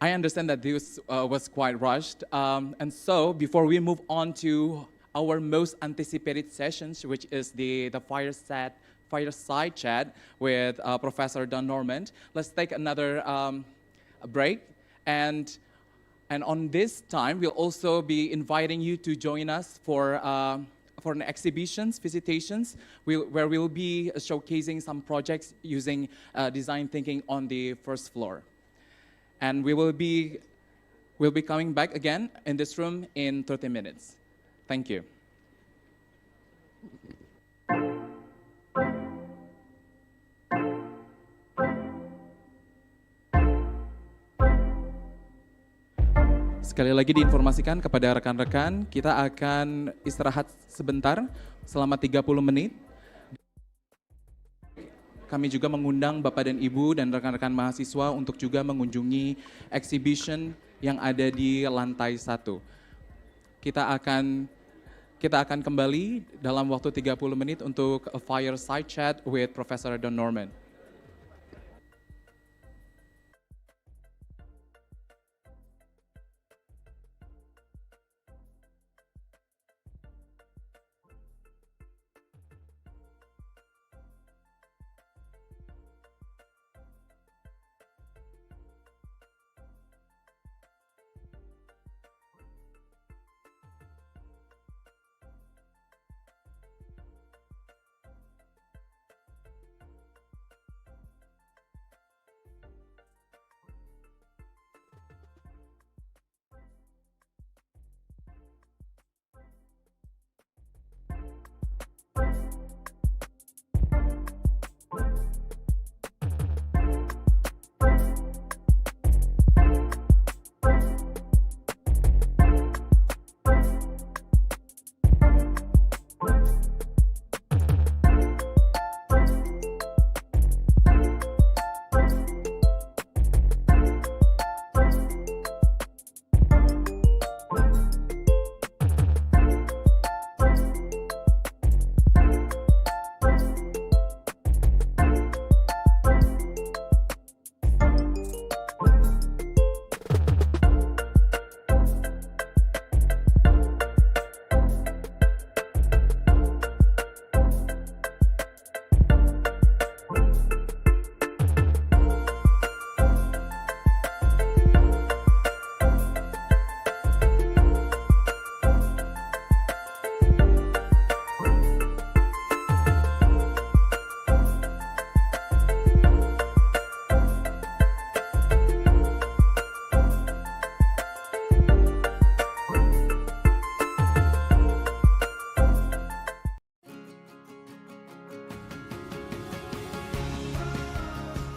I understand that this was quite rushed. And so before we move on to our most anticipated sessions, which is the fireside chat with Professor Don Normand, let's take another break. And on this time, we'll also be inviting you to join us for an exhibitions, visitations, where we'll be showcasing some projects using design thinking on the first floor. And we'll be coming back again in this room in 30 minutes. Thank you. Sekali lagi diinformasikan kepada rekan-rekan, kita akan istirahat sebentar selama 30 menit. Kami juga mengundang Bapak dan Ibu dan rekan-rekan mahasiswa untuk juga mengunjungi exhibition yang ada di lantai 1. Kita akan kembali dalam waktu 30 menit untuk a fireside chat with Professor Don Normand.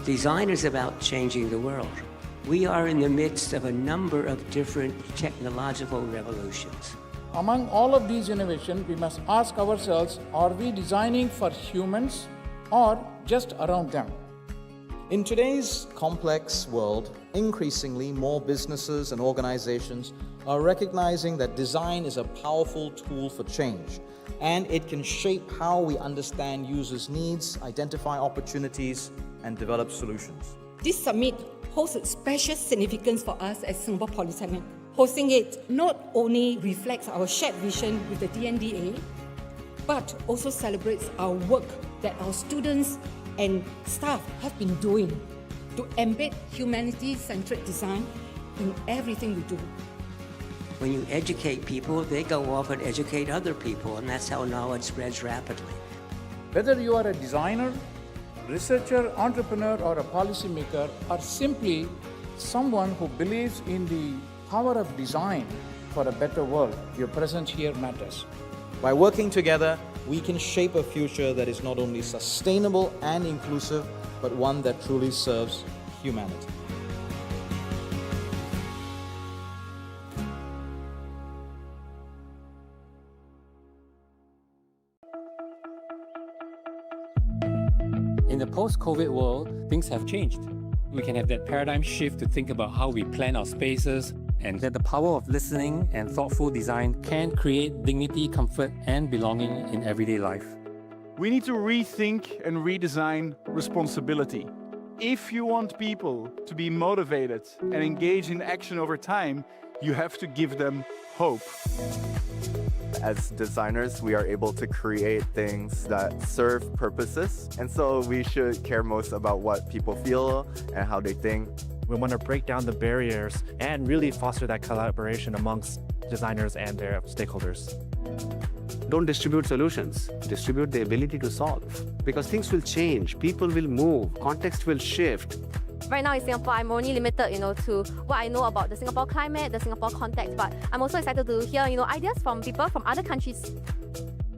Design is about changing the world. We are in the midst of a number of different technological revolutions. Among all of these innovations, we must ask ourselves, are we designing for humans or just around them? In today's complex world, increasingly more businesses and organizations recognizing that design is a powerful tool for change, and it can shape how we understand users' needs, identify opportunities, and develop solutions. This summit holds a special significance for us at Singapore Polytechnic. Hosting it not only reflects our shared vision with the DNDA, but also celebrates our work that our students and staff have been doing to embed humanity-centered design in everything we do. When you educate people, they go off and educate other people, and that's how knowledge spreads rapidly. Whether you are a designer, researcher, entrepreneur, or a policymaker, or simply someone who believes in the power of design for a better world, your presence here matters. By working together, we can shape a future that is not only sustainable and inclusive, but one that truly serves humanity. In the post-COVID world, things have changed. We can have that paradigm shift to think about how we plan our spaces, and that the power of listening and thoughtful design can create dignity, comfort, and belonging in everyday life. We need to rethink and redesign responsibility. If you want people to be motivated and engage in action over time, you have to give them hope. As designers, we are able to create things that serve purposes, and so we should care most about what people feel and how they think. We want to break down the barriers and really foster that collaboration amongst designers and their stakeholders. Don't distribute solutions, distribute the ability to solve. Because things will change, people will move, context will shift. Right now in Singapore, I'm only limited, to what I know about the Singapore climate, the Singapore context, but I'm also excited to hear, ideas from people from other countries.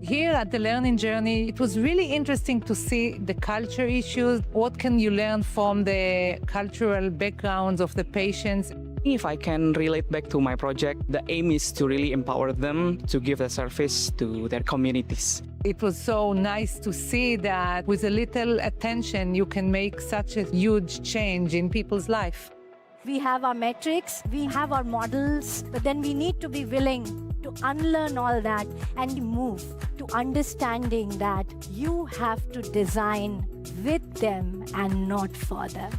Here at the learning journey, it was really interesting to see the culture issues. What can you learn from the cultural backgrounds of the patients? If I can relate back to my project, the aim is to really empower them to give a service to their communities. It was so nice to see that with a little attention, you can make such a huge change in people's life. We have our metrics, we have our models, but then we need to be willing to unlearn all that and move to understanding that you have to design with them and not for them.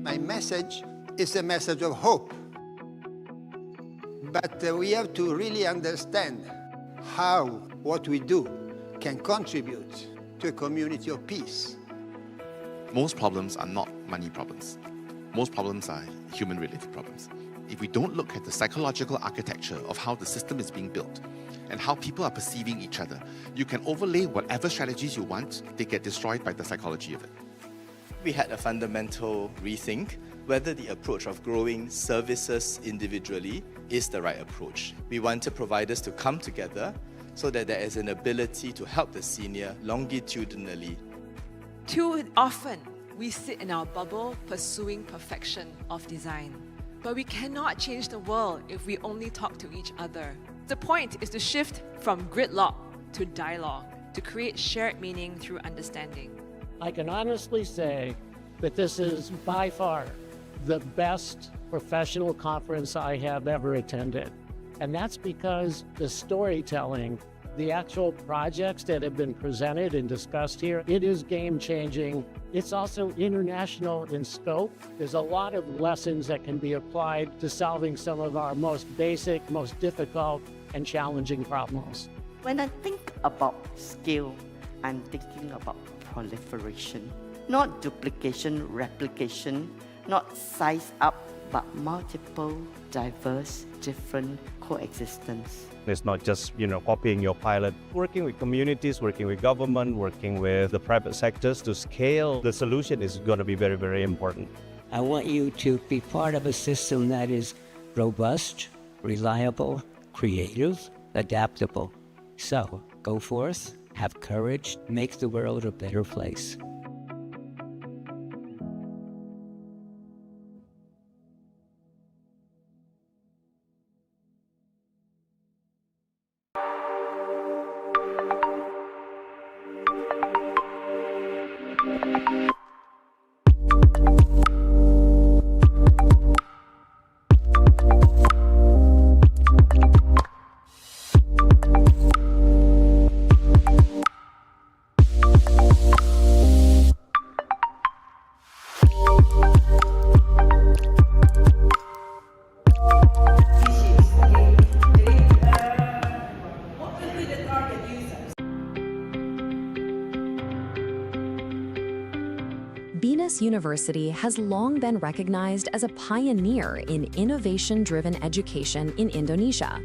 My message is a message of hope. But we have to really understand how what we do can contribute to a community of peace. Most problems are not money problems. Most problems are human-related problems. If we don't look at the psychological architecture of how the system is being built and how people are perceiving each other, you can overlay whatever strategies you want, they get destroyed by the psychology of it. We had a fundamental rethink whether the approach of growing services individually is the right approach. We wanted providers to come together so that there is an ability to help the senior longitudinally. Too often, we sit in our bubble pursuing perfection of design. But we cannot change the world if we only talk to each other. The point is to shift from gridlock to dialogue, to create shared meaning through understanding. I can honestly say that this is by far the best professional conference I have ever attended. And that's because the storytelling, the actual projects that have been presented and discussed here, it is game-changing. It's also international in scope. There's a lot of lessons that can be applied to solving some of our most basic, most difficult, and challenging problems. When I think about scale, I'm thinking about proliferation. Not duplication, replication, not size up, but multiple, diverse, different coexistence. It's not just, copying your pilot. Working with communities, working with government, working with the private sectors to scale the solution is going to be very, very important. I want you to be part of a system that is robust, reliable, creative, adaptable. So, go forth, have courage, make the world a better place. BINUS University has long been recognized as a pioneer in innovation-driven education in Indonesia.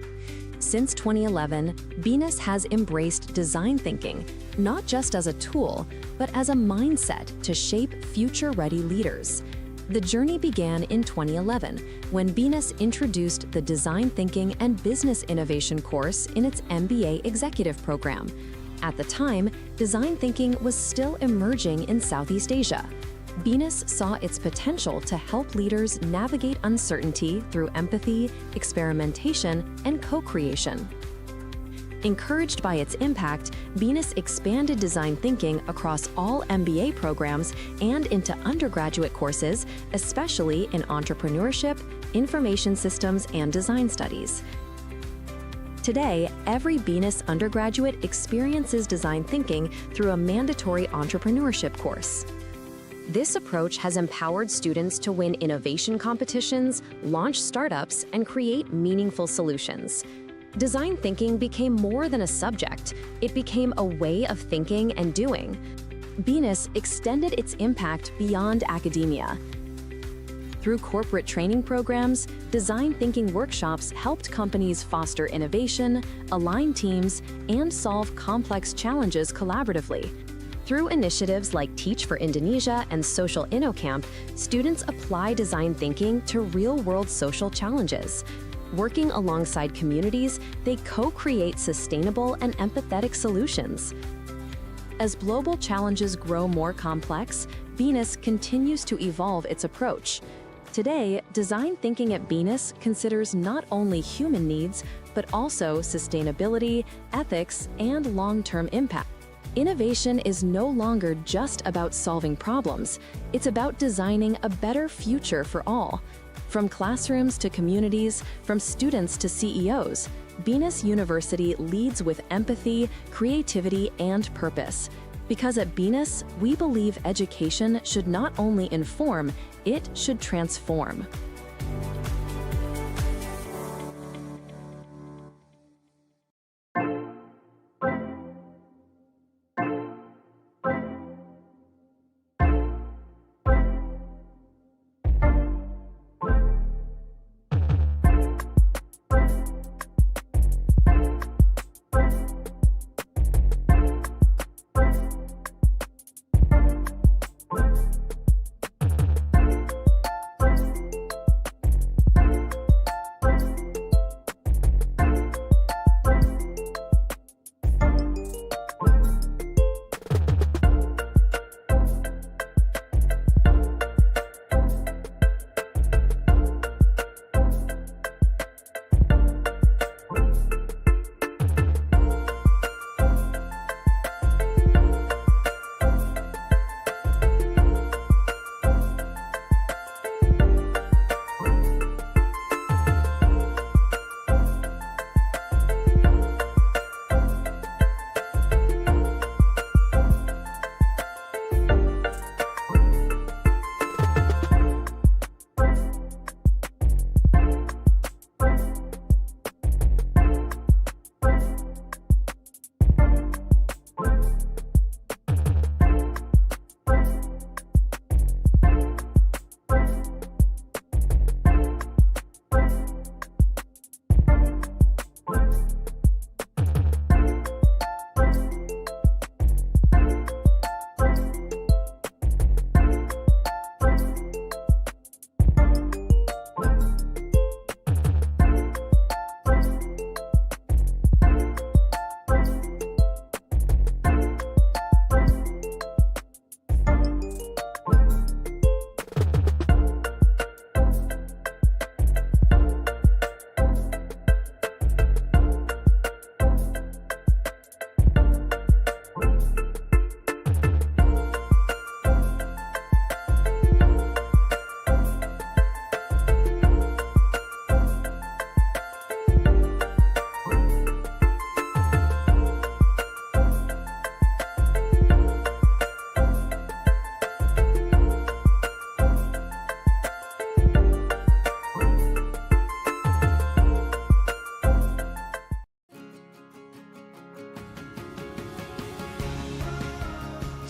Since 2011, BINUS has embraced design thinking, not just as a tool, but as a mindset to shape future-ready leaders. The journey began in 2011, when BINUS introduced the Design Thinking and Business Innovation course in its MBA executive program. At the time, design thinking was still emerging in Southeast Asia. BINUS saw its potential to help leaders navigate uncertainty through empathy, experimentation, and co-creation. Encouraged by its impact, BINUS expanded design thinking across all MBA programs and into undergraduate courses, especially in entrepreneurship, information systems, and design studies. Today, every BINUS undergraduate experiences design thinking through a mandatory entrepreneurship course. This approach has empowered students to win innovation competitions, launch startups, and create meaningful solutions. Design thinking became more than a subject. It became a way of thinking and doing. BINUS extended its impact beyond academia. Through corporate training programs, design thinking workshops helped companies foster innovation, align teams, and solve complex challenges collaboratively. Through initiatives like Teach for Indonesia and Social InnoCamp, students apply design thinking to real-world social challenges. Working alongside communities, they co-create sustainable and empathetic solutions. As global challenges grow more complex, BINUS continues to evolve its approach. Today, design thinking at BINUS considers not only human needs, but also sustainability, ethics, and long-term impact. Innovation is no longer just about solving problems. It's about designing a better future for all. From classrooms to communities, from students to CEOs, BINUS University leads with empathy, creativity, and purpose. Because at BINUS, we believe education should not only inform, it should transform.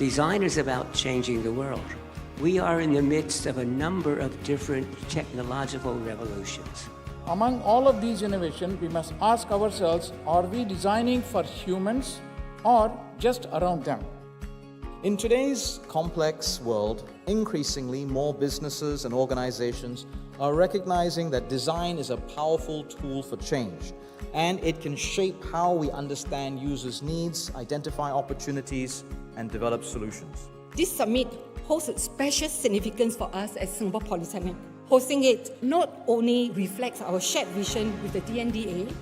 Design is about changing the world. We are in the midst of a number of different technological revolutions. Among all of these innovations, we must ask ourselves, are we designing for humans or just around them? In today's complex world, increasingly more businesses and organizations are recognizing that design is a powerful tool for change, and it can shape how we understand users' needs, identify opportunities, and develop solutions. This summit holds a special significance for us at Singapore Polytechnic. Hosting it not only reflects our shared vision with the DNDA,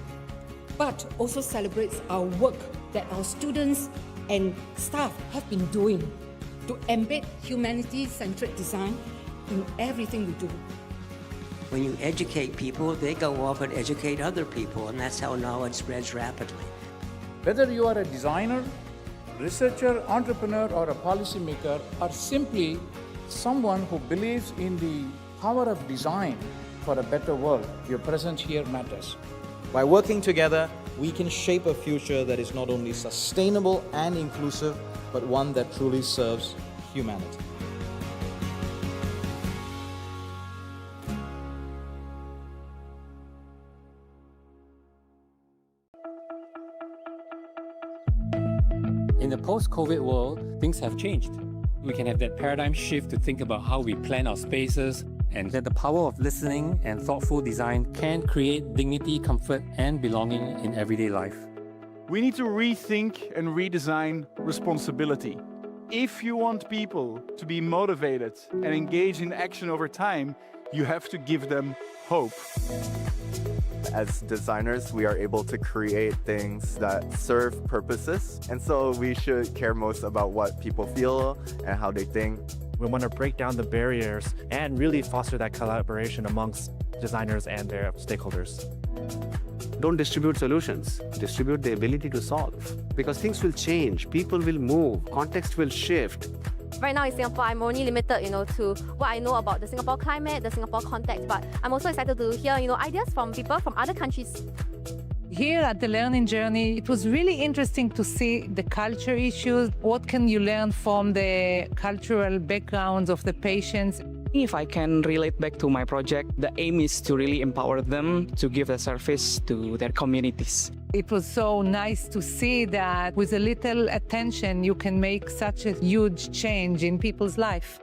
but also celebrates our work that our students and staff have been doing to embed humanity-centered design in everything we do. When you educate people, they go off and educate other people, and that's how knowledge spreads rapidly. Whether you are a designer, researcher, entrepreneur, or a policymaker, or simply someone who believes in the power of design for a better world, your presence here matters. By working together, we can shape a future that is not only sustainable and inclusive, but one that truly serves humanity. In the post-COVID world, things have changed. We can have that paradigm shift to think about how we plan our spaces, and that the power of listening and thoughtful design can create dignity, comfort, and belonging in everyday life. We need to rethink and redesign responsibility. If you want people to be motivated and engage in action over time, you have to give them hope. As designers, we are able to create things that serve purposes, and so we should care most about what people feel and how they think. We want to break down the barriers and really foster that collaboration amongst designers and their stakeholders. Don't distribute solutions, distribute the ability to solve. Because things will change, people will move, context will shift. Right now in Singapore, I'm only limited, to what I know about the Singapore climate, the Singapore context, but I'm also excited to hear, ideas from people from other countries. Here at the learning journey, it was really interesting to see the culture issues. What can you learn from the cultural backgrounds of the patients? If I can relate back to my project, the aim is to really empower them to give a service to their communities. It was so nice to see that with a little attention, you can make such a huge change in people's life.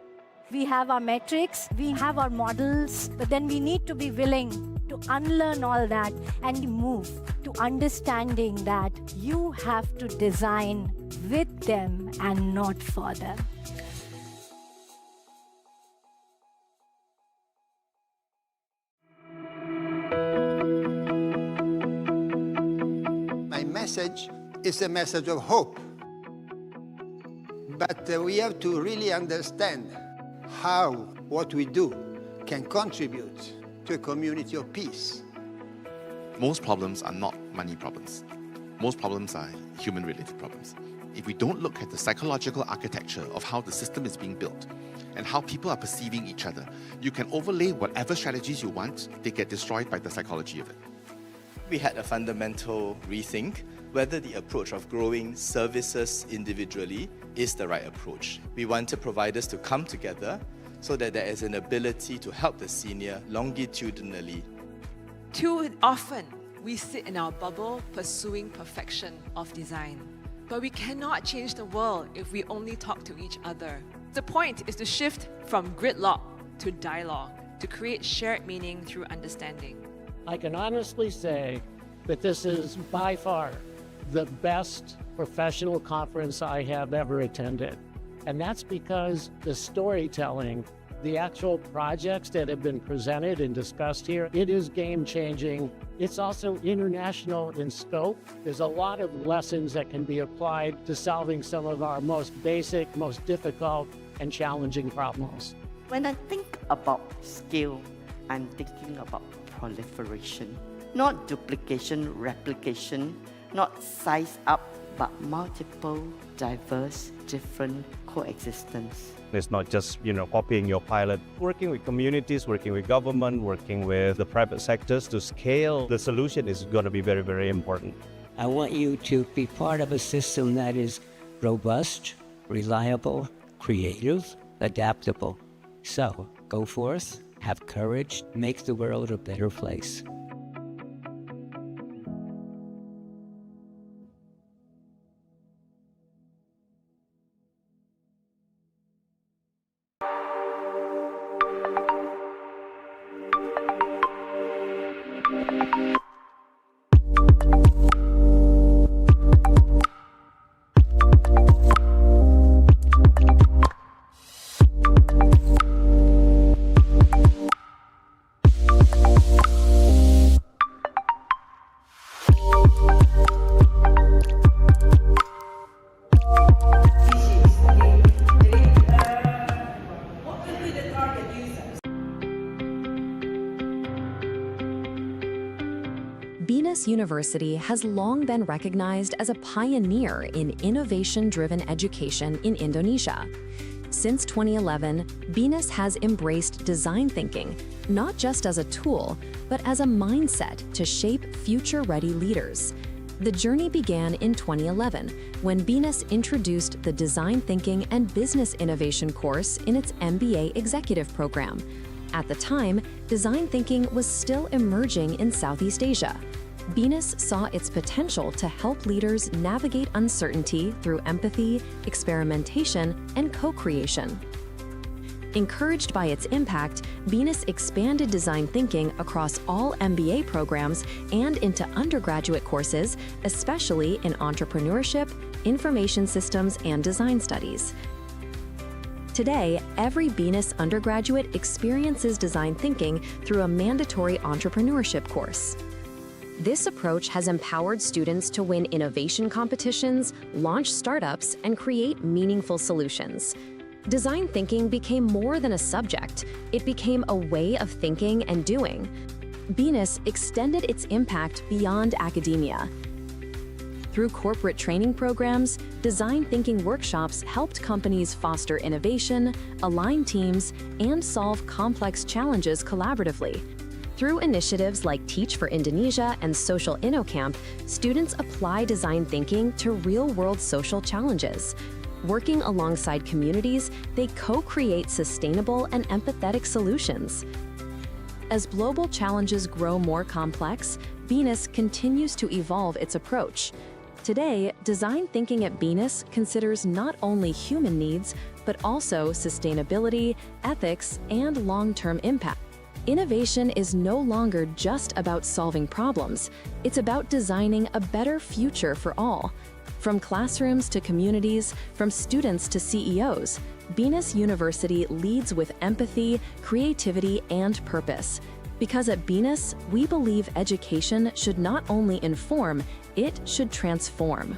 We have our metrics, we have our models, but then we need to be willing to unlearn all that and move to understanding that you have to design with them and not for them. My message is a message of hope. But we have to really understand how what we do can contribute to a community of peace. Most problems are not money problems. Most problems are human-related problems. If we don't look at the psychological architecture of how the system is being built and how people are perceiving each other, you can overlay whatever strategies you want, they get destroyed by the psychology of it. We had a fundamental rethink whether the approach of growing services individually is the right approach. We wanted providers to come together so that there is an ability to help the senior longitudinally. Too often, we sit in our bubble pursuing perfection of design. But we cannot change the world if we only talk to each other. The point is to shift from gridlock to dialogue, to create shared meaning through understanding. I can honestly say that this is by far the best professional conference I have ever attended. And that's because the storytelling, the actual projects that have been presented and discussed here, it is game-changing. It's also international in scope. There's a lot of lessons that can be applied to solving some of our most basic, most difficult, and challenging problems. When I think about scale, I'm thinking about proliferation. Not duplication, replication, not size up, but multiple, diverse, different coexistence. It's not just, copying your pilot. Working with communities, working with government, working with the private sectors to scale the solution is going to be very, very important. I want you to be part of a system that is robust, reliable, creative, adaptable. So, go forth, have courage, make the world a better place. BINUS University has long been recognized as a pioneer in innovation-driven education in Indonesia. Since 2011, BINUS has embraced design thinking, not just as a tool, but as a mindset to shape future-ready leaders. The journey began in 2011, when BINUS introduced the Design Thinking and Business Innovation course in its MBA executive program. At the time, design thinking was still emerging in Southeast Asia. BINUS saw its potential to help leaders navigate uncertainty through empathy, experimentation, and co-creation. Encouraged by its impact, BINUS expanded design thinking across all MBA programs and into undergraduate courses, especially in entrepreneurship, information systems, and design studies. Today, every BINUS undergraduate experiences design thinking through a mandatory entrepreneurship course. This approach has empowered students to win innovation competitions, launch startups, and create meaningful solutions. Design thinking became more than a subject. It became a way of thinking and doing. BINUS extended its impact beyond academia. Through corporate training programs, design thinking workshops helped companies foster innovation, align teams, and solve complex challenges collaboratively. Through initiatives like Teach for Indonesia and Social InnoCamp, students apply design thinking to real-world social challenges. Working alongside communities, they co-create sustainable and empathetic solutions. As global challenges grow more complex, BINUS continues to evolve its approach. Today, design thinking at BINUS considers not only human needs, but also sustainability, ethics, and long-term impact. Innovation is no longer just about solving problems. It's about designing a better future for all. From classrooms to communities, from students to CEOs, BINUS University leads with empathy, creativity, and purpose. Because at BINUS, we believe education should not only inform, it should transform.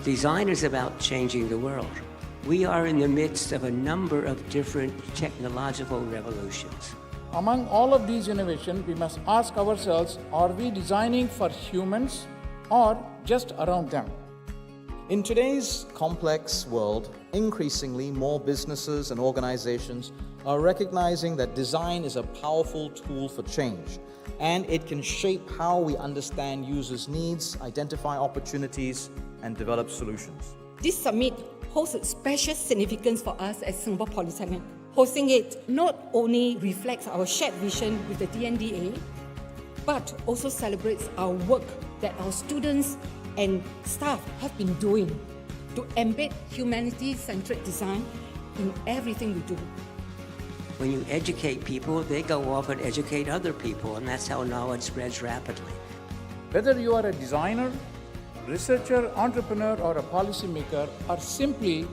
Design is about changing the world. We are in the midst of a number of different technological revolutions. Among all of these innovations, we must ask ourselves, are we designing for humans or just around them? In today's complex world, increasingly more businesses and organizations are recognizing that design is a powerful tool for change, and it can shape how we understand users' needs, identify opportunities, and develop solutions. This summit holds a special significance for us at Singapore Polytechnic. Hosting it not only reflects our shared vision with the DNDA, but also celebrates our work that our students and staff have been doing to embed humanity-centric design in everything we do. When you educate people, they go off and educate other people, and that's how knowledge spreads rapidly. Whether you are a designer, researcher, entrepreneur, or a policymaker, or simply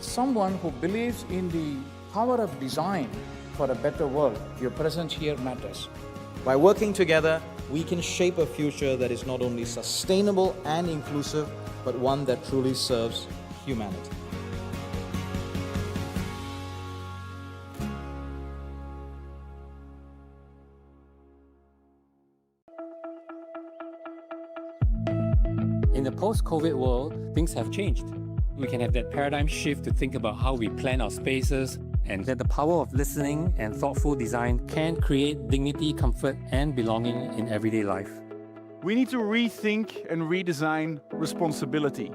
someone who believes in the power of design for a better world, your presence here matters. By working together, we can shape a future that is not only sustainable and inclusive, but one that truly serves humanity. In the post-COVID world, things have changed. We can have that paradigm shift to think about how we plan our spaces, and that the power of listening and thoughtful design can create dignity, comfort, and belonging in everyday life. We need to rethink and redesign responsibility.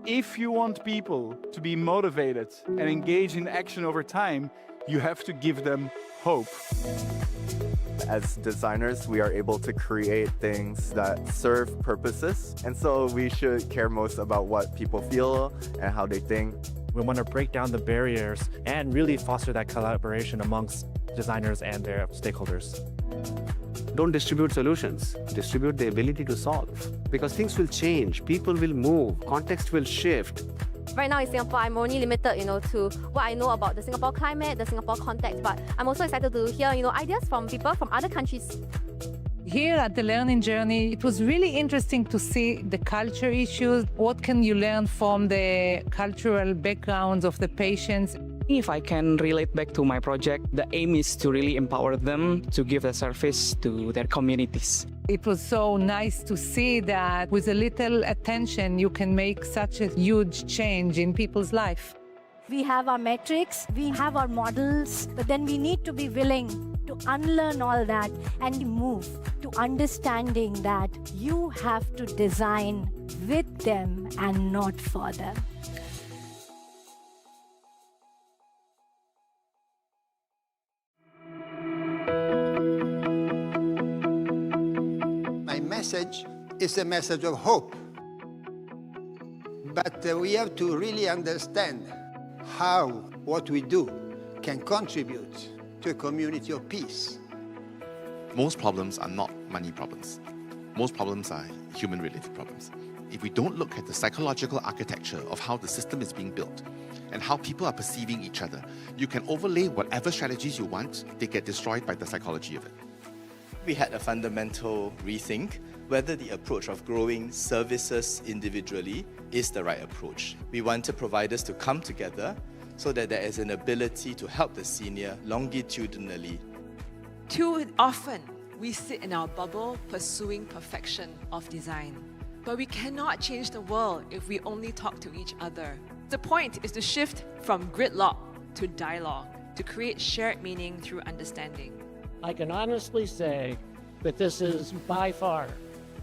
If you want people to be motivated and engage in action over time, you have to give them hope. As designers, we are able to create things that serve purposes, and so we should care most about what people feel and how they think. We want to break down the barriers and really foster that collaboration amongst designers and their stakeholders. Don't distribute solutions, distribute the ability to solve. Because things will change, people will move, context will shift. Right now in Singapore, I'm only limited, to what I know about the Singapore climate, the Singapore context, but I'm also excited to hear, ideas from people from other countries. Here at the learning journey, it was really interesting to see the culture issues. What can you learn from the cultural backgrounds of the patients? If I can relate back to my project, the aim is to really empower them to give a service to their communities. It was so nice to see that with a little attention, you can make such a huge change in people's life. We have our metrics, we have our models, but then we need to be willing to unlearn all that and move to understanding that you have to design with them and not for them. My message is a message of hope. But we have to really understand how what we do can contribute to a community of peace. Most problems are not money problems. Most problems are human-related problems. If we don't look at the psychological architecture of how the system is being built and how people are perceiving each other, you can overlay whatever strategies you want, they get destroyed by the psychology of it. We had a fundamental rethink whether the approach of growing services individually is the right approach. We wanted providers to come together so that there is an ability to help the senior longitudinally. Too often, we sit in our bubble pursuing perfection of design. But we cannot change the world if we only talk to each other. The point is to shift from gridlock to dialogue, to create shared meaning through understanding. I can honestly say that this is by far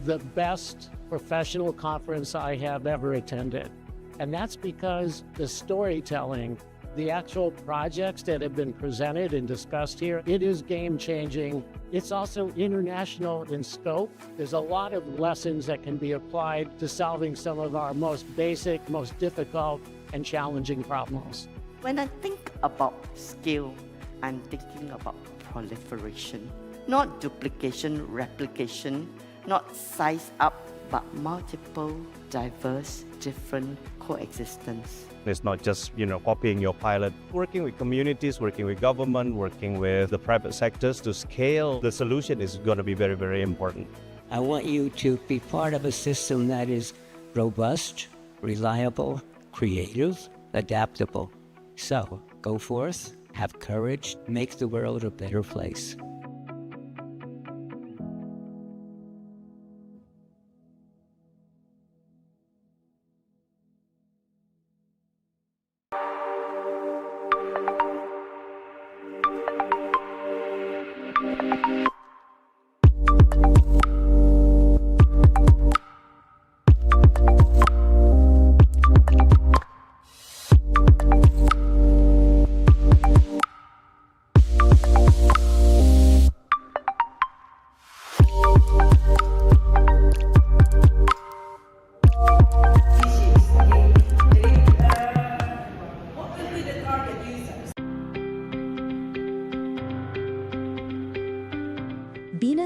the best professional conference I have ever attended. And that's because the storytelling, the actual projects that have been presented and discussed here, it is game-changing. It's also international in scope. There's a lot of lessons that can be applied to solving some of our most basic, most difficult, and challenging problems. When I think about scale, I'm thinking about proliferation, not duplication, replication, not size up, but multiple, diverse, different coexistence. It's not just, copying your pilot. Working with communities, working with government, working with the private sectors to scale the solution is going to be very, very important. I want you to be part of a system that is robust, reliable, creative, adaptable. So, go forth, have courage, make the world a better place.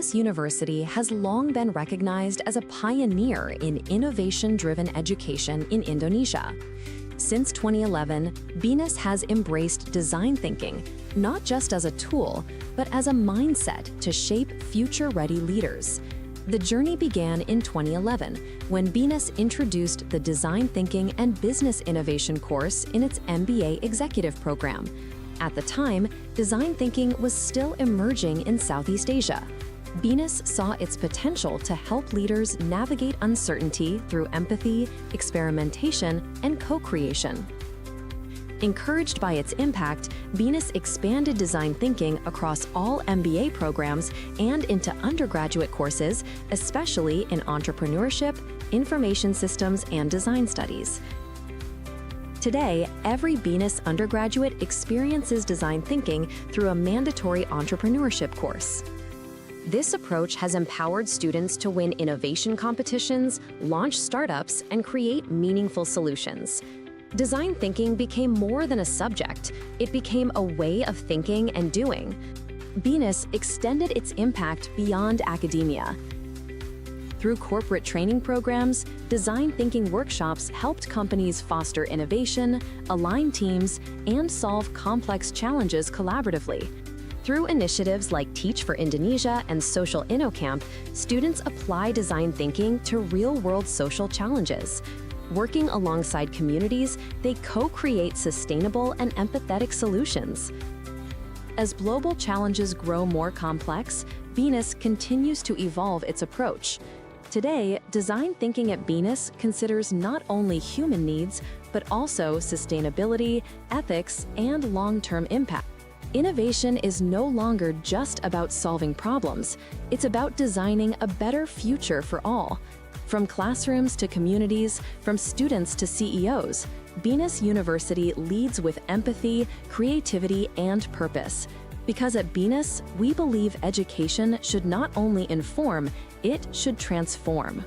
BINUS University has long been recognized as a pioneer in innovation-driven education in Indonesia. Since 2011, BINUS has embraced design thinking, not just as a tool, but as a mindset to shape future-ready leaders. The journey began in 2011, when BINUS introduced the Design Thinking and Business Innovation course in its MBA executive program. At the time, design thinking was still emerging in Southeast Asia. BINUS saw its potential to help leaders navigate uncertainty through empathy, experimentation, and co-creation. Encouraged by its impact, BINUS expanded design thinking across all MBA programs and into undergraduate courses, especially in entrepreneurship, information systems, and design studies. Today, every BINUS undergraduate experiences design thinking through a mandatory entrepreneurship course. This approach has empowered students to win innovation competitions, launch startups, and create meaningful solutions. Design thinking became more than a subject. It became a way of thinking and doing. BINUS extended its impact beyond academia. Through corporate training programs, design thinking workshops helped companies foster innovation, align teams, and solve complex challenges collaboratively. Through initiatives like Teach for Indonesia and Social InnoCamp, students apply design thinking to real-world social challenges. Working alongside communities, they co-create sustainable and empathetic solutions. As global challenges grow more complex, BINUS continues to evolve its approach. Today, design thinking at BINUS considers not only human needs, but also sustainability, ethics, and long-term impact. Innovation is no longer just about solving problems. It's about designing a better future for all. From classrooms to communities, from students to CEOs, BINUS University leads with empathy, creativity, and purpose. Because at BINUS, we believe education should not only inform, it should transform.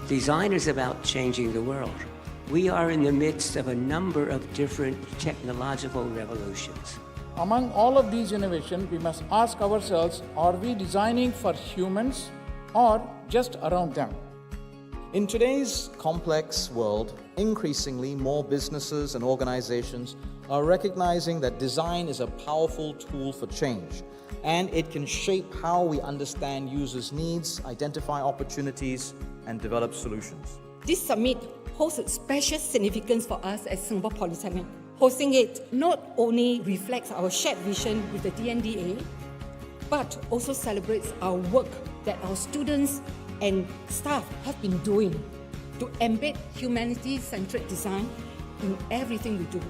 Design is about changing the world. We are in the midst of a number of different technological revolutions. Among all of these innovations, we must ask ourselves, are we designing for humans or just around them? In today's complex world, increasingly more businesses and organizations are recognizing that design is a powerful tool for change, and it can shape how we understand users' needs, identify opportunities, and develop solutions. This summit holds a special significance for us at Singapore Polytechnic. Hosting it not only reflects our shared vision with the DNDA, but also celebrates our work that our students and staff have been doing to embed humanity-centered design in everything we do.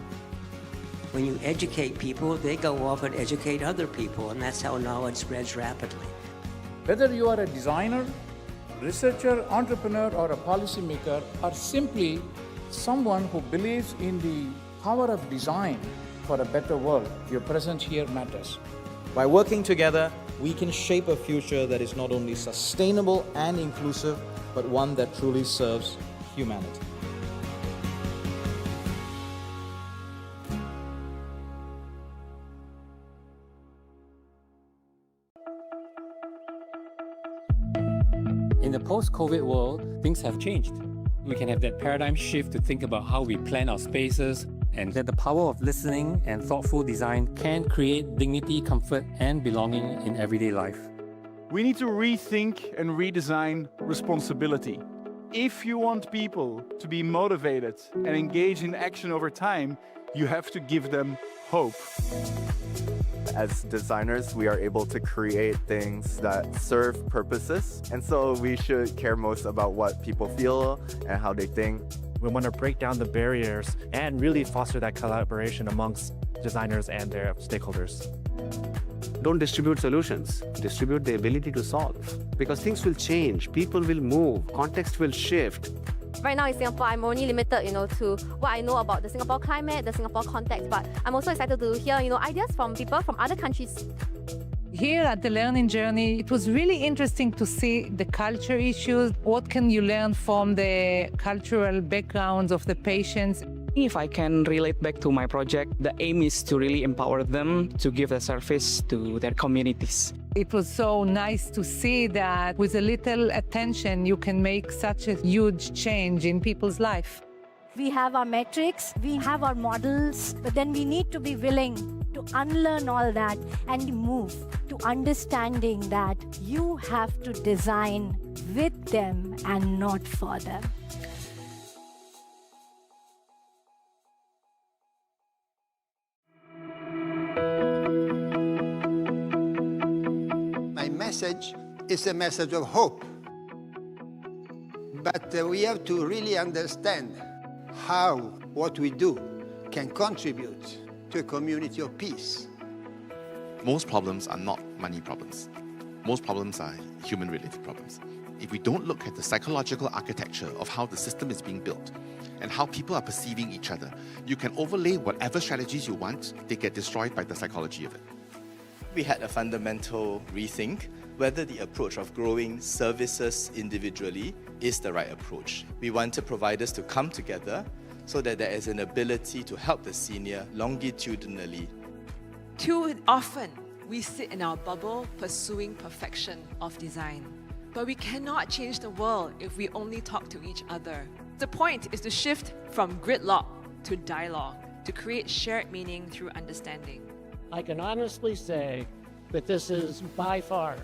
When you educate people, they go off and educate other people, and that's how knowledge spreads rapidly. Whether you are a designer, researcher, entrepreneur, or a policymaker, or simply someone who believes in the power of design for a better world, your presence here matters. By working together, we can shape a future that is not only sustainable and inclusive, but one that truly serves humanity. In the post-COVID world, things have changed. We can have that paradigm shift to think about how we plan our spaces, and that the power of listening and thoughtful design can create dignity, comfort, and belonging in everyday life. We need to rethink and redesign responsibility. If you want people to be motivated and engage in action over time, you have to give them hope. As designers, we are able to create things that serve purposes, and so we should care most about what people feel and how they think. We want to break down the barriers and really foster that collaboration amongst designers and their stakeholders. Don't distribute solutions, distribute the ability to solve. Because things will change, people will move, context will shift. Right now in Singapore, I'm only limited, to what I know about the Singapore climate, the Singapore context, but I'm also excited to hear, ideas from people from other countries. Here at the learning journey, it was really interesting to see the culture issues. What can you learn from the cultural backgrounds of the patients? If I can relate back to my project, the aim is to really empower them to give a service to their communities. It was so nice to see that with a little attention, you can make such a huge change in people's life. We have our metrics, we have our models, but then we need to be willing to unlearn all that and move to understanding that you have to design with them and not for them. My message is a message of hope. But we have to really understand how what we do can contribute to a community of peace. Most problems are not money problems. Most problems are human-related problems. If we don't look at the psychological architecture of how the system is being built and how people are perceiving each other, you can overlay whatever strategies you want, they get destroyed by the psychology of it. We had a fundamental rethink whether the approach of growing services individually is the right approach. We wanted providers to come together so that there is an ability to help the senior longitudinally. Too often, we sit in our bubble pursuing perfection of design. But we cannot change the world if we only talk to each other. The point is to shift from gridlock to dialogue, to create shared meaning through understanding. I can honestly say that this is by far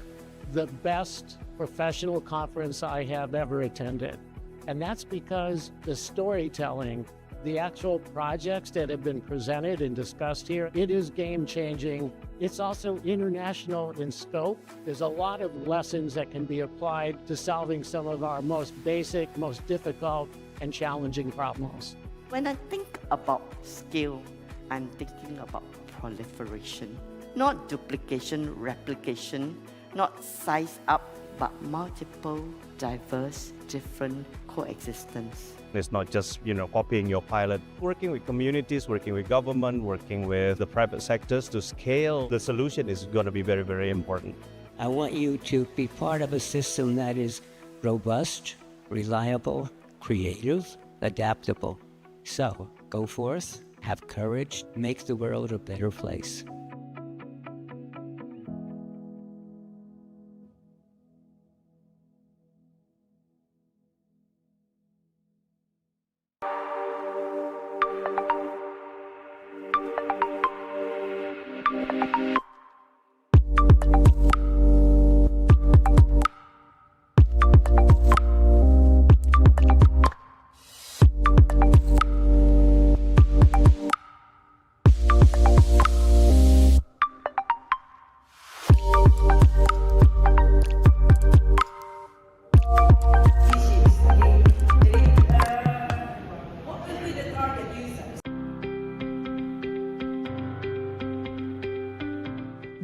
the best professional conference I have ever attended. And that's because the storytelling, the actual projects that have been presented and discussed here, it is game-changing. It's also international in scope. There's a lot of lessons that can be applied to solving some of our most basic, most difficult, and challenging problems. When I think about scale, I'm thinking about proliferation, not duplication, replication, not size up, but multiple, diverse, different coexistence. It's not just, copying your pilot. Working with communities, working with government, working with the private sectors to scale the solution is going to be very, very important. I want you to be part of a system that is robust, reliable, creative, adaptable. So, go forth, have courage, make the world a better place.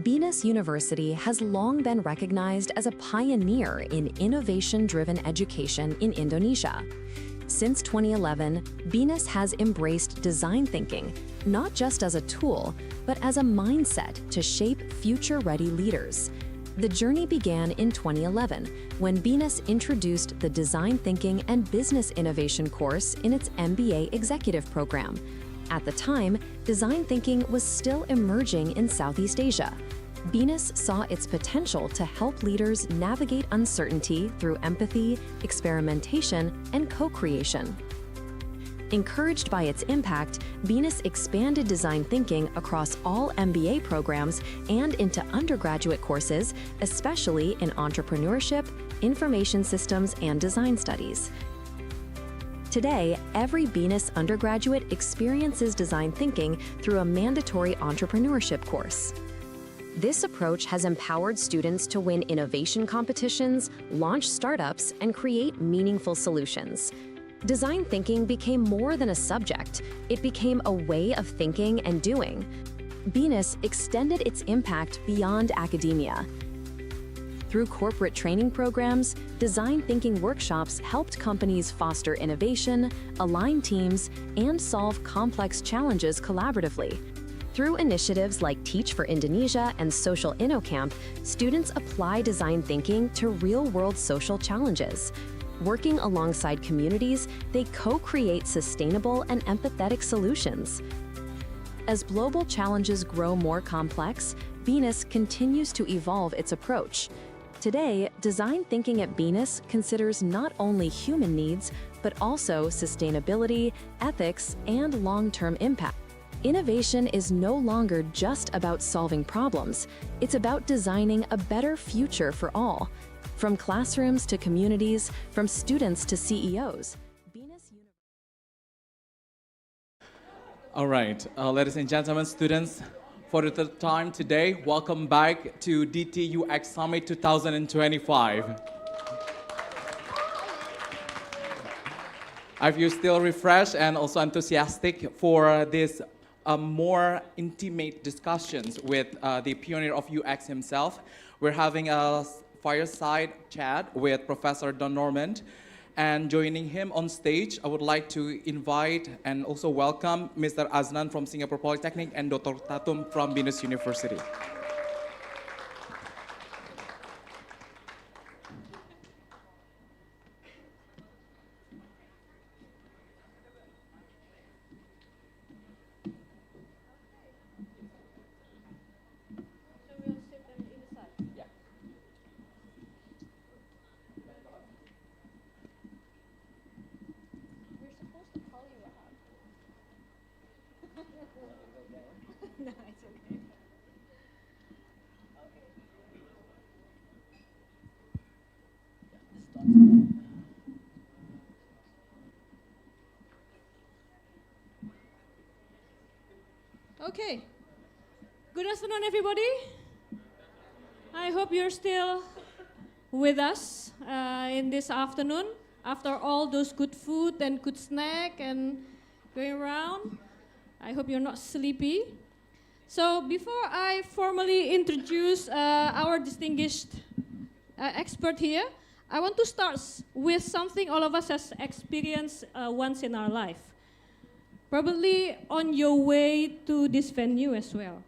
BINUS University has long been recognized as a pioneer in innovation-driven education in Indonesia. Since 2011, BINUS has embraced design thinking, not just as a tool, but as a mindset to shape future-ready leaders. The journey began in 2011, when BINUS introduced the Design Thinking and Business Innovation course in its MBA executive program. At the time, design thinking was still emerging in Southeast Asia. BINUS saw its potential to help leaders navigate uncertainty through empathy, experimentation, and co-creation. Encouraged by its impact, BINUS expanded design thinking across all MBA programs and into undergraduate courses, especially in entrepreneurship, information systems, and design studies. Today, every BINUS undergraduate experiences design thinking through a mandatory entrepreneurship course. This approach has empowered students to win innovation competitions, launch startups, and create meaningful solutions. Design thinking became more than a subject. It became a way of thinking and doing. BINUS extended its impact beyond academia. Through corporate training programs, design thinking workshops helped companies foster innovation, align teams, and solve complex challenges collaboratively. Through initiatives like Teach for Indonesia and Social InnoCamp, students apply design thinking to real-world social challenges. Working alongside communities, they co-create sustainable and empathetic solutions. As global challenges grow more complex, BINUS continues to evolve its approach. Today, design thinking at BINUS considers not only human needs, but also sustainability, ethics, and long-term impact. Innovation is no longer just about solving problems. It's about designing a better future for all. From classrooms to communities, from students to CEOs. All right, ladies and gentlemen, students, for the third time today, welcome back to DTUX Summit 2025. I feel still refreshed and also enthusiastic for this more intimate discussions with the pioneer of UX himself. We're having a fireside chat with Professor Don Normand. And joining him on stage, I would like to invite and also welcome Mr. Aznan from Singapore Polytechnic and Dr. Tatum from BINUS University. No, it's okay. Okay. Good afternoon, everybody. I hope you're still with us in this afternoon after all those good food and good snack and going around. I hope you're not sleepy. So before I formally introduce our distinguished expert here, I want to start with something all of us has experienced once in our life. Probably on your way to this venue as well.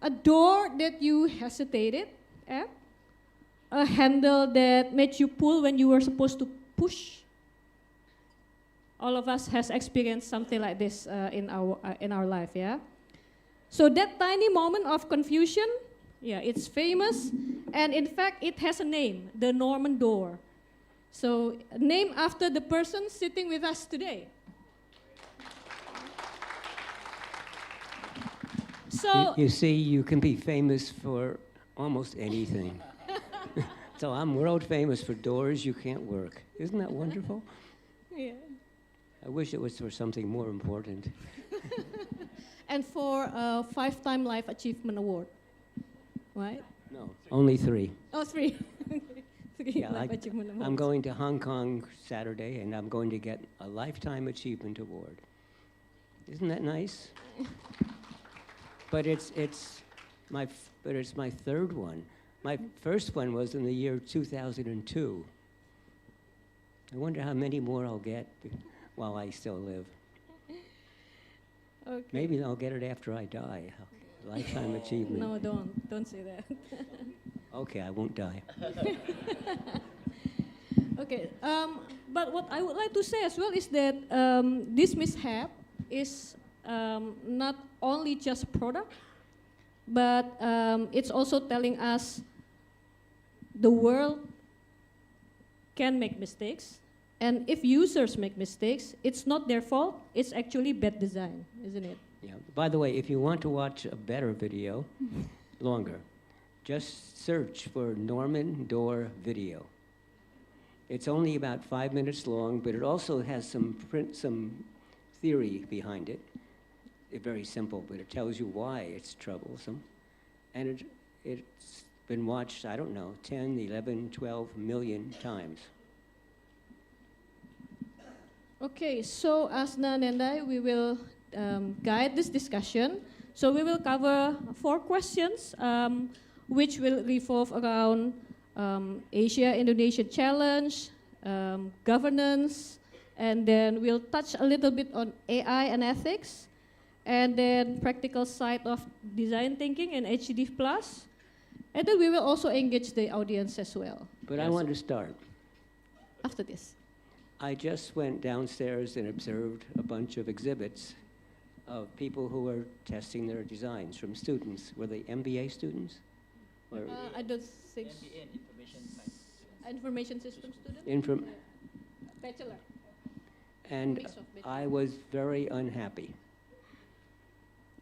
A door that you hesitated at, a handle that made you pull when you were supposed to push. All of us has experienced something like this in our life, yeah? So that tiny moment of confusion, yeah, it's famous, and in fact, it has a name, the Norman door. So named after the person sitting with us today. So you see, you can be famous for almost anything. So I'm world famous for doors you can't work. Isn't that wonderful? yeah. I wish it was for something more important. And for a 5-time Life Achievement Award, right? No, only 3. Oh, 3. 3 Yeah, Life Achievement Awards. I'm going to Hong Kong Saturday, and I'm going to get a Lifetime Achievement Award. Isn't that nice? But it's my 3rd one. My first one was in the year 2002. I wonder how many more I'll get while I still live. Okay. Maybe I'll get it after I die. Lifetime achievement. No, don't say that. Okay, I won't die. Okay, but what I would like to say as well is that this mishap is not only just product, but it's also telling us the world can make mistakes, and if users make mistakes, it's not their fault, it's actually bad design, isn't it? Yeah. By the way, if you want to watch a better video, longer, just search for Norman Door video. It's only about 5 minutes long, but it also has some theory behind it. It's very simple, but it tells you why it's troublesome. And it's been watched, I don't know, 10, 11, 12 million times. Okay, so Asnan and I, we will guide this discussion. So we will cover 4 questions, which will revolve around Asia-Indonesia challenge, governance, and then we'll touch a little bit on AI and ethics, and then practical side of design thinking and HD+. And then we will also engage the audience as well. But yes. I want to start. After this. I just went downstairs and observed a bunch of exhibits of people who were testing their designs from students. Were they MBA students? Or I don't think MBA and information system student? Bachelor. And I was very unhappy.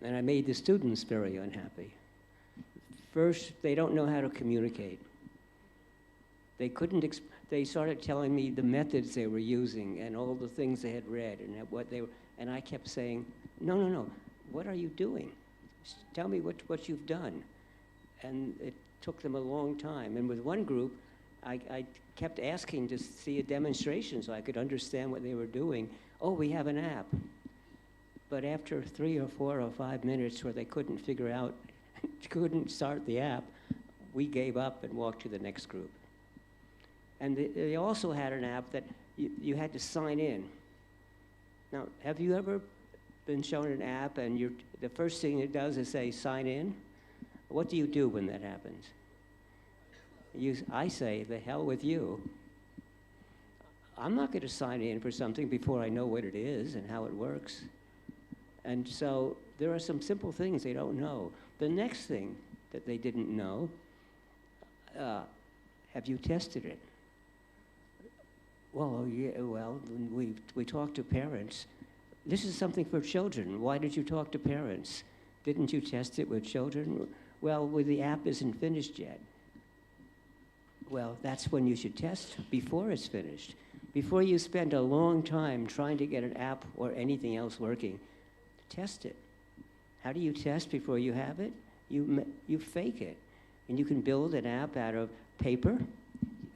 And I made the students very unhappy. First, they don't know how to communicate. They couldn't, they started telling me the methods they were using and all the things they had read and what they were, and I kept saying, no, what are you doing? Tell me what you've done. And it took them a long time. And with one group, I kept asking to see a demonstration so I could understand what they were doing. Oh, we have an app. But after 3 or 4 or 5 minutes where they couldn't figure out, couldn't start the app, we gave up and walked to the next group. And they also had an app that you had to sign in. Now, have you ever been shown an app and the first thing it does is say, sign in? What do you do when that happens? I say, the hell with you. I'm not going to sign in for something before I know what it is and how it works. And so there are some simple things they don't know. The next thing that they didn't know, have you tested it? Well, yeah, well, we talked to parents. This is something for children. Why did you talk to parents? Didn't you test it with children? Well, the app isn't finished yet. Well, that's when you should test, before it's finished. Before you spend a long time trying to get an app or anything else working, test it. How do you test before you have it? You fake it. And you can build an app out of paper,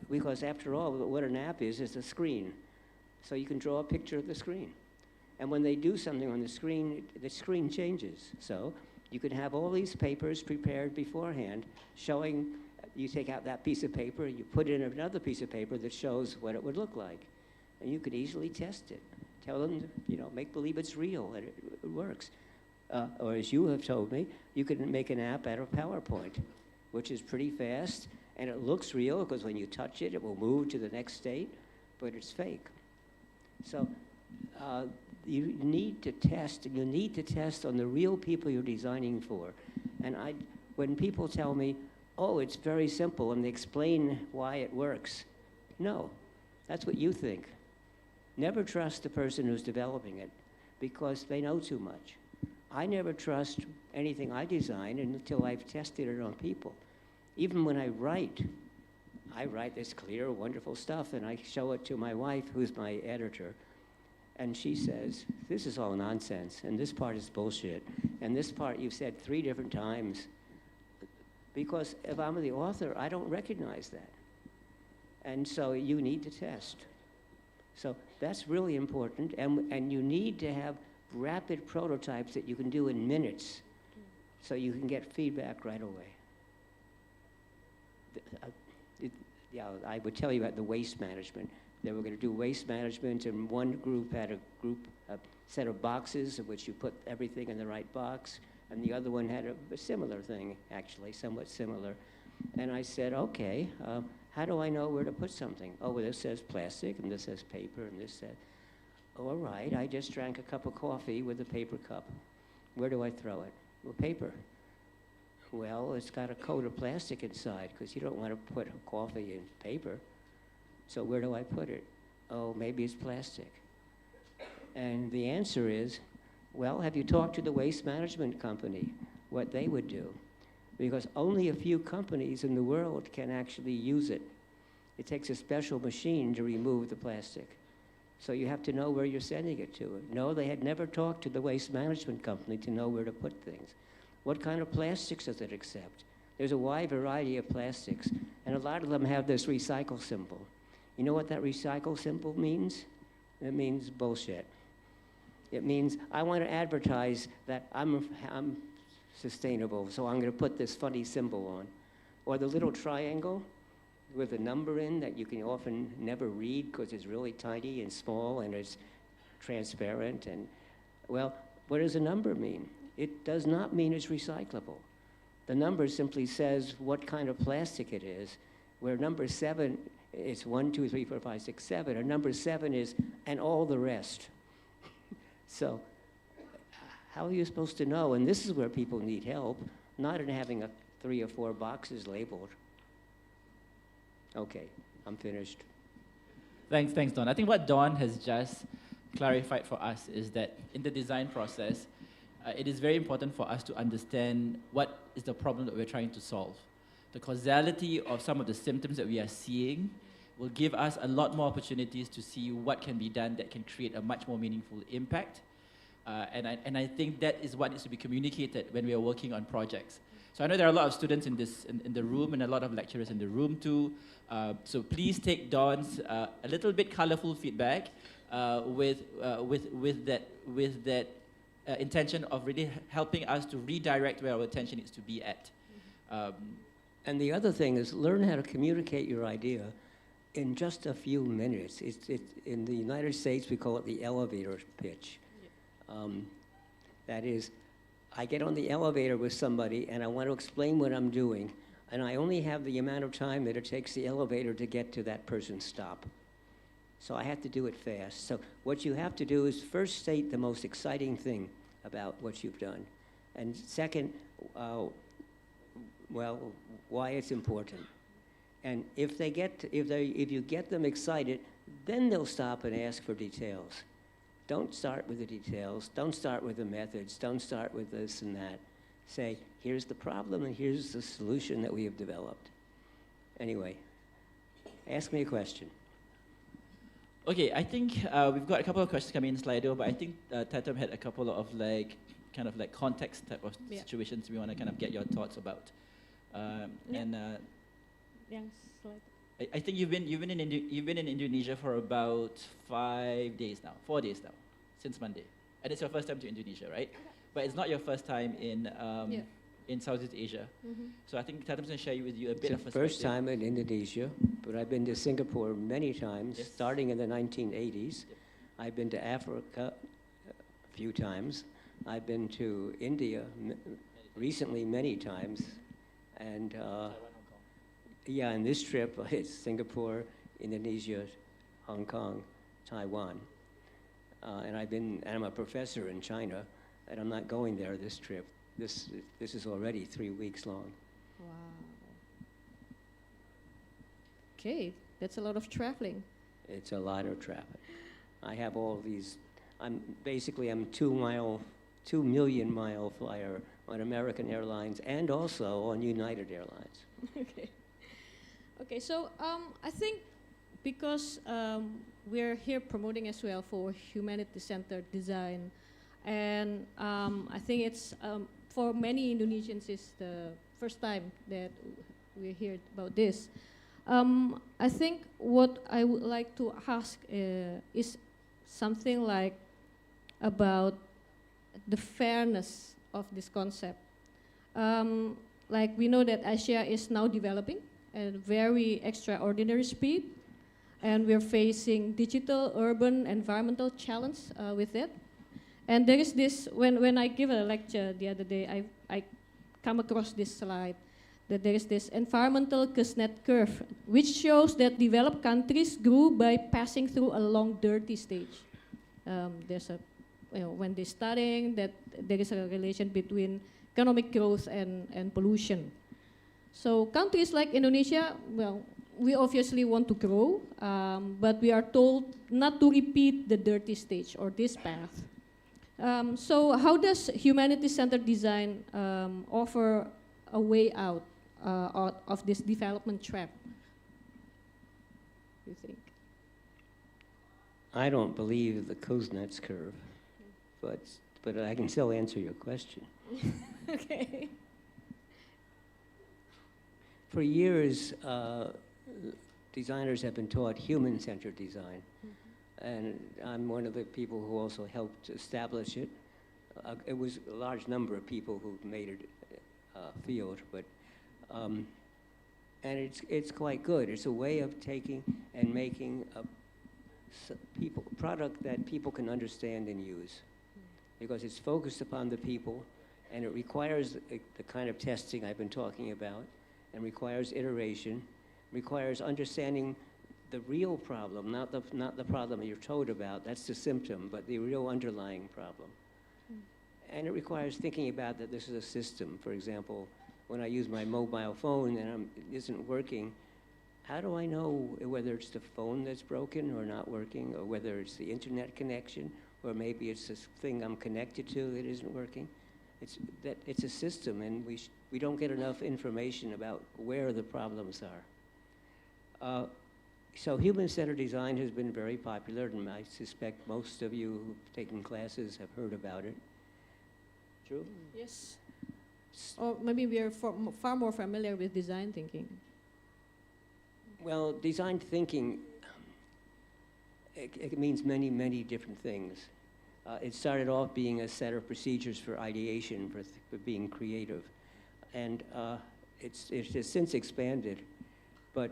because after all, what an app is a screen. So you can draw a picture of the screen. And when they do something on the screen changes. So you could have all these papers prepared beforehand, showing, you take out that piece of paper, you put in another piece of paper that shows what it would look like. And you could easily test it. Tell them, make believe it's real and it works. Or as you have told me, you could make an app out of PowerPoint, which is pretty fast, and it looks real because when you touch it, it will move to the next state. but it's fake. So you need to test, and you need to test on the real people you're designing for. And when people tell me, oh, it's very simple, and they explain why it works, no, that's what you think. Never trust the person who's developing it, because they know too much. I never trust anything I design until I've tested it on people. Even when I write this clear, wonderful stuff, and I show it to my wife, who's my editor, and she says, this is all nonsense, and this part is bullshit, and this part you've said 3 different times. Because if I'm the author, I don't recognize that. And so you need to test. So that's really important, and you need to have rapid prototypes that you can do in minutes, so you can get feedback right away. I would tell you about the waste management. They were going to do waste management, and one group had a set of boxes in which you put everything in the right box, and the other one had a similar thing, actually, somewhat similar. And I said, okay, how do I know where to put something? Oh, well, this says plastic, and this says paper, and this says, oh, all right, I just drank a cup of coffee with a paper cup. Where do I throw it? Well, paper. Well, it's got a coat of plastic inside, because you don't want to put coffee in paper. So where do I put it? Oh, maybe it's plastic. And the answer is, well, have you talked to the waste management company, what they would do? Because only a few companies in the world can actually use it. It takes a special machine to remove the plastic. So you have to know where you're sending it to. No, they had never talked to the waste management company to know where to put things. What kind of plastics does it accept? There's a wide variety of plastics, and a lot of them have this recycle symbol. You know what that recycle symbol means? It means bullshit. It means I want to advertise that I'm sustainable, so I'm going to put this funny symbol on. Or the little triangle with a number in that you can often never read because it's really tiny and small and it's transparent. And, well, what does a number mean? It does not mean it's recyclable. The number simply says what kind of plastic it is, where number 7 is 1, 2, 3, 4, 5, 6, 7, and number 7 is, and all the rest. So how are you supposed to know? And this is where people need help, not in having 3 or 4 boxes labeled. Okay, I'm finished. Thanks, Don. I think what Don has just clarified for us is that in the design process, it is very important for us to understand what is the problem that we're trying to solve. The causality of some of the symptoms that we are seeing will give us a lot more opportunities to see what can be done that can create a much more meaningful impact. And I think that is what needs to be communicated when we are working on projects. So I know there are a lot of students in the room and a lot of lecturers in the room too. So please take Don's a little bit colorful feedback with that intention of really helping us to redirect where our attention needs to be at. And the other thing is learn how to communicate your idea in just a few minutes. In the United States, we call it the elevator pitch. That is, I get on the elevator with somebody and I want to explain what I'm doing, and I only have the amount of time that it takes the elevator to get to that person's stop. So I have to do it fast. So what you have to do is first state the most exciting thing about what you've done. And second, well, why it's important. And if you get them excited, then they'll stop and ask for details. Don't start with the details. Don't start with the methods. Don't start with this and that. Say, here's the problem and here's the solution that we have developed. Anyway, ask me a question. Okay, I think we've got a couple of questions coming in Slido, but I think Tatum had a couple of kind of context type of situations we want to kind of get your thoughts about. And I think you've been in Indonesia for about 4 days now, since Monday, and it's your first time to Indonesia, right? But it's not your first time in Southeast Asia. So I think Tatum's going to share with you a bit of perspective. First time in Indonesia, but I've been to Singapore many times, starting in the 1980s. I've been to Africa a few times. I've been to India recently many times, and and this trip it's Singapore, Indonesia, Hong Kong, Taiwan. And I'm a professor in China, and I'm not going there this trip. This is already 3 weeks long. Wow. Okay, that's a lot of traveling. It's a lot of traffic. I have all these, I'm 2 million mile flyer on American Airlines and also on United Airlines. Okay. Okay, so I think because we're here promoting as well for humanity-centered design, and I think it's for many Indonesians it's the first time that we hear about this. I think what I would like to ask is something like about the fairness of this concept. Like we know that Asia is now developing at a very extraordinary speed, and we're facing digital, urban, environmental challenge with it. And there is this, when I give a lecture the other day, I come across this slide, that there is this environmental Kuznets curve, which shows that developed countries grew by passing through a long dirty stage. There's a, when they're studying that there is a relation between economic growth and pollution. So countries like Indonesia, well, we obviously want to grow, but we are told not to repeat the dirty stage or this path. So how does humanity-centered design offer a way out of this development trap, you think? I don't believe the Kuznets curve, but I can still answer your question. Okay. For years, designers have been taught human-centered design, and I'm one of the people who also helped establish it. It was a large number of people who made it field, but and it's quite good. It's a way of taking and making a product that people can understand and use, because it's focused upon the people, and it requires the kind of testing I've been talking about, and requires iteration, requires understanding the real problem, not the problem you're told about. That's the symptom, but the real underlying problem. And it requires thinking about that this is a system. For example, when I use my mobile phone and it isn't working, how do I know whether it's the phone that's broken or not working, or whether it's the internet connection, or maybe it's this thing I'm connected to that isn't working? It's a system, and we don't get enough information about where the problems are. So human-centered design has been very popular, and I suspect most of you who've taken classes have heard about it. True? Yes. Or maybe we are far more familiar with design thinking. Well, design thinking, it means many, many different things. It started off being a set of procedures for ideation, for being creative. And it has since expanded. But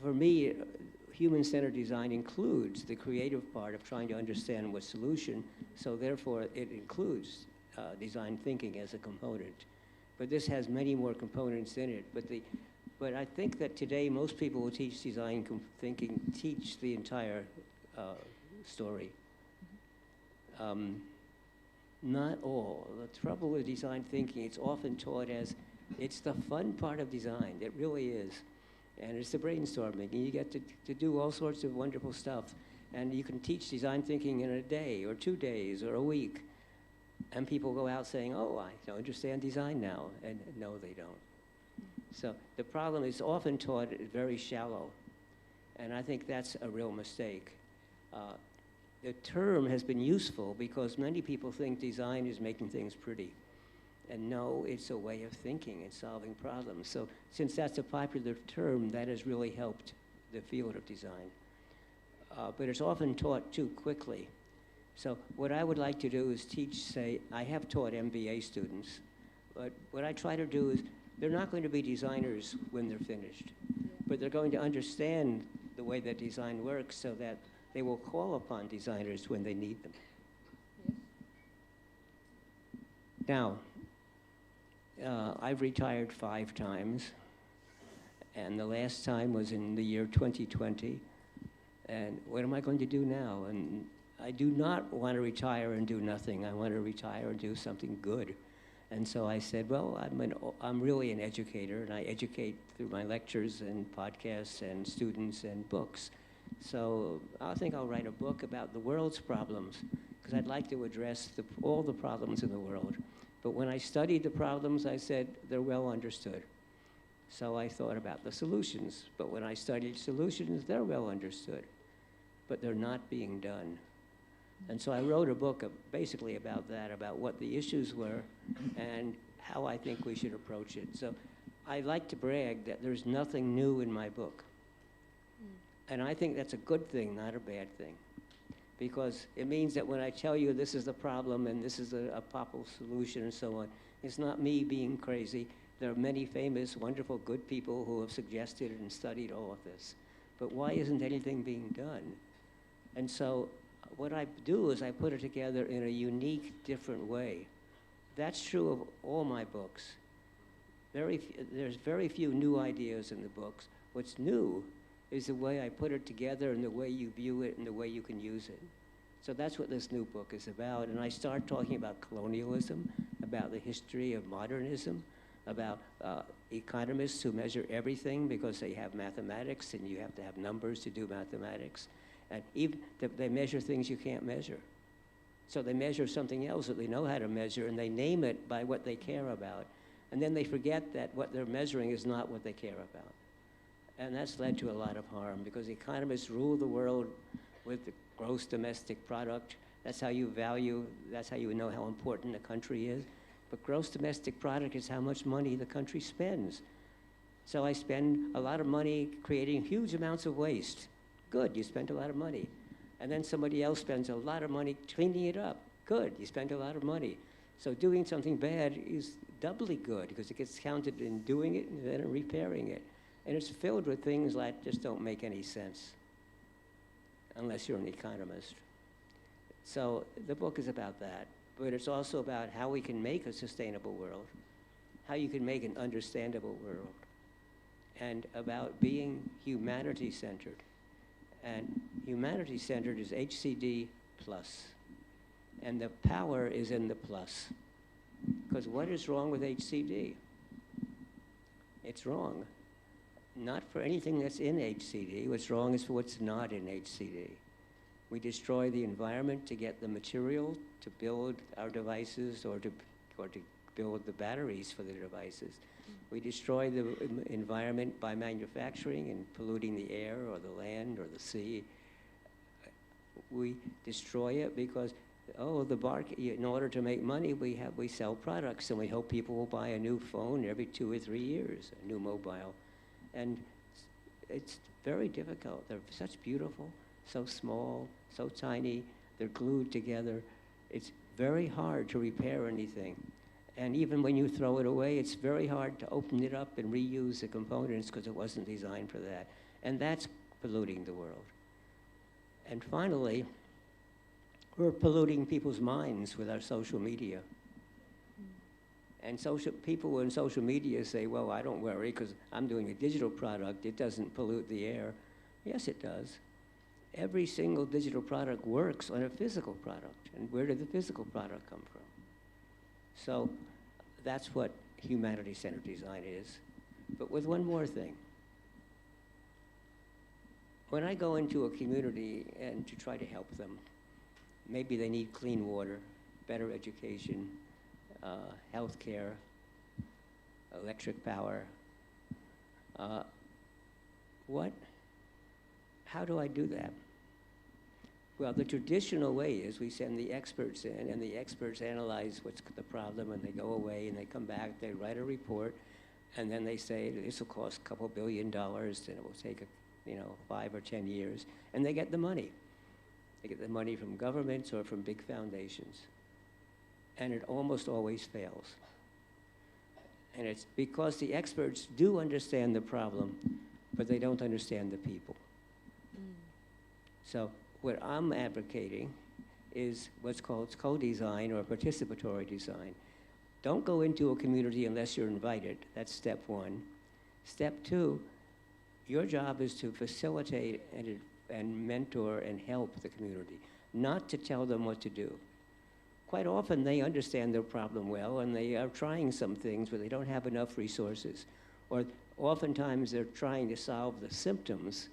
for me, human-centered design includes the creative part of trying to understand what solution, so therefore it includes design thinking as a component. But this has many more components in it. But I think that today most people who teach design thinking teach the entire story. Not all. The trouble with design thinking, it's often taught as it's the fun part of design. It really is. And it's the brainstorming. And you get to do all sorts of wonderful stuff. And you can teach design thinking in a day or 2 days or a week. And people go out saying, oh, I understand design now. And no, they don't. So the problem is often taught very shallow. And I think that's a real mistake. The term has been useful because many people think design is making things pretty. And no, it's a way of thinking and solving problems. So since that's a popular term, that has really helped the field of design. But it's often taught too quickly. So what I would like to do is teach, say, I have taught MBA students, but what I try to do is they're not going to be designers when they're finished, but they're going to understand the way that design works so that they will call upon designers when they need them. Now, I've retired 5 times, and the last time was in the year 2020, And what am I going to do now? And I do not want to retire and do nothing. I want to retire and do something good. And so I said, well, I'm really an educator, and I educate through my lectures and podcasts and students and books. So I think I'll write a book about the world's problems, because I'd like to address all the problems in the world. But when I studied the problems, I said they're well understood. So I thought about the solutions. But when I studied solutions, they're well understood. But they're not being done. And so I wrote a book basically about that, about what the issues were and how I think we should approach it. So I like to brag that there's nothing new in my book. And I think that's a good thing, not a bad thing. Because it means that when I tell you this is the problem and this is a possible solution and so on, it's not me being crazy. There are many famous, wonderful, good people who have suggested and studied all of this. But why isn't anything being done? And so what I do is I put it together in a unique, different way. That's true of all my books. There's very few new ideas in the books. What's new is the way I put it together and the way you view it and the way you can use it. So that's what this new book is about. And I start talking about colonialism, about the history of modernism, about economists who measure everything because they have mathematics and you have to have numbers to do mathematics. And even they measure things you can't measure. So they measure something else that they know how to measure, and they name it by what they care about. And then they forget that what they're measuring is not what they care about. And that's led to a lot of harm, because economists rule the world with the gross domestic product. That's how you value, that's how you know how important a country is. But gross domestic product is how much money the country spends. So I spend a lot of money creating huge amounts of waste. Good, you spent a lot of money. And then somebody else spends a lot of money cleaning it up. Good, you spent a lot of money. So doing something bad is doubly good, because it gets counted in doing it and then repairing it. And it's filled with things that just don't make any sense, unless you're an economist. So the book is about that, but it's also about how we can make a sustainable world, how you can make an understandable world, and about being humanity-centered. And humanity-centered is HCD plus. And the power is in the plus. Because what is wrong with HCD? It's wrong. Not for anything that's in HCD. What's wrong is for what's not in HCD. We destroy the environment to get the material to build our devices or to build the batteries for the devices. We destroy the environment by manufacturing and polluting the air or the land or the sea. We destroy it because, in order to make money, we sell products, and we hope people will buy a new phone every 2 or 3 years, a new mobile. And it's very difficult. They're such beautiful, so small, so tiny. They're glued together. It's very hard to repair anything. And even when you throw it away, it's very hard to open it up and reuse the components because it wasn't designed for that. And that's polluting the world. And finally, we're polluting people's minds with our social media. And people in social media say, well, I don't worry because I'm doing a digital product. It doesn't pollute the air. Yes, it does. Every single digital product works on a physical product. And where did the physical product come from? So that's what humanity-centered design is. But with one more thing. When I go into a community and to try to help them, maybe they need clean water, better education, health care, electric power. How do I do that? Well, the traditional way is we send the experts in, and the experts analyze what's the problem, and they go away, and they come back, they write a report, and then they say, this will cost a couple $2 billion, and it will take 5 or 10 years, and they get the money. They get the money from governments or from big foundations. And it almost always fails. And it's because the experts do understand the problem, but they don't understand the people. So what I'm advocating is what's called co-design or participatory design. Don't go into a community unless you're invited. That's step one. Step two, your job is to facilitate and mentor and help the community, not to tell them what to do. Quite often they understand their problem well and they are trying some things, but they don't have enough resources. Or oftentimes they're trying to solve the symptoms,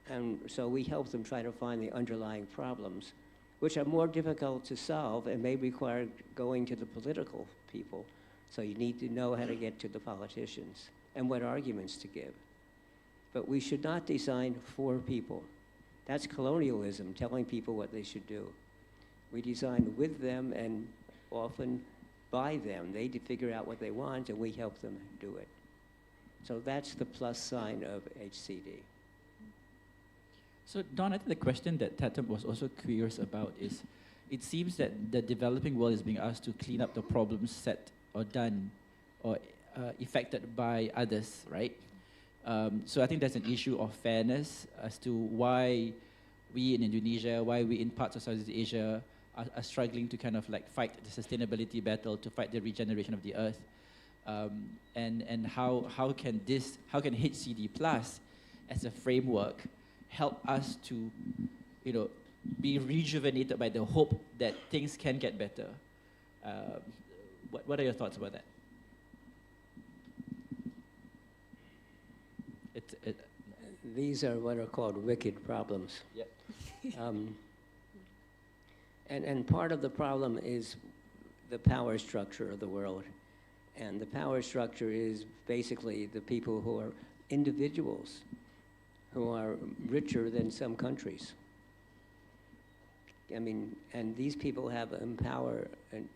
and so we help them try to find the underlying problems, which are more difficult to solve and may require going to the political people. So you need to know how to get to the politicians and what arguments to give. But we should not design for people. That's colonialism, telling people what they should do. We design with them and often by them. They figure out what they want and we help them do it. So that's the plus sign of HCD. So Don, I think the question that Tatum was also curious about is, it seems that the developing world is being asked to clean up the problems set or done or affected by others, right? So I think there's an issue of fairness as to why we in Indonesia, why we in parts of Southeast Asia are struggling to kind of like fight the sustainability battle, to fight the regeneration of the earth. And how can HCD Plus as a framework help us to, you know, be rejuvenated by the hope that things can get better? What are your thoughts about that? These are what are called wicked problems. Yep. And part of the problem is the power structure of the world. And the power structure is basically the people who are individuals, who are richer than some countries. I mean, and these people have a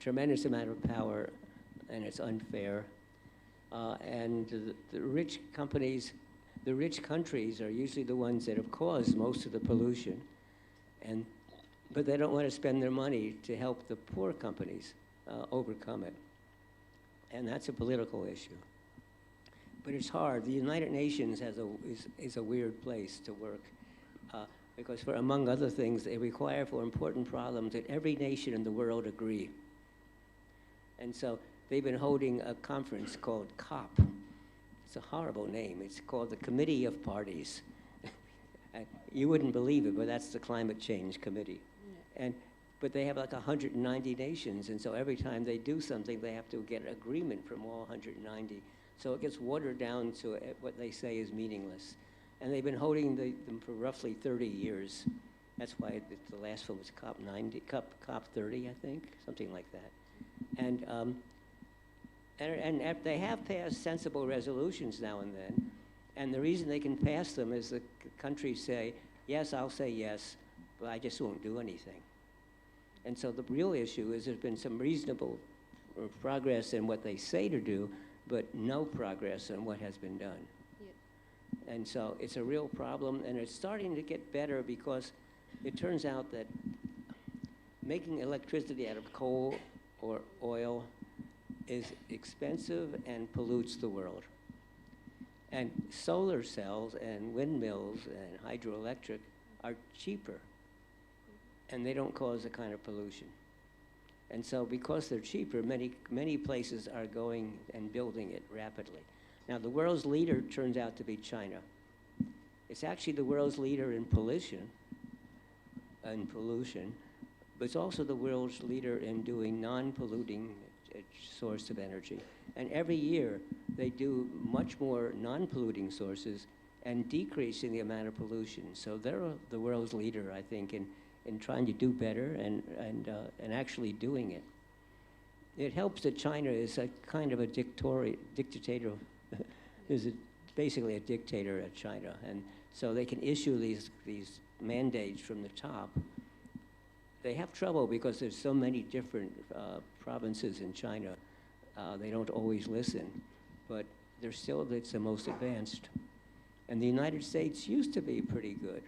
tremendous amount of power, and it's unfair. And the rich companies, the rich countries are usually the ones that have caused most of the pollution, but they don't want to spend their money to help the poor companies overcome it. And that's a political issue. But it's hard. The United Nations is a weird place to work because, among other things, they require for important problems that every nation in the world agree. And so they've been holding a conference called COP. It's a horrible name. It's called the Committee of Parties. You wouldn't believe it, but that's the Climate Change Committee. Yeah. But they have like 190 nations, and so every time they do something, they have to get agreement from all 190. So it gets watered down to what they say is meaningless. And they've been holding them for roughly 30 years. That's why the last one was COP 30, I think, something like that. And they have passed sensible resolutions now and then. And the reason they can pass them is the countries say, yes, I'll say yes, but I just won't do anything. And so the real issue is there's been some reasonable progress in what they say to do, but no progress in what has been done. Yeah. And so it's a real problem, and it's starting to get better because it turns out that making electricity out of coal or oil is expensive and pollutes the world. And solar cells and windmills and hydroelectric are cheaper, and they don't cause the kind of pollution. And so because they're cheaper, many places are going and building it rapidly. Now the world's leader turns out to be China. It's actually the world's leader in pollution, but it's also the world's leader in doing non-polluting source of energy. And every year they do much more non-polluting sources and decreasing the amount of pollution. So they're the world's leader, I think, in trying to do better and actually doing it. It helps that China is a kind of a dictator, basically a dictator at China. And so they can issue these mandates from the top. They have trouble because there's so many different provinces in China. They don't always listen, but it's the most advanced. And the United States used to be pretty good,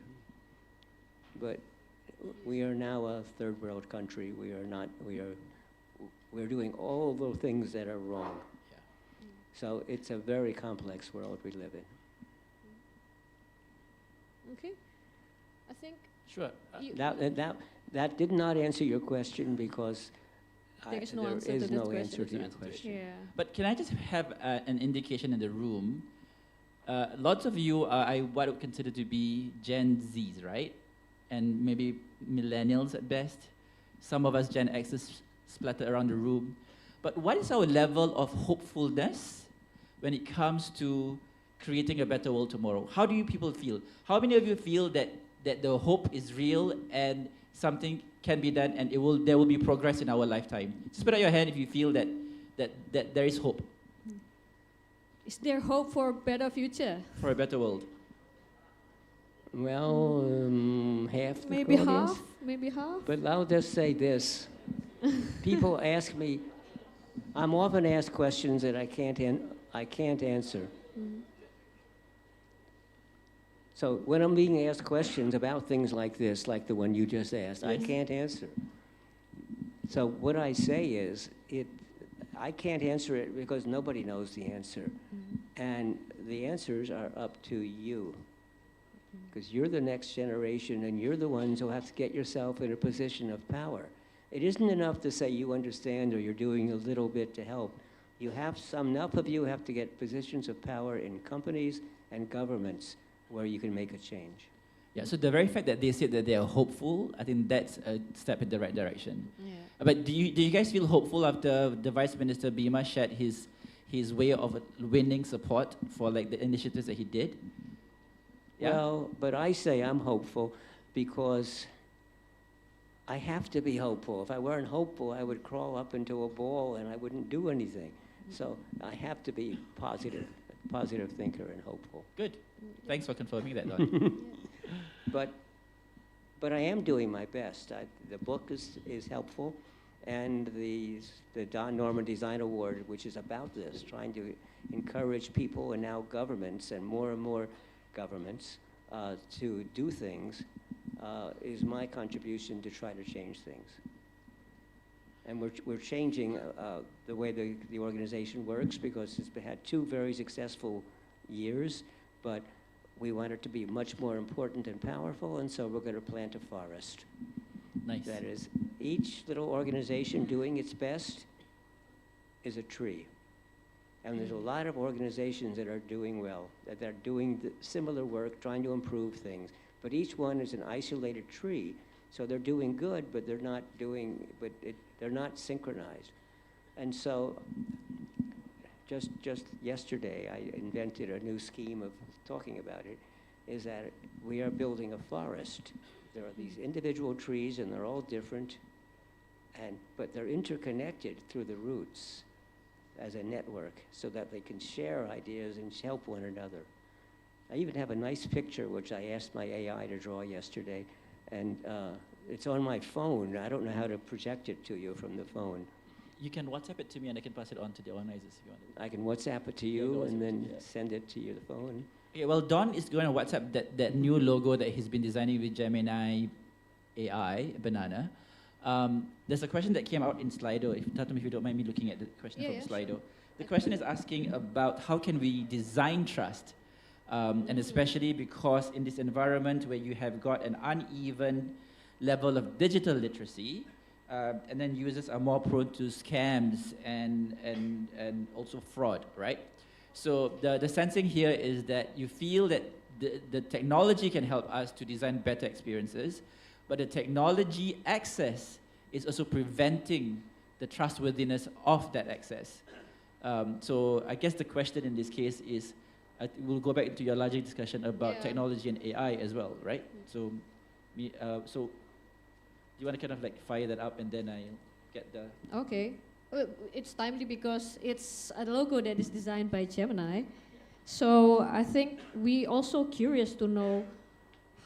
but we are now a third world country. We're doing all the things that are wrong. Yeah. So it's a very complex world we live in. Okay, I think. Sure. That did not answer your question because there is no answer to your question. Yeah. But can I just have an indication in the room? Lots of you are what I would consider to be Gen Zs, right? And maybe millennials at best. Some of us Gen X's splattered around the room. But what is our level of hopefulness when it comes to creating a better world tomorrow? How do you people feel? How many of you feel that the hope is real and something can be done and there will be progress in our lifetime? Just put out your hand if you feel that there is hope. Is there hope for a better future? For a better world? Well, half the Maybe audience. half, maybe half. But I'll just say this. People ask me, I'm often asked questions that I can't answer. So when I'm being asked questions about things like this, like the one you just asked, I can't answer. So what I say is, I can't answer it because nobody knows the answer. And the answers are up to you. Because you're the next generation and you're the ones who have to get yourself in a position of power. It isn't enough to say you understand or you're doing a little bit to help. Enough of you have to get positions of power in companies and governments where you can make a change. Yeah, so the very fact that they said that they are hopeful, I think that's a step in the right direction. Yeah. But do you guys feel hopeful after the Vice Minister Bima shared his way of winning support for like the initiatives that he did? Yeah. Well, but I say I'm hopeful because I have to be hopeful. If I weren't hopeful, I would crawl up into a ball and I wouldn't do anything. So I have to be positive thinker and hopeful. Good. Thanks for confirming that, Don. But I am doing my best. The book is helpful, and the Don Norman Design Award, which is about this, trying to encourage people and now governments and more governments to do things, is my contribution to try to change things. And we're changing the way the organization works because it's had 2 very successful years, but we want it to be much more important and powerful, and so we're going to plant a forest. Nice. That is, each little organization doing its best is a tree. And there's a lot of organizations that are doing well, that are doing similar work, trying to improve things. But each one is an isolated tree. So they're doing good, but they're not synchronized. And so just yesterday, I invented a new scheme of talking about it, is that we are building a forest. There are these individual trees, and they're all different, but they're interconnected through the roots as a network so that they can share ideas and help one another. I even have a nice picture, which I asked my AI to draw yesterday, and it's on my phone. I don't know how to project it to you from the phone. You can WhatsApp it to me and I can pass it on to the organizers if you want. I can WhatsApp it to you and then send it to your phone. Okay, well, Don is going to WhatsApp that new logo that he's been designing with Gemini AI, Banana. There's a question that came out in Slido. Tatum, if you don't mind me looking at the question from Slido. Sure. The question is asking about how can we design trust, and especially because in this environment where you have got an uneven level of digital literacy, and then users are more prone to scams and also fraud, right? So the sensing here is that you feel that the technology can help us to design better experiences, but the technology access is also preventing the trustworthiness of that access. So I guess the question in this case is, we'll go back into your larger discussion about technology and AI as well, right? So, so do you want to kind of like fire that up and then I'll get the... Okay. Well, it's timely because it's a logo that is designed by Gemini. So I think we also curious to know,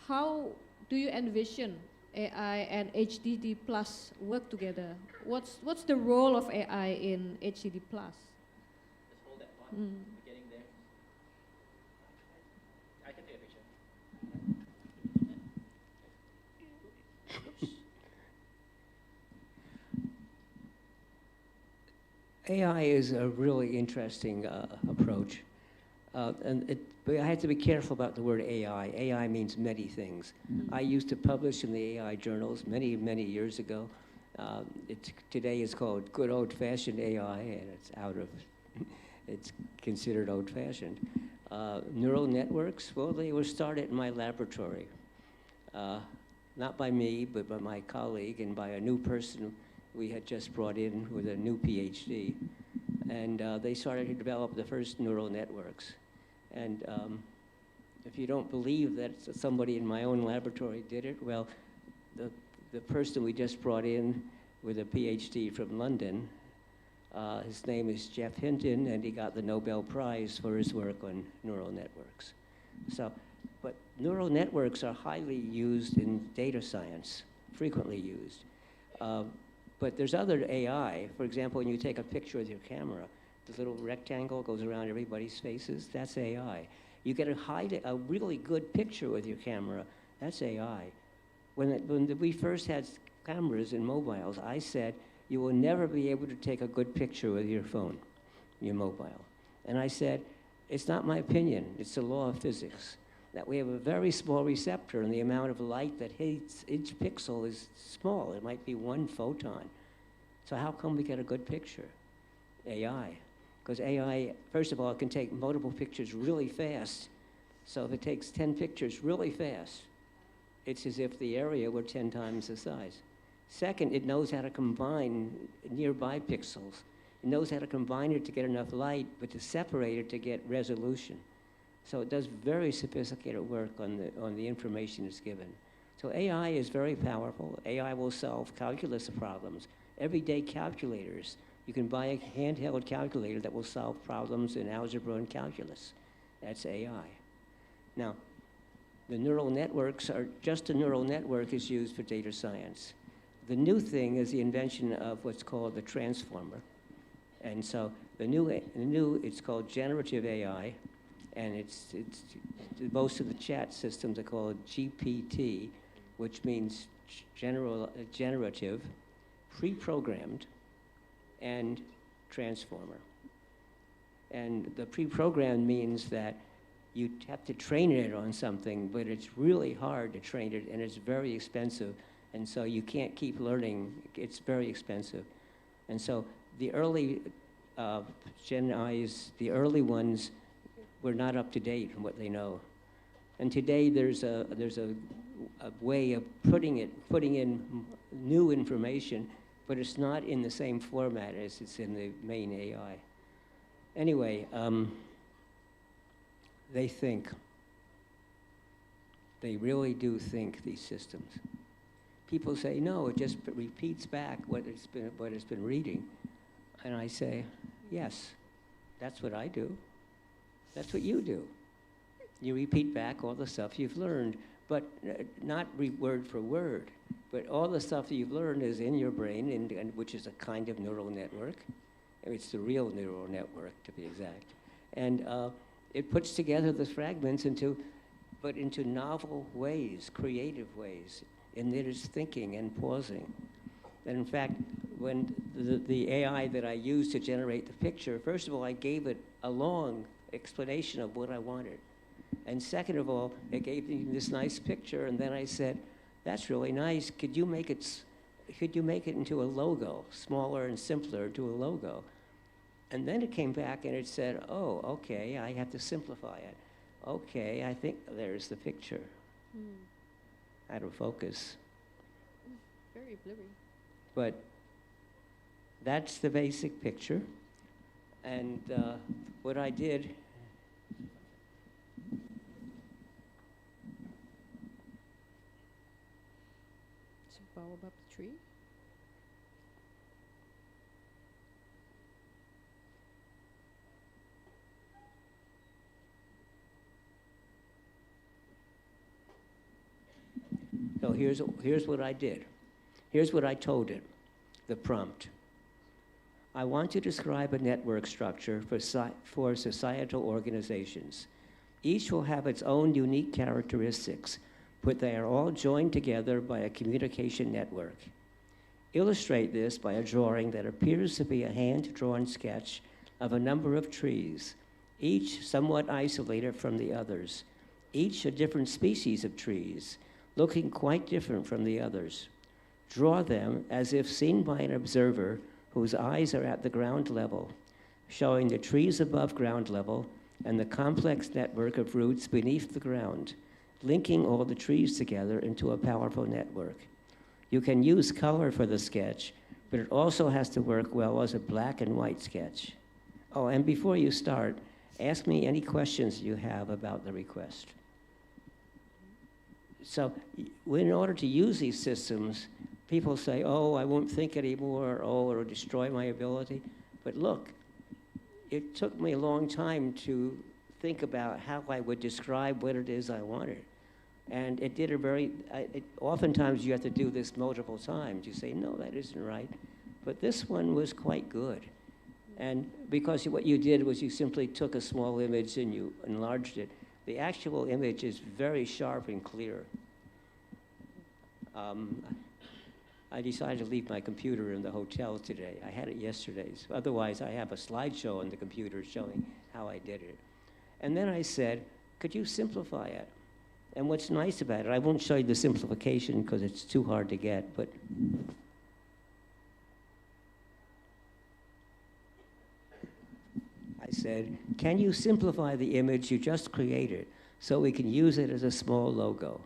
how do you envision AI and HDD Plus work together? What's the role of AI in HDD Plus? Just hold that one. We're getting there. I can take a picture. AI is a really interesting approach. But I have to be careful about the word AI. AI means many things. I used to publish in the AI journals many, many years ago. Today is called good old-fashioned AI, and it's considered old-fashioned. Neural networks, well, they were started in my laboratory. Not by me, but by my colleague and by a new person we had just brought in with a new PhD. And they started to develop the first neural networks. And if you don't believe that somebody in my own laboratory did it, well, the person we just brought in with a PhD from London, his name is Jeff Hinton, and he got the Nobel Prize for his work on neural networks. So, but neural networks are highly used in data science, frequently used. But there's other AI. For example, when you take a picture with your camera, the little rectangle goes around everybody's faces, that's AI. You get a really good picture with your camera, that's AI. When we first had cameras in mobiles, I said, you will never be able to take a good picture with your phone, your mobile. And I said, it's not my opinion, it's the law of physics, that we have a very small receptor, and the amount of light that hits each pixel is small. It might be 1 photon. So how come we get a good picture? AI. Because AI, first of all, it can take multiple pictures really fast. So if it takes 10 pictures really fast, it's as if the area were 10 times the size. Second, it knows how to combine nearby pixels. It knows how to combine it to get enough light, but to separate it to get resolution. So it does very sophisticated work on the information it's given. So AI is very powerful. AI will solve calculus problems. Everyday calculators. You can buy a handheld calculator that will solve problems in algebra and calculus. That's AI. Now, the neural networks are, just a neural network is used for data science. The new thing is the invention of what's called the transformer. And so the new it's called generative AI. And most of the chat systems are called GPT, which means generative, pre-programmed, and transformer. And the pre-programmed means that you have to train it on something, but it's really hard to train it, and it's very expensive, and so you can't keep learning. It's very expensive. And so the early Gen Is, the early ones, were not up to date in what they know. And today there's a way of putting in new information, but it's not in the same format as it's in the main AI. Anyway, they think. They really do think, these systems. People say, no, it just repeats back what it's been reading. And I say, yes, that's what I do. That's what you do. You repeat back all the stuff you've learned, but not word for word. But all the stuff that you've learned is in your brain, and which is a kind of neural network. It's the real neural network, to be exact. And it puts together the fragments into novel ways, creative ways, and it is thinking and pausing. And in fact, when the AI that I used to generate the picture, first of all, I gave it a long explanation of what I wanted. And second of all, it gave me this nice picture, and then I said, that's really nice. Could you make it into a logo, smaller and simpler to a logo? And then it came back and it said, oh, okay, I have to simplify it. Okay, I think there's the picture. Out of focus. Very blurry. But that's the basic picture. And what I did, Is it Baobab tree? so here's what I did. Here's what I told it, the prompt. I want to describe a network structure for societal organizations. Each will have its own unique characteristics, but they are all joined together by a communication network. Illustrate this by a drawing that appears to be a hand-drawn sketch of a number of trees, each somewhat isolated from the others, each a different species of trees, looking quite different from the others. Draw them as if seen by an observer whose eyes are at the ground level, showing the trees above ground level and the complex network of roots beneath the ground, linking all the trees together into a powerful network. You can use color for the sketch, but it also has to work well as a black and white sketch. Oh, and before you start, ask me any questions you have about the request. So in order to use these systems, people say, oh, I won't think anymore, oh, it'll destroy my ability. But look, it took me a long time to think about how I would describe what it is I wanted. And it did oftentimes you have to do this multiple times. You say, no, that isn't right. But this one was quite good. And because what you did was you simply took a small image and you enlarged it. The actual image is very sharp and clear. I decided to leave my computer in the hotel today. I had it yesterday. So otherwise, I have a slideshow on the computer showing how I did it. And then I said, could you simplify it? And what's nice about it, I won't show you the simplification because it's too hard to get, but I said, can you simplify the image you just created so we can use it as a small logo?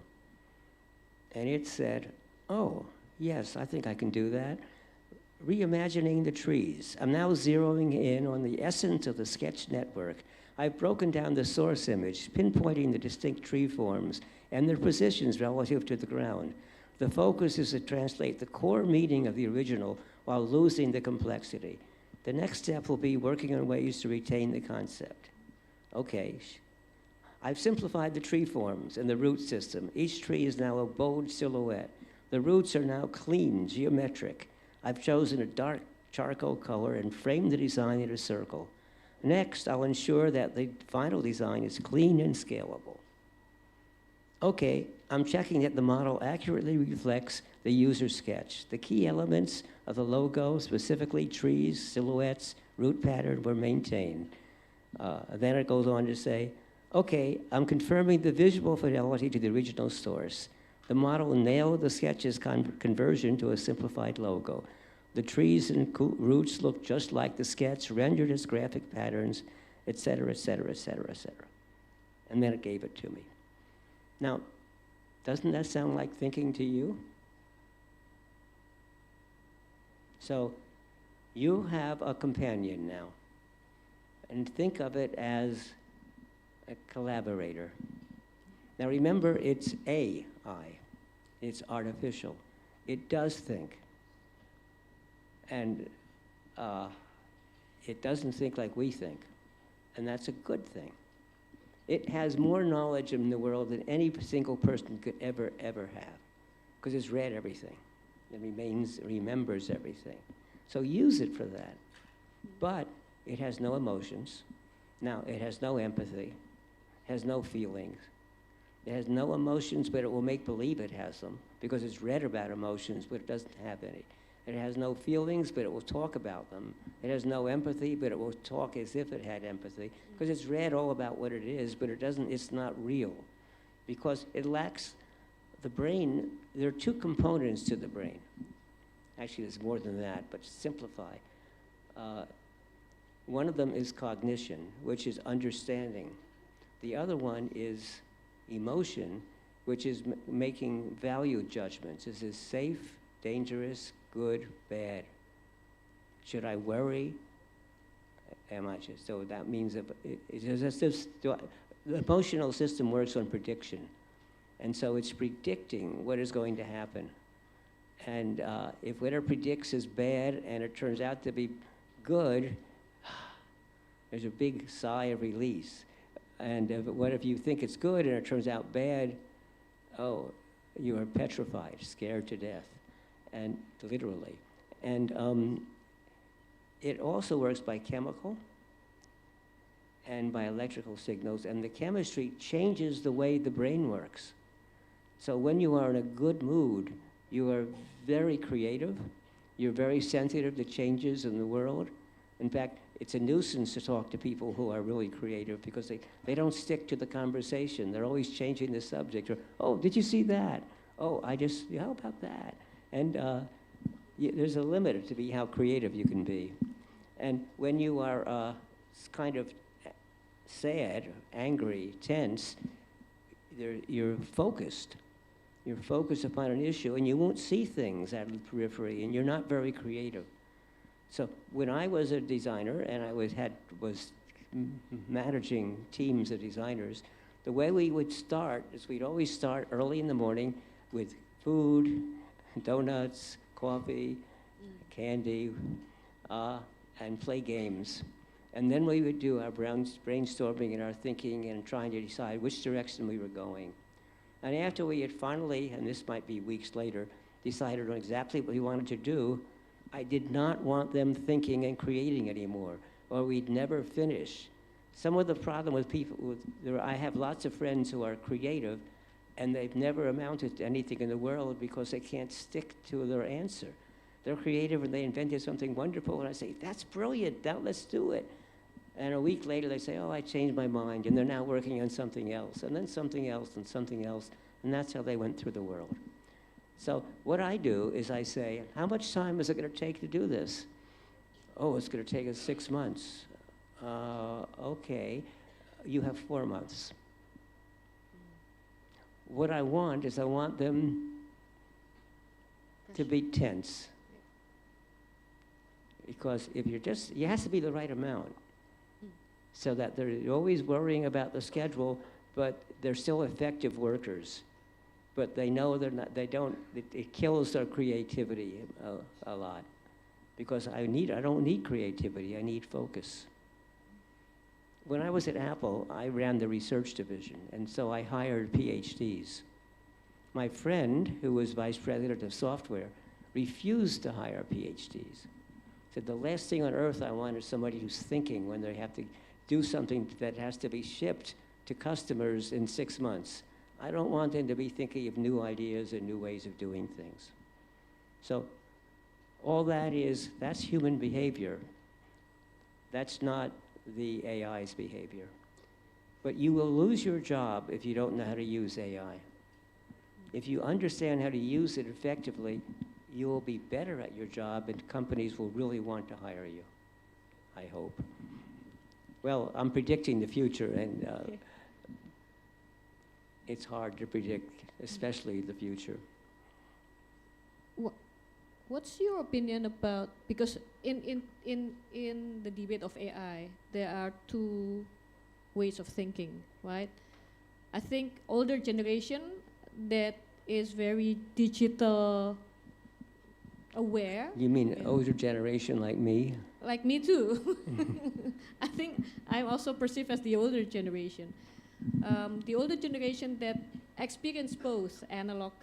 And it said, oh, yes, I think I can do that. Reimagining the trees. I'm now zeroing in on the essence of the sketch network. I've broken down the source image, pinpointing the distinct tree forms and their positions relative to the ground. The focus is to translate the core meaning of the original while losing the complexity. The next step will be working on ways to retain the concept. Okay, I've simplified the tree forms and the root system. Each tree is now a bold silhouette. The roots are now clean, geometric. I've chosen a dark charcoal color and framed the design in a circle. Next, I'll ensure that the final design is clean and scalable. Okay, I'm checking that the model accurately reflects the user sketch. The key elements of the logo, specifically trees, silhouettes, root pattern, were maintained. Then it goes on to say, okay, I'm confirming the visual fidelity to the original source. The model nailed the sketch's conversion to a simplified logo. The trees and roots look just like the sketch, rendered as graphic patterns, et cetera, et cetera, et cetera, et cetera. And then it gave it to me. Now, doesn't that sound like thinking to you? So you have a companion now. And think of it as a collaborator. Now remember, it's AI. It's artificial. It does think. And it doesn't think like we think. And that's a good thing. It has more knowledge in the world than any single person could ever have, because it's read everything. It remembers everything. So use it for that. But it has no emotions. Now, it has no empathy, has no feelings. It has no emotions, but it will make believe it has them, because it's read about emotions, but it doesn't have any. It has no feelings, but it will talk about them. It has no empathy, but it will talk as if it had empathy, because it's read all about what it is, but it's not real, because it lacks the brain. There are two components to the brain. Actually, there's more than that, but to simplify. One of them is cognition, which is understanding. The other one is emotion, which is making value judgments. Is this safe, dangerous, good, bad? Should I worry? Am I just, so that means that the emotional system works on prediction. And so it's predicting what is going to happen. And if what it predicts is bad and it turns out to be good, there's a big sigh of release. And what if you think it's good and it turns out bad? Oh, you are petrified, scared to death, and literally. And it also works by chemical and by electrical signals, and the chemistry changes the way the brain works. So when you are in a good mood, you are very creative, you're very sensitive to changes in the world. In fact, it's a nuisance to talk to people who are really creative, because they don't stick to the conversation. They're always changing the subject. Or, oh, did you see that? Oh, how about that? And there's a limit to how creative you can be. And when you are kind of sad, angry, tense, you're focused. You're focused upon an issue, and you won't see things out of the periphery, and you're not very creative. So when I was a designer and I was managing teams of designers, the way we would start is we'd always start early in the morning with food, donuts, coffee, candy, and play games. And then we would do our brainstorming and our thinking and trying to decide which direction we were going. And after we had finally, and this might be weeks later, decided on exactly what we wanted to do, I did not want them thinking and creating anymore, or we'd never finish. Some of the problem with people, I have lots of friends who are creative, and they've never amounted to anything in the world because they can't stick to their answer. They're creative and they invented something wonderful, and I say, that's brilliant, now let's do it. And a week later they say, oh, I changed my mind, and they're now working on something else, and then something else, and something else, and that's how they went through the world. So what I do is I say, how much time is it going to take to do this? Oh, it's going to take us 6 months. Okay, you have 4 months. What I want is I want them to be tense. Because if you're just, it has to be the right amount. So that they're always worrying about the schedule, but they're still effective workers. But they know they're not, it kills their creativity a lot. Because I don't need creativity, I need focus. When I was at Apple, I ran the research division, and so I hired PhDs. My friend, who was vice president of software, refused to hire PhDs. Said, the last thing on earth I want is somebody who's thinking when they have to do something that has to be shipped to customers in 6 months. I don't want them to be thinking of new ideas and new ways of doing things. So all that's human behavior. That's not the AI's behavior. But you will lose your job if you don't know how to use AI. If you understand how to use it effectively, you will be better at your job and companies will really want to hire you, I hope. Well, I'm predicting the future, and it's hard to predict, especially the future. What's your opinion about, because in the debate of AI, there are two ways of thinking, right? I think older generation that is very digital aware. You mean older generation like me? Like me too. I think I'm also perceived as the older generation. The older generation that experience both analog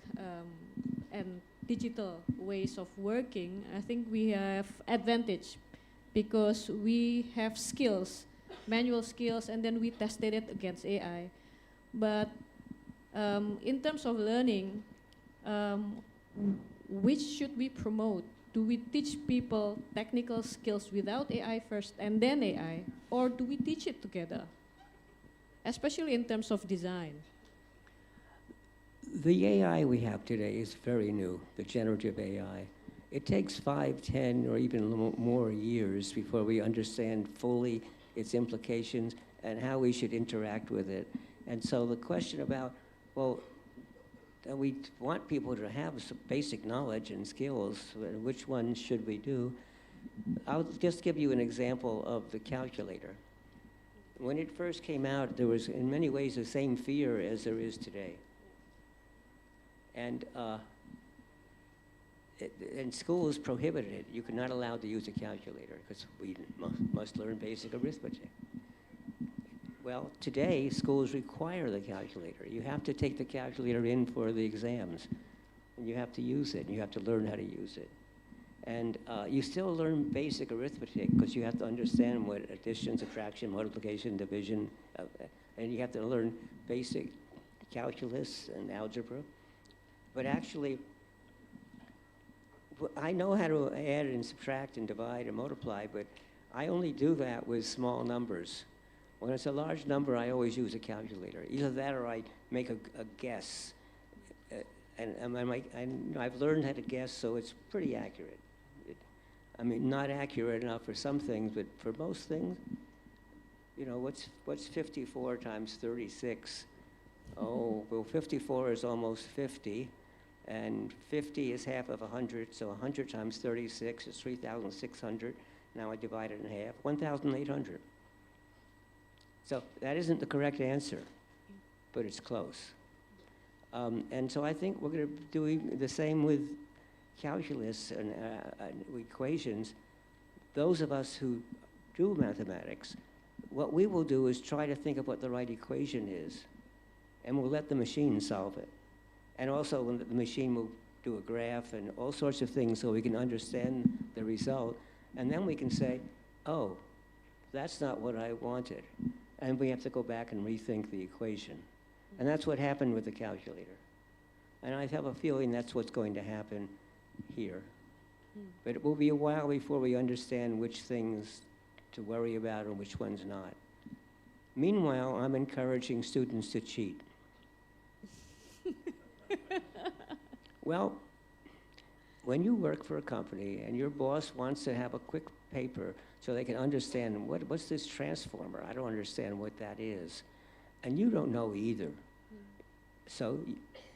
and digital ways of working, I think we have advantage because we have skills, manual skills, and then we tested it against AI. But in terms of learning, which should we promote? Do we teach people technical skills without AI first and then AI? Or do we teach it together? Especially in terms of design. The AI we have today is very new, the generative AI. It takes 5, 10, or even more years before we understand fully its implications and how we should interact with it. And so the question about, well, we want people to have some basic knowledge and skills, which ones should we do? I'll just give you an example of the calculator. When it first came out, there was in many ways the same fear as there is today. And schools prohibited it. You could not allow to use a calculator because we must learn basic arithmetic. Well, today, schools require the calculator. You have to take the calculator in for the exams, and you have to use it, and you have to learn how to use it. And you still learn basic arithmetic because you have to understand what addition, subtraction, multiplication, division, and you have to learn basic calculus and algebra. But actually, I know how to add and subtract and divide and multiply, but I only do that with small numbers. When it's a large number, I always use a calculator. Either that or I make a guess. I've learned how to guess, so it's pretty accurate. I mean, not accurate enough for some things, but for most things, you know, what's 54 times 36? Oh, well, 54 is almost 50, and 50 is half of 100, so 100 times 36 is 3,600. Now I divide it in half, 1,800. So that isn't the correct answer, but it's close. And so I think we're going to be doing the same with calculus and equations. Those of us who do mathematics, what we will do is try to think of what the right equation is, and we'll let the machine solve it. And also when the machine will do a graph and all sorts of things so we can understand the result, and then we can say, oh, that's not what I wanted. And we have to go back and rethink the equation. And that's what happened with the calculator. And I have a feeling that's what's going to happen here. But it will be a while before we understand which things to worry about and which ones not. Meanwhile, I'm encouraging students to cheat. Well, when you work for a company and your boss wants to have a quick paper so they can understand what's this transformer? I don't understand what that is. And you don't know either. So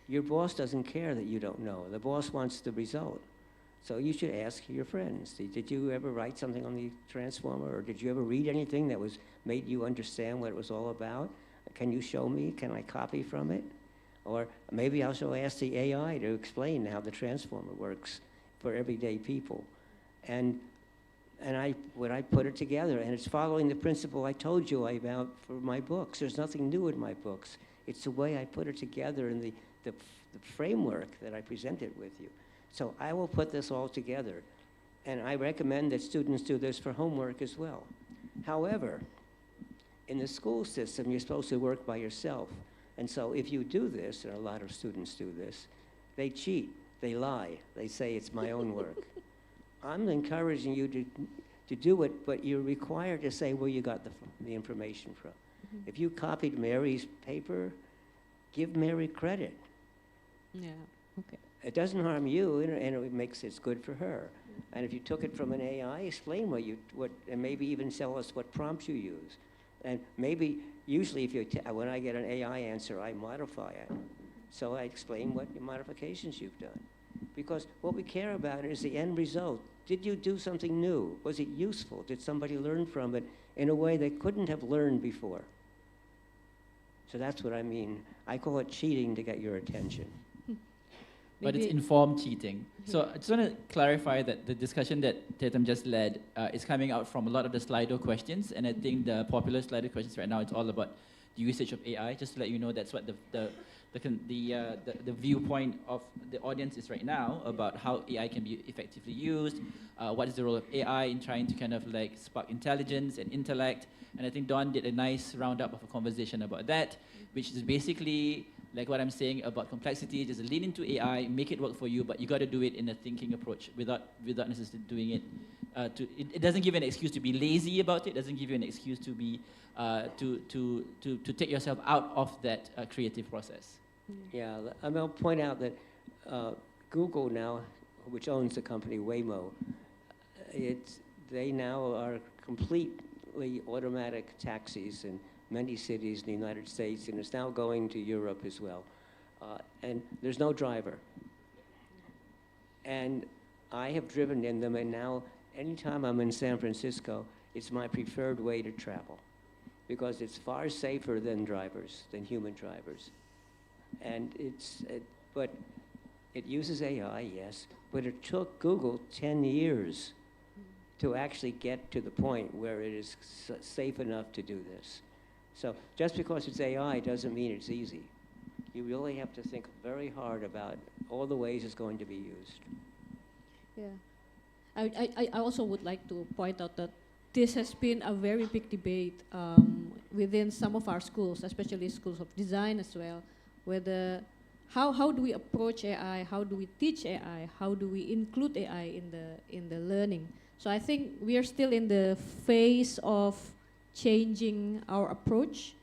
your boss doesn't care that you don't know. The boss wants the result. So you should ask your friends, did you ever write something on the transformer, or did you ever read anything that made you understand what it was all about? Can you show me? Can I copy from it? Or maybe I'll ask the AI to explain how the transformer works for everyday people. And when I put it together, and it's following the principle I told you about for my books. There's nothing new in my books. It's the way I put it together in the framework that I presented with you. So I will put this all together. And I recommend that students do this for homework as well. However, in the school system, you're supposed to work by yourself. And so if you do this, and a lot of students do this, they cheat, they lie, they say it's my own work. I'm encouraging you to do it, but you're required to say where you got the information from. If you copied Mary's paper, give Mary credit. Yeah, okay. It doesn't harm you, and it's good for her. And if you took it from an AI, explain and maybe even tell us what prompts you use. And maybe, usually when I get an AI answer, I modify it. So I explain what modifications you've done. Because what we care about is the end result. Did you do something new? Was it useful? Did somebody learn from it in a way they couldn't have learned before? So that's what I mean. I call it cheating to get your attention. But it's informed cheating. So I just want to clarify that the discussion that Tatum just led is coming out from a lot of the Slido questions, and I think the popular Slido questions right now, it's all about the usage of AI. Just to let you know, that's what the viewpoint of the audience is right now, about how AI can be effectively used, what is the role of AI in trying to kind of like spark intelligence and intellect. And I think Don did a nice roundup of a conversation about that, which is basically like what I'm saying about complexity. Just lean into AI, make it work for you, but you got to do it in a thinking approach without necessarily doing it. It doesn't give you an excuse to be lazy about it. It doesn't give you an excuse to be to take yourself out of that creative process. Yeah, I'll point out that Google now, which owns the company Waymo, they now are completely automatic taxis in many cities in the United States, and it's now going to Europe as well. And there's no driver. And I have driven in them, and now anytime I'm in San Francisco, it's my preferred way to travel, because it's far safer than human drivers. And but it uses AI, yes, but it took Google 10 years to actually get to the point where it is safe enough to do this. So just because it's AI doesn't mean it's easy. You really have to think very hard about all the ways it's going to be used. Yeah. I also would like to point out that this has been a very big debate within some of our schools, especially schools of design as well, whether how do we approach AI, how do we teach AI, how do we include AI in the learning. So I think we are still in the phase of changing our approach.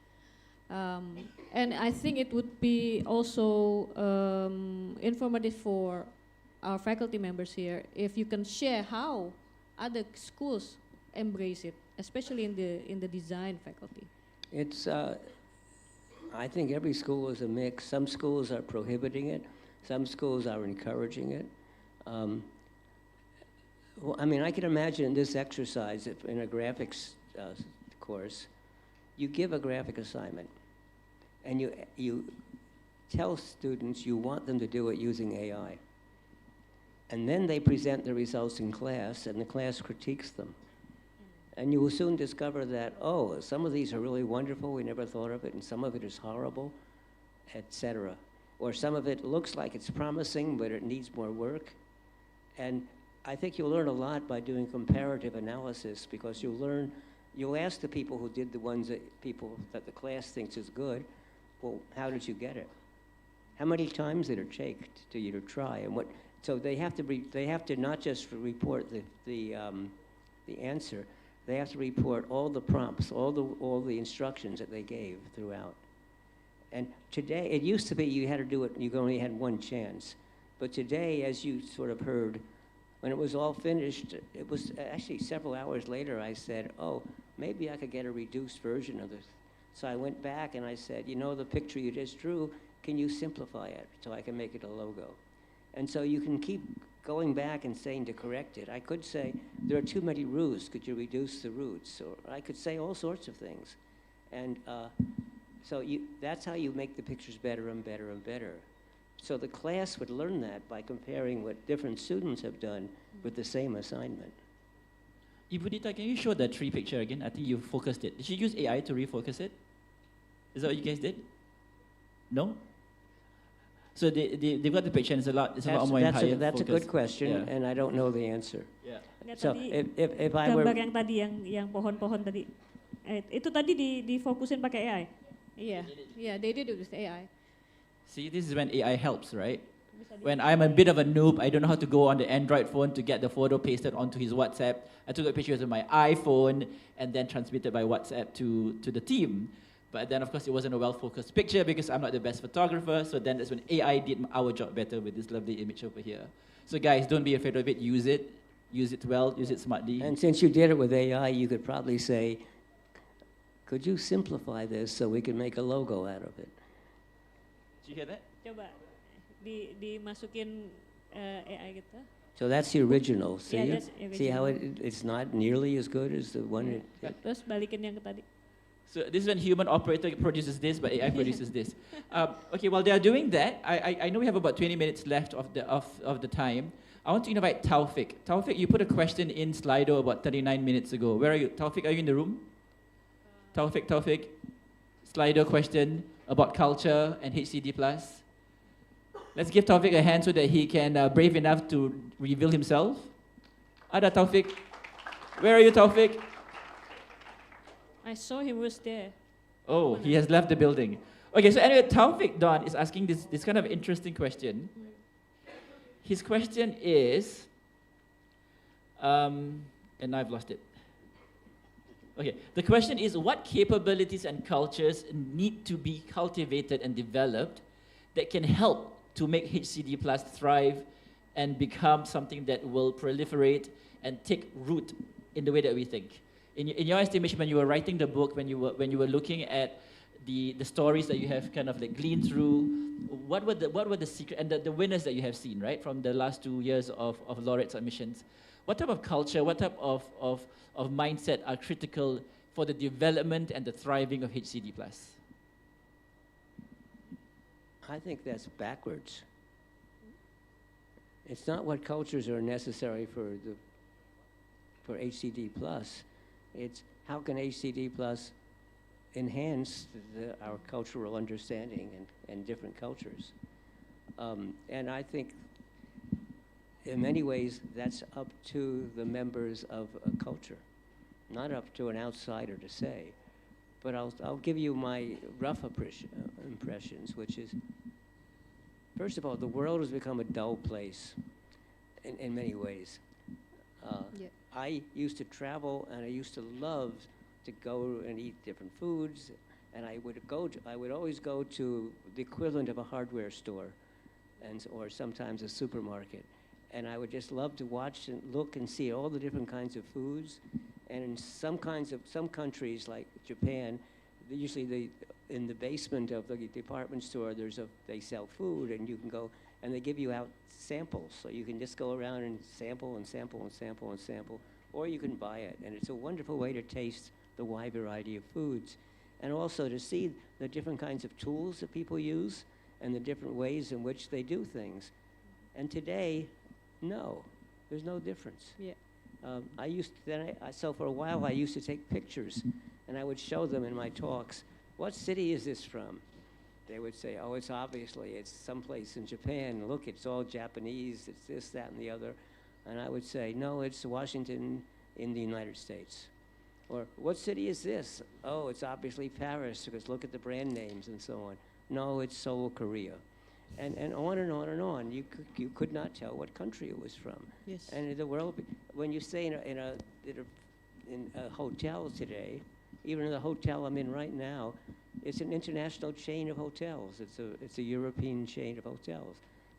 And I think it would be also informative for our faculty members here if you can share how other schools embrace it especially in the design faculty? It's, I think every school is a mix. Some schools are prohibiting it. Some schools are encouraging it. Well, I mean, I can imagine this exercise if in a graphics course. You give a graphic assignment, and you tell students you want them to do it using AI. And then they present the results in class, and the class critiques them. And you will soon discover that, oh, some of these are really wonderful, we never thought of it, and some of it is horrible, etc. Or some of it looks like it's promising, but it needs more work. And I think you'll learn a lot by doing comparative analysis, because you'll ask the people who did the ones that the class thinks is good, well, how did you get it? How many times did it take to you to try? And what? So they have to not just report the answer. They have to report all the prompts, all the instructions that they gave throughout. And today, it used to be you had to do it, you only had one chance. But today, as you sort of heard, when it was all finished, it was actually several hours later, I said, oh, maybe I could get a reduced version of this. So I went back and I said, you know, the picture you just drew, can you simplify it so I can make it a logo? And so you can keep going back and saying to correct it. I could say, there are too many roots, could you reduce the roots? Or I could say all sorts of things. And so that's how you make the pictures better and better and better. So the class would learn that by comparing what different students have done with the same assignment. Ibu Dita, can you show the tree picture again? I think you focused it. Did you use AI to refocus it? Is that what you guys did? No? So they've got the picture and it's a lot more higher That's a good question, and I don't know the answer. Yeah. So if I were... Gambar yang tadi, yang pohon-pohon tadi, itu tadi difokusin pakai AI? Yeah, they did it with AI. See, this is when AI helps, right? When I'm a bit of a noob, I don't know how to go on the Android phone to get the photo pasted onto his WhatsApp. I took a picture with my iPhone and then transmitted by WhatsApp to the team. But then, of course, it wasn't a well-focused picture because I'm not the best photographer. So then that's when AI did our job better with this lovely image over here. So guys, don't be afraid of it. Use it. Use it well. Use it smartly. And since you did it with AI, you could probably say, could you simplify this so we can make a logo out of it? Did you hear that? Coba dimasukin AI gitu. So that's the original. See, Yeah, that's original. See how it's not nearly as good as the one. Terus balikin yang ke tadi. So this is when human operator produces this, but AI produces this. Okay, while they are doing that, I know we have about 20 minutes left of the time. I want to invite Taufik. Taufik, you put a question in Slido about 39 minutes ago. Where are you? Taufik, are you in the room? Taufik. Slido question about culture and HCD+. Let's give Taufik a hand so that he can brave enough to reveal himself. Ada Taufik. Where are you, Taufik? I saw he was there. Oh, he has left the building. Okay, so anyway, Taufik Don is asking this kind of interesting question. His question is, and I've lost it. Okay, the question is, what capabilities and cultures need to be cultivated and developed that can help to make HCD Plus thrive and become something that will proliferate and take root in the way that we think? In your estimation, when you were writing the book, when you were looking at the stories that you have kind of like gleaned through, what were the secret and the winners that you have seen, right, from the last 2 years of laureate submissions? What type of culture, what type of mindset are critical for the development and the thriving of HCD+? I think that's backwards. It's not what cultures are necessary for HCD+. It's how can HCD+ enhance our cultural understanding and different cultures. And I think in many ways that's up to the members of a culture, not up to an outsider to say. But I'll give you my rough impressions, which is, first of all, the world has become a dull place in many ways. I used to travel, and I used to love to go and eat different foods, and I would always go to the equivalent of a hardware store, or sometimes a supermarket, and I would just love to watch and look and see all the different kinds of foods, And in some countries like Japan, usually in the basement of the department store, they sell food, and you can go, and they give you out samples. So you can just go around and sample and sample and sample and sample, or you can buy it. And it's a wonderful way to taste the wide variety of foods. And also to see the different kinds of tools that people use and the different ways in which they do things. And today, no, there's no difference. Yeah. So for a while, I used to take pictures, and I would show them in my talks, what city is this from? They would say, oh, it's someplace in Japan. Look, it's all Japanese. It's this, that, and the other. And I would say, no, it's Washington in the United States. Or, what city is this? Oh, it's obviously Paris, because look at the brand names and so on. No, it's Seoul, Korea. And on and on and on. You could not tell what country it was from. Yes. And in the world, when you stay in a hotel today, even in the hotel I'm in right now, it's an international chain of hotels. It's a European chain of hotels.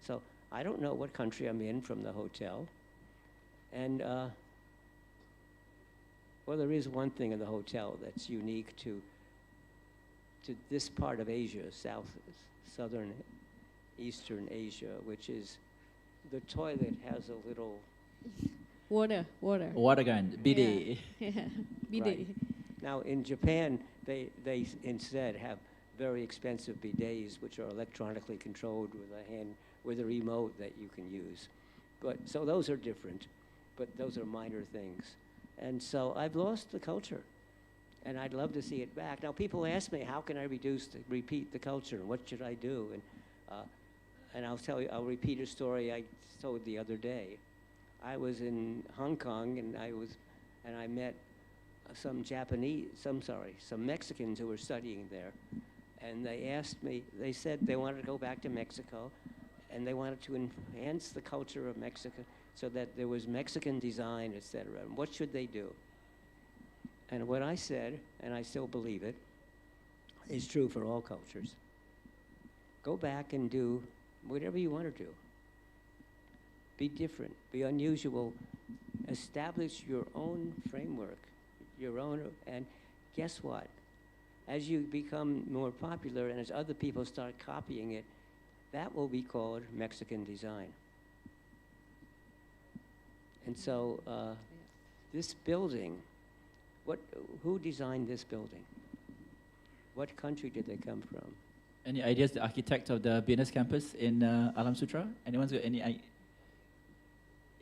So I don't know what country I'm in from the hotel. And well, there is one thing in the hotel that's unique to this part of Asia, southern, Eastern Asia, which is the toilet has a little water gun, bidet. Yeah, bidet. Right. Now in Japan, they instead have very expensive bidets, which are electronically controlled with a remote that you can use. So those are different, but those are minor things. And so I've lost the culture, and I'd love to see it back. Now people ask me, how can I repeat the culture, and what should I do? And I'll repeat a story I told the other day. I was in Hong Kong, and I met some Mexicans who were studying there. And they asked me, they said they wanted to go back to Mexico, and they wanted to enhance the culture of Mexico so that there was Mexican design, et cetera. And what should they do? And what I said, and I still believe it, is true for all cultures. Go back and do whatever you want to do. Be different, be unusual, establish your own framework, and guess what? As you become more popular and as other people start copying it, that will be called Mexican design. And so this building, who designed this building? What country did they come from? Any ideas, the architect of the BINUS campus in Alam Sutera? Anyone's got any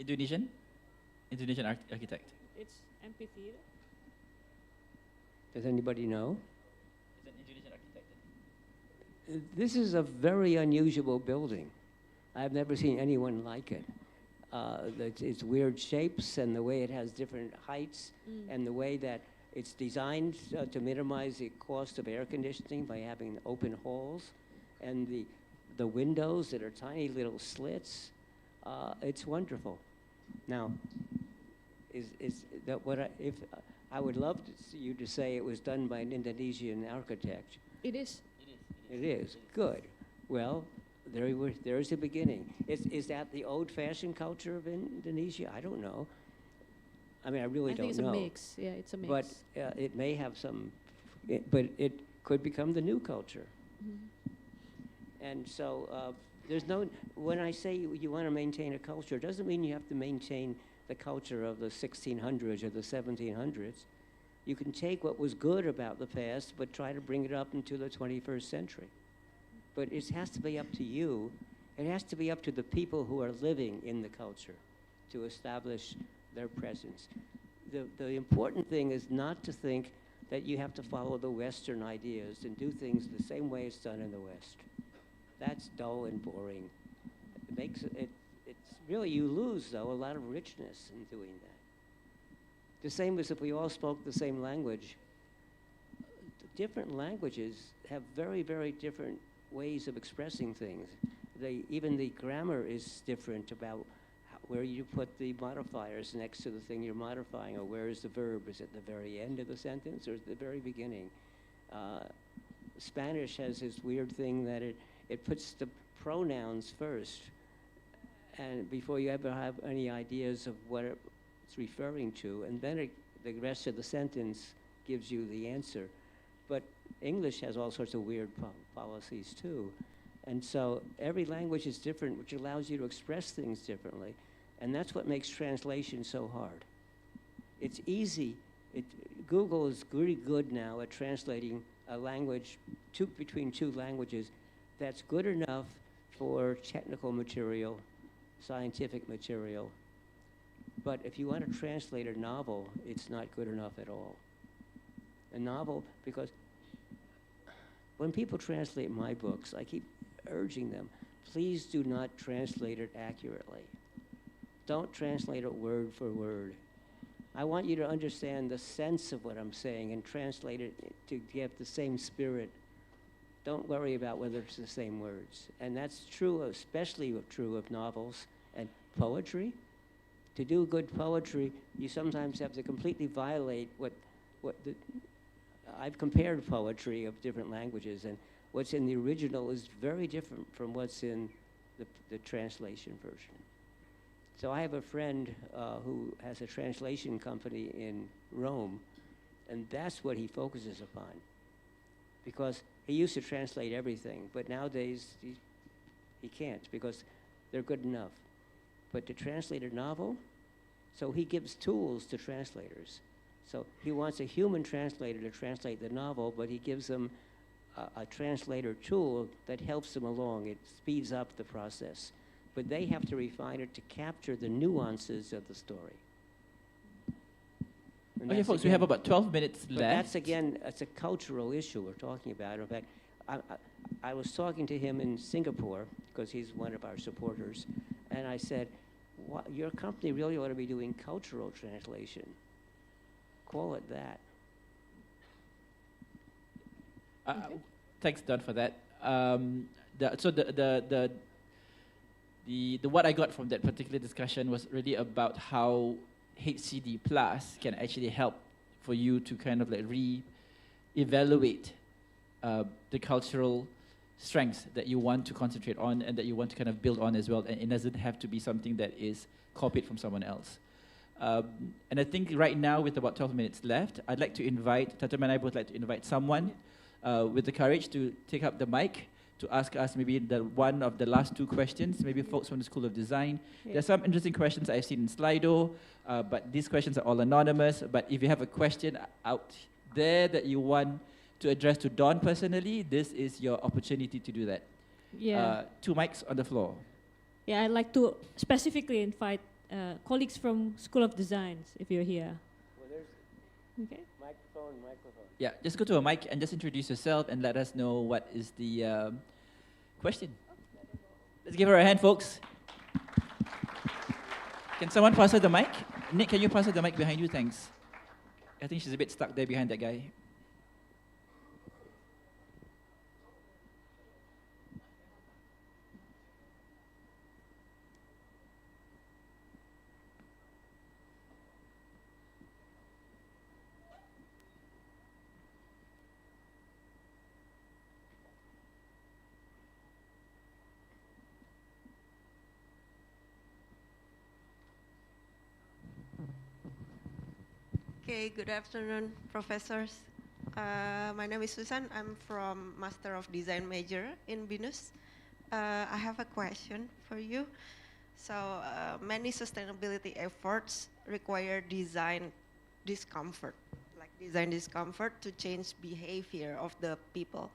Indonesian architect? It's amphitheater. Does anybody know? Is an Indonesian architect? This is a very unusual building. I've never seen anyone like it. Its weird shapes and the way it has different heights and the way that it's designed to minimize the cost of air conditioning by having open halls and the windows that are tiny little slits. It's wonderful. Now, I would love you to say it was done by an Indonesian architect. It is. It is. Good. Well, there's the beginning. Is that the old-fashioned culture of Indonesia? I don't know. I mean, I really don't know. I think it's a mix. Yeah, it's a mix. But it may have some, but it could become the new culture. Mm-hmm. And so when I say you want to maintain a culture, it doesn't mean you have to maintain the culture of the 1600s or the 1700s. You can take what was good about the past, but try to bring it up into the 21st century. But it has to be up to you. It has to be up to the people who are living in the culture to establish their presence. The important thing is not to think that you have to follow the Western ideas and do things the same way it's done in the West. That's dull and boring. It's really, you lose, though, a lot of richness in doing that. The same as if we all spoke the same language. Different languages have very, very different ways of expressing things. Even the grammar is different about where you put the modifiers next to the thing you're modifying, or where is the verb? Is it the very end of the sentence or is it the very beginning? Spanish has this weird thing that it puts the pronouns first, and before you ever have any ideas of what it's referring to, and then it the rest of the sentence gives you the answer. But English has all sorts of weird policies too. And so every language is different, which allows you to express things differently. And that's what makes translation so hard. It's easy. Google is really good now at translating a language between two languages that's good enough for technical material, scientific material. But if you want to translate a novel, it's not good enough at all. A novel, because when people translate my books, I keep urging them, please do not translate it accurately. Don't translate it word for word. I want you to understand the sense of what I'm saying and translate it to get the same spirit. Don't worry about whether it's the same words. And that's true, especially true of novels and poetry. To do good poetry, you sometimes have to completely violate I've compared poetry of different languages, and what's in the original is very different from what's in the translation version. So I have a friend who has a translation company in Rome, and that's what he focuses upon. Because he used to translate everything, but nowadays he can't because they're good enough. But to translate a novel, so he gives tools to translators. So he wants a human translator to translate the novel, but he gives them a translator tool that helps them along. It speeds up the process. But they have to refine it to capture the nuances of the story. And Okay, folks, we have about 12 minutes but left. that's, again, it's a cultural issue we're talking about. In fact, I was talking to him in Singapore, because he's one of our supporters, and I said, your company really ought to be doing cultural translation. Call it that. Thanks, Don, for that. What I got from that particular discussion was really about how HCD Plus can actually help for you to kind of like re-evaluate the cultural strengths that you want to concentrate on and that you want to kind of build on as well. And it doesn't have to be something that is copied from someone else. And I think right now, with about 12 minutes left, I'd like to invite, Tatum and I both like to invite someone with the courage to take up the mic to ask us maybe one of the last two questions, maybe folks from the School of Design. Yeah. There's some interesting questions I've seen in Slido, but these questions are all anonymous. But if you have a question out there that you want to address to Don personally, this is your opportunity to do that. Yeah. 2 mics on the floor. Yeah, I'd like to specifically invite colleagues from School of Designs, if you're here. Well, there's okay. microphone. Yeah, just go to a mic and just introduce yourself and let us know what is the question. Let's give her a hand, folks. Can someone pass her the mic? Nick, can you pass her the mic behind you? Thanks. I think she's a bit stuck there behind that guy. Okay, good afternoon, professors. My name is Susan. I'm from Master of Design major in BINUS. I have a question for you. So many sustainability efforts require design discomfort to change behavior of the people.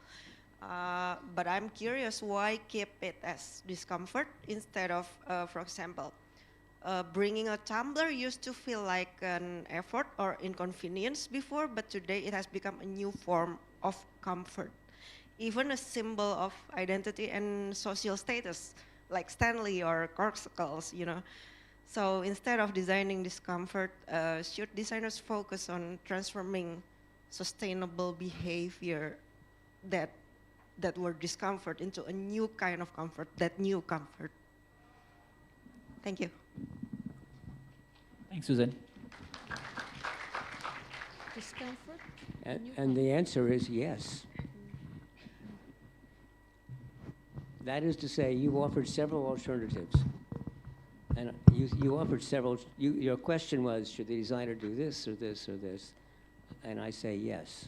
But I'm curious, why keep it as discomfort instead of, for example, bringing a tumbler used to feel like an effort or inconvenience before, but today it has become a new form of comfort. Even a symbol of identity and social status, like Stanley or corkscrews, you know. So instead of designing discomfort, should designers focus on transforming sustainable behavior that were discomfort into a new kind of comfort, that new comfort? Thank you. Thanks, Susan. Discomfort? And the answer is yes. That is to say, you offered several alternatives. And you offered several, your question was, should the designer do this or this or this? And I say yes,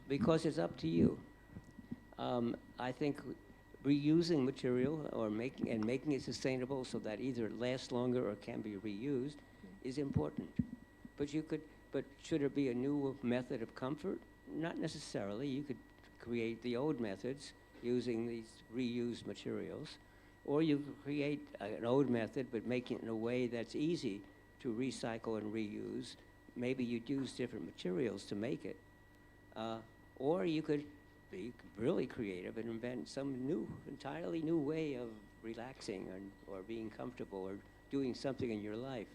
because it's up to you. I think reusing material or making it sustainable so that either it lasts longer or can be reused is important. But should there be a new method of comfort? Not necessarily. You could create the old methods using these reused materials, or you could create an old method but make it in a way that's easy to recycle and reuse. Maybe you'd use different materials to make it. Or you could be really creative and invent some entirely new way of relaxing or being comfortable or doing something in your life.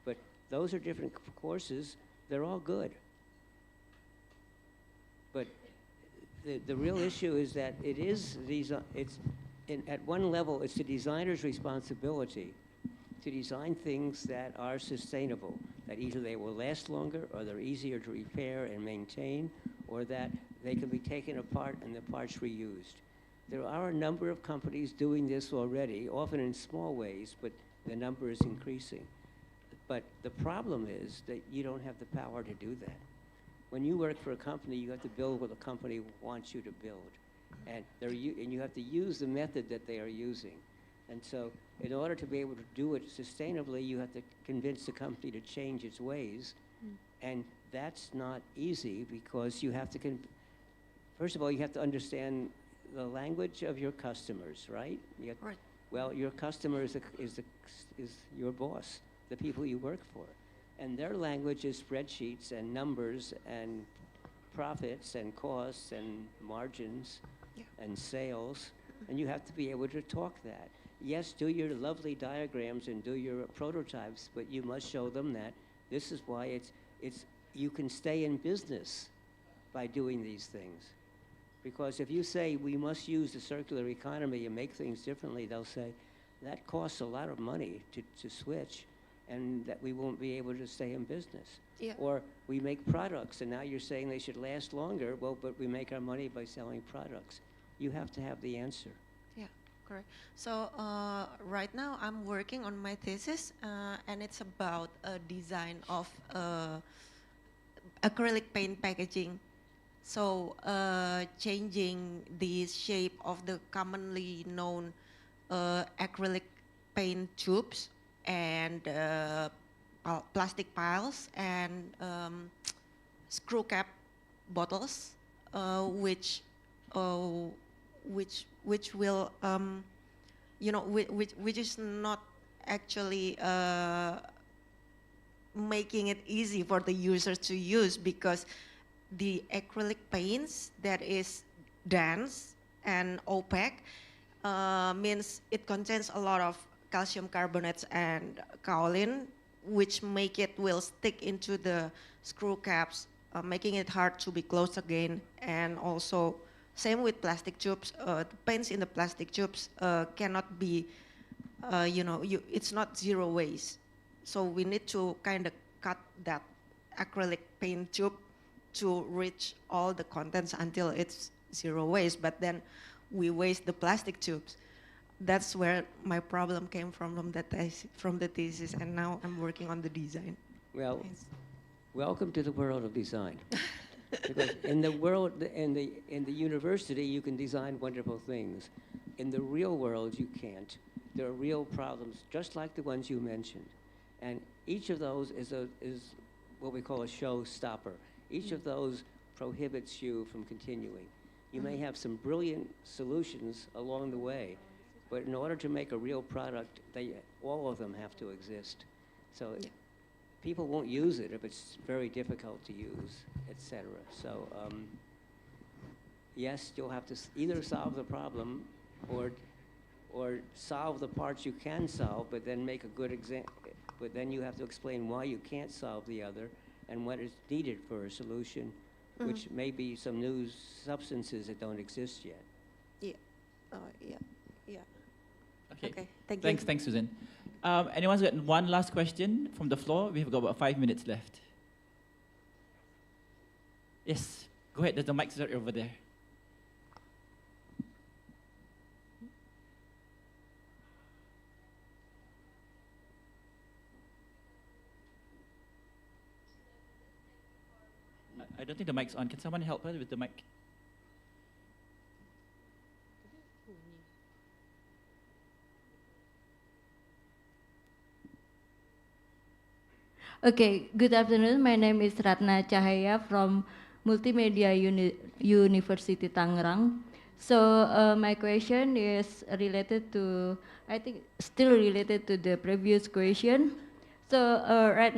But those are different courses. They're all good. But the real issue is that at one level, it's the designer's responsibility to design things that are sustainable, that either they will last longer or they're easier to repair and maintain, or that they can be taken apart and the parts reused. There are a number of companies doing this already, often in small ways, but the number is increasing. But the problem is that you don't have the power to do that. When you work for a company, you have to build what the company wants you to build. And you have to use the method that they are using. And so in order to be able to do it sustainably, you have to convince the company to change its ways. And that's not easy, because you have to, first of all, you have to understand the language of your customers, right? Right. Well, your customer is your boss, the people you work for. And their language is spreadsheets and numbers and profits and costs and margins and sales. And you have to be able to talk that. Yes, do your lovely diagrams and do your prototypes, but you must show them that this is why you can stay in business by doing these things. Because if you say we must use the circular economy and make things differently, they'll say that costs a lot of money to switch, and that we won't be able to stay in business. Yeah. Or we make products and now you're saying they should last longer. Well, but we make our money by selling products. You have to have the answer. Yeah, correct. So right now I'm working on my thesis, and it's about a design of acrylic paint packaging. So changing the shape of the commonly known acrylic paint tubes and plastic piles and screw cap bottles, which will which is not actually making it easy for the users to use, because the acrylic paints that is dense and opaque means it contains a lot of calcium carbonates and kaolin, which make it will stick into the screw caps, making it hard to be closed again. And also same with plastic tubes, the paints in the plastic tubes cannot be, it's not zero waste. So we need to kind of cut that acrylic paint tube to reach all the contents until it's zero waste, but then we waste the plastic tubes. That's where my problem came from the thesis, and now I'm working on the design. Well, welcome to the world of design. Because in the world, in the university, you can design wonderful things. In the real world, you can't. There are real problems, just like the ones you mentioned. And each of those is what we call a showstopper. Each of those prohibits you from continuing. You may have some brilliant solutions along the way, but in order to make a real product, all of them have to exist. So people won't use it if it's very difficult to use, etc. So yes, you'll have to either solve the problem or solve the parts you can solve, but then make a good example. But then you have to explain why you can't solve the other and what is needed for a solution, which may be some new substances that don't exist yet. Yeah. Okay. Thank you. Thanks, Susan. Anyone's got one last question from the floor? We've got about 5 minutes left. Yes, go ahead. There's the mic right over there. think the mic's on. Can someone help her with the mic? Okay, good afternoon. My name is Ratna Cahaya from Multimedia University Tangerang. So my question is related to, I think still related to the previous question. So right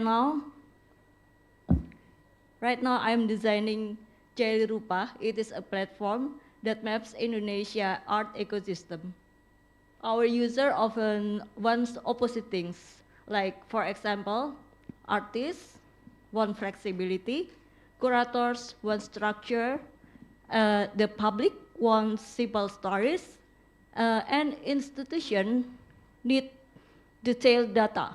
now I'm designing Jari Rupa. It is a platform that maps Indonesia art ecosystem. Our user often wants opposite things, like for example, artists want flexibility, curators want structure, the public wants simple stories, and institutions need detailed data.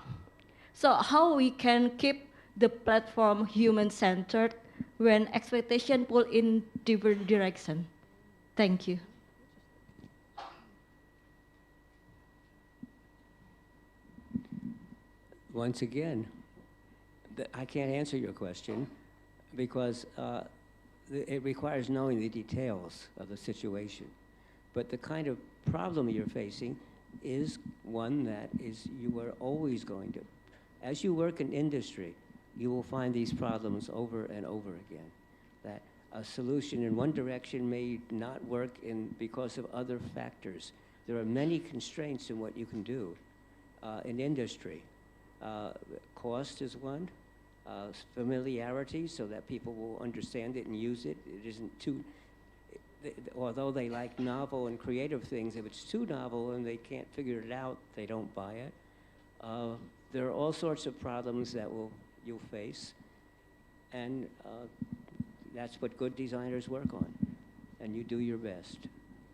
So how we can keep the platform human-centered when expectation pull in different direction? Thank you. Once again, I can't answer your question because it requires knowing the details of the situation. But the kind of problem you're facing is one that is you are always going to, as you work in industry, you will find these problems over and over again. That a solution in one direction may not work because of other factors. There are many constraints in what you can do in industry. Cost is one. Familiarity, so that people will understand it and use it. It isn't too, although they like novel and creative things, if it's too novel and they can't figure it out, they don't buy it. There are all sorts of problems that you'll face, and that's what good designers work on, and you do your best.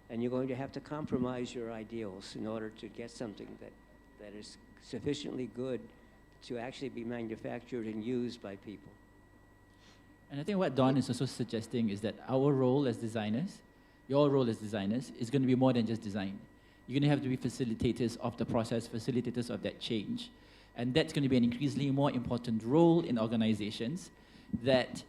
And you're going to have to compromise your ideals in order to get something that is sufficiently good to actually be manufactured and used by people. And I think what Don is also suggesting is that our role as designers, your role as designers, is going to be more than just design. You're going to have to be facilitators of the process, facilitators of that change. And that's going to be an increasingly more important role in organizations that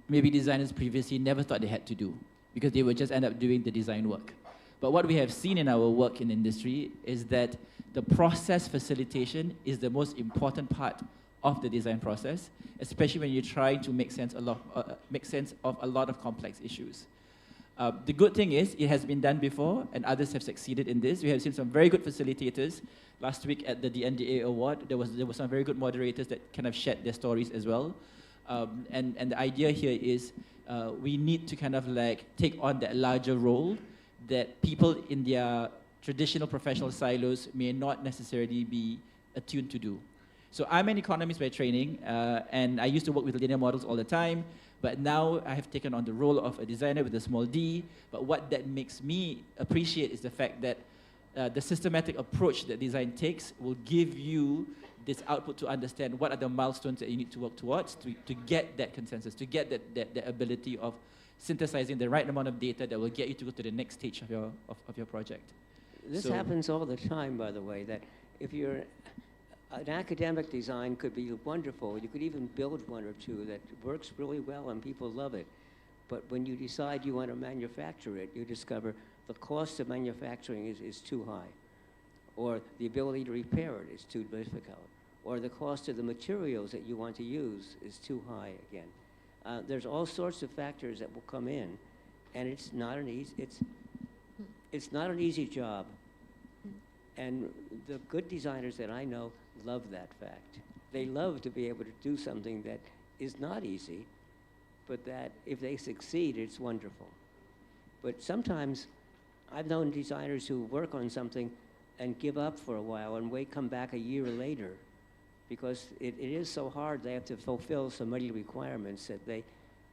maybe designers previously never thought they had to do, because they would just end up doing the design work. But what we have seen in our work in industry is that the process facilitation is the most important part of the design process, especially when you're trying to make sense of a lot of complex issues. The good thing is it has been done before, and others have succeeded in this. We have seen some very good facilitators. Last week at the DNDA Award, there were some very good moderators that kind of shared their stories as well. And the idea here is we need to kind of like take on that larger role that people in their traditional professional silos may not necessarily be attuned to do. So I'm an economist by training, and I used to work with linear models all the time, but now I have taken on the role of a designer with a small d. But what that makes me appreciate is the fact that the systematic approach that design takes will give you this output to understand what are the milestones that you need to work towards to get that consensus, to get that ability of synthesizing the right amount of data that will get you to go to the next stage of your project. This happens all the time, by the way, that if you're an academic design could be wonderful. You could even build one or two that works really well and people love it. But when you decide you want to manufacture it, you discover the cost of manufacturing is too high, or the ability to repair it is too difficult, or the cost of the materials that you want to use is too high again. There's all sorts of factors that will come in, and it's not an easy job. And the good designers that I know love that fact. They love to be able to do something that is not easy, but that if they succeed, it's wonderful. But sometimes I've known designers who work on something and give up for a while and come back a year later, because it is so hard. They have to fulfill so many requirements that they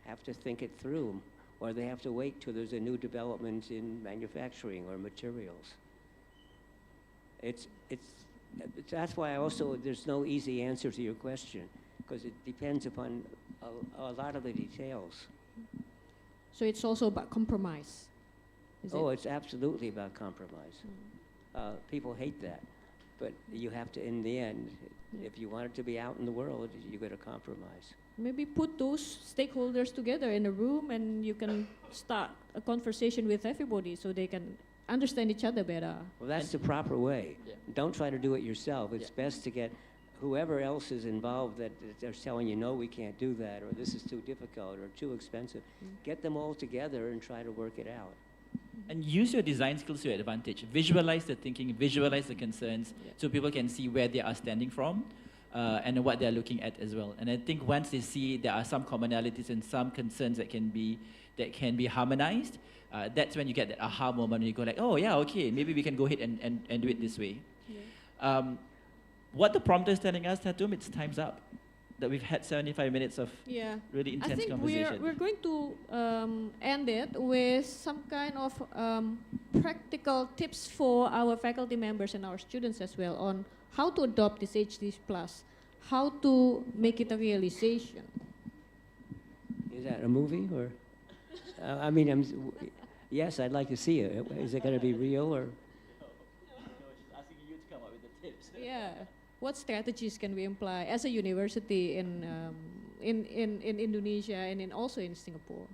have to think it through, or they have to wait till there's a new development in manufacturing or materials. That's why there's no easy answer to your question, because it depends upon a lot of the details. So it's also about compromise. It's absolutely about compromise. People hate that, but you have to, in the end, if you want it to be out in the world, you've got to compromise. maybe put those stakeholders together in a room and you can start a conversation with everybody so they can understand each other better. Well, that's the proper way. Yeah. Don't try to do it yourself. It's best to get whoever else is involved that they're telling you, no, we can't do that, or this is too difficult, or too expensive. Get them all together and try to work it out. And use your design skills to your advantage. Visualize the thinking, visualize the concerns, so people can see where they are standing from and what they're looking at as well. And I think once they see there are some commonalities and some concerns that can be harmonized, that's when you get that aha moment. You go like, oh yeah, okay, maybe we can go ahead and do it this way. Yeah. What the prompter is telling us, Tatum, it's time's up. That we've had 75 minutes of really intense conversation. I think we're going to end it with some kind of practical tips for our faculty members and our students as well on how to adopt this HD+, how to make it a realization. Is that a movie or? I mean, yes, I'd like to see it. Is it going to be real or? No, she's asking you to come up with the tips. Yeah. What strategies can we imply as a university in Indonesia and also in Singapore?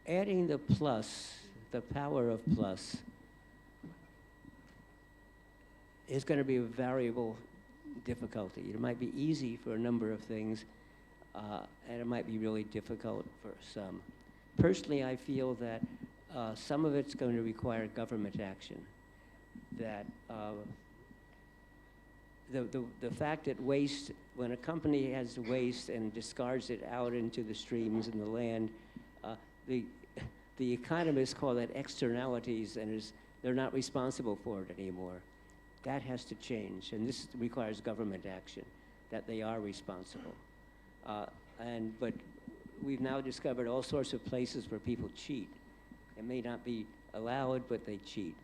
Adding the plus, the power of plus, is going to be a variable difficulty. It might be easy for a number of things, and it might be really difficult for some. Personally, I feel that some of it's going to require government action. That the fact that waste, when a company has waste and discards it out into the streams and the land, the economists call that externalities, and they're not responsible for it anymore. That has to change, and this requires government action, that they are responsible. But we've now discovered all sorts of places where people cheat. It may not be allowed, but they cheat.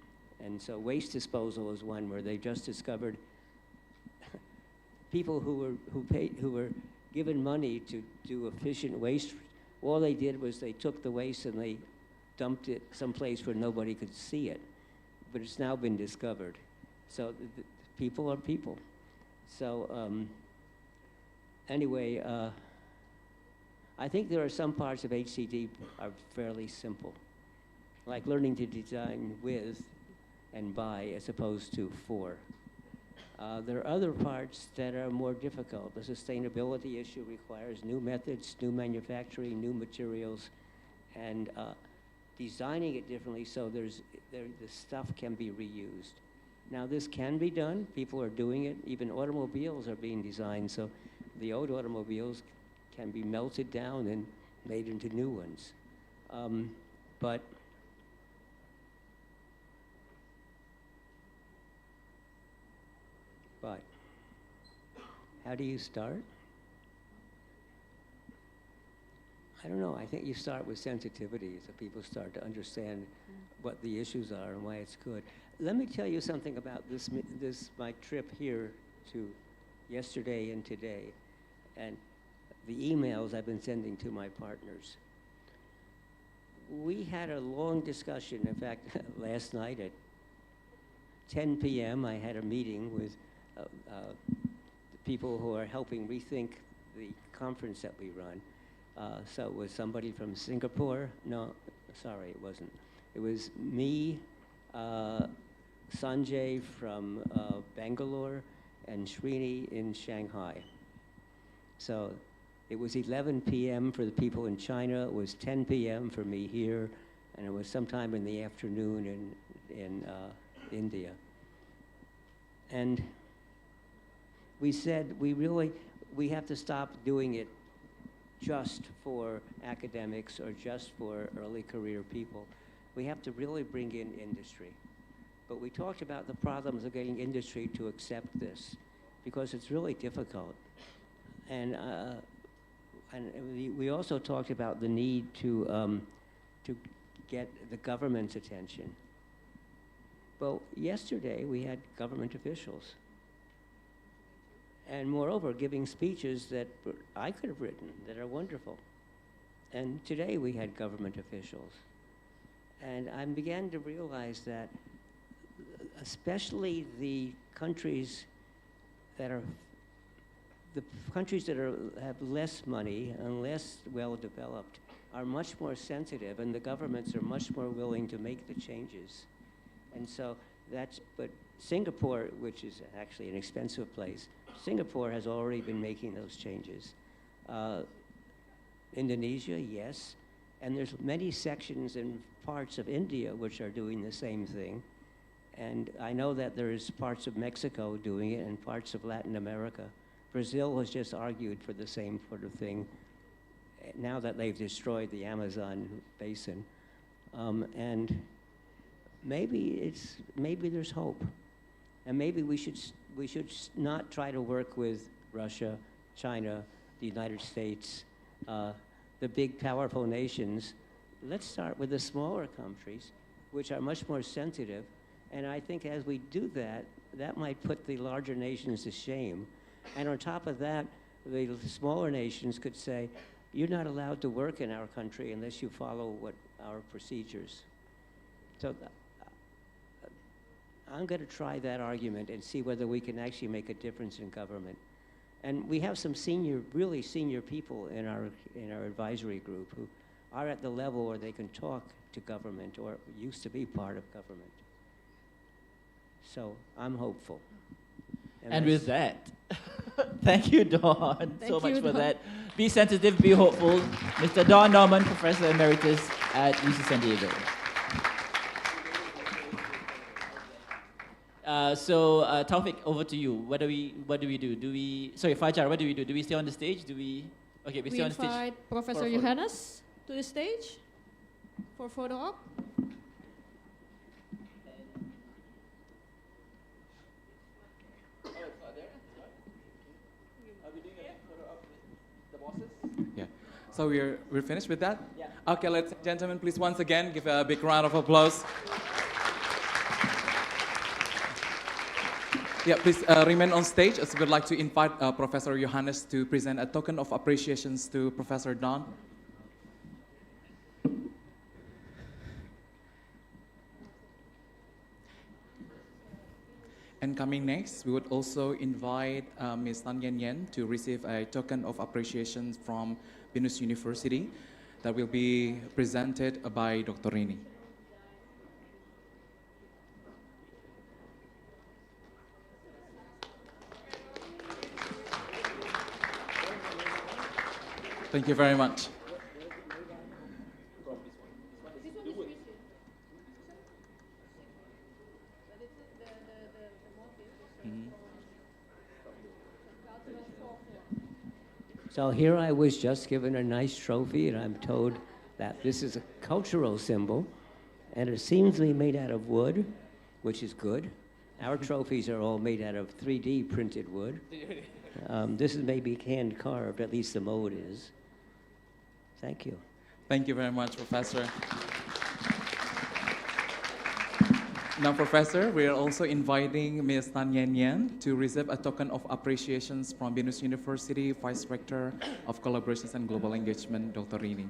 And so waste disposal is one where they just discovered people who were given money to do efficient waste. All they did was they took the waste and they dumped it someplace where nobody could see it. But it's now been discovered. So people are people. So anyway, I think there are some parts of HCD are fairly simple, like learning to design with and by as opposed to for. There are other parts that are more difficult. The sustainability issue requires new methods, new manufacturing, new materials, and designing it differently so the stuff can be reused. Now this can be done. People are doing it. Even automobiles are being designed so the old automobiles can be melted down and made into new ones. But how do you start? I don't know. I think you start with sensitivity so people start to understand what the issues are and why it's good. Let me tell you something about my trip here to yesterday and today, and the emails I've been sending to my partners. We had a long discussion. In fact, last night at 10 p.m. I had a meeting with the people who are helping rethink the conference that we run. So it was somebody from Singapore. No, sorry, it wasn't. It was me, Sanjay from Bangalore, and Srini in Shanghai. So it was 11 p.m. for the people in China. It was 10 p.m. for me here, and it was sometime in the afternoon in India. And we said we have to stop doing it just for academics or just for early career people. We have to really bring in industry. But we talked about the problems of getting industry to accept this because it's really difficult. And we also talked about the need to get the government's attention. Well, yesterday we had government officials. And moreover, giving speeches that I could have written that are wonderful. And today we had government officials. And I began to realize that especially the countries the countries that have less money and less well developed are much more sensitive, and the governments are much more willing to make the changes. And so but Singapore, which is actually an expensive place, Singapore has already been making those changes. Indonesia, yes, and there's many sections and parts of India which are doing the same thing. And I know that there's parts of Mexico doing it and parts of Latin America. Brazil has just argued for the same sort of thing now that they've destroyed the Amazon basin. And maybe there's hope. And maybe we should not try to work with Russia, China, the United States, the big powerful nations. Let's start with the smaller countries, which are much more sensitive. And I think as we do that, that might put the larger nations to shame. And on top of that, the smaller nations could say, you're not allowed to work in our country unless you follow our procedures. So I'm going to try that argument and see whether we can actually make a difference in government. And we have some really senior people in our advisory group who are at the level where they can talk to government or used to be part of government. So I'm hopeful. And with that, thank you, Dawn, so much for Dawn. that. Be sensitive, be hopeful. Mr. Don Norman, Professor Emeritus at UC San Diego. Taufik, over to you. What do we do? Sorry, Fajar, what do we do? Do we stay on the stage? We stay on the stage. We invite Professor Johannes to the stage for photo op. Yeah. So we're finished with that? Yeah. Okay, ladies and gentlemen, please once again give a big round of applause. Yeah, please remain on stage as we'd like to invite Professor Johannes to present a token of appreciations to Professor Don. And coming next, we would also invite Ms. Tan Yen Yen to receive a token of appreciation from BINUS University that will be presented by Dr. Rini. Thank you very much. So here I was just given a nice trophy, and I'm told that this is a cultural symbol, and it seems to be made out of wood, which is good. Our trophies are all made out of 3D printed wood. This is maybe hand carved, at least the mold is. Thank you. Thank you very much, Professor. Now, Professor, we are also inviting Ms. Tan Yen Yen to receive a token of appreciation from BINUS University Vice Rector of Collaborations and Global Engagement, Dr. Rini.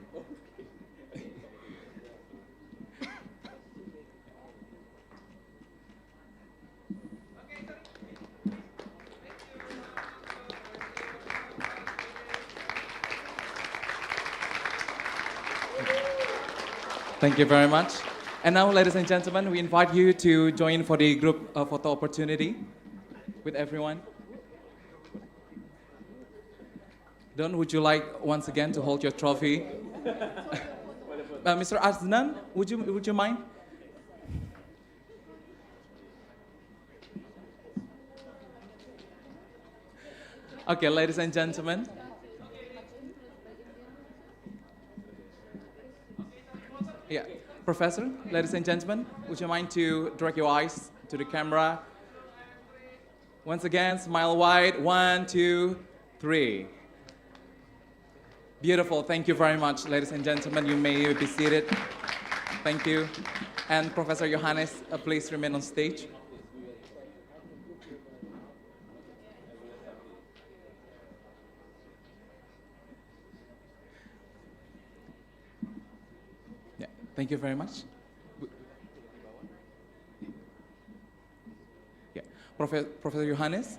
Thank you very much. And now, ladies and gentlemen, we invite you to join for the group photo opportunity with everyone. Don, would you like once again to hold your trophy? Mr. Aznan, would you mind? Okay, ladies and gentlemen. Yeah. Professor, ladies and gentlemen, would you mind to direct your eyes to the camera? Once again, smile wide. 1, 2, 3. Beautiful. Thank you very much, ladies and gentlemen. You may be seated. Thank you. And Professor Johannes, please remain on stage. Thank you very much. Yeah. Professor Johannes,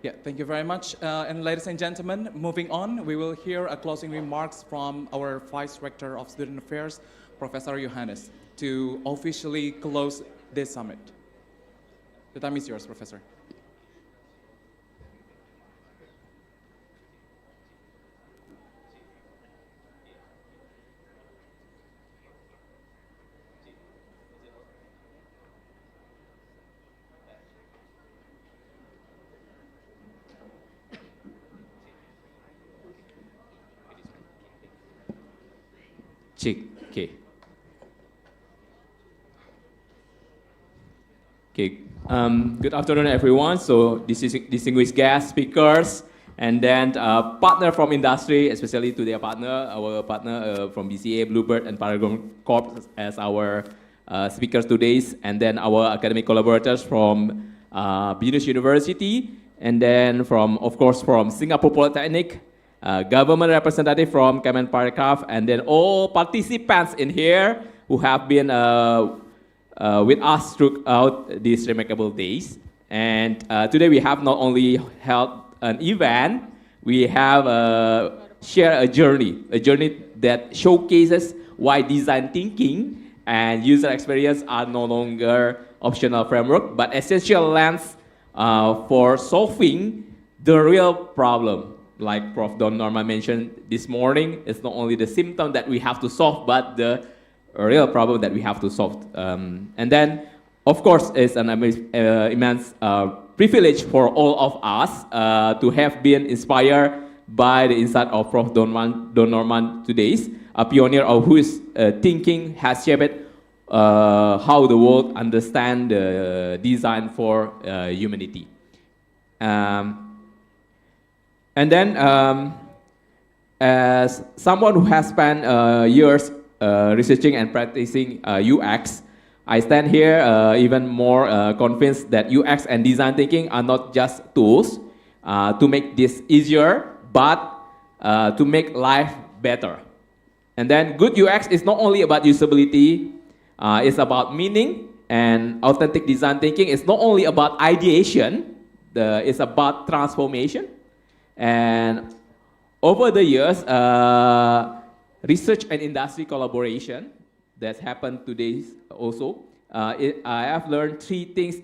Yeah, thank you very much. And ladies and gentlemen, moving on, we will hear a closing remarks from our Vice Rector of Student Affairs, Professor Johannes, to officially close this summit. The time is yours, Professor. Check. Okay. Okay. Good afternoon, everyone. So this is distinguished guest speakers, and then partner from industry, especially to their partner, our partner from BCA, Bluebird, and Paragon Corp as our speakers today, and then our academic collaborators from BINUS University, and then from, of course, from Singapore Polytechnic, government representative from Kemenparekraf, and then all participants in here who have been with us throughout these remarkable days. And today we have not only held an event, we have shared a journey that showcases why design thinking and user experience are no longer optional framework, but essential lens for solving the real problem. Like Prof. Don Norman mentioned this morning, it's not only the symptom that we have to solve, but the real problem that we have to solve. And then, of course, it's an immense privilege for all of us to have been inspired by the insight of Prof. Don Norman today, a pioneer of whose thinking has shaped how the world understands the design for humanity. And then, as someone who has spent years researching and practicing UX, I stand here even more convinced that UX and design thinking are not just tools to make this easier, but to make life better. And then good UX is not only about usability, it's about meaning, and authentic design thinking is not only about ideation, it's about transformation. And over the years, research and industry collaboration that's happened today also, I have learned three things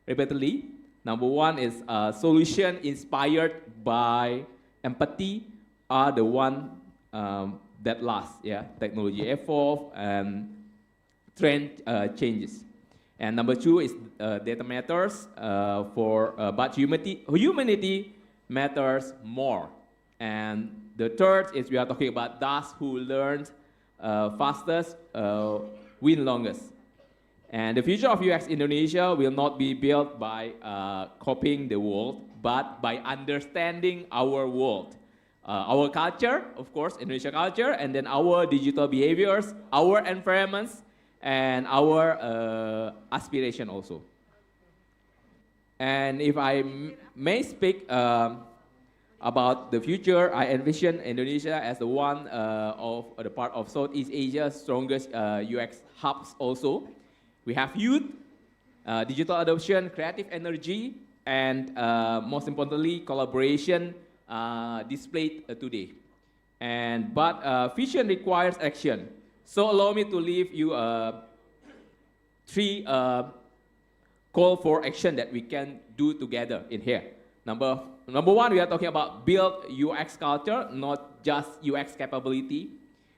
repeatedly. Number one is solution inspired by empathy are the one that last. Yeah, technology evolve and trend changes. And number two is data matters but humanity matters more. And the third is we are talking about those who learn fastest win longest. And the future of UX Indonesia will not be built by copying the world, but by understanding our world. Our culture, of course, Indonesia culture, and then our digital behaviors, our environments, and our aspiration also. And if I may speak about the future, I envision Indonesia as the one of the part of Southeast Asia's strongest UX hubs also. We have youth, digital adoption, creative energy, and most importantly, collaboration displayed today. But vision requires action. So allow me to leave you three call for action that we can do together in here. Number one, we are talking about build UX culture, not just UX capability.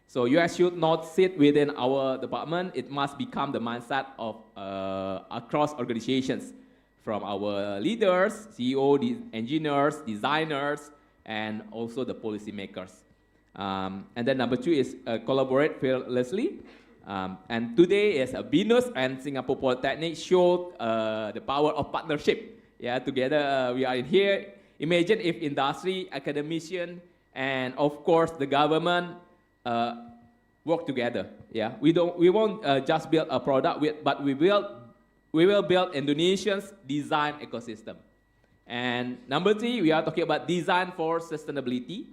So UX should not sit within our department. It must become the mindset of across organizations, from our leaders, CEO, engineers, designers, and also the policymakers. And then number two is collaborate fearlessly. And today is BINUS and Singapore Polytechnic showed the power of partnership. Yeah, together we are in here. Imagine if industry, academician, and of course the government work together. Yeah, we won't just build a product, but we will build Indonesia's design ecosystem. And number three, we are talking about design for sustainability.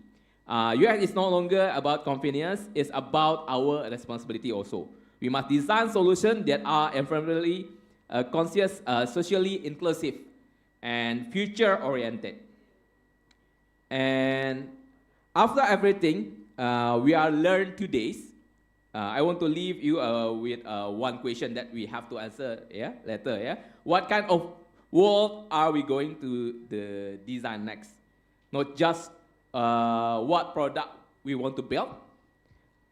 UX is no longer about convenience, it's about our responsibility also. We must design solutions that are environmentally conscious, socially inclusive, and future-oriented. And after everything we are learned today, I want to leave you with one question that we have to answer later. What kind of world are we going to design next? Not just what product we want to build,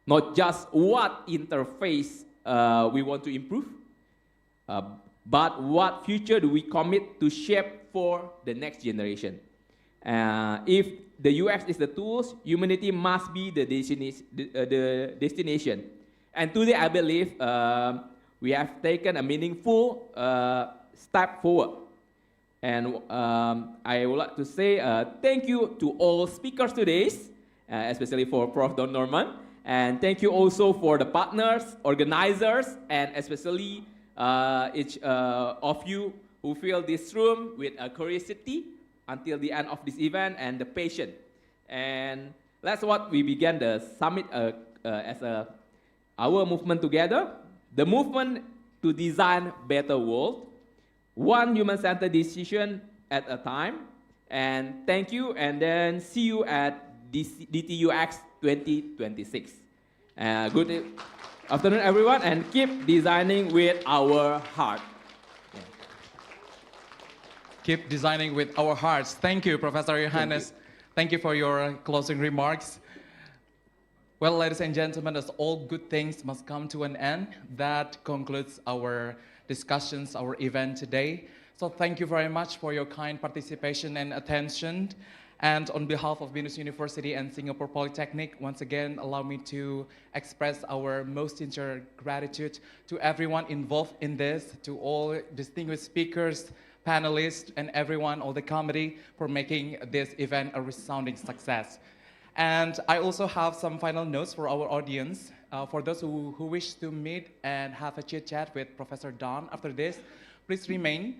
not just what interface we want to improve, but what future do we commit to shape for the next generation. If the UX is the tools, humanity must be the destination. And today I believe we have taken a meaningful step forward. And I would like to say thank you to all speakers today, especially for Prof. Don Norman. And thank you also for the partners, organizers, and especially each of you who fill this room with curiosity until the end of this event and the patience. And that's what we began the summit as our movement together, the movement to design better world, one human-centered decision at a time. And thank you, and then see you at DTUX 2026. Good afternoon, everyone, and keep designing with our heart. Keep designing with our hearts. Thank you, Professor Johannes. Thank you for your closing remarks. Well, ladies and gentlemen, as all good things must come to an end, that concludes our discussions, our event today. So thank you very much for your kind participation and attention. And on behalf of BINUS University and Singapore Polytechnic, once again, allow me to express our most sincere gratitude to everyone involved in this, to all distinguished speakers, panelists, and everyone, all the committee, for making this event a resounding success. And I also have some final notes for our audience. For those who wish to meet and have a chit-chat with Professor Don after this, please remain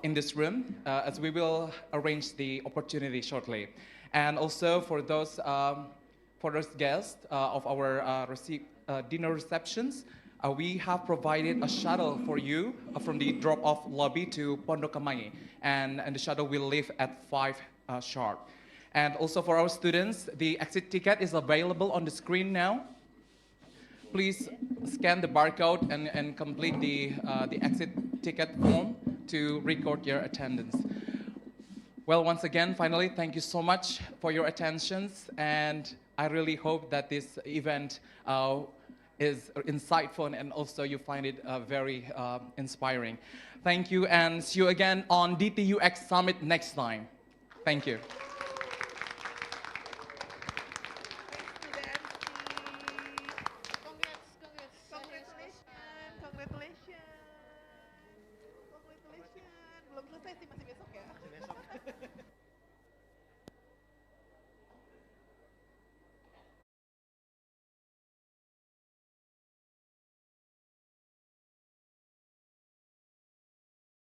in this room as we will arrange the opportunity shortly. And also for those guests of our dinner receptions, we have provided a shuttle for you from the drop-off lobby to Pondok Kemangi, and the shuttle will leave at 5 sharp. And also for our students, the exit ticket is available on the screen now. Please scan the barcode and complete the exit ticket form to record your attendance. Well, once again, finally, thank you so much for your attentions, and I really hope that this event is insightful and also you find it very inspiring. Thank you, and see you again on DTUX Summit next time. Thank you.